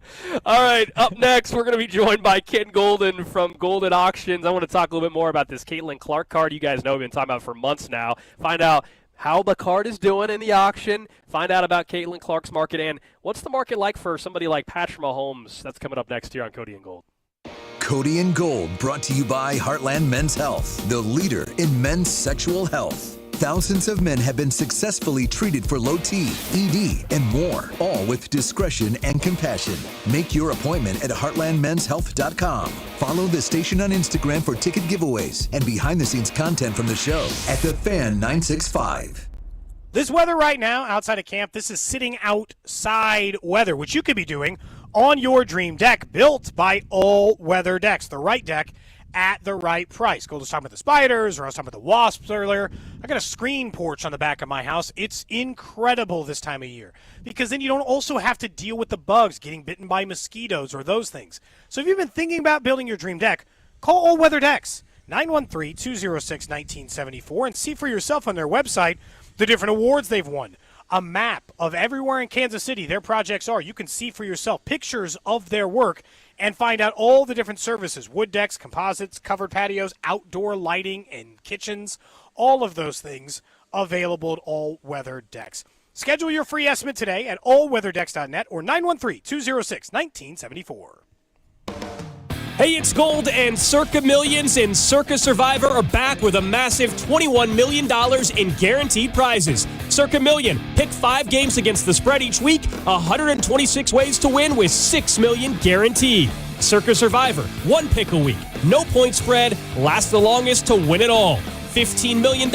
All right, up next, we're going to be joined by Ken Golden from Golden Auctions. I want to talk a little bit more about this Caitlin Clark card you guys know we've been talking about for months now. Find out how the card is doing in the auction, find out about Caitlin Clark's market, and what's the market like for somebody like Patrick Mahomes. That's coming up next here on Cody and Gold. Cody and Gold, brought to you by Heartland Men's Health, the leader in men's sexual health. Thousands of men have been successfully treated for low T, ED, and more, all with discretion and compassion. Make your appointment at heartlandmenshealth.com. Follow the station on Instagram for ticket giveaways and behind-the-scenes content from the show at The Fan 965. This weather right now outside of camp, this is sitting outside weather, which you could be doing on your dream deck, built by All Weather Decks, the right deck at the right price. Gold was talking about the spiders, or I was talking about the wasps earlier. I got a screen porch on the back of my house. It's incredible this time of year because then you don't also have to deal with the bugs, getting bitten by mosquitoes or those things. So if you've been thinking about building your dream deck, call All Weather Decks, 913-206-1974, and see for yourself on their website the different awards they've won. A map of everywhere in Kansas City their projects are. You can see for yourself pictures of their work and find out all the different services, wood decks, composites, covered patios, outdoor lighting, and kitchens, all of those things available at All Weather Decks. Schedule your free estimate today at allweatherdecks.net or 913-206-1974. Hey, it's Gold, and Circa Millions and Circa Survivor are back with a massive $21 million in guaranteed prizes. Circa Million, pick 5 games against the spread each week, 126 ways to win with $6 million guaranteed. Circa Survivor, 1 pick a week, no point spread, last the longest to win it all. $15 million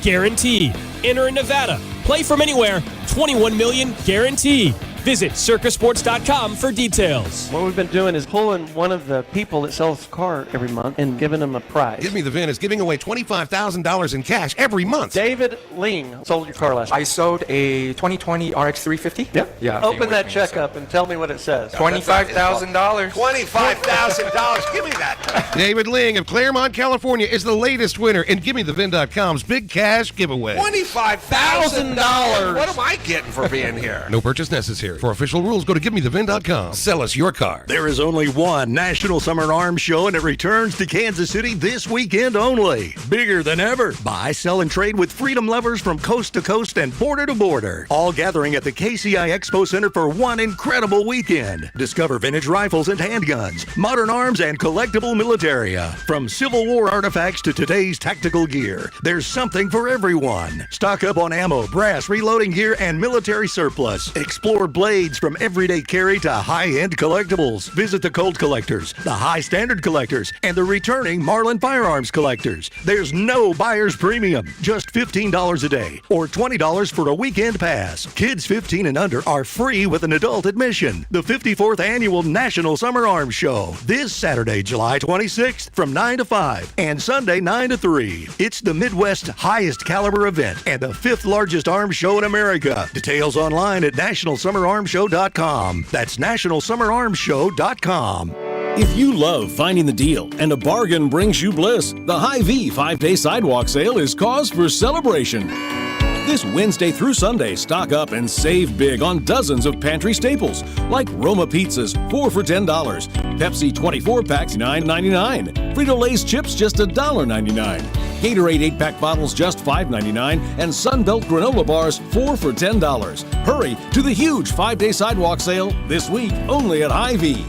guaranteed. Enter in Nevada, play from anywhere, $21 million guaranteed. Visit circasports.com for details. What we've been doing is pulling one of the people that sells the car every month and giving them a prize. Give Me the VIN is giving away $25,000 in cash every month. David Ling sold your car last I sold a 2020 RX 350. Yep. Yeah. Open that check up and tell me what it says. $25,000. $25,000. Give me that. David Ling of Claremont, California is the latest winner in GiveMeTheVin.com's big cash giveaway. $25,000. What am I getting for being here? No purchase necessary. here. For official rules, go to GiveMeTheVin.com. Sell us your car. There is only one National Summer Arms Show, and it returns to Kansas City this weekend only. Bigger than ever. Buy, sell, and trade with freedom lovers from coast to coast and border to border. All gathering at the KCI Expo Center for one incredible weekend. Discover vintage rifles and handguns, modern arms, and collectible militaria. From Civil War artifacts to today's tactical gear, there's something for everyone. Stock up on ammo, brass, reloading gear, and military surplus. Explore blades from everyday carry to high-end collectibles. Visit the Colt collectors, the high standard collectors, and the returning Marlin firearms collectors. There's no buyer's premium, just $15 a day or $20 for a weekend pass. Kids 15 and under are free with an adult admission. The 54th Annual National Summer Arms Show, this Saturday, July 26th from 9 to 5 and Sunday 9 to 3. It's the Midwest's highest caliber event and the 5th largest arms show in America. Details online at nationalsummerarmshow.com. That's nationalsummerarmshow.com. If you love finding the deal and a bargain brings you bliss, the Hy-Vee 5-day sidewalk sale is cause for celebration. This Wednesday through Sunday, stock up and save big on dozens of pantry staples, like Roma pizzas, 4 for $10, Pepsi 24 packs, $9.99, Frito-Lay's chips, just $1.99, Gatorade 8-pack bottles, just $5.99, and Sunbelt granola bars, 4 for $10. Hurry to the huge 5-day sidewalk sale this week, only at Hy-Vee.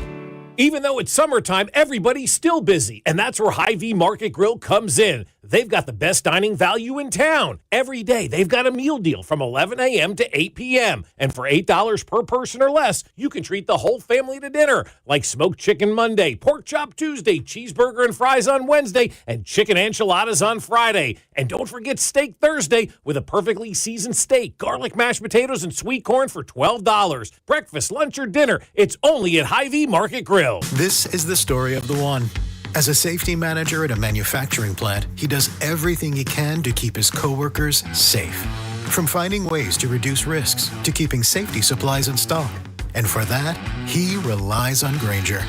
Even though it's summertime, everybody's still busy, and that's where Hy-Vee Market Grill comes in. They've got the best dining value in town. Every day, they've got a meal deal from 11 a.m. to 8 p.m. And for $8 per person or less, you can treat the whole family to dinner, like smoked chicken Monday, pork chop Tuesday, cheeseburger and fries on Wednesday, and chicken enchiladas on Friday. And don't forget Steak Thursday with a perfectly seasoned steak, garlic mashed potatoes, and sweet corn for $12. Breakfast, lunch, or dinner, it's only at Hy-Vee Market Grill. This is the story of the one. As a safety manager at a manufacturing plant, he does everything he can to keep his coworkers safe. From finding ways to reduce risks to keeping safety supplies in stock. And for that, he relies on Grainger.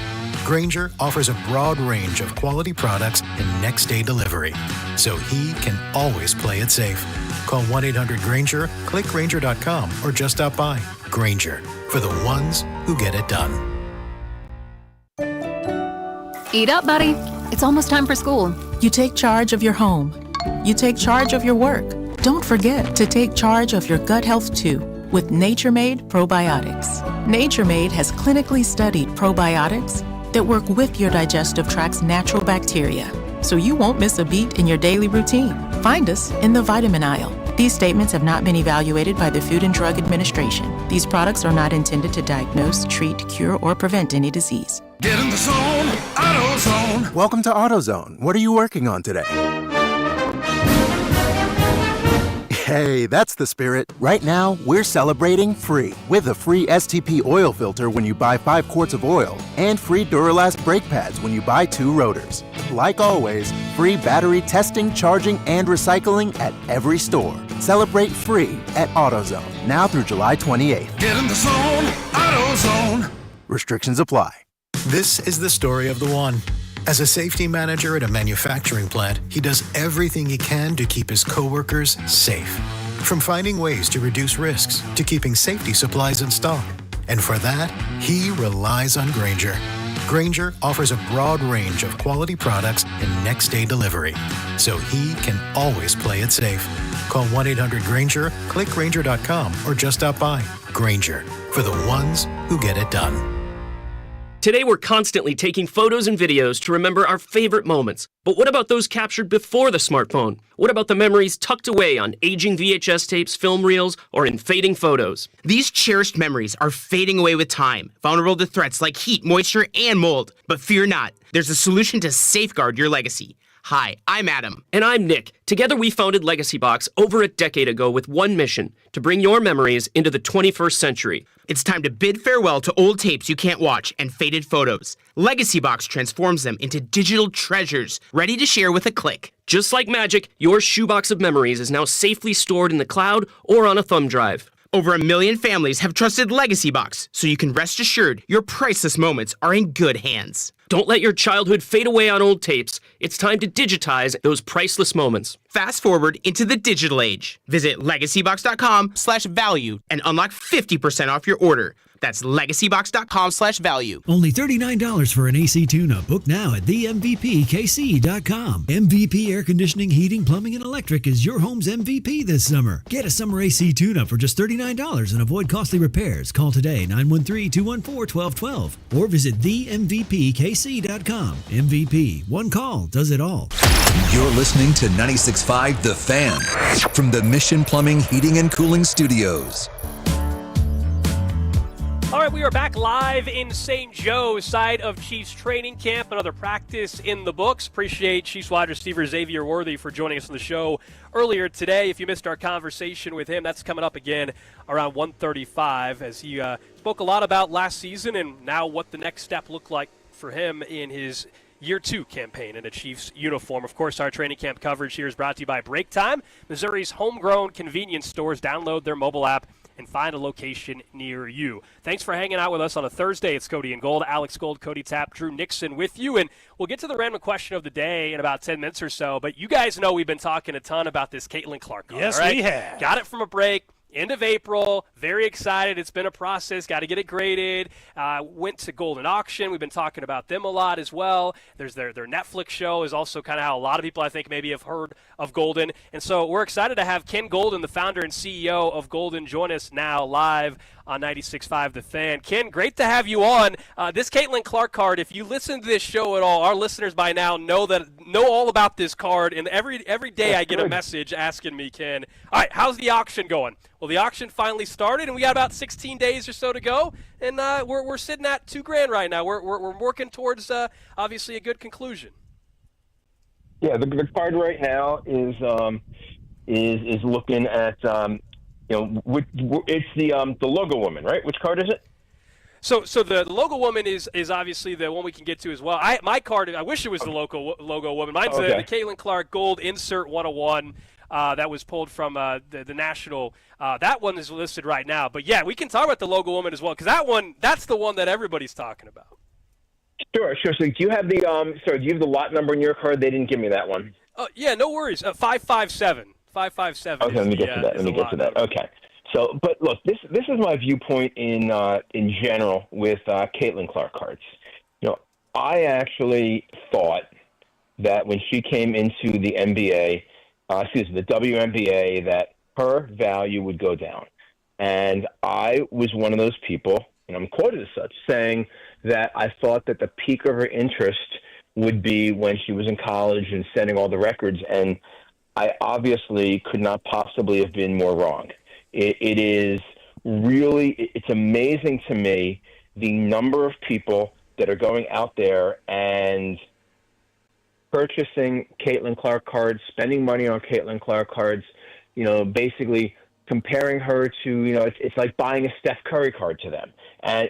Grainger offers a broad range of quality products and next-day delivery, so he can always play it safe. Call 1-800-GRAINGER, click Grainger.com, or just stop by. Grainger, for the ones who get it done. Eat up, buddy. It's almost time for school. You take charge of your home. You take charge of your work. Don't forget to take charge of your gut health too with Nature Made Probiotics. Nature Made has clinically studied probiotics that work with your digestive tract's natural bacteria, so you won't miss a beat in your daily routine. Find us in the vitamin aisle. These statements have not been evaluated by the Food and Drug Administration. These products are not intended to diagnose, treat, cure, or prevent any disease. Get in the zone, AutoZone. Welcome to AutoZone. What are you working on today? Hey, that's the spirit. Right now, we're celebrating free with a free STP oil filter when you buy 5 quarts of oil and free Duralast brake pads when you buy 2 rotors. Like always, free battery testing, charging, and recycling at every store. Celebrate free at AutoZone, now through July 28th. Get in the zone, AutoZone. Restrictions apply. This is the story of the one. As a safety manager at a manufacturing plant, he does everything he can to keep his coworkers safe. From finding ways to reduce risks to keeping safety supplies in stock. And for that, he relies on Grainger. Grainger offers a broad range of quality products and next-day delivery, so he can always play it safe. Call 1-800-GRAINGER, click Grainger.com, or just stop by. Grainger, for the ones who get it done. Today, we're constantly taking photos and videos to remember our favorite moments. But what about those captured before the smartphone? What about the memories tucked away on aging VHS tapes, film reels, or in fading photos? These cherished memories are fading away with time, vulnerable to threats like heat, moisture, and mold. But fear not, there's a solution to safeguard your legacy. Hi, I'm Adam. And I'm Nick. Together we founded Legacy Box over a decade ago with one mission, to bring your memories into the 21st century. It's time to bid farewell to old tapes you can't watch and faded photos. Legacy Box transforms them into digital treasures, ready to share with a click. Just like magic, your shoebox of memories is now safely stored in the cloud or on a thumb drive. Over 1 million families have trusted Legacy Box, so you can rest assured your priceless moments are in good hands. Don't let your childhood fade away on old tapes. It's time to digitize those priceless moments. Fast forward into the digital age. Visit legacybox.com/value and unlock 50% off your order. That's legacybox.com/value. Only $39 for an AC tune-up. Book now at themvpkc.com. MVP Air Conditioning, Heating, Plumbing, and Electric is your home's MVP this summer. Get a summer AC tune-up for just $39 and avoid costly repairs. Call today, 913-214-1212, or visit themvpkc.com. MVP, one call does it all. You're listening to 96.5 The Fan from the Mission Plumbing, Heating, and Cooling Studios. All right, we are back live in St. Joe, side of Chiefs training camp. Another practice in the books. Appreciate Chiefs wide receiver Xavier Worthy for joining us on the show earlier today. If you missed our conversation with him, that's coming up again around 1:35 as he spoke a lot about last season and now what the next step looked like for him in his Year 2 campaign in a Chiefs uniform. Of course, our training camp coverage here is brought to you by Break Time, Missouri's homegrown convenience stores. Download their mobile app and find a location near you. Thanks for hanging out with us on a Thursday. It's Cody and Gold, Alex Gold, Cody Tapp, Drew Nixon with you. And we'll get to the random question of the day in about 10 minutes or so. But you guys know we've been talking a ton about this Caitlin Clark card. Yes, right? we have. Got it from a break. End of April, very excited. It's been a process. Got to get it graded. Went to Golden Auction. We've been talking about them a lot as well. There's their Netflix show is also kind of how a lot of people I think maybe have heard of Golden. And so we're excited to have Ken Golden, the founder and CEO of Golden, join us now live on 96.5 The Fan. Ken, great to have you on. This Caitlin Clark card, if you listen to this show at all, our listeners by now know all about this card. And every day I get a message asking me, Ken, all right, how's the auction going? Well, the auction finally started, and we got about 16 days or so to go, and we're sitting at $2,000 right now. We're working towards obviously a good conclusion. Yeah, the card right now is looking at it's the logo woman, right? Which card is it? So the logo woman is obviously the one we can get to as well. My card, I wish it was the logo woman. Mine's the Caitlin Clark Gold Insert 101. That was pulled from the national. That one is listed right now. But, yeah, we can talk about the logo woman as well because that's the one that everybody's talking about. Sure. So do you have the do you have the lot number in your card? They didn't give me that one. Yeah, no worries. 557. 557. Okay, let me get to that. Okay. So, but look, this is my viewpoint in general with Caitlin Clark cards. I actually thought that when she came into the NBA, the WNBA, that her value would go down. And I was one of those people, and I'm quoted as such, saying that I thought that the peak of her interest would be when she was in college and setting all the records. And I obviously could not possibly have been more wrong. It's amazing to me the number of people that are going out there and purchasing Caitlin Clark cards, spending money on Caitlin Clark cards, basically comparing her to, it's like buying a Steph Curry card to them. And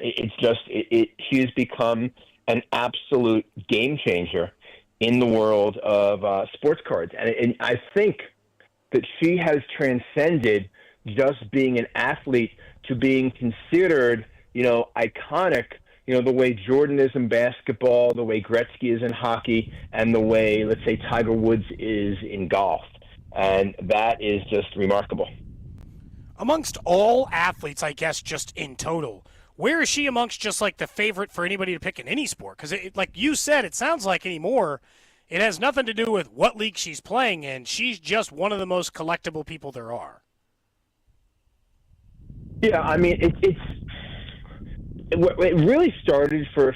she has become an absolute game changer in the world of sports cards. And I think that she has transcended just being an athlete to being considered, iconic, the way Jordan is in basketball, the way Gretzky is in hockey, and the way, let's say, Tiger Woods is in golf. And that is just remarkable. Amongst all athletes, I guess, just in total, where is she amongst just like the favorite for anybody to pick in any sport? Because like you said, it sounds like anymore, it has nothing to do with what league she's playing in. She's just one of the most collectible people there are. Yeah, I mean, it really started for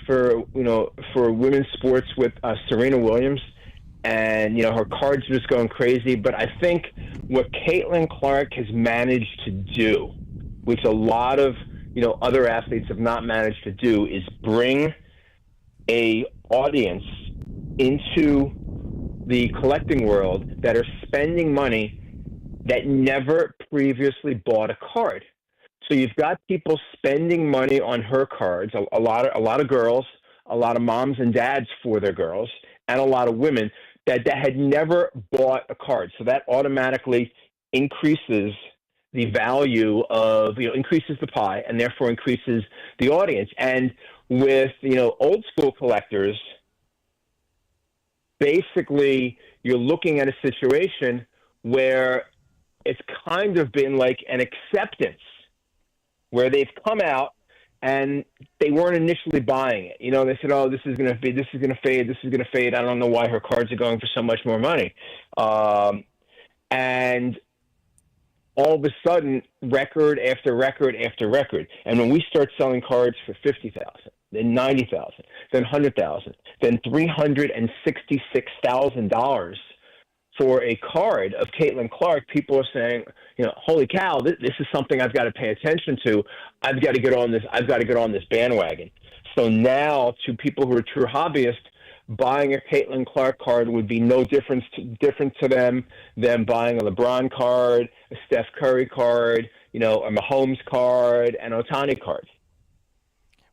women's sports with Serena Williams, and her cards were just going crazy. But I think what Caitlin Clark has managed to do, which a lot of other athletes have not managed to do, is bring a audience into the collecting world that are spending money that never previously bought a card. So you've got people spending money on her cards, a lot of girls, a lot of moms and dads for their girls, and a lot of women that had never bought a card. So that automatically increases the value of, increases the pie and therefore increases the audience. And with, old school collectors, basically you're looking at a situation where it's kind of been like an acceptance where they've come out and they weren't initially buying it. They said, "Oh, this is going to fade. This is going to fade. I don't know why her cards are going for so much more money." And all of a sudden, record after record after record. And when we start selling cards for $50,000, then $90,000, then $100,000, then $366,000 for a card of Caitlin Clark, people are saying, holy cow, this is something I've got to pay attention to. I've got to get on this. I've got to get on this bandwagon. So now, to people who are true hobbyists, buying a Caitlin Clark card would be no different to them than buying a LeBron card, a Steph Curry card, a Mahomes card, an Ohtani card.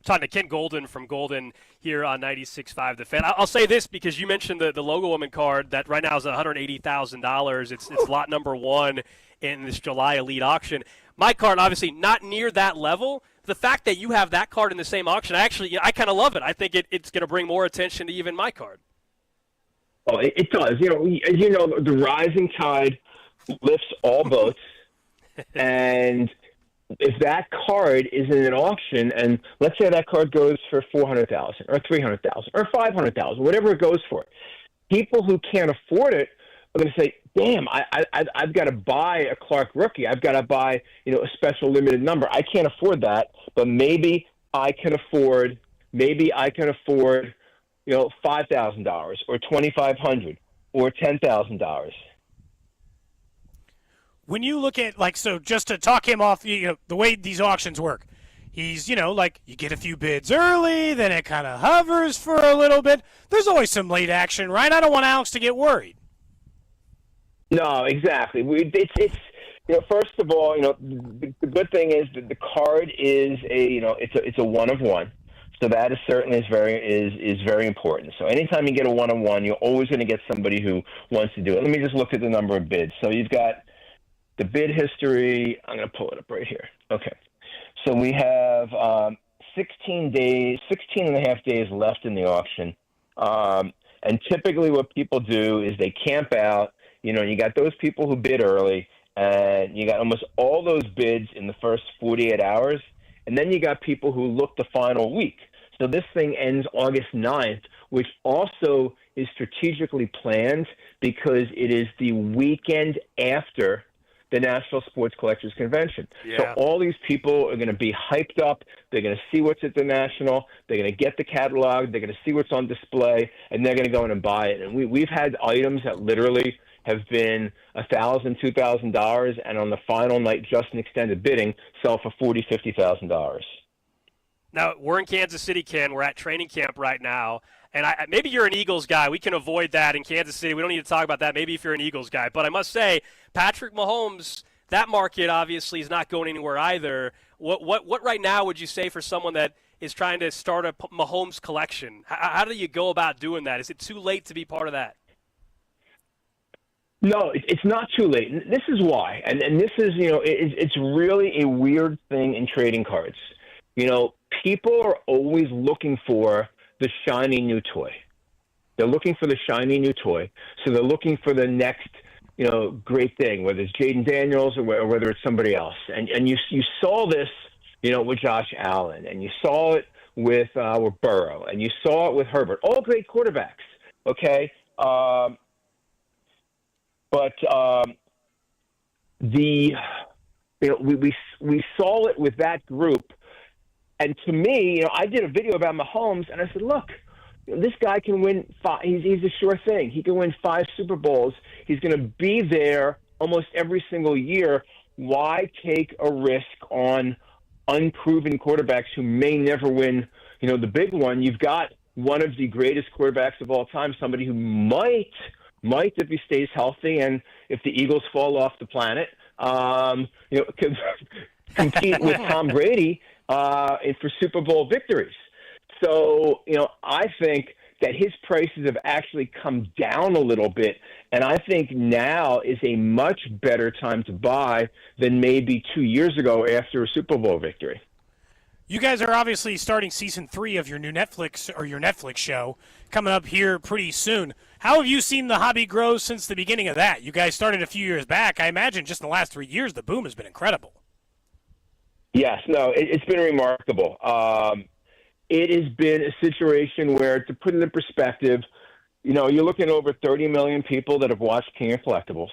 Talking to Ken Golden from Golden here on 96.5 The Fan. I'll say this because you mentioned the Logo Woman card that right now is $180,000. It's lot number 1 in this July Elite auction. My card, obviously, not near that level. The fact that you have that card in the same auction, I kind of love it. I think it's going to bring more attention to even my card. Oh, it does. As the rising tide lifts all boats, and if that card is in an auction, and let's say that card goes for $400,000 or $300,000 or $500,000, whatever it goes for, people who can't afford it are going to say, "Damn, I've got to buy a Clark rookie. I've got to buy a special limited number. I can't afford that, but maybe I can afford $5,000 or $2,500 or $10,000." When you look at, so just to talk him off, the way these auctions work, he's, you get a few bids early, then it kind of hovers for a little bit. There's always some late action, right? I don't want Alex to get worried. No, exactly. It's first of all, the good thing is that the card is it's a one of one. So that is certainly is very important. So anytime you get a one of one, you're always going to get somebody who wants to do it. Let me just look at the number of bids. So you've got the bid history. I'm going to pull it up right here. Okay. So we have 16 and a half days left in the auction. And typically what people do is they camp out. You got those people who bid early, and you got almost all those bids in the first 48 hours. And then you got people who look the final week. So this thing ends August 9th, which also is strategically planned because it is the weekend after the National Sports Collectors Convention. Yeah. So all these people are going to be hyped up. They're going to see what's at the National. They're going to get the catalog. They're going to see what's on display, and they're going to go in and buy it. And we've had items that literally have been $1,000, $2,000, and on the final night, just in extended bidding, sell for $40,000, $50,000. Now, we're in Kansas City, Ken. We're at training camp right now. And maybe you're an Eagles guy. We can avoid that in Kansas City. We don't need to talk about that. Maybe if you're an Eagles guy. But I must say, Patrick Mahomes, that market obviously is not going anywhere either. What right now would you say for someone that is trying to start a Mahomes collection? How do you go about doing that? Is it too late to be part of that? No, it's not too late. This is why. And this is, it's really a weird thing in trading cards. People are always looking for the shiny new toy. They're looking for the shiny new toy. So they're looking for the next, great thing, whether it's Jaden Daniels or whether it's somebody else. And you saw this, with Josh Allen, and you saw it with Burrow, and you saw it with Herbert. All great quarterbacks, okay? We saw it with that group. And to me, I did a video about Mahomes, and I said, look, this guy can win 5. He's a sure thing. He can win 5 Super Bowls. He's going to be there almost every single year. Why take a risk on unproven quarterbacks who may never win, the big one? You've got one of the greatest quarterbacks of all time, somebody who might, if he stays healthy and if the Eagles fall off the planet, compete with Tom Brady for Super Bowl victories. So, I think that his prices have actually come down a little bit, and I think now is a much better time to buy than maybe 2 years ago after a Super Bowl victory. You guys are obviously starting season 3 of your new Netflix show coming up here pretty soon. How have you seen the hobby grow since the beginning of that? You guys started a few years back. I imagine just in the last 3 years, the boom has been incredible. Yes, no, it's been remarkable. It has been a situation where, to put it in perspective, you're looking at over 30 million people that have watched King of Collectibles.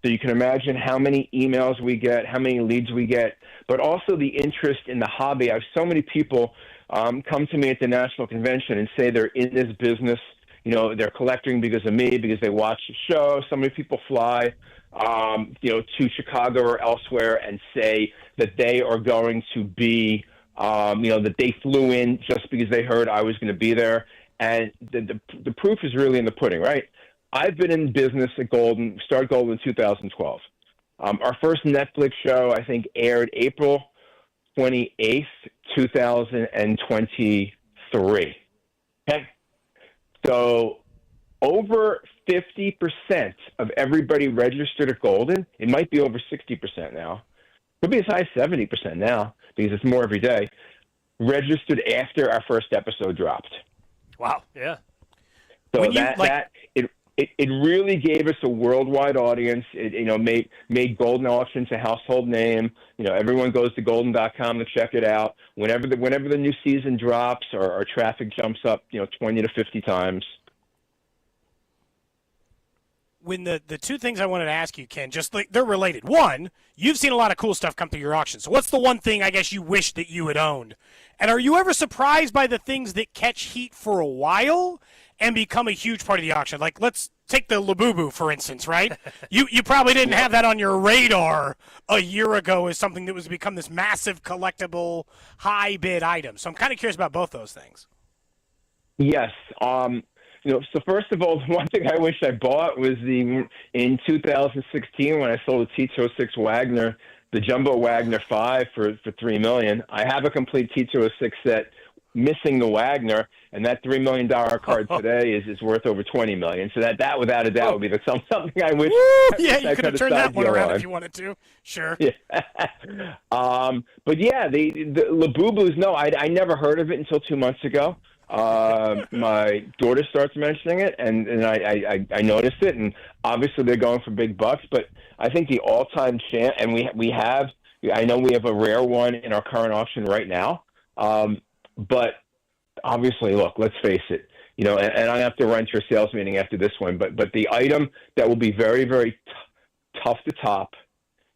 So you can imagine how many emails we get, how many leads we get, but also the interest in the hobby. I have so many people come to me at the national convention and say they're in this business. They're collecting because of me, because they watch the show. So many people fly, to Chicago or elsewhere and say that they are going to be, that they flew in just because they heard I was going to be there. And the proof is really in the pudding, right? I've been in business at Golden, started Golden in 2012. Our first Netflix show, I think, aired April 28th, 2023. Okay? So over 50% of everybody registered at Golden, it might be over 60% now, could be as high as 70% now, because it's more every day, registered after our first episode dropped. Wow, yeah. So it really gave us a worldwide audience. It made Golden Auctions a household name. Everyone goes to golden.com to check it out. Whenever the new season drops, our traffic jumps up 20 to 50 times. When the two things I wanted to ask you, Ken, they're related. One, you've seen a lot of cool stuff come through your auction. So what's the one thing I guess you wish that you had owned? And are you ever surprised by the things that catch heat for a while and become a huge part of the auction? Like, let's take the Labubu, for instance, right? You probably didn't have that on your radar a year ago as something that was become this massive collectible, high-bid item. So I'm kind of curious about both those things. Yes. So first of all, the one thing I wish I bought was in 2016 when I sold a T206 Wagner, the Jumbo Wagner 5 for $3 million. I have a complete T206 set missing the Wagner, and that $3 million card today is worth over $20 million. So that without a doubt would be something I wish. Yeah, you I could have turned that one around if you wanted to. Sure. Yeah. But yeah, the Labubus. No, I never heard of it until 2 months ago. My daughter starts mentioning it, and I noticed it, and obviously they're going for big bucks. But I think the all-time champ, and I know we have a rare one in our current auction right now. But obviously, look, let's face it, and I have to run to a sales meeting after this one. But the item that will be very, very tough to top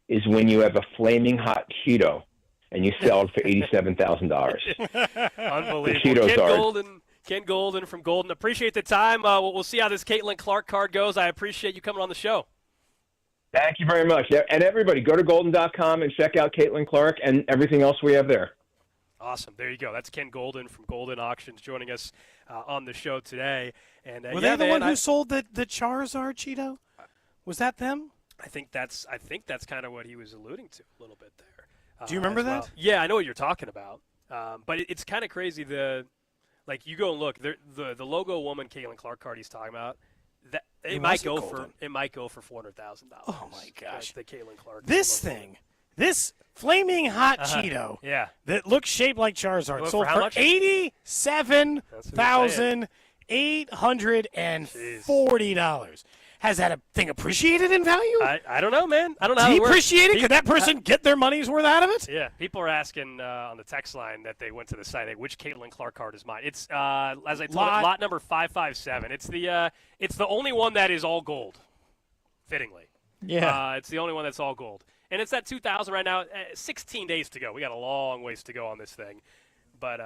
is when you have a flaming hot Cheeto and you sell it for $87,000. Unbelievable. Ken Golden from Golden. Appreciate the time. We'll see how this Caitlin Clark card goes. I appreciate you coming on the show. Thank you very much. And everybody, go to golden.com and check out Caitlin Clark and everything else we have there. Awesome. There you go. That's Ken Golden from Golden Auctions joining us on the show today. And were they the one who sold the Charizard Cheeto? Was that them? I think that's kind of what he was alluding to a little bit there. Do you remember that? Well. Yeah, I know what you're talking about. But it's kind of crazy. You go and look. The logo woman Caitlin Clark card he's talking about. It might go for $400,000. Oh my gosh! The Caitlin Clark. This flaming hot Cheeto. Yeah. That looks shaped like Charizard. Sold for $87,840. Has that thing appreciated in value? I don't know, man. I don't know how it works. Depreciated? Could that person get their money's worth out of it? Yeah. People are asking on the text line that they went to the site, which Caitlin Clark card is mine. It's, as I told lot number 557. It's the only one that is all gold, fittingly. Yeah. It's the only one that's all gold. And it's at 2,000 right now. 16 days to go. We got a long ways to go on this thing. But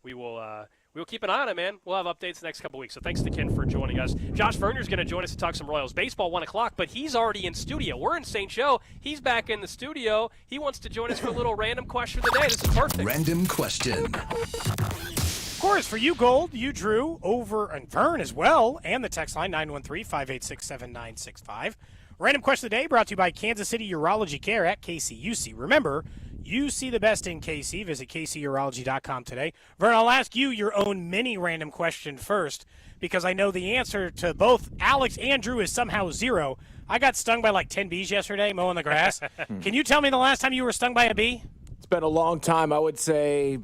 we'll keep an eye on it, man. We'll have updates the next couple weeks. So thanks to Ken for joining us. Josh Verner's going to join us to talk some Royals baseball 1 o'clock, but he's already in studio. We're in St. Joe. He's back in the studio. He wants to join us for a little random question of the day. This is perfect. Random question. Of course, for you, Gold, you Drew, over, and Vern as well, and the text line, 913-586-7965. Random question of the day brought to you by Kansas City Urology Care at KCUC. Remember, you see the best in KC. Visit kcurology.com today. Vern, I'll ask you your own mini random question first, because I know the answer to both Alex and Drew is somehow 0. I got stung by like 10 bees yesterday mowing the grass. Can you tell me the last time you were stung by a bee? It's been a long time. I would say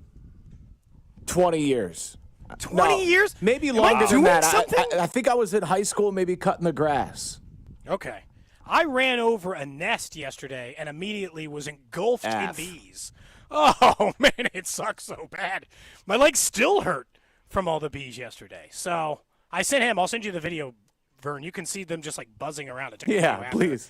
20 years. 20 years? Maybe Am longer I than doing that. something? I think I was in high school, maybe cutting the grass. Okay. I ran over a nest yesterday and immediately was engulfed in bees. Oh, man, it sucks so bad. My legs still hurt from all the bees yesterday. So I sent him. I'll send you the video, Vern. You can see them just like buzzing around. It took a video after. Please.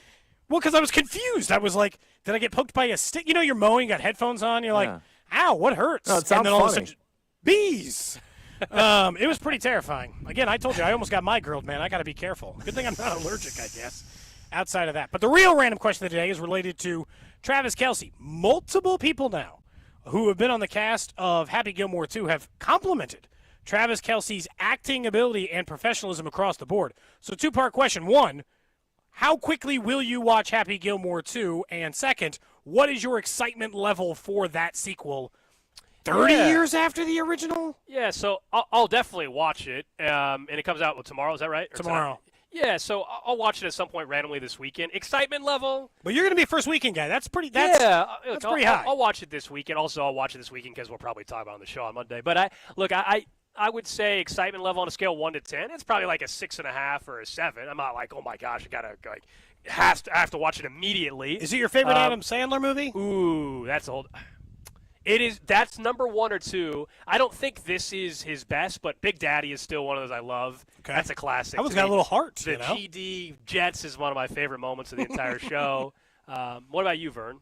Well, because I was confused. I was like, did I get poked by a stick? You know, you're mowing, got headphones on. You're like, ow, what hurts? No, it sounds and then all of a funny. sudden, bees. It was pretty terrifying. Again, I told you, I almost got my grilled, man. I got to be careful. Good thing I'm not allergic, I guess, outside of that. But the real random question of the day is related to Travis Kelce. Multiple people now who have been on the cast of Happy Gilmore 2 have complimented Travis Kelce's acting ability and professionalism across the board. So two-part question. One, how quickly will you watch Happy Gilmore 2? And second, what is your excitement level for that sequel 30 years after the original? Yeah, so I'll definitely watch it. And it comes out tomorrow, is that right? Or Tomorrow. tonight? Yeah, so I'll watch it at some point randomly this weekend. Excitement level? But you're going to be a first weekend guy. That's pretty Look, pretty high. I'll watch it this weekend. Also, I'll watch it this weekend because we'll probably talk about it on the show on Monday. But I would say excitement level on a scale of 1 to 10, it's probably like a 6.5 or a 7. I'm not like, oh my gosh, I have to watch it immediately. Is it your favorite Adam Sandler movie? Ooh, that's a whole. It is. That's number 1 or 2. I don't think this is his best, but Big Daddy is still one of those I love. Okay. That's a classic. That one's got a little heart. The GD Jets is one of my favorite moments of the entire show. What about you, Vern?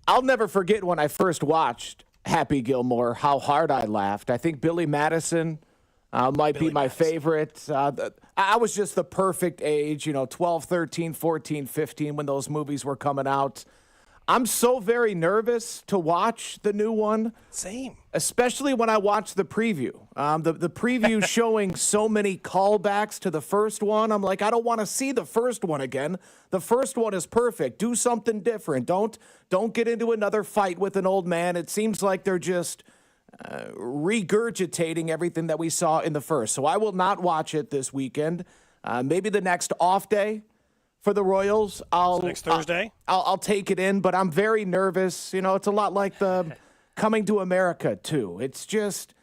I'll never forget when I first watched Happy Gilmore, how hard I laughed. I think Billy Madison might be my favorite. I was just the perfect age, 12, 13, 14, 15 when those movies were coming out. I'm so very nervous to watch the new one. Same. Especially when I watch the preview. The preview showing so many callbacks to the first one. I'm like, I don't want to see the first one again. The first one is perfect. Do something different. Don't get into another fight with an old man. It seems like they're just regurgitating everything that we saw in the first. So I will not watch it this weekend. Maybe the next off day for the Royals, next Thursday. I'll take it in, but I'm very nervous. It's a lot like the Coming to America too. It's just,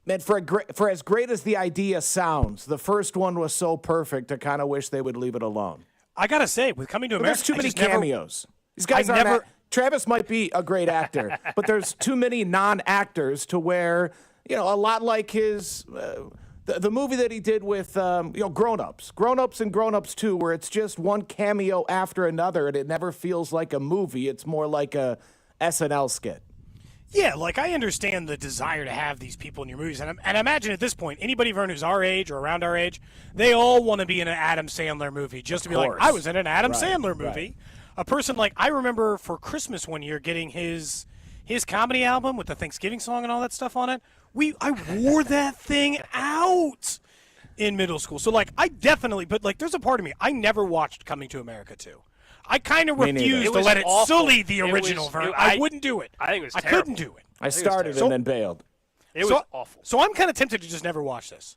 man, for as great as the idea sounds, the first one was so perfect. I kind of wish they would leave it alone. I gotta say, with Coming to America, there's too many cameos. These guys aren't. Travis might be a great actor, but there's too many non-actors to where a lot like his. The movie that he did with, Grown Ups and Grown Ups 2, where it's just one cameo after another, and it never feels like a movie. It's more like a SNL skit. Yeah, I understand the desire to have these people in your movies, and I imagine at this point, anybody, Vern, who's our age or around our age, they all want to be in an Adam Sandler movie, just to be like, I was in an Adam Sandler movie. Right. A person I remember for Christmas one year getting his comedy album with the Thanksgiving song and all that stuff on it. I wore that thing out in middle school. So, I definitely, but, there's a part of me, I never watched Coming to America 2. I kind of refused to let it sully the original, Vern. I wouldn't do it. I think it was I terrible. couldn't do it. I started and then bailed. It was awful. So I'm kind of tempted to just never watch this.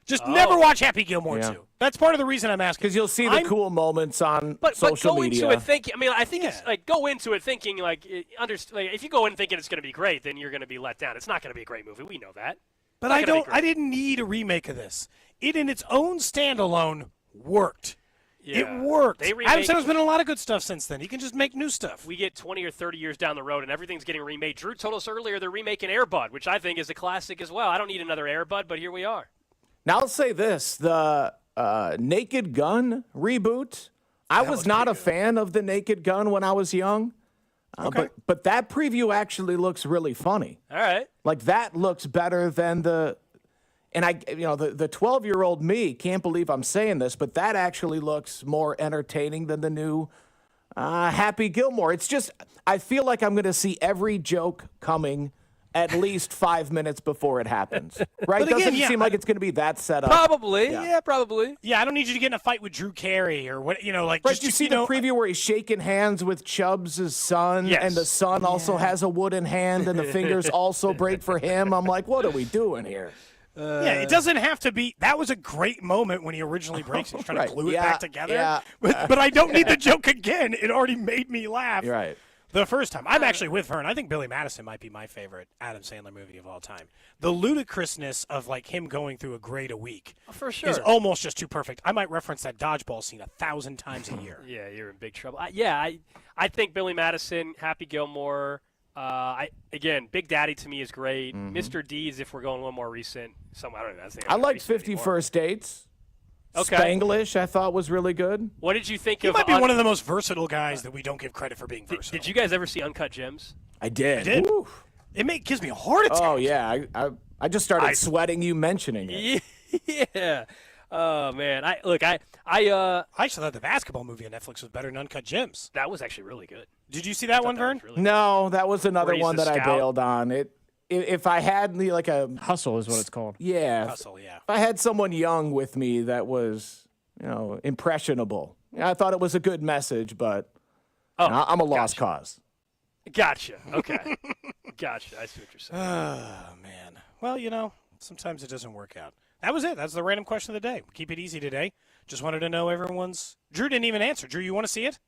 Just never watch Happy Gilmore 2. That's part of the reason I'm asking. Because you'll see the cool moments on social media. But go into it thinking, I think it's go into it thinking, if you go in thinking it's going to be great, then you're going to be let down. It's not going to be a great movie. We know that. But I didn't need a remake of this. It in its own standalone worked. Yeah. It worked. Adam Sandler's been in a lot of good stuff since then. He can just make new stuff. We get 20 or 30 years down the road, and everything's getting remade. Drew told us earlier they're remaking Air Bud, which I think is a classic as well. I don't need another Air Bud, but here we are. Now I'll say this, the Naked Gun reboot, I was not a fan of the Naked Gun when I was young, but that preview actually looks really funny. All right. That looks better than the 12-year-old me can't believe I'm saying this, but that actually looks more entertaining than the new Happy Gilmore. It's just, I feel like I'm going to see every joke coming at least 5 minutes before it happens, right? But again, Doesn't it seem like it's going to be that set up? Probably, probably. Yeah, I don't need you to get in a fight with Drew Carey or what, Right, you see the preview where he's shaking hands with Chubbs' son, and the son also has a wooden hand, and the fingers also break for him. I'm like, what are we doing here? It doesn't have to be. That was a great moment when he originally breaks it. He's trying to glue it back together. But I don't need the joke again. It already made me laugh. You're right. The first time. I'm actually with Vern. I think Billy Madison might be my favorite Adam Sandler movie of all time. The ludicrousness of like him going through a grade a week for sure is almost just too perfect. I might reference that dodgeball scene 1,000 times a year. Yeah, you're in big trouble. I think Billy Madison, Happy Gilmore. Again, Big Daddy to me is great. Mr. Deeds, if we're going a little more recent. I don't know. I liked 50 First Dates. Okay. Spanglish, I thought was really good. What did you think He of? might be one of the most versatile guys that we don't give credit for being versatile. Did you guys ever see Uncut Gems? I did. I did. Woo. It gives me a heart attack. Oh yeah, I just started sweating you mentioning it. Yeah. Oh man, I actually thought the basketball movie on Netflix was better than Uncut Gems. That was actually really good. Did you see that one, Vern? No, that was another Where he's one the that I scout. bailed on. If I had like a Hustle is what it's called. Yeah. Hustle, yeah. If I had someone young with me that was, impressionable. I thought it was a good message, but I'm a lost cause. Gotcha. Okay. Gotcha. I see what you're saying. Oh, man. Well, sometimes it doesn't work out. That was it. That's the random question of the day. Keep it easy today. Just wanted to know everyone's. Drew didn't even answer. Drew, you want to see it?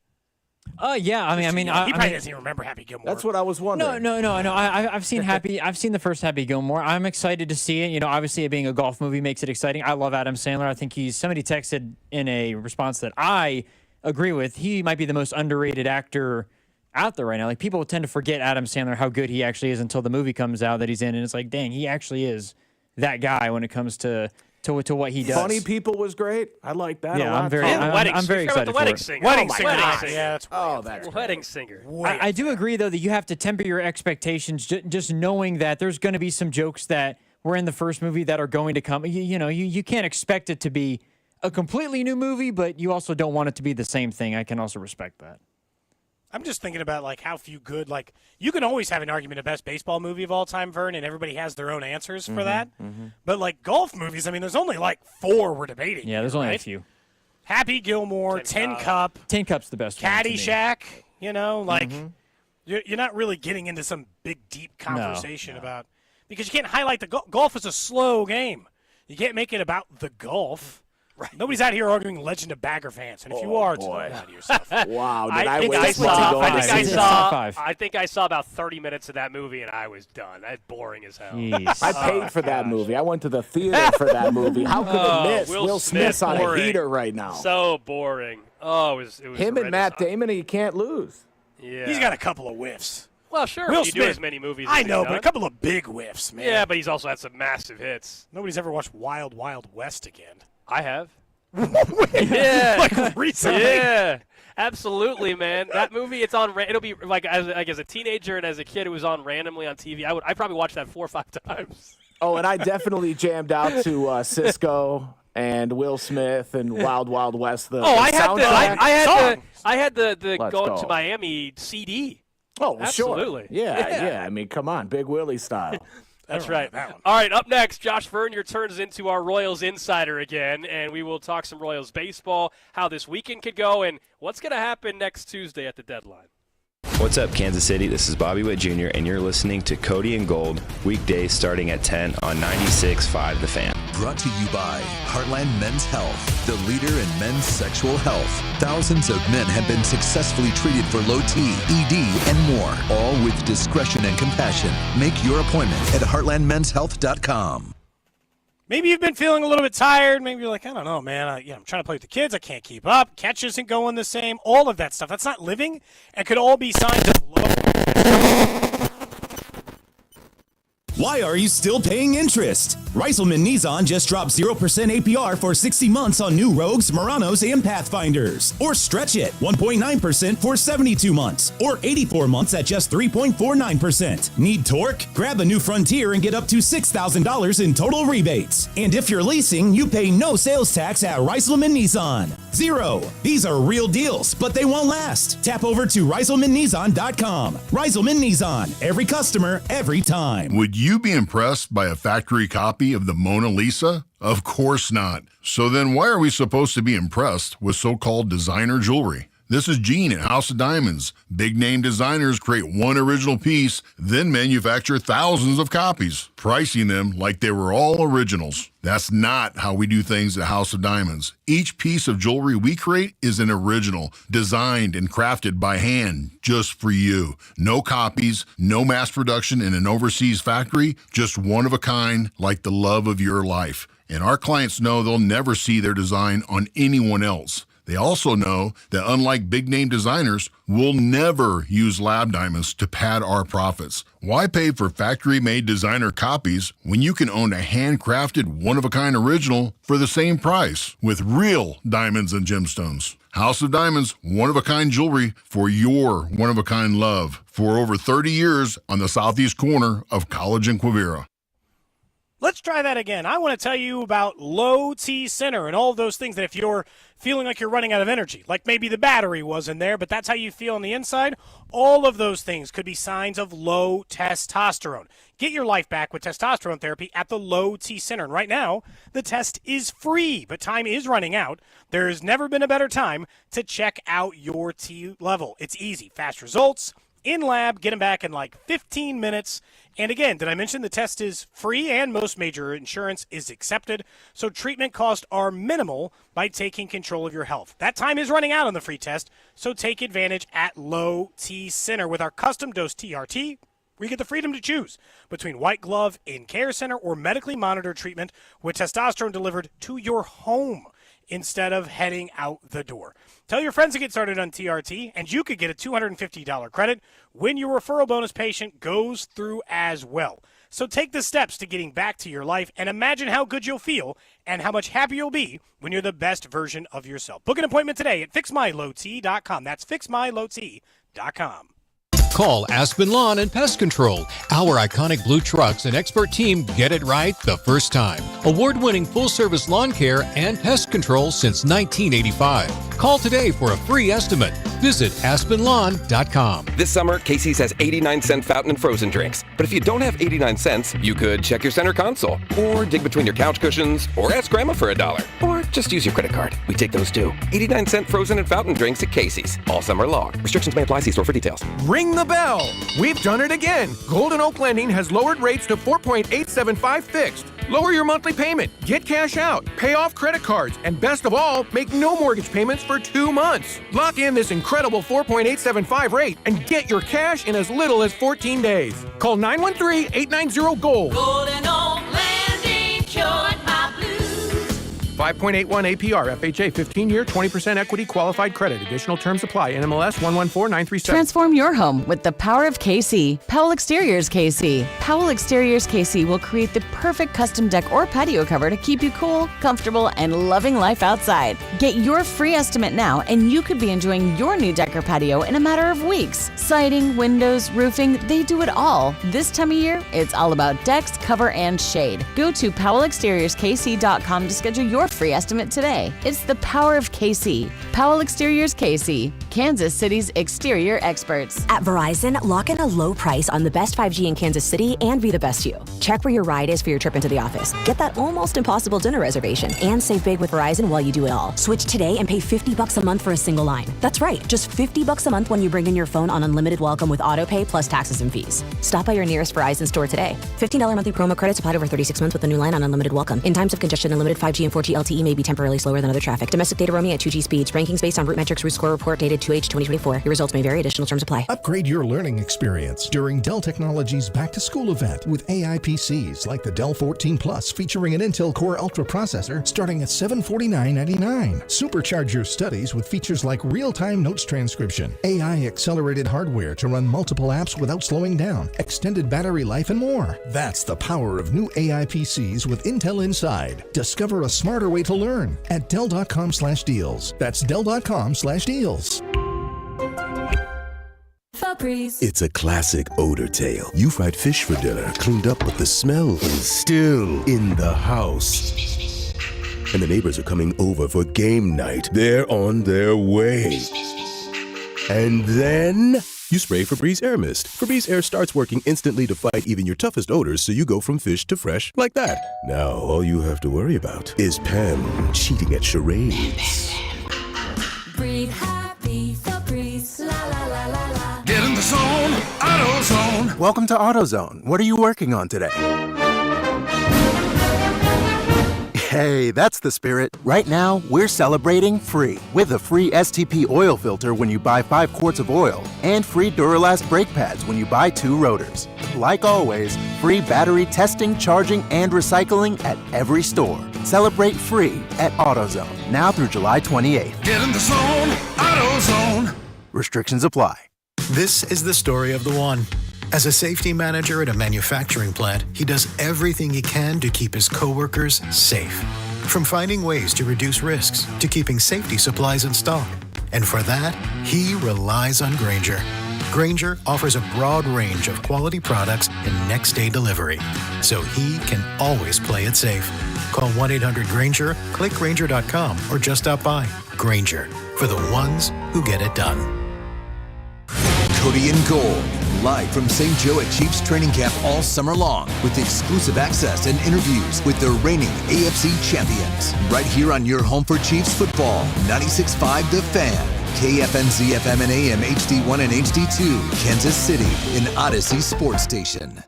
Yeah. He probably doesn't even remember Happy Gilmore. That's what I was wondering. No. I've seen I've seen the first Happy Gilmore. I'm excited to see it. Obviously it being a golf movie makes it exciting. I love Adam Sandler. I think somebody texted in a response that I agree with. He might be the most underrated actor out there right now. Like, people tend to forget Adam Sandler, how good he actually is until the movie comes out that he's in, and it's like, dang, he actually is that guy when it comes to what he does. Funny People was great. I like that a lot. I'm very excited the for wedding it. singer. Wedding Oh, singer. Wedding singer. Yeah, that's that's Wedding singer. I do agree, though, that you have to temper your expectations, just knowing that there's going to be some jokes that were in the first movie that are going to come. You can't expect it to be a completely new movie, but you also don't want it to be the same thing. I can also respect that. I'm just thinking about how few good, you can always have an argument of best baseball movie of all time, Vern, and everybody has their own answers for that. But golf movies, there's only 4 we're debating. Yeah, there's here, only right? a few. Happy Gilmore, Tin Cup. Tin Cup's the best one to me. Caddyshack, you're not really getting into some big, deep conversation about, because you can't highlight the golf is a slow game. You can't make it about the golf. Right. Nobody's out here arguing Legend of Bagger fans, and if you are, it's not out of yourself. Wow, I think I saw about 30 minutes of that movie, and I was done. That's boring as hell. I paid for that movie. I went to the theater for that movie. How could it miss? Will Smith's on a heater right now. So boring. Oh, it was him and Matt Damon, he can't lose. Yeah. He's got a couple of whiffs. Well, sure. Will you Smith, do as many movies. I as know, he's but a done. couple of big whiffs, man. Yeah, but he's also had some massive hits. Nobody's ever watched Wild Wild West again. I have. Yeah. Recently. Yeah. Absolutely, man. That movie, it's on. It'll be as a teenager and as a kid, it was on randomly on TV. I probably watched that 4 or 5 times. Oh, and I definitely jammed out to Cisco and Will Smith and Wild Wild West. I had the Let's Going go. to Miami CD. Oh, well, absolutely. Sure. Yeah. Come on, Big Willie style. That's right. All right, up next, Josh Vern, your turn is into our Royals Insider again, and we will talk some Royals baseball, how this weekend could go, and what's going to happen next Tuesday at the deadline. What's up, Kansas City? This is Bobby Witt Jr., and you're listening to Cody and Gold, weekdays starting at 10 on 96.5 The Fan. Brought to you by Heartland Men's Health, the leader in men's sexual health. Thousands of men have been successfully treated for low T, ED, and more, all with discretion and compassion. Make your appointment at heartlandmenshealth.com. Maybe you've been feeling a little bit tired. Maybe you're like, I don't know, man. I'm trying to play with the kids. I can't keep up. Catch isn't going the same. All of that stuff. That's not living. It could all be signs of low. Why are you still paying interest? Reiselman Nissan just dropped 0% APR for 60 months on new Rogues, Muranos, and Pathfinders. Or stretch it, 1.9% for 72 months. Or 84 months at just 3.49%. Need torque? Grab a new Frontier and get up to $6,000 in total rebates. And if you're leasing, you pay no sales tax at Reiselman Nissan. 0. These are real deals, but they won't last. Tap over to ReiselmanNissan.com. Reiselman Nissan. Every customer, every time. Would you be impressed by a factory copy of the Mona Lisa? Of course not. So then why are we supposed to be impressed with so-called designer jewelry? This is Gene at House of Diamonds. Big name designers create one original piece, then manufacture thousands of copies, pricing them like they were all originals. That's not how we do things at House of Diamonds. Each piece of jewelry we create is an original, designed and crafted by hand, just for you. No copies, no mass production in an overseas factory, just one of a kind, like the love of your life. And our clients know they'll never see their design on anyone else. They also know that unlike big-name designers, we'll never use lab diamonds to pad our profits. Why pay for factory-made designer copies when you can own a handcrafted, one-of-a-kind original for the same price with real diamonds and gemstones? House of Diamonds, one-of-a-kind jewelry for your one-of-a-kind love. For over 30 years on the southeast corner of College and Quivira. Let's try that again. I want to tell you about Low T Center and all of those things that if you're feeling like you're running out of energy, like maybe the battery wasn't there, but that's how you feel on the inside, all of those things could be signs of low testosterone. Get your life back with testosterone therapy at the Low T Center. And right now, the test is free, but time is running out. There's never been a better time to check out your T level. It's easy, fast results. In lab, get them back in like 15 minutes. And again, did I mention the test is free and most major insurance is accepted? So treatment costs are minimal by taking control of your health. That time is running out on the free test, so take advantage at Low T Center with our custom dose TRT. We get the freedom to choose between white glove in-care center or medically monitored treatment with testosterone delivered to your home instead of heading out the door. Tell your friends to get started on TRT, and you could get a $250 credit when your referral bonus patient goes through as well. So take the steps to getting back to your life and imagine how good you'll feel and how much happier you'll be when you're the best version of yourself. Book an appointment today at fixmylowt.com. That's fixmylowt.com. Call Aspen Lawn and Pest Control. Our iconic blue trucks and expert team get it right the first time. Award-winning full-service lawn care and pest control since 1985. Call today for a free estimate. Visit aspenlawn.com. This summer, Casey's has 89-cent fountain and frozen drinks. But if you don't have 89 cents, you could check your center console, or dig between your couch cushions, or ask Grandma for $1, or just use your credit card. We take those too. 89-cent frozen and fountain drinks at Casey's, all summer long. Restrictions may apply. See store for details. Ring the bell! We've done it again. Golden Oak Lending has lowered rates to 4.875 fixed. Lower your monthly payment, get cash out, pay off credit cards, and best of all, make no mortgage payments for 2 months. Lock in this incredible 4.875 rate and get your cash in as little as 14 days. Call 913-890-GOLD. Golden Oak Landing cured my blues. 5.81 APR, FHA, 15-year, 20% equity qualified credit. Additional terms apply. NMLS 114937. Transform your home with the power of KC. Powell Exteriors KC. Powell Exteriors KC will create the perfect custom deck or patio cover to keep you cool, comfortable, and loving life outside. Get your free estimate now, and you could be enjoying your new deck or patio in a matter of weeks. Siding, windows, roofing, they do it all. This time of year, it's all about decks, cover, and shade. Go to PowellExteriorsKC.com to schedule your free estimate today. It's the power of KC. Powell Exteriors KC, Kansas City's exterior experts. At Verizon, lock in a low price on the best 5G in Kansas City and be the best you. Check where your ride is for your trip into the office. Get that almost impossible dinner reservation and save big with Verizon while you do it all. Switch today and pay $50 a month for a single line. That's right, just $50 a month when you bring in your phone on unlimited welcome with autopay plus taxes and fees. Stop by your nearest Verizon store today. $15 monthly promo credits applied over 36 months with a new line on unlimited welcome. In times of congestion, unlimited 5G and 4G LTE may be temporarily slower than other traffic. Domestic data roaming at 2G speeds. Rankings based on Root Metrics Root Score Report dated 2H 2024. Your results may vary. Additional terms apply. Upgrade your learning experience during Dell Technologies Back to School event with AI PCs like the Dell 14 Plus featuring an Intel Core Ultra processor starting at $749.99. Supercharge your studies with features like real-time notes transcription, AI accelerated hardware to run multiple apps without slowing down, extended battery life, and more. That's the power of new AI PCs with Intel inside. Discover a smarter way to learn at Dell.com/deals. That's Dell.com/deals. It's a classic odor tale. You fried fish for dinner, cleaned up, but the smell is still in the house. And the neighbors are coming over for game night. They're on their way. And then you spray Febreze Air Mist. Febreze Air starts working instantly to fight even your toughest odors, so you go from fish to fresh like that. Now all you have to worry about is Pam cheating at charades. Breathe happy. welcome to AutoZone. What are you working on today? Hey, that's the spirit. Right now, we're celebrating free with a free STP oil filter when you buy 5 quarts of oil and free Duralast brake pads when you buy 2 rotors. Like always, free battery testing, charging, and recycling at every store. Celebrate free at AutoZone, now through July 28th. Get in the zone, AutoZone. Restrictions apply. This is the story of the one. As a safety manager at a manufacturing plant, he does everything he can to keep his coworkers safe. From finding ways to reduce risks to keeping safety supplies in stock. And for that, he relies on Grainger. Grainger offers a broad range of quality products and next-day delivery, so he can always play it safe. Call 1-800-GRAINGER, click Grainger.com, or just stop by. Grainger, for the ones who get it done. Cody and Gold, live from St. Joe at Chiefs training camp all summer long with exclusive access and interviews with the reigning AFC champions. Right here on your home for Chiefs football, 96.5 The Fan, KFNZ FM and AM HD1 and HD2, Kansas City, an Odyssey sports station.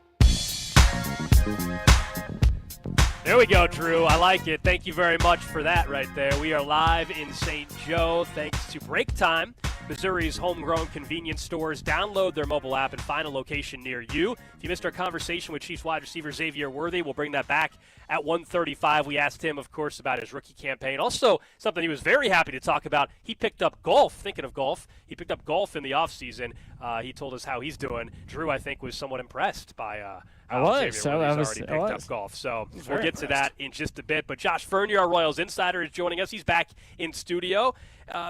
There we go, Drew. I like it. Thank you very much for that right there. We are live in St. Joe thanks to Break Time, Missouri's homegrown convenience stores. Download their mobile app and find a location near you. If you missed our conversation with Chiefs wide receiver Xavier Worthy, we'll bring that back at 1:35. We asked him, of course, about his rookie campaign. Also, something he was very happy to talk about, he picked up golf. Thinking of golf, he picked up golf in the offseason. He told us how he's doing. Drew, I think, was somewhat impressed by Xavier Worthy's already picked up golf. So we'll get to that in just a bit. But Josh Vern, our Royals insider, is joining us. He's back in studio.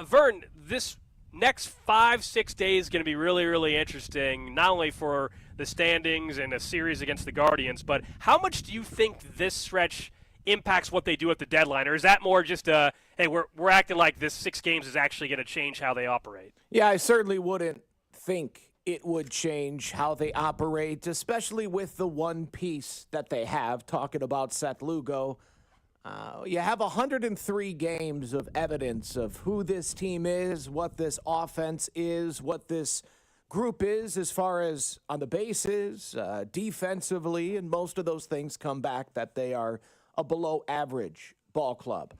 Vern, this next 5-6 days is going to be really, really interesting, not only for the standings and a series against the Guardians, but how much do you think this stretch impacts what they do at the deadline? Or is that more just hey, we're acting like this 6 games is actually going to change how they operate? Yeah, I certainly wouldn't think it would change how they operate, especially with the one piece that they have, talking about Seth Lugo. You have 103 games of evidence of who this team is, what this offense is, what this group is as far as on the bases, defensively, and most of those things come back that they are a below-average ball club.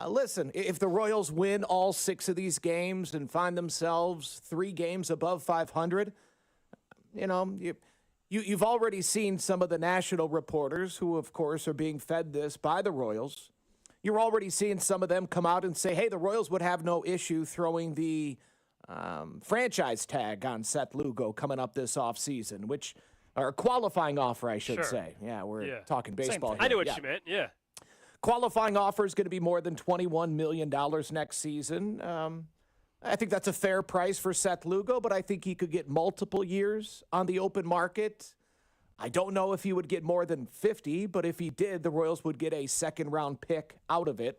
Listen, if the Royals win all 6 of these games and find themselves 3 games above 500, You've already seen some of the national reporters who, of course, are being fed this by the Royals. You're already seeing some of them come out and say, hey, the Royals would have no issue throwing the franchise tag on Seth Lugo coming up this offseason, or qualifying offer, I should say. Yeah, we're talking baseball here. I knew what you meant, yeah. Qualifying offer is going to be more than $21 million next season. I think that's a fair price for Seth Lugo, but I think he could get multiple years on the open market. I don't know if he would get more than 50, but if he did, the Royals would get a second-round pick out of it.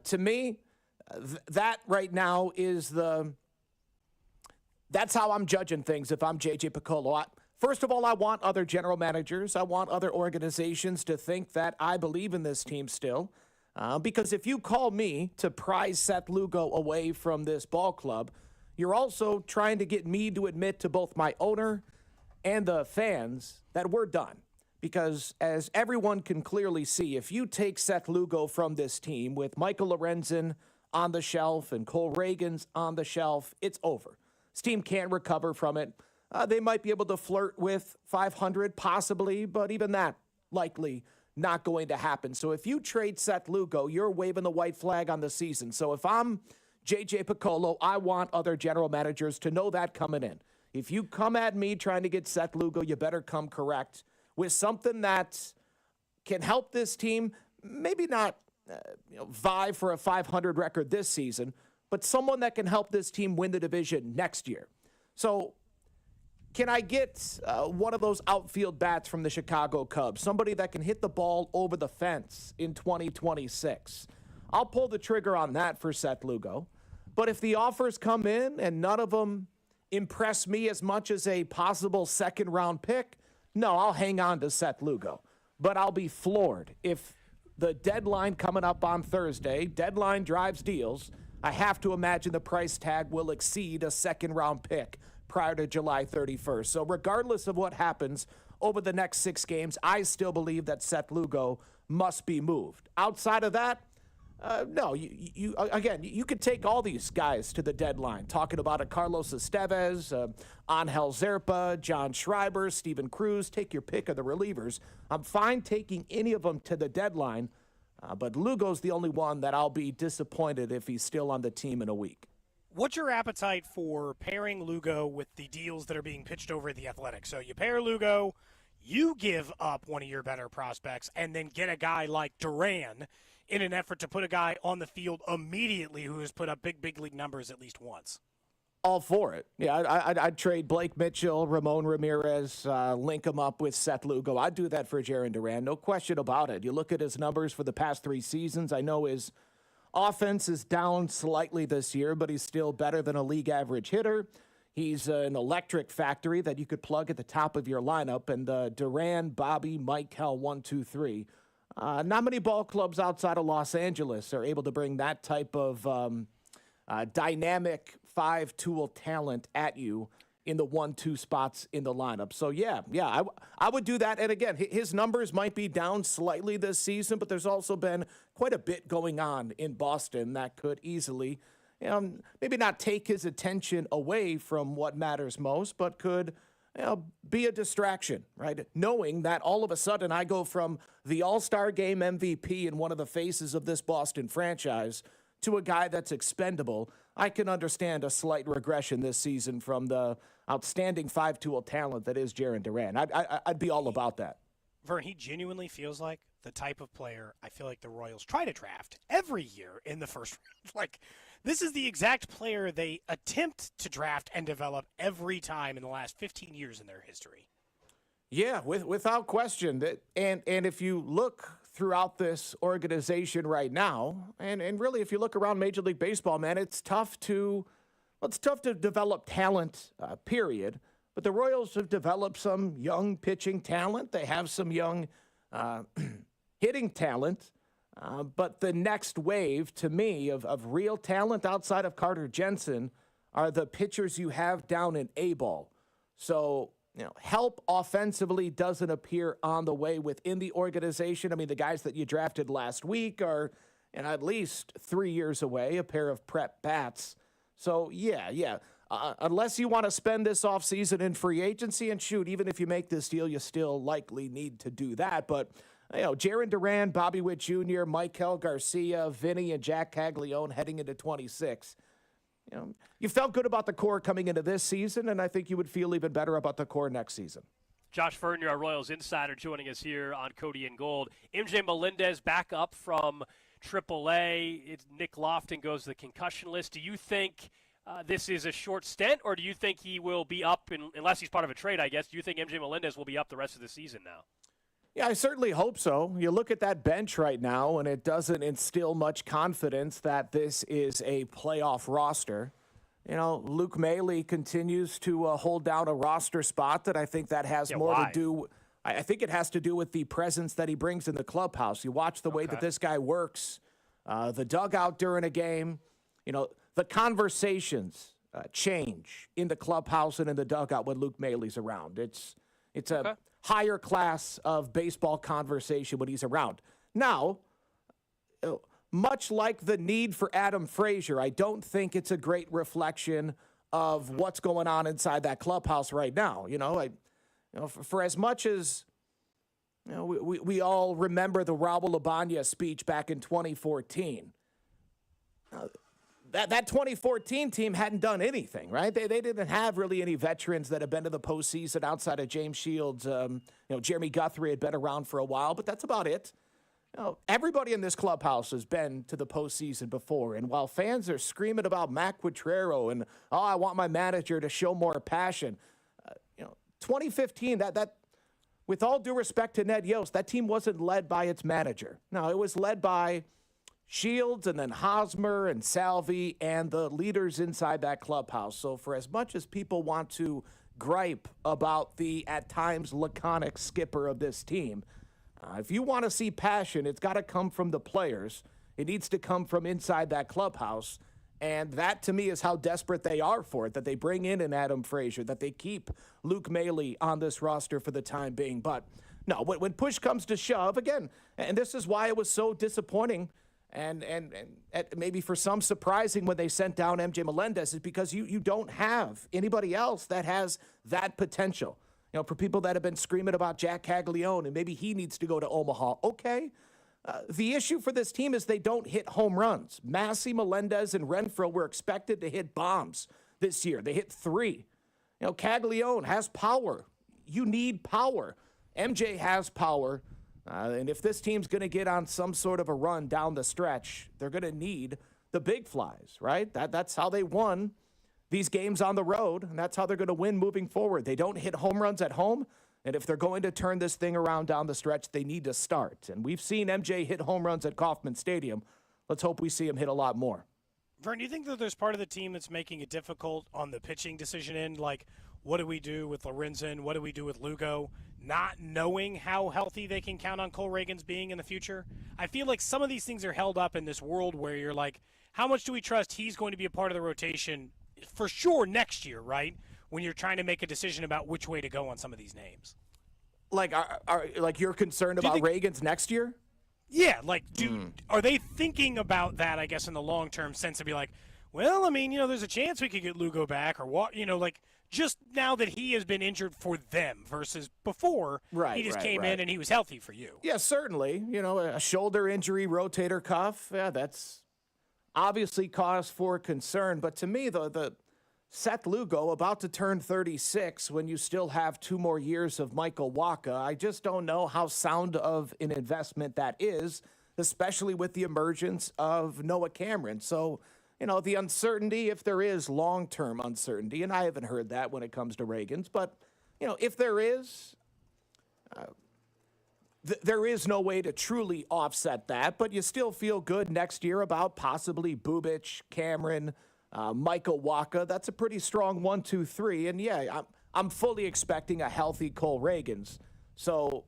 To me, that right now is that's how I'm judging things if I'm J.J. Picollo. First of all, I want other general managers. I want other organizations to think that I believe in this team still. Because if you call me to prize Seth Lugo away from this ball club, you're also trying to get me to admit to both my owner and the fans that we're done. Because as everyone can clearly see, if you take Seth Lugo from this team with Michael Lorenzen on the shelf and Cole Reagan's on the shelf, it's over. This team can't recover from it. They might be able to flirt with 500 possibly, but even that likely not going to happen. So if you trade Seth Lugo, you're waving the white flag on the season. So if I'm J.J. Picollo, I want other general managers to know that coming in. If you come at me trying to get Seth Lugo, you better come correct with something that can help this team, maybe not vie for a 500 record this season, but someone that can help this team win the division next year. So can I get one of those outfield bats from the Chicago Cubs, somebody that can hit the ball over the fence in 2026? I'll pull the trigger on that for Seth Lugo. But if the offers come in and none of them impress me as much as a possible second-round pick, no, I'll hang on to Seth Lugo. But I'll be floored if the deadline coming up on Thursday, deadline drives deals, I have to imagine the price tag will exceed a second-round pick prior to July 31st. So regardless of what happens over the next 6 games, I still believe that Seth Lugo must be moved. Outside of that, no, you could take all these guys to the deadline. Talking about a Carlos Estevez, Angel Zerpa, John Schreiber, Steven Cruz. Take your pick of the relievers. I'm fine taking any of them to the deadline, but Lugo's the only one that I'll be disappointed if he's still on the team in a week. What's your appetite for pairing Lugo with the deals that are being pitched over at the Athletic? So you pair Lugo, you give up one of your better prospects, and then get a guy like Duran in an effort to put a guy on the field immediately who has put up big league numbers at least once. All for it. Yeah, I'd trade Blake Mitchell, Ramon Ramirez, link him up with Seth Lugo. I'd do that for Jarren Duran, no question about it. You look at his numbers for the past 3 seasons. I know his offense is down slightly this year, but he's still better than a league average hitter. He's an electric factory that you could plug at the top of your lineup. And Duran, Bobby, Mike, Cal, 1, 2, 3. Not many ball clubs outside of Los Angeles are able to bring that type of dynamic 5-tool talent at you in the 1-2 spots in the lineup. So, I would do that. And again, his numbers might be down slightly this season, but there's also been quite a bit going on in Boston that could easily, maybe not take his attention away from what matters most, but could be a distraction, right? Knowing that all of a sudden I go from the All-Star Game MVP and one of the faces of this Boston franchise to a guy that's expendable, I can understand a slight regression this season from the outstanding 5-tool talent that is Jarren Duran. I'd be all about that. Vern, he genuinely feels like the type of player I feel like the Royals try to draft every year in the first round. Like, this is the exact player they attempt to draft and develop every time in the last 15 years in their history. Yeah, without question. And if you look throughout this organization right now, and really if you look around Major League Baseball, man, it's tough to develop talent, period. But the Royals have developed some young pitching talent. They have some young hitting talent. But the next wave, to me, of real talent outside of Carter Jensen are the pitchers you have down in A-ball. So, help offensively doesn't appear on the way within the organization. I mean, the guys that you drafted last week are at least 3 years away, a pair of prep bats. So, unless you want to spend this offseason in free agency, and shoot, even if you make this deal, you still likely need to do that. But, Jarren Duran, Bobby Witt Jr., Michael Garcia, Vinny, and Jack Caglione heading into 26. You felt good about the core coming into this season, and I think you would feel even better about the core next season. Josh Vern, you're our Royals insider, joining us here on Cody and Gold. MJ Melendez back up from AAA. Nick Lofton goes to the concussion list. Do you think this is a short stint, or do you think he will be up, unless he's part of a trade, I guess, do you think MJ Melendez will be up the rest of the season now? Yeah, I certainly hope so. You look at that bench right now, and it doesn't instill much confidence that this is a playoff roster. Luke Maile continues to hold down a roster spot that I think that has more to do. I think it has to do with the presence that he brings in the clubhouse. You watch the way that this guy works, the dugout during a game. The conversations change in the clubhouse and in the dugout when Luke Maile's around. It's a higher class of baseball conversation when he's around. Now, much like the need for Adam Frazier, I don't think it's a great reflection of what's going on inside that clubhouse right now. For as much as we all remember the Raul Ibanez speech back in 2014. That 2014 team hadn't done anything, right? They didn't have really any veterans that have been to the postseason outside of James Shields. Jeremy Guthrie had been around for a while, but that's about it. Everybody in this clubhouse has been to the postseason before, and while fans are screaming about Mac Quatrero and, I want my manager to show more passion, 2015, that with all due respect to Ned Yost, that team wasn't led by its manager. No, it was led by Shields and then Hosmer and Salvi and the leaders inside that clubhouse. So for as much as people want to gripe about the, at times, laconic skipper of this team, if you want to see passion, it's got to come from the players. It needs to come from inside that clubhouse. And that, to me, is how desperate they are for it, that they bring in an Adam Frazier, that they keep Luke Maley on this roster for the time being. But no, when push comes to shove, again, and this is why it was so disappointing and maybe for some surprising when they sent down MJ Melendez, is because you don't have anybody else that has that potential. For people that have been screaming about Jack Caglione and maybe he needs to go to Omaha, okay. The issue for this team is they don't hit home runs. Massey, Melendez, and Renfroe were expected to hit bombs this year. They hit 3. Caglione has power. You need power. MJ has power. And if this team's going to get on some sort of a run down the stretch, they're going to need the big flies, right? That's how they won these games on the road, and that's how they're going to win moving forward. They don't hit home runs at home. And if they're going to turn this thing around down the stretch, they need to start. And we've seen MJ hit home runs at Kauffman Stadium. Let's hope we see him hit a lot more. Vern, do you think that there's part of the team that's making it difficult on the pitching decision end? Like, what do we do with Lorenzen? What do we do with Lugo? Not knowing how healthy they can count on Cole Reagans being in the future? I feel like some of these things are held up in this world where you're like, how much do we trust he's going to be a part of the rotation for sure next year, right? When you're trying to make a decision about which way to go on some of these names. Like, like you're concerned about Reagans next year? Yeah, like, are they thinking about that, I guess, in the long-term sense to be like, well, I mean, there's a chance we could get Lugo back or what, like, just now that he has been injured for them versus before, he just came in and he was healthy for you. Yeah, certainly. A shoulder injury, rotator cuff, yeah, that's obviously cause for concern. But to me, the Seth Lugo about to turn 36 when you still have 2 more years of Michael Wacha. I just don't know how sound of an investment that is, especially with the emergence of Noah Cameron. So, the uncertainty, if there is long-term uncertainty, and I haven't heard that when it comes to Reagans, but, if there is, there is no way to truly offset that, but you still feel good next year about possibly Bubic, Cameron, Michael Wacha. That's a pretty strong 1, 2, 3. And yeah, I'm fully expecting a healthy Cole Reagans. So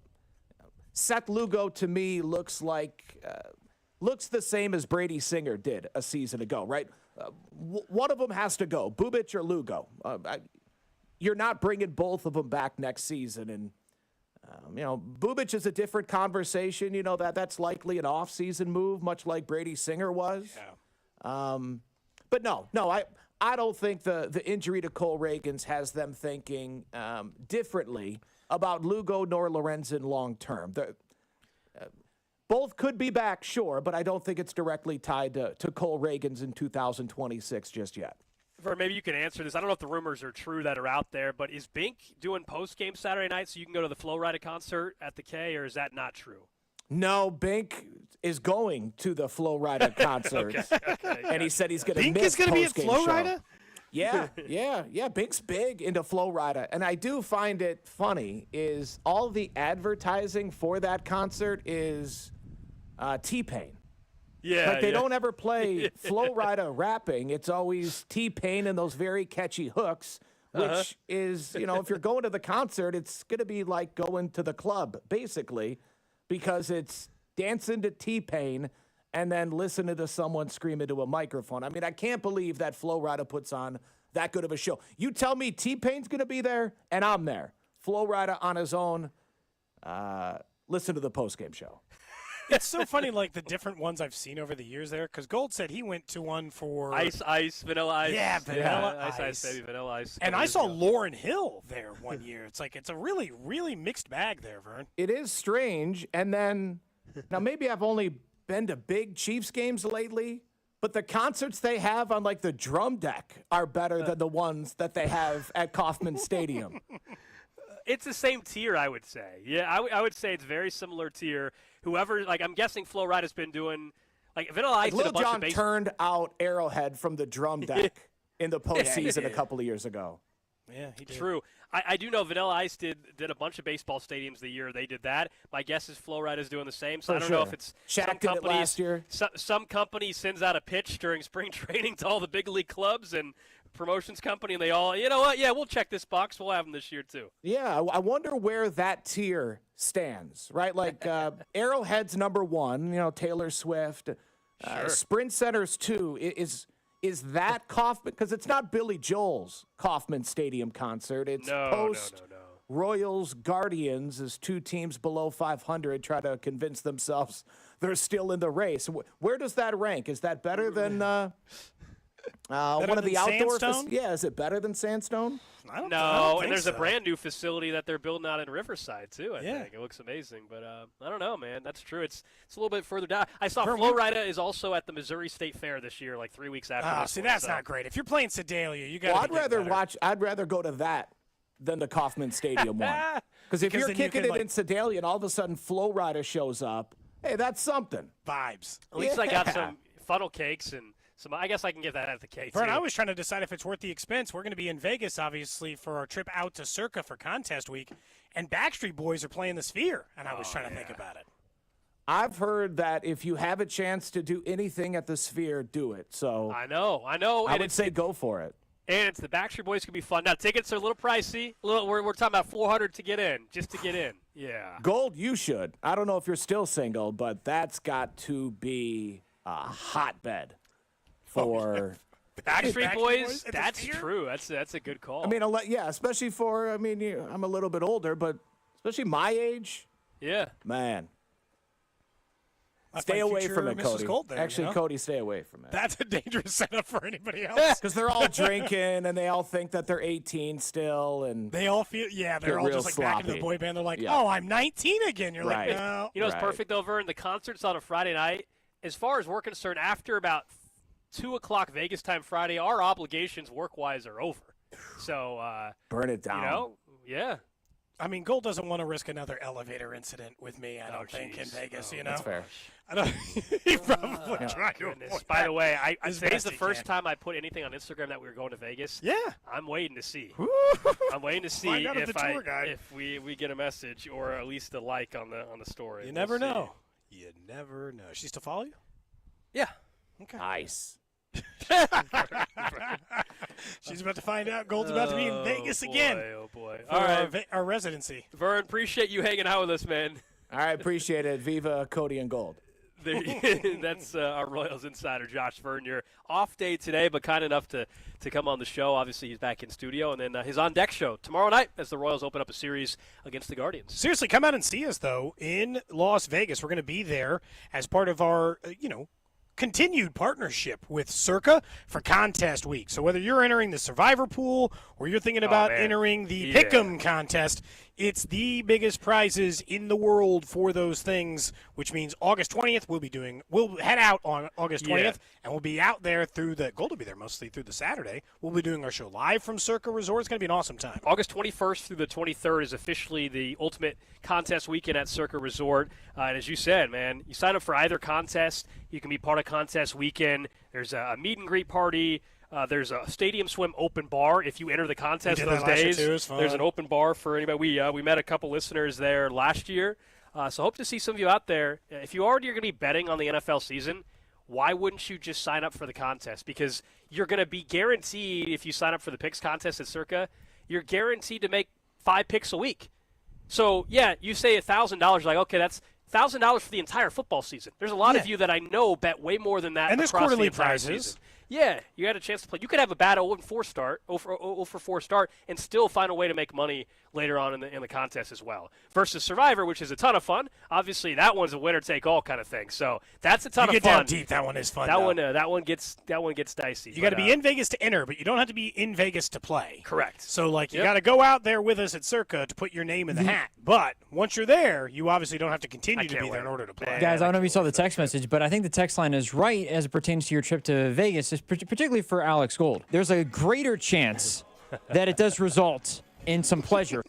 Seth Lugo to me looks the same as Brady Singer did a season ago, right? One of them has to go, Bubic or Lugo. You're not bringing both of them back next season. And, Bubic is a different conversation. That's likely an off-season move, much like Brady Singer was. Yeah. But no, I don't think the injury to Cole Reagans has them thinking differently about Lugo nor Lorenzen long term. Both could be back, sure, but I don't think it's directly tied to Cole Reagans in 2026 just yet. Vern, maybe you can answer this. I don't know if the rumors are true that are out there, but is Bink doing post-game Saturday night so you can go to the Flo Rida concert at the K, or is that not true? No, Bink is going to the Flo Rida concert. Okay, and he said he's going to Bink miss is going to be at post-game Flo show. Rida? Yeah. Bink's big into Flo Rida. And I do find it funny is all the advertising for that concert is T-Pain. Yeah, they don't ever play Flo Rida rapping. It's always T-Pain and those very catchy hooks, which is, if you're going to the concert, it's going to be like going to the club, basically, because it's dancing to T-Pain and then listening to someone scream into a microphone. I mean, I can't believe that Flo Rida puts on that good of a show. You tell me T-Pain's going to be there, and I'm there. Flo Rida on his own. Listen to the postgame show. It's so funny, like, the different ones I've seen over the years there, because Gold said he went to one for... Ice, Vanilla Ice. Yeah, Vanilla Ice, baby, Vanilla Ice. And I saw Lauryn Hill there one year. It's like, it's a really, really mixed bag there, Vern. It is strange, and then... Now, maybe I've only been to big Chiefs games lately, but the concerts they have on, like, the drum deck are better than the ones that they have at Kauffman Stadium. It's the same tier, I would say. Yeah, I would say it's very similar tier. Whoever, like, I'm guessing Flo Rida's been doing, like, Vanilla Ice did a Lil bunch Jon of bass. turned out Arrowhead from the drum deck in the postseason a couple of years ago. Yeah, he did. True. I do know Vanilla Ice did a bunch of baseball stadiums the year they did that. My guess is Flo Rida's doing the same. So For I don't sure. know if it's Shaq some did it companies. last year. Some company sends out a pitch during spring training to all the big league clubs and promotions company, and they all, you know what? Yeah, we'll check this box. We'll have them this year too. Yeah, I wonder where that tier stands, right? Like Arrowhead's number 1, Taylor Swift. Sure. Sprint Center's 2. Is that Kauffman? Because it's not Billy Joel's Kauffman Stadium concert. It's post Royals Guardians as two teams below 500 try to convince themselves they're still in the race. Where does that rank? Is that better than one of the outdoor? Yeah, is it better than Sandstone? I don't think there's a brand new facility that they're building out in Riverside too. I think it looks amazing, but I don't know, man. That's true. It's a little bit further down. I saw Florida is also at the Missouri State Fair this year, like 3 weeks after. See, that's not great. If you're playing Sedalia, you got. Well, I'd rather go to that than the Kauffman Stadium one. Because if you're kicking it in Sedalia and all of a sudden Flow Rider shows up, hey, that's something. Vibes. At least I got some funnel cakes and. I guess I can give that at the K, too. Vern, I was trying to decide if it's worth the expense. We're going to be in Vegas, obviously, for our trip out to Circa for Contest Week, and Backstreet Boys are playing the Sphere, and I was trying to think about it. I've heard that if you have a chance to do anything at the Sphere, do it. So I know. I would say go for it. And it's the Backstreet Boys could be fun. Now, tickets are a little pricey. We're talking about $400 to get in, just to get in. Yeah. Gold, you should. I don't know if you're still single, but that's got to be a hotbed. For Backstreet Boys, that's true. That's a good call. I mean, especially for, I'm a little bit older, but especially my age. Yeah. Man. Stay away from it, Cody. There, Actually, Cody, stay away from it. That's a dangerous setup for anybody else. Because they're all drinking, and they all think that they're 18 still. And they all feel, they're all just like sloppy. back into the boy band. They're like, oh, I'm 19 again. You're right. like, no. You know what's perfect, though, Vern? The concert's on a Friday night. As far as we're concerned, after about 2 o'clock Vegas time Friday, our obligations work-wise are over. So burn it down. Yeah. I mean, Gold doesn't want to risk another elevator incident with me, I don't think, in Vegas, That's fair. I don't, he probably tried to avoid By that the way, today's as the best he first can. time I put anything on Instagram that we were going to Vegas. Yeah. I'm waiting to see. I'm waiting to see Find out if we get a message or at least a like on the story. You never know. You never know. She still follow you? Yeah. Okay. Nice. She's about to find out Gold's about to be in Vegas again. Oh, boy. For All right. our residency. Vern, appreciate you hanging out with us, man. All right, appreciate it. Viva Cody and Gold. That's our Royals insider, Josh Vern. Your off day today, but kind enough to come on the show. Obviously, he's back in studio. And then his on-deck show tomorrow night as the Royals open up a series against the Guardians. Seriously, come out and see us, though, in Las Vegas. We're going to be there as part of our, continued partnership with Circa for Contest Week. So whether you're entering the Survivor Pool or you're thinking about entering the Pick'em contest, it's the biggest prizes in the world for those things, which means August 20th we'll head out on August 20th, and we'll be out there Gold will be there mostly through the Saturday. We'll be doing our show live from Circa Resort. It's going to be an awesome time. August 21st through the 23rd is officially the ultimate contest weekend at Circa Resort. And as you said, man, you sign up for either contest. You can be part of contest weekend. There's a meet and greet party. There's a stadium swim open bar if you enter the contest those days. There's an open bar for anybody. We met a couple listeners there last year. So hope to see some of you out there. If you already are going to be betting on the NFL season, why wouldn't you just sign up for the contest? Because you're going to be guaranteed, if you sign up for the picks contest at Circa, you're guaranteed to make 5 picks a week. So, you say $1,000, like, okay, that's $1,000 for the entire football season. There's a lot of you that I know bet way more than that. And there's across quarterly the entire prizes. Season. Yeah, you had a chance to play. You could have a bad 0-4 start, 0-4 start, and still find a way to make money later on in the contest as well. Versus Survivor, which is a ton of fun. Obviously, that one's a winner-take-all kind of thing. So that's a ton of fun. You get down deep. That one is fun. That one gets dicey. You got to be in Vegas to enter, but you don't have to be in Vegas to play. Correct. So you got to go out there with us at Circa to put your name in the hat. But once you're there, you obviously don't have to continue to be there in order to play. Guys, I don't know if you saw the text message, but I think the text line is right as it pertains to your trip to Vegas, particularly for Alex Gold. There's a greater chance that it does result in some pleasure.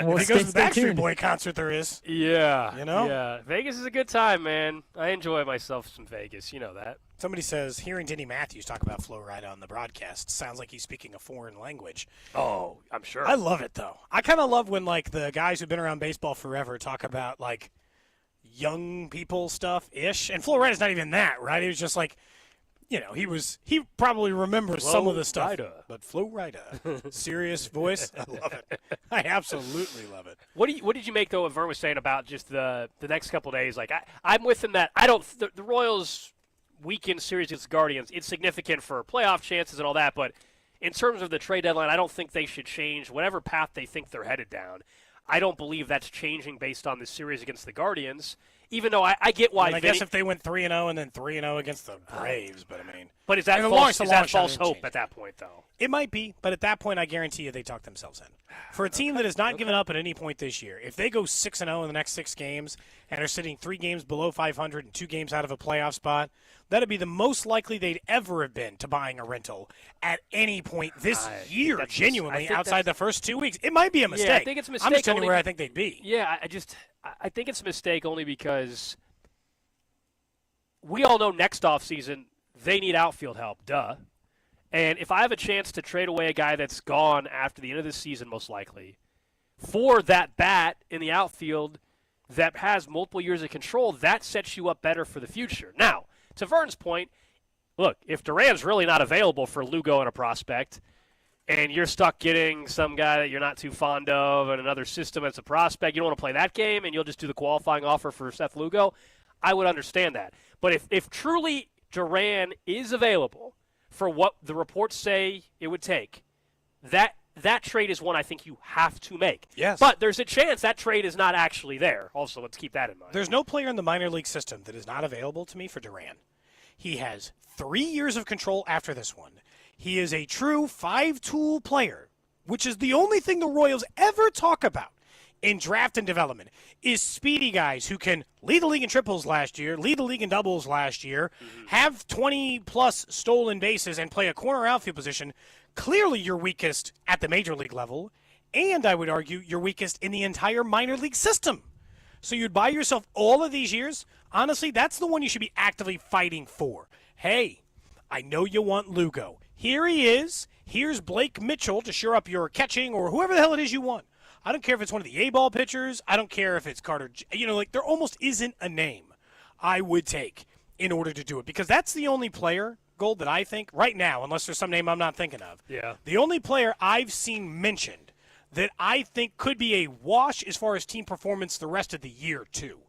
Well, because of the Backstreet Boy concert there is. Yeah. Yeah. Vegas is a good time, man. I enjoy myself some Vegas. You know that. Somebody says, hearing Denny Matthews talk about Flo Rida on the broadcast sounds like he's speaking a foreign language. Oh, I'm sure. I love it, though. I kind of love when, the guys who've been around baseball forever talk about, young people stuff-ish. And Flo Rida's not even that, right? He was just he probably remembers some of the stuff. But Flo Rida, serious voice, I love it. I absolutely love it. What did you make, though, of Vern was saying about just the next couple of days? I'm with him that I don't – the Royals weekend series against the Guardians, it's significant for playoff chances and all that, but in terms of the trade deadline, I don't think they should change whatever path they think they're headed down. I don't believe that's changing based on the series against the Guardians, even though I get why. I guess if they went 3-0 and then 3-0 against the Braves, but I mean. But is that false hope at that point, though? It might be, but at that point, I guarantee you they talk themselves in. For a team that has not given up at any point this year, if they go 6-0 in the next 6 games and are sitting 3 games below 500 and 2 games out of a playoff spot, that'd be the most likely they'd ever have been to buying a rental at any point this year, genuinely, outside the first 2 weeks. It might be a mistake. Yeah, I think it's a mistake. I'm just telling you where I think they'd be. Yeah, I think it's a mistake only because we all know next offseason they need outfield help, duh. And if I have a chance to trade away a guy that's gone after the end of the season, most likely, for that bat in the outfield that has multiple years of control, that sets you up better for the future. Now, to Vern's point, look, if Duran's really not available for Lugo and a prospect, and you're stuck getting some guy that you're not too fond of in another system as a prospect, you don't want to play that game, and you'll just do the qualifying offer for Seth Lugo, I would understand that. But if truly Duran is available for what the reports say it would take, that trade is one I think you have to make. Yes. But there's a chance that trade is not actually there. Also, let's keep that in mind. There's no player in the minor league system that is not available to me for Duran. He has 3 years of control after this one. He is a true 5-tool player, which is the only thing the Royals ever talk about in draft and development, is speedy guys who can lead the league in triples last year, lead the league in doubles last year, have 20-plus stolen bases, and play a corner outfield position. Clearly your weakest at the major league level, and I would argue your weakest in the entire minor league system. So you'd buy yourself all of these years? Honestly, that's the one you should be actively fighting for. Hey, I know you want Lugo. Here he is. Here's Blake Mitchell to shore up your catching or whoever the hell it is you want. I don't care if it's one of the A-ball pitchers. I don't care if it's Carter. There almost isn't a name I would take in order to do it, because that's the only player, Gold, that I think right now, unless there's some name I'm not thinking of, the only player I've seen mentioned that I think could be a wash as far as team performance the rest of the year, too.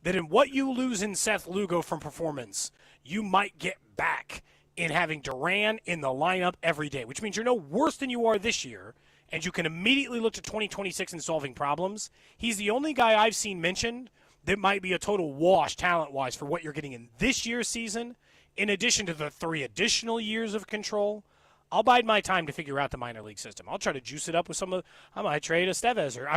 That in what you lose in Seth Lugo from performance, you might get back in having Duran in the lineup every day, which means you're no worse than you are this year, and you can immediately look to 2026 and solving problems. He's the only guy I've seen mentioned that might be a total wash talent-wise for what you're getting in this year's season, in addition to the 3 additional years of control. I'll bide my time to figure out the minor league system. I'll try to juice it up with some of. I might trade a Estevez, or I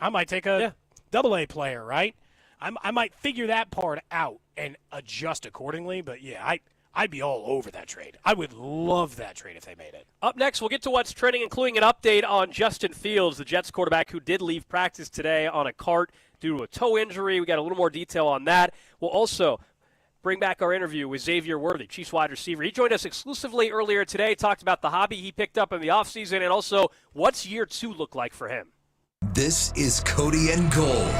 might take a AA player, right? I might figure that part out and adjust accordingly. But yeah, I'd be all over that trade. I would love that trade if they made it. Up next, we'll get to what's trending, including an update on Justin Fields, the Jets quarterback who did leave practice today on a cart due to a toe injury. We got a little more detail on that. We'll also bring back our interview with Xavier Worthy, Chiefs wide receiver. He joined us exclusively earlier today, talked about the hobby he picked up in the offseason, and also what's year 2 look like for him. This is Cody and Gold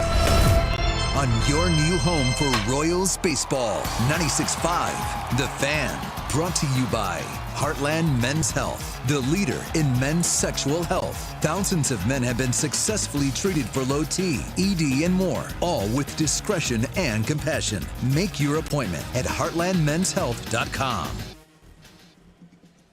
on your new home for Royals baseball. 96.5 The Fan. Brought to you by Heartland Men's Health, the leader in men's sexual health. Thousands of men have been successfully treated for low T, ED, and more, all with discretion and compassion. Make your appointment at heartlandmenshealth.com.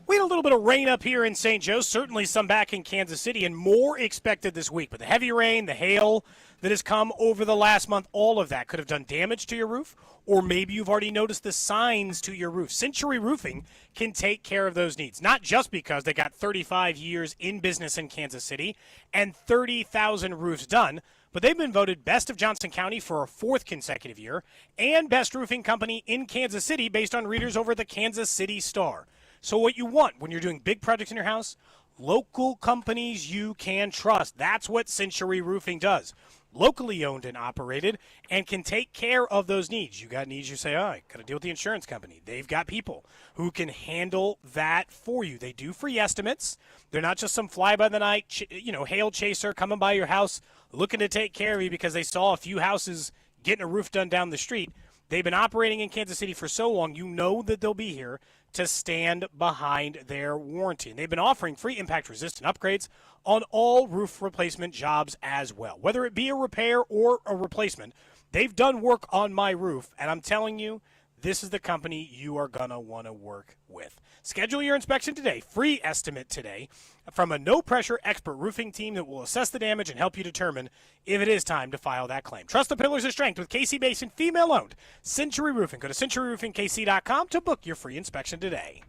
We had a little bit of rain up here in St. Joe, certainly some back in Kansas City, and more expected this week. But the heavy rain, the hail that has come over the last month, all of that could have done damage to your roof, or maybe you've already noticed the signs to your roof. Century Roofing can take care of those needs, not just because they got 35 years in business in Kansas City and 30,000 roofs done, but they've been voted Best of Johnson County for a 4th consecutive year and Best Roofing Company in Kansas City based on readers over the Kansas City Star. So what you want when you're doing big projects in your house, local companies you can trust. That's what Century Roofing does. Locally owned and operated, and can take care of those needs. You got needs, you say, I got to deal with the insurance company. They've got people who can handle that for you. They do free estimates. They're not just some fly-by-the-night, hail chaser coming by your house looking to take care of you because they saw a few houses getting a roof done down the street. They've been operating in Kansas City for so long, you know that they'll be here to stand behind their warranty. And they've been offering free impact-resistant upgrades on all roof replacement jobs as well. Whether it be a repair or a replacement, they've done work on my roof, and I'm telling you, this is the company you are going to want to work with. Schedule your inspection today. Free estimate today from a no-pressure expert roofing team that will assess the damage and help you determine if it is time to file that claim. Trust the pillars of strength with KC Basin, female-owned. Century Roofing. Go to centuryroofingkc.com to book your free inspection today.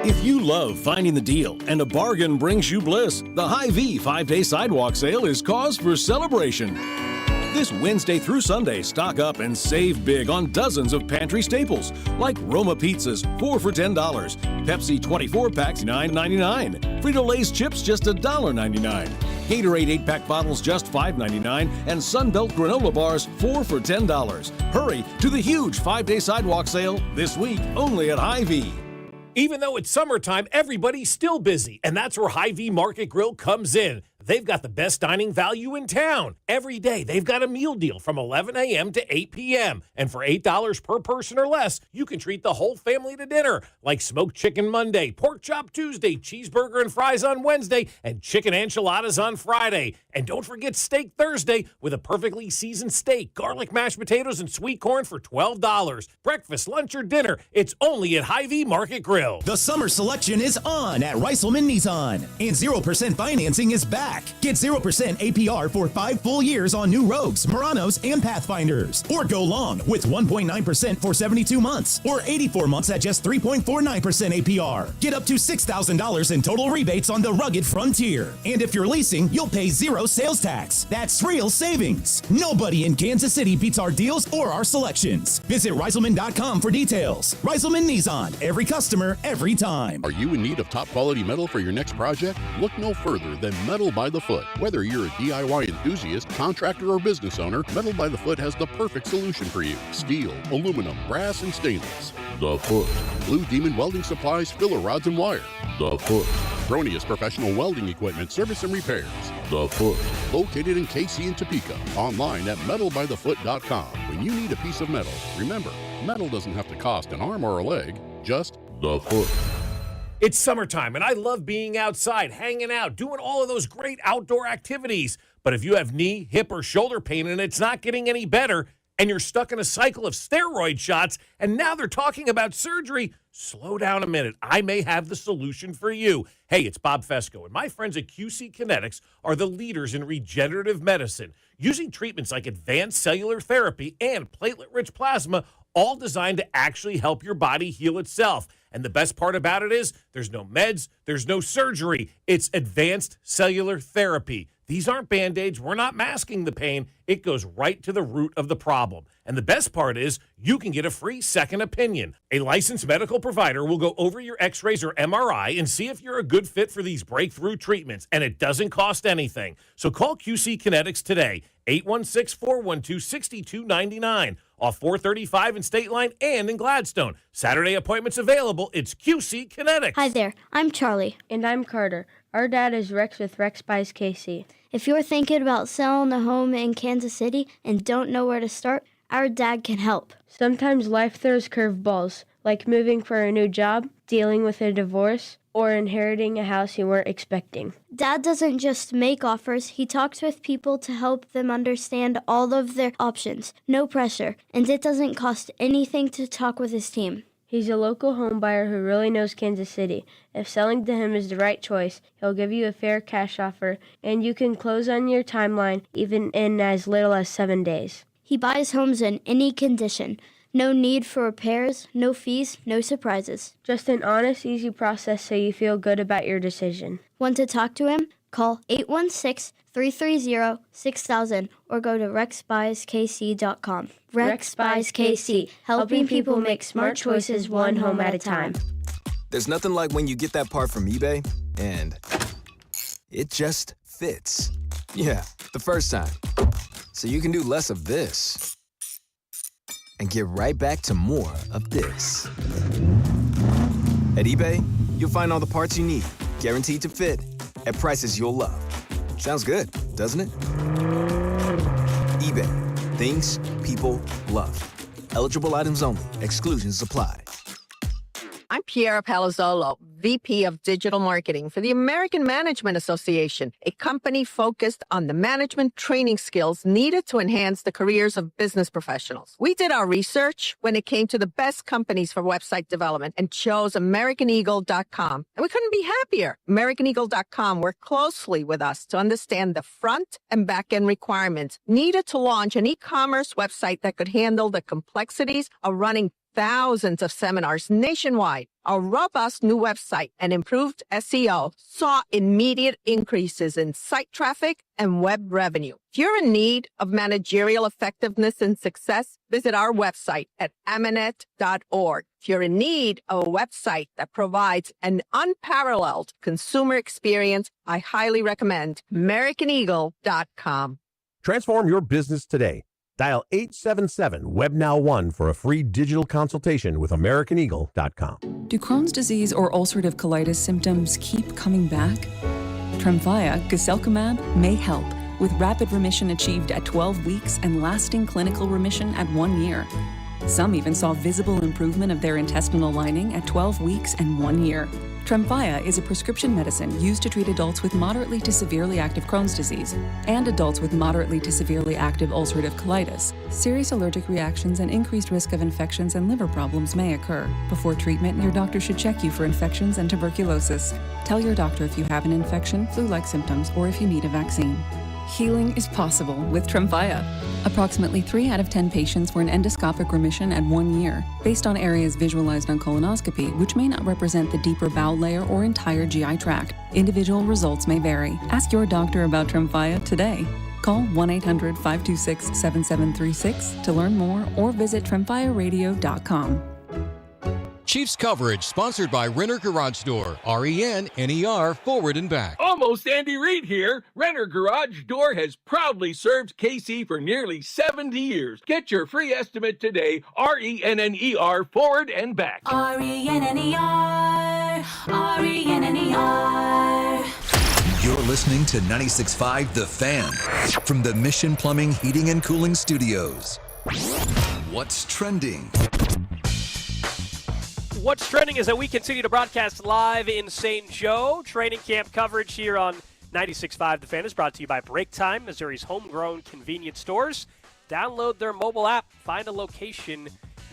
If you love finding the deal and a bargain brings you bliss, the Hy-Vee 5-day sidewalk sale is cause for celebration. This Wednesday through Sunday, stock up and save big on dozens of pantry staples, like Roma pizzas, 4 for $10, Pepsi 24 packs, $9.99, Frito-Lay's chips, just $1.99, Gatorade 8-pack bottles, just $5.99, and Sunbelt granola bars, 4 for $10. Hurry to the huge 5-day sidewalk sale this week, only at Hy-Vee. Even though it's summertime, everybody's still busy, and that's where Hy-Vee Market Grill comes in. They've got the best dining value in town. Every day, they've got a meal deal from 11 a.m. to 8 p.m. And for $8 per person or less, you can treat the whole family to dinner, like smoked chicken Monday, pork chop Tuesday, cheeseburger and fries on Wednesday, and chicken enchiladas on Friday. And don't forget steak Thursday with a perfectly seasoned steak, garlic mashed potatoes, and sweet corn for $12. Breakfast, lunch, or dinner, it's only at Hy-Vee Market Grill. The summer selection is on at Reiselman Nissan, and 0% financing is back. Get 0% APR for 5 full years on new Rogues, Muranos, and Pathfinders. Or go long with 1.9% for 72 months, or 84 months at just 3.49% APR. Get up to $6,000 in total rebates on the rugged Frontier. And if you're leasing, you'll pay 0 sales tax. That's real savings. Nobody in Kansas City beats our deals or our selections. Visit Reiselman.com for details. Reiselman Nissan, every customer, every time. Are you in need of top quality metal for your next project? Look no further than Metal by the Foot. Whether you're a DIY enthusiast, contractor, or business owner, Metal by the Foot has the perfect solution for you. Steel, aluminum, brass, and stainless. The Foot. Blue Demon Welding Supplies, filler rods, and wire. The Foot. Cronius Professional Welding Equipment, service and repairs. The Foot. Located in KC and Topeka. Online at metalbythefoot.com. When you need a piece of metal, remember, metal doesn't have to cost an arm or a leg, just the Foot. It's summertime, and I love being outside, hanging out, doing all of those great outdoor activities. But if you have knee, hip, or shoulder pain and it's not getting any better, and you're stuck in a cycle of steroid shots, and now they're talking about surgery, slow down a minute. I may have the solution for you. Hey, it's Bob Fesco, and my friends at QC Kinetics are the leaders in regenerative medicine, using treatments like advanced cellular therapy and platelet-rich plasma, all designed to actually help your body heal itself. And the best part about it is there's no meds, there's no surgery. It's advanced cellular therapy. These aren't Band-Aids. We're not masking the pain. It goes right to the root of the problem. And the best part is you can get a free second opinion. A licensed medical provider will go over your x-rays or MRI and see if you're a good fit for these breakthrough treatments. And it doesn't cost anything. So call QC Kinetics today, 816-412-6299. Off 435 in State Line and in Gladstone. Saturday appointments available. It's QC Kinetics. Hi there, I'm Charlie. And I'm Carter. Our dad is Rex with Rex Buys KC. If you're thinking about selling a home in Kansas City and don't know where to start, our dad can help. Sometimes life throws curveballs, like moving for a new job, dealing with a divorce, or inheriting a house you weren't expecting. Dad doesn't just make offers, he talks with people to help them understand all of their options. No pressure, and it doesn't cost anything to talk with his team. He's a local home buyer who really knows Kansas City. If selling to him is the right choice, he'll give you a fair cash offer, and you can close on your timeline even in as little as 7 days. He buys homes in any condition. No need for repairs, no fees, no surprises. Just an honest, easy process so you feel good about your decision. Want to talk to him? Call 816-330-6000 or go to rexbuyskc.com. Rex Buys KC, helping people make smart choices one home at a time. There's nothing like when you get that part from eBay and it just fits. Yeah, the first time. So you can do less of this and get right back to more of this. At eBay, you'll find all the parts you need, guaranteed to fit, at prices you'll love. Sounds good, doesn't it? eBay, things people love. Eligible items only. Exclusions apply. I'm Piera Palazzolo, VP of Digital Marketing for the American Management Association, a company focused on the management training skills needed to enhance the careers of business professionals. We did our research when it came to the best companies for website development and chose AmericanEagle.com. And we couldn't be happier. AmericanEagle.com worked closely with us to understand the front and back end requirements needed to launch an e-commerce website that could handle the complexities of running thousands of seminars nationwide. Our robust new website and improved SEO saw immediate increases in site traffic and web revenue. If you're in need of managerial effectiveness and success, visit our website at amanet.org. If you're in need of a website that provides an unparalleled consumer experience, I highly recommend AmericanEagle.com. Transform your business today. Dial 877-WebNow1 for a free digital consultation with AmericanEagle.com. Do Crohn's disease or ulcerative colitis symptoms keep coming back? Tremfya, guselkumab, may help, with rapid remission achieved at 12 weeks and lasting clinical remission at 1 year. Some even saw visible improvement of their intestinal lining at 12 weeks and 1 year. Tremfya is a prescription medicine used to treat adults with moderately to severely active Crohn's disease and adults with moderately to severely active ulcerative colitis. Serious allergic reactions and increased risk of infections and liver problems may occur. Before treatment, your doctor should check you for infections and tuberculosis. Tell your doctor if you have an infection, flu-like symptoms, or if you need a vaccine. Healing is possible with Tremfya. Approximately 3 out of 10 patients were in endoscopic remission at 1 year, based on areas visualized on colonoscopy, which may not represent the deeper bowel layer or entire GI tract. Individual results may vary. Ask your doctor about Tremfya today. Call 1-800-526-7736 to learn more or visit tremfyaradio.com. Chiefs coverage sponsored by Renner Garage Door, RENNER, forward and back. Almost Andy Reid here. Renner Garage Door has proudly served KC for nearly 70 years. Get your free estimate today, RENNER, forward and back. RENNER, RENNER. You're listening to 96.5 The Fan from the Mission Plumbing, Heating, and Cooling Studios. What's trending? What's trending is that we continue to broadcast live in St. Joe. Training camp coverage here on 96.5 The Fan is brought to you by Break Time, Missouri's homegrown convenience stores. Download their mobile app. Find a location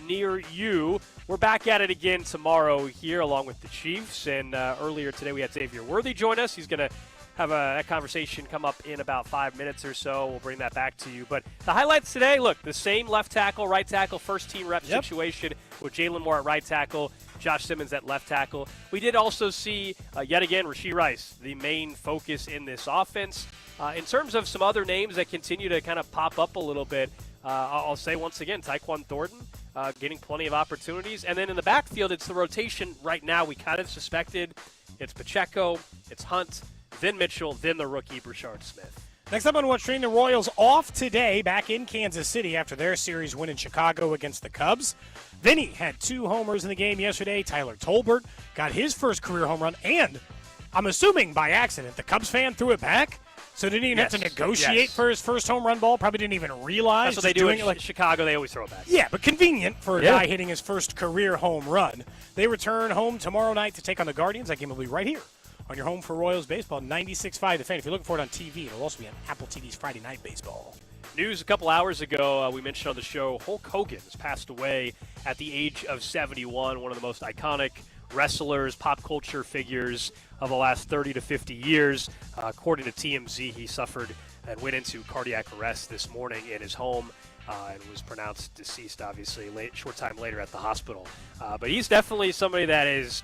near you. We're back at it again tomorrow here along with the Chiefs. And earlier today we had Xavier Worthy join us. He's going to have that conversation come up in about 5 minutes or so. We'll bring that back to you. But the highlights today, look, the same left tackle, right tackle, first team rep situation with Jalen Moore at right tackle, Josh Simmons at left tackle. We did also see, yet again, Rashee Rice, the main focus in this offense. In terms of some other names that continue to kind of pop up a little bit, I'll say once again, Tyquan Thornton getting plenty of opportunities. And then in the backfield, it's the rotation right now we kind of suspected. It's Pacheco, it's Hunt, then Mitchell, then the rookie Brashard Smith. Next up on What's Trending, the Royals off today back in Kansas City after their series win in Chicago against the Cubs. Vinny had 2 homers in the game yesterday. Tyler Tolbert got his first career home run, and I'm assuming by accident the Cubs fan threw it back, so didn't even have to negotiate for his first home run ball. Probably didn't even realize. That's what they do in Chicago. They always throw it back. Yeah, but convenient for a guy hitting his first career home run. They return home tomorrow night to take on the Guardians. That game will be right here on your home for Royals baseball, 96.5 The Fan. If you're looking for it on TV, it'll also be on Apple TV's Friday Night Baseball. News a couple hours ago, we mentioned on the show, Hulk Hogan has passed away at the age of 71, one of the most iconic wrestlers, pop culture figures of the last 30 to 50 years. According to TMZ, he suffered and went into cardiac arrest this morning in his home and was pronounced deceased, obviously, short time later at the hospital. But he's definitely somebody that has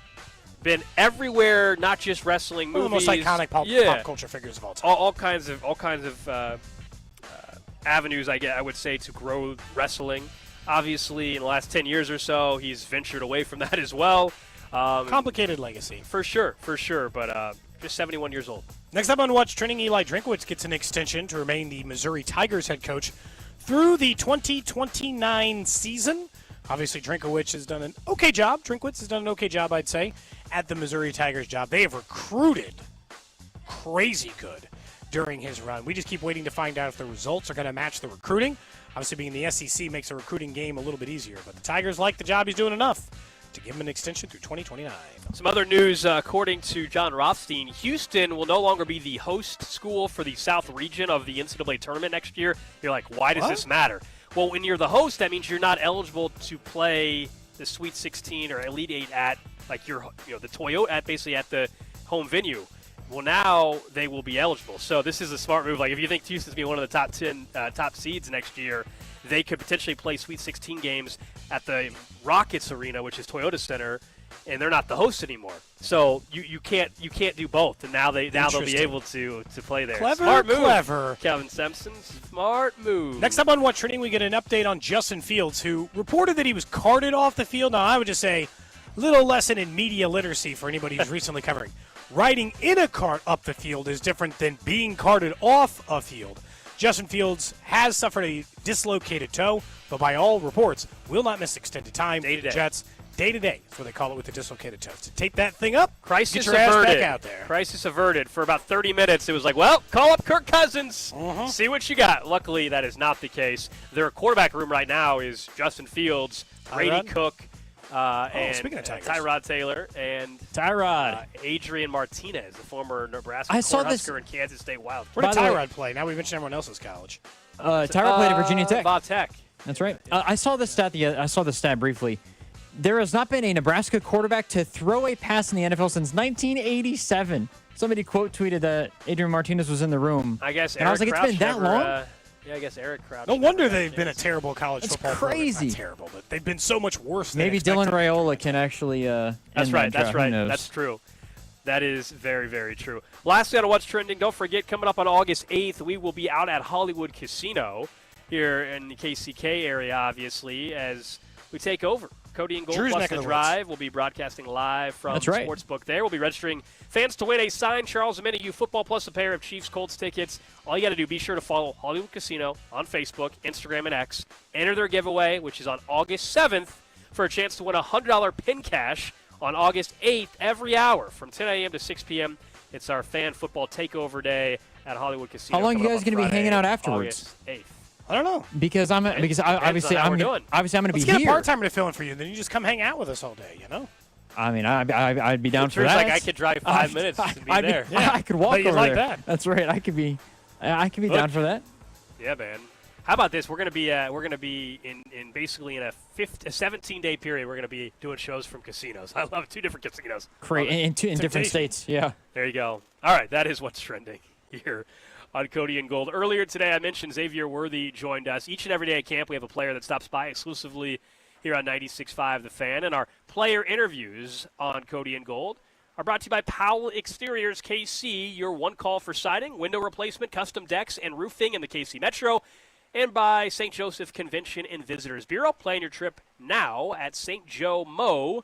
been everywhere, not just wrestling, movies. One of the most iconic pop culture figures of all time. All kinds of avenues, I would say, to grow wrestling. Obviously, in the last 10 years or so, he's ventured away from that as well. Complicated legacy. For sure. But just 71 years old. Next up on What's Trending, Eli Drinkwitz gets an extension to remain the Missouri Tigers head coach through the 2029 season. Obviously, Drinkwitz has done an okay job. I'd say, at the Missouri Tigers job. They have recruited crazy good during his run. We just keep waiting to find out if the results are going to match the recruiting. Obviously, being in the SEC makes the recruiting game a little bit easier, but the Tigers like the job he's doing enough to give him an extension through 2029. Some other news, according to John Rothstein, Houston will no longer be the host school for the South region of the NCAA tournament next year. You're like, why does this matter? Well, when you're the host, that means you're not eligible to play the Sweet 16 or Elite 8 at the Toyota at the home venue. Well, now they will be eligible. So this is a smart move. Like, if you think Houston's going to be one of the top 10 top seeds next year, they could potentially play Sweet 16 games at the Rockets Arena, which is Toyota Center, and they're not the host anymore. So you can't do both. And now they'll be able to play there. Smart move. Clever. Calvin Sampson, smart move. Next up on What's Trending, we get an update on Justin Fields, who reported that he was carted off the field. Now, I would just say, little lesson in media literacy for anybody who's recently covering. Riding in a cart up the field is different than being carted off a field. Justin Fields has suffered a dislocated toe, but by all reports, will not miss extended time. Day-to-day. Jets, day-to-day is what they call it with the dislocated toe. To take that thing up, Crisis get your averted. averted. Ass back out there. Crisis averted. For about 30 minutes, it was like, well, call up Kirk Cousins. See what you got. Luckily, that is not the case. Their quarterback room right now is Justin Fields, Brady Cook, and speaking of Tigers. Tyrod Taylor, and Adrian Martinez, the former Nebraska Cornhusker and Kansas State Wild. Where did Tyrod play? Now we mentioned everyone else's college. Tyrod played at Virginia Tech. Tech. That's right. I saw the stat briefly. There has not been a Nebraska quarterback to throw a pass in the NFL since 1987. Somebody quote tweeted that Adrian Martinez was in the room. I guess. And I was like, it's been that long? Yeah, I guess Eric Crouch. No wonder they've been a terrible college football program. Crazy. Not terrible, but they've been so much worse than Maybe expected. Dylan Raiola can actually That's right. That's right. That's true. That is very, very true. Lastly, on What's Trending, don't forget, coming up on August 8th, we will be out at Hollywood Casino here in the KCK area, obviously, as we take over. Cody and Gold Drew's plus The Drive will be broadcasting live from the Sportsbook there. We'll be registering fans to win a signed Charles Omenihu football plus a pair of Chiefs-Colts tickets. All you got to do, be sure to follow Hollywood Casino on Facebook, Instagram, and X. Enter their giveaway, which is on August 7th, for a chance to win a $100 pin cash on August 8th every hour from 10 a.m. to 6 p.m. It's our fan football takeover day at Hollywood Casino. How long are you guys going to be hanging out afterwards? August 8th. I don't know. Because I'm going to be Let's here. get a part-timer to fill in for you, then you just come hang out with us all day, you know? I mean, I'd be down for that. Like I could drive 5 minutes to be there. I could walk over like there. That. That's right. I could be down for that. Yeah, man. How about this? We're gonna be in basically in a 17-day period. We're gonna be doing shows from casinos. I love 2 different casinos. Great, in different states. Yeah. There you go. All right, that is what's trending here on Cody and Gold. Earlier today, I mentioned Xavier Worthy joined us. Each and every day at camp, we have a player that stops by exclusively here on 96.5 The Fan, and our player interviews on Cody and Gold are brought to you by Powell Exteriors KC, your one call for siding, window replacement, custom decks, and roofing in the KC Metro, and by St. Joseph Convention and Visitors Bureau. Plan your trip now at stjomo.com.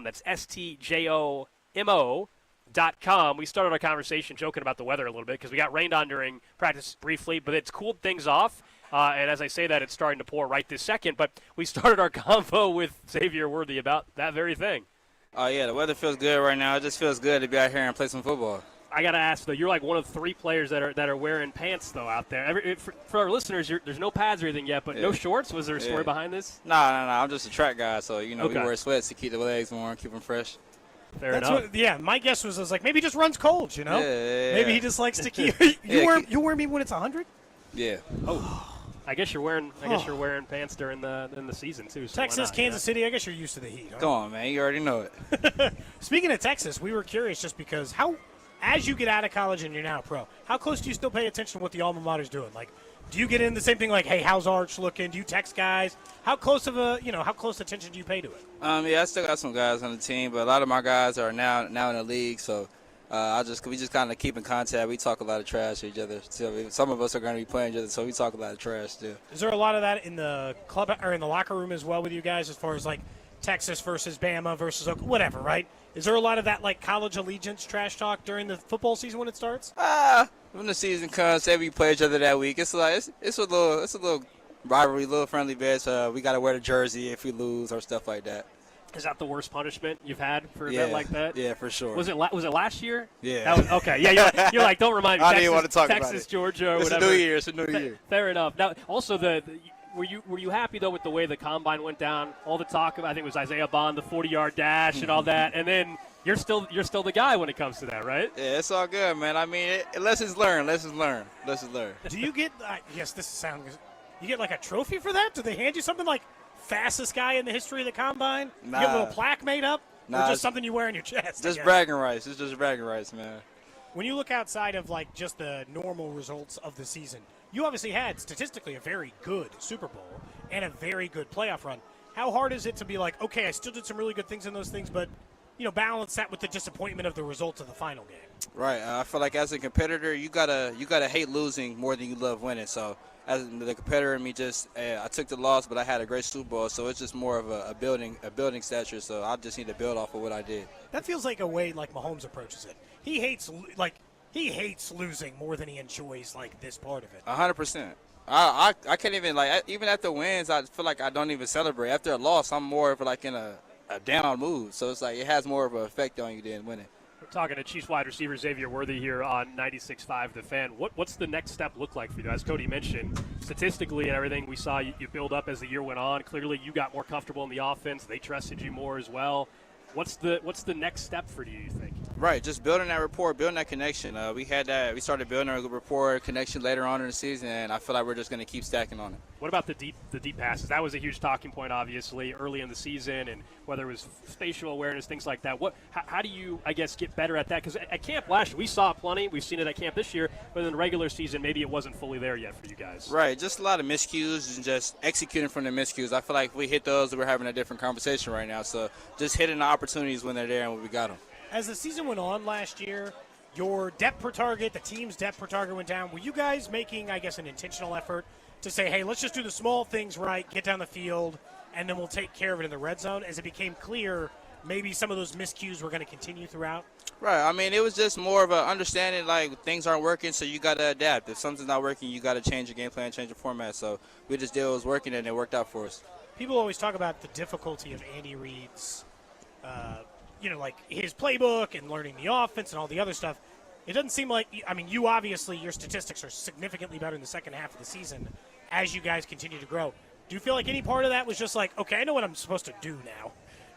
That's STJOMO.com. We started our conversation joking about the weather a little bit because we got rained on during practice briefly, but it's cooled things off. And as I say that, it's starting to pour right this second. But we started our convo with Xavier Worthy about that very thing. Oh, yeah, the weather feels good right now. It just feels good to be out here and play some football. I got to ask, though, you're like one of 3 players that are wearing pants, though, out there. For our listeners, there's no pads or anything yet, but no shorts? Was there a story behind this? No. I'm just a track guy, so, we wear sweats to keep the legs warm, keep them fresh. Fair enough. My guess was like, maybe he just runs cold, Yeah. Maybe he just likes to keep You wear me when it's 100? Yeah. Oh. I guess you're wearing pants during the season too. So Texas, Kansas City. I guess you're used to the heat. Huh? Come on, man. You already know it. Speaking of Texas, we were curious just because as you get out of college and you're now pro, how close do you still pay attention to what the alma mater's doing? Like, do you get in the same thing like, hey, how's Arch looking? Do you text guys? How close attention do you pay to it? Yeah, I still got some guys on the team, but a lot of my guys are now in the league, so. We just kind of keep in contact. We talk a lot of trash to each other. So some of us are going to be playing each other, so we talk a lot of trash still. Is there a lot of that in the club or in the locker room as well with you guys, as far as like Texas versus Bama versus whatever, right? Is there a lot of that like college allegiance trash talk during the football season when it starts? When the season comes, say we play each other that week, it's like it's a little rivalry, a little friendly bit. We got to wear the jersey if we lose or stuff like that. Is that the worst punishment you've had for an event like that? Yeah, for sure. Was it last year? Yeah. That was, okay. Yeah, you're like, don't remind me. I didn't want to talk Texas, about it. Georgia, or it's whatever. It's a new year. Fair enough. Now, also were you happy though with the way the combine went down? All the talk about, I think it was Isaiah Bond, the 40-yard dash and all that, and then you're still the guy when it comes to that, right? Yeah, it's all good, man. I mean, lessons learned. Do you get? Yes, this sounds. You get like a trophy for that? Do they hand you something like fastest guy in the history of the combine? Nah. You get a little plaque made up, Nah, or just something you wear on your chest? Just bragging rights. It's just bragging rights, man. When you look outside of like just the normal results of the season, you obviously had statistically a very good Super Bowl and a very good playoff run. How hard is it to be like, okay, I still did some really good things in those things, but balance that with the disappointment of the results of the final game? Right. I feel like as a competitor, you gotta hate losing more than you love winning. So as the competitor in me, I took the loss, but I had a great Super Bowl. So it's just more of a building stature. So I just need to build off of what I did. That feels like a way like Mahomes approaches it. He hates losing more than he enjoys like this part of it. 100%. I can't even even after wins, I feel like I don't even celebrate. After a loss, I'm more of like in a down mood. So it's like it has more of an effect on you than winning. We're talking to Chiefs wide receiver Xavier Worthy here on 96.5 The Fan. What's the next step look like for you? As Cody mentioned, statistically and everything, we saw you build up as the year went on. Clearly, you got more comfortable in the offense. They trusted you more as well. What's the next step for you think? Right, just building that rapport, building that connection. We started building our rapport connection later on in the season, and I feel like we're just going to keep stacking on it. What about the deep passes? That was a huge talking point, obviously, early in the season, and whether it was spatial awareness, things like that. How do you, I guess, get better at that? Because at camp last year, we saw it plenty. We've seen it at camp this year, but in the regular season, maybe it wasn't fully there yet for you guys. Right, just a lot of miscues and just executing from the miscues. I feel like if we hit those, we're having a different conversation right now. So just hitting the opportunities when they're there and when we got them. As the season went on last year, your depth per target, the team's depth per target went down. Were you guys making, I guess, an intentional effort to say, hey, let's just do the small things right, get down the field, and then we'll take care of it in the red zone? As it became clear, maybe some of those miscues were going to continue throughout? Right. I mean, it was just more of an understanding, like, things aren't working, so you got to adapt. If something's not working, you got to change your game plan, change your format. So we just did what was working, and it worked out for us. People always talk about the difficulty of Andy Reid's like his playbook and learning the offense and all the other stuff. It doesn't seem like, you obviously, your statistics are significantly better in the second half of the season as you guys continue to grow. Do you feel like any part of that was just like, okay, I know what I'm supposed to do now,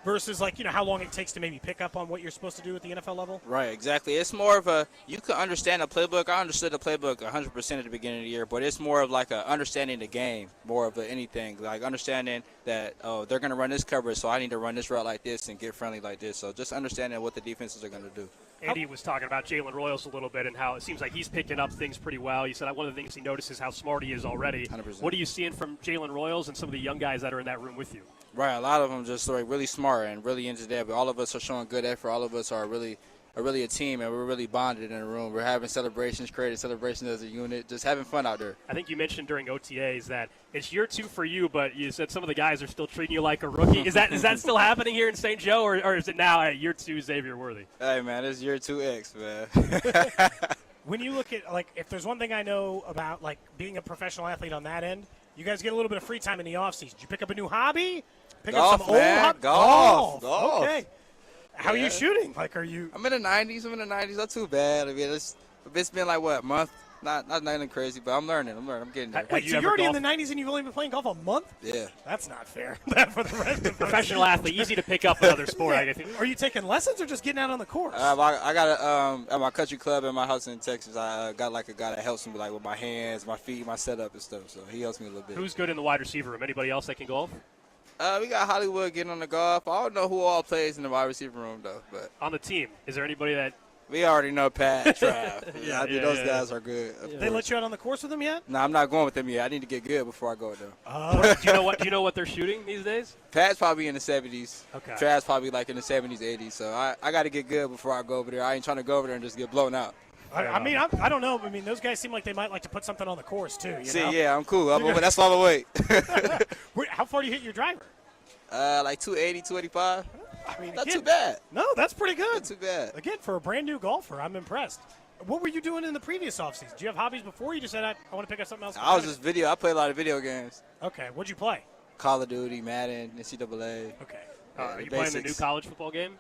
versus like, how long it takes to maybe pick up on what you're supposed to do at the NFL level? Right, exactly. It's more of you can understand the playbook. I understood the playbook 100% at the beginning of the year, but it's more of like understanding the game, more of anything. Like understanding that, they're going to run this coverage, so I need to run this route like this and get friendly like this. So just understanding what the defenses are going to do. Andy was talking about Jalen Royals a little bit and how it seems like he's picking up things pretty well. He said one of the things he notices how smart he is already. 100%. What are you seeing from Jalen Royals and some of the young guys that are in that room with you? Right, a lot of them just really smart and really into that, but all of us are showing good effort. All of us are really a team, and we're really bonded in the room. We're having celebrations, creating celebrations as a unit, just having fun out there. I think you mentioned during OTAs that it's year 2 for you, but you said some of the guys are still treating you like a rookie. Is that still happening here in St. Joe, or is it now at year 2 Xavier Worthy? Hey, man, it's year 2X, man. When you look at, if there's one thing I know about, being a professional athlete on that end, you guys get a little bit of free time in the offseason. Did you pick up a new hobby? Golf, man. Golf. Okay. How are you shooting? Are you? I'm in the 90s. Not too bad. I mean, it's been a month. Not nothing crazy, but I'm learning. I'm getting there. Wait, so you're already in the 90s and you've only been playing golf a month? Yeah. That's not fair. For the rest of professional athlete, easy to pick up another sport. Yeah. I guess. Are you taking lessons or just getting out on the course? I got at my country club in my house in Texas. I got a guy that helps me with my hands, my feet, my setup and stuff. So he helps me a little bit. Who's good in the wide receiver room? Anybody else that can golf? We got Hollywood getting on the golf. I don't know who all plays in the wide receiver room, though. But on the team, is there anybody that? We already know Pat, Trav. Those guys are good. They let you out on the course with them yet? No, I'm not going with them yet. I need to get good before I go with them. Do you know what they're shooting these days? Pat's probably in the 70s. Okay. Trav's probably in the 70s, 80s. So I got to get good before I go over there. I ain't trying to go over there and just get blown out. I don't know. Those guys seem like they might like to put something on the course, too. Yeah, I'm cool. That's all the way. How far do you hit your driver? 280, 285. Not again, too bad. No, that's pretty good. Not too bad. Again, for a brand new golfer, I'm impressed. What were you doing in the previous offseason? Do you have hobbies before? You just said, I want to pick up something else? I play a lot of video games. Okay. What'd you play? Call of Duty, Madden, NCAA. Okay. Are you playing the new college football game?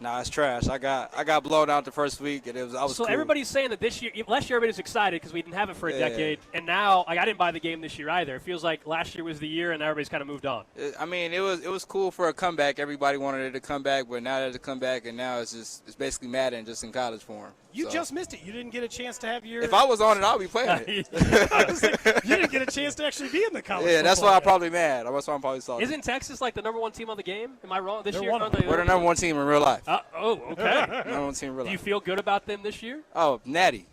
Nah, it's trash. I got blown out the first week, and I was so cool. everybody's saying that last year everybody's excited because we didn't have it for a decade, and now I didn't buy the game this year either. It feels like last year was the year, and everybody's kind of moved on. I mean, it was cool for a comeback. Everybody wanted it to come back, but now that it's a comeback, and now it's basically Madden just in college form. You just missed it. You didn't get a chance to have your. If I was on it, I'll be playing it. You didn't get a chance to actually be in the college. Yeah, that's why I'm probably mad. That's why I'm probably salty. Isn't Texas like the number one team on the game? Am I wrong this year? We're the number one team in real life. Okay. Number one team in real life. Do you feel good about them this year? Oh, natty.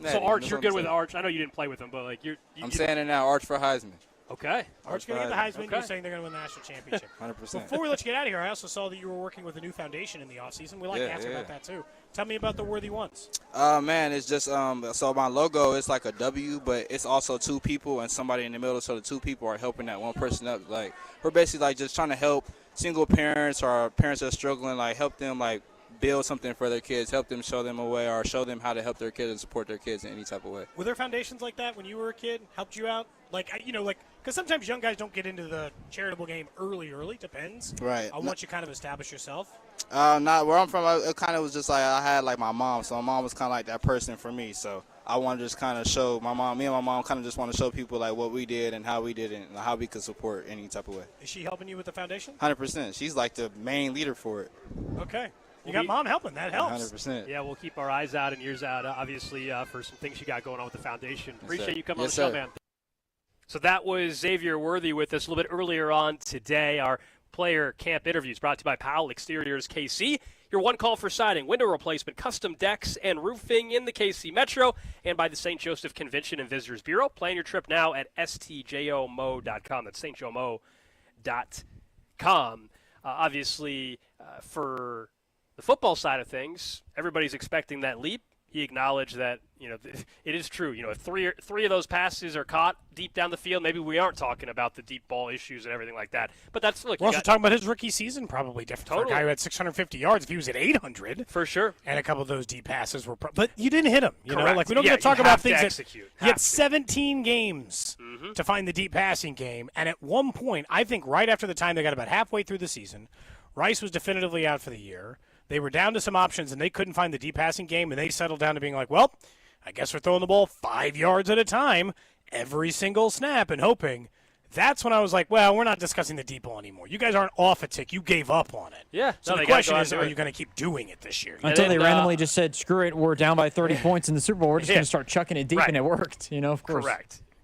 So Arch, you're good with Arch. I know you didn't play with him, but like I'm saying it now. Arch for Heisman. Okay. Arch going to get the Heisman. You're saying they're going to win the national championship. 100%. Before we let you get out of here, I also saw that you were working with a new foundation in the offseason. We like to ask about that, too. Tell me about the Worthy Ones. Man, it's just so my logo is like a W, but it's also two people and somebody in the middle. So the two people are helping that one person up. Like we're basically like just trying to help single parents or parents that are struggling, like help them like build something for their kids, help them, show them a way, or show them how to help their kids and support their kids in any type of way. Were there foundations like that when you were a kid? Helped you out? Like, because sometimes young guys don't get into the charitable game early. Depends. Right. On once you kind of establish yourself. Not where I'm from. It kind of was just like I had like my mom, so my mom was kind of like that person for me. So I wanted to just kind of show me and my mom kind of just want to show people like what we did and how we did it and how we could support any type of way. Is she helping you with the foundation? 100%. She's like the main leader for it. Okay. You got mom helping. That helps. 100%. Yeah, we'll keep our eyes out and ears out, obviously, for some things you got going on with the foundation. Appreciate sir. you coming Yes, on the show, sir. man. So that was Xavier Worthy with us a little bit earlier on today. Our player camp interviews brought to you by Powell Exteriors KC. Your one call for siding, window replacement, custom decks, and roofing in the KC Metro, and by the St. Joseph Convention and Visitors Bureau. Plan your trip now at stjomo.com. That's stjomo.com. Obviously, for the football side of things, everybody's expecting that leap. He acknowledged that, it is true. If three of those passes are caught deep down the field, maybe we aren't talking about the deep ball issues and everything like that. But that's, look. We're also talking about his rookie season, probably different. Totally. For a guy who had 650 yards, if he was at 800. For sure. And a couple of those deep passes were but you didn't hit him. Correct. Like we don't Yeah, get to talk you about have things to that execute. you had 17 games to find the deep passing game. And at one point, I think right after the time they got about halfway through the season, Rice was definitively out for the year. They were down to some options, and they couldn't find the deep passing game, and they settled down to being like, well, I guess we're throwing the ball 5 yards at a time every single snap and hoping. That's when I was like, well, we're not discussing the deep ball anymore. You guys aren't off a tick. You gave up on it. Yeah. So the question is, are you going to keep doing it this year? Until they randomly just said, screw it, we're down by 30 points in the Super Bowl. We're just going to start chucking it deep, and it worked, of course.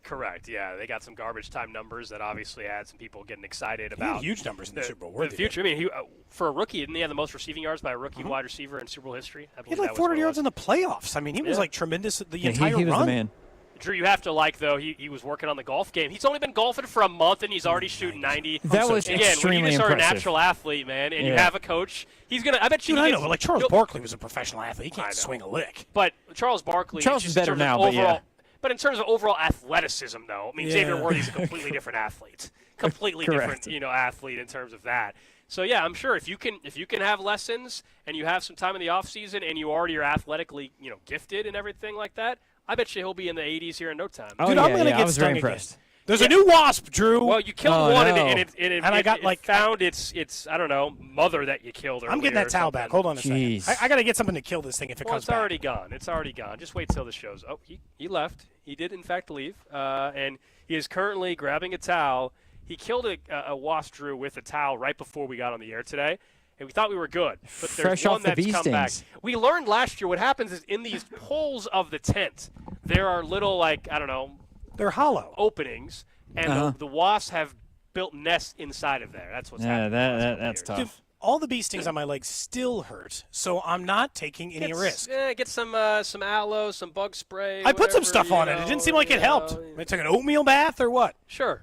Correct. Yeah, they got some garbage time numbers that obviously had some people getting excited He about. had huge numbers in the Super Bowl. The future. I mean, for a rookie, didn't he have the most receiving yards by a rookie wide receiver in Super Bowl history? He had like 400 yards in the playoffs. I mean, he was like tremendous the entire he was run. the man. Drew, you have to though, he was working on the golf game. He's only been golfing for a month, and he's already shooting 90. That was extremely when you just are a impressive. natural athlete, man, and you have a coach, he's going to – I bet you Dude, he I know, but like Charles Barkley was a professional athlete. He can't swing a lick. But Charles Barkley – Charles is better now, but yeah. But in terms of overall athleticism, though, I mean, Xavier Worthy's a completely different athlete. Completely different, athlete in terms of that. So, yeah, I'm sure if you can have lessons and you have some time in the offseason and you already are athletically, gifted and everything like that, I bet you he'll be in the 80s here in no time. Dude, I'm going to get stung again. There's a new wasp, Drew. Well, you killed one, and it found its I don't know, mother that you killed earlier. I'm getting that towel back. Hold on a second. I got to get something to kill this thing if it comes back. It's already gone. It's already gone. Just wait till the show's. Oh, he left. He did, in fact, leave. And he is currently grabbing a towel. He killed a wasp, Drew, with a towel right before we got on the air today. And we thought we were good. But there's Fresh one off the that's bee come stings. back. We learned last year what happens is in these poles of the tent, there are little, they're hollow openings. And the wasps have built nests inside of there. That's what's happening. That's tough. Dude, all the bee stings on my legs still hurt, so I'm not taking any risk. Get some aloe, some bug spray. I put some stuff on it. It didn't seem like it helped. I took an oatmeal bath or what? Sure.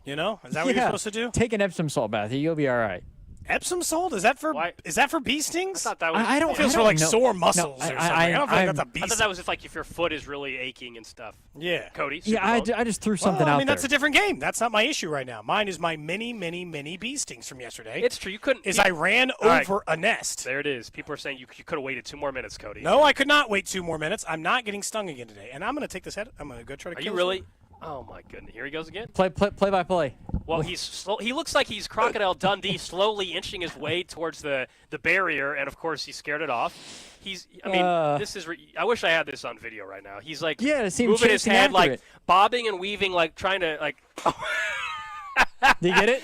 Is that what you're supposed to do? Take an Epsom salt bath. You'll be all right. Epsom salt? Is that for bee stings? I thought that was. I don't. It feels for sore muscles or something. I don't feel like that's a bee. I thought that was if your foot is really aching and stuff. Yeah, Cody. I just threw something out there. That's a different game. That's not my issue right now. Mine is my many bee stings from yesterday. It's true. You couldn't. I ran over a nest. There it is. People are saying you could have waited 2 more minutes, Cody. No, I could not wait 2 more minutes. I'm not getting stung again today, and I'm going to take this head. I'm going to go try to. Are kill you really? Oh my goodness! Here he goes again. Play by play. Well, he looks like he's Crocodile Dundee, slowly inching his way towards the barrier, and of course he scared it off. This is. I wish I had this on video right now. He's like moving his head, like bobbing and weaving, like trying to like. Did you get it?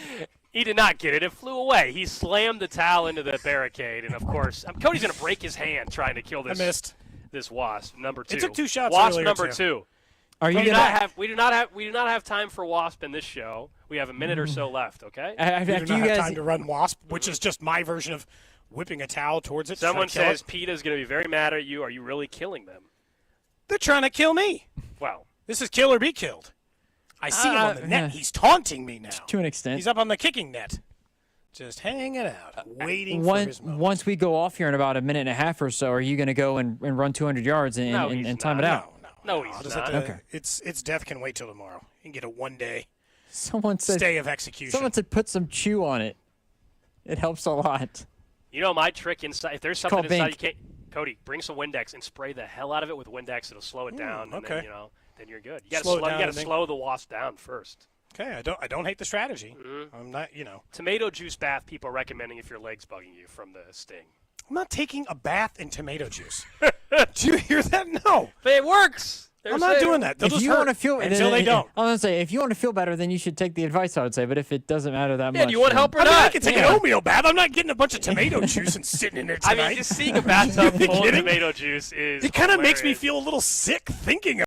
He did not get it. It flew away. He slammed the towel into the barricade, and of course, Cody's going to break his hand trying to kill this. I missed. This wasp number 2. It took 2 shots. Wasp number 2. Are you we do not have time for wasp in this show. We have a minute or so left. Okay. We do not have time to run wasp, which is just my version of whipping a towel towards it. Someone says PETA's going to be very mad at you. Are you really killing them? They're trying to kill me. Well, this is kill or be killed. I see him on the net. He's taunting me now. To an extent. He's up on the kicking net. Just hanging out, waiting for his moment. Once we go off here in about a minute and a half or so, are you going to go and run 200 yards and time it out? No, he's not. Okay. It's death can wait till tomorrow. You can get a 1 day stay of execution. Someone said put some chew on it. It helps a lot. You know my trick inside. If there's something inside, you can't. Cody, bring some Windex and spray the hell out of it with Windex. It'll slow it down. Okay. And then you're good. You got to slow the wasp down first. Okay, I don't hate the strategy. I'm not, Tomato juice bath people are recommending if your leg's bugging you from the sting. I'm not taking a bath in tomato juice. Do you hear that? No. But it works. I'm not doing that. They'll if just you hurt want to feel, until they don't. I was going to say, if you want to feel better, then you should take the advice, I would say. But if it doesn't matter that much. Do you want help or not? I can take an oatmeal bath. I'm not getting a bunch of tomato juice and sitting in there tonight. Just seeing a bathtub full of tomato juice is It kind of makes me feel a little sick thinking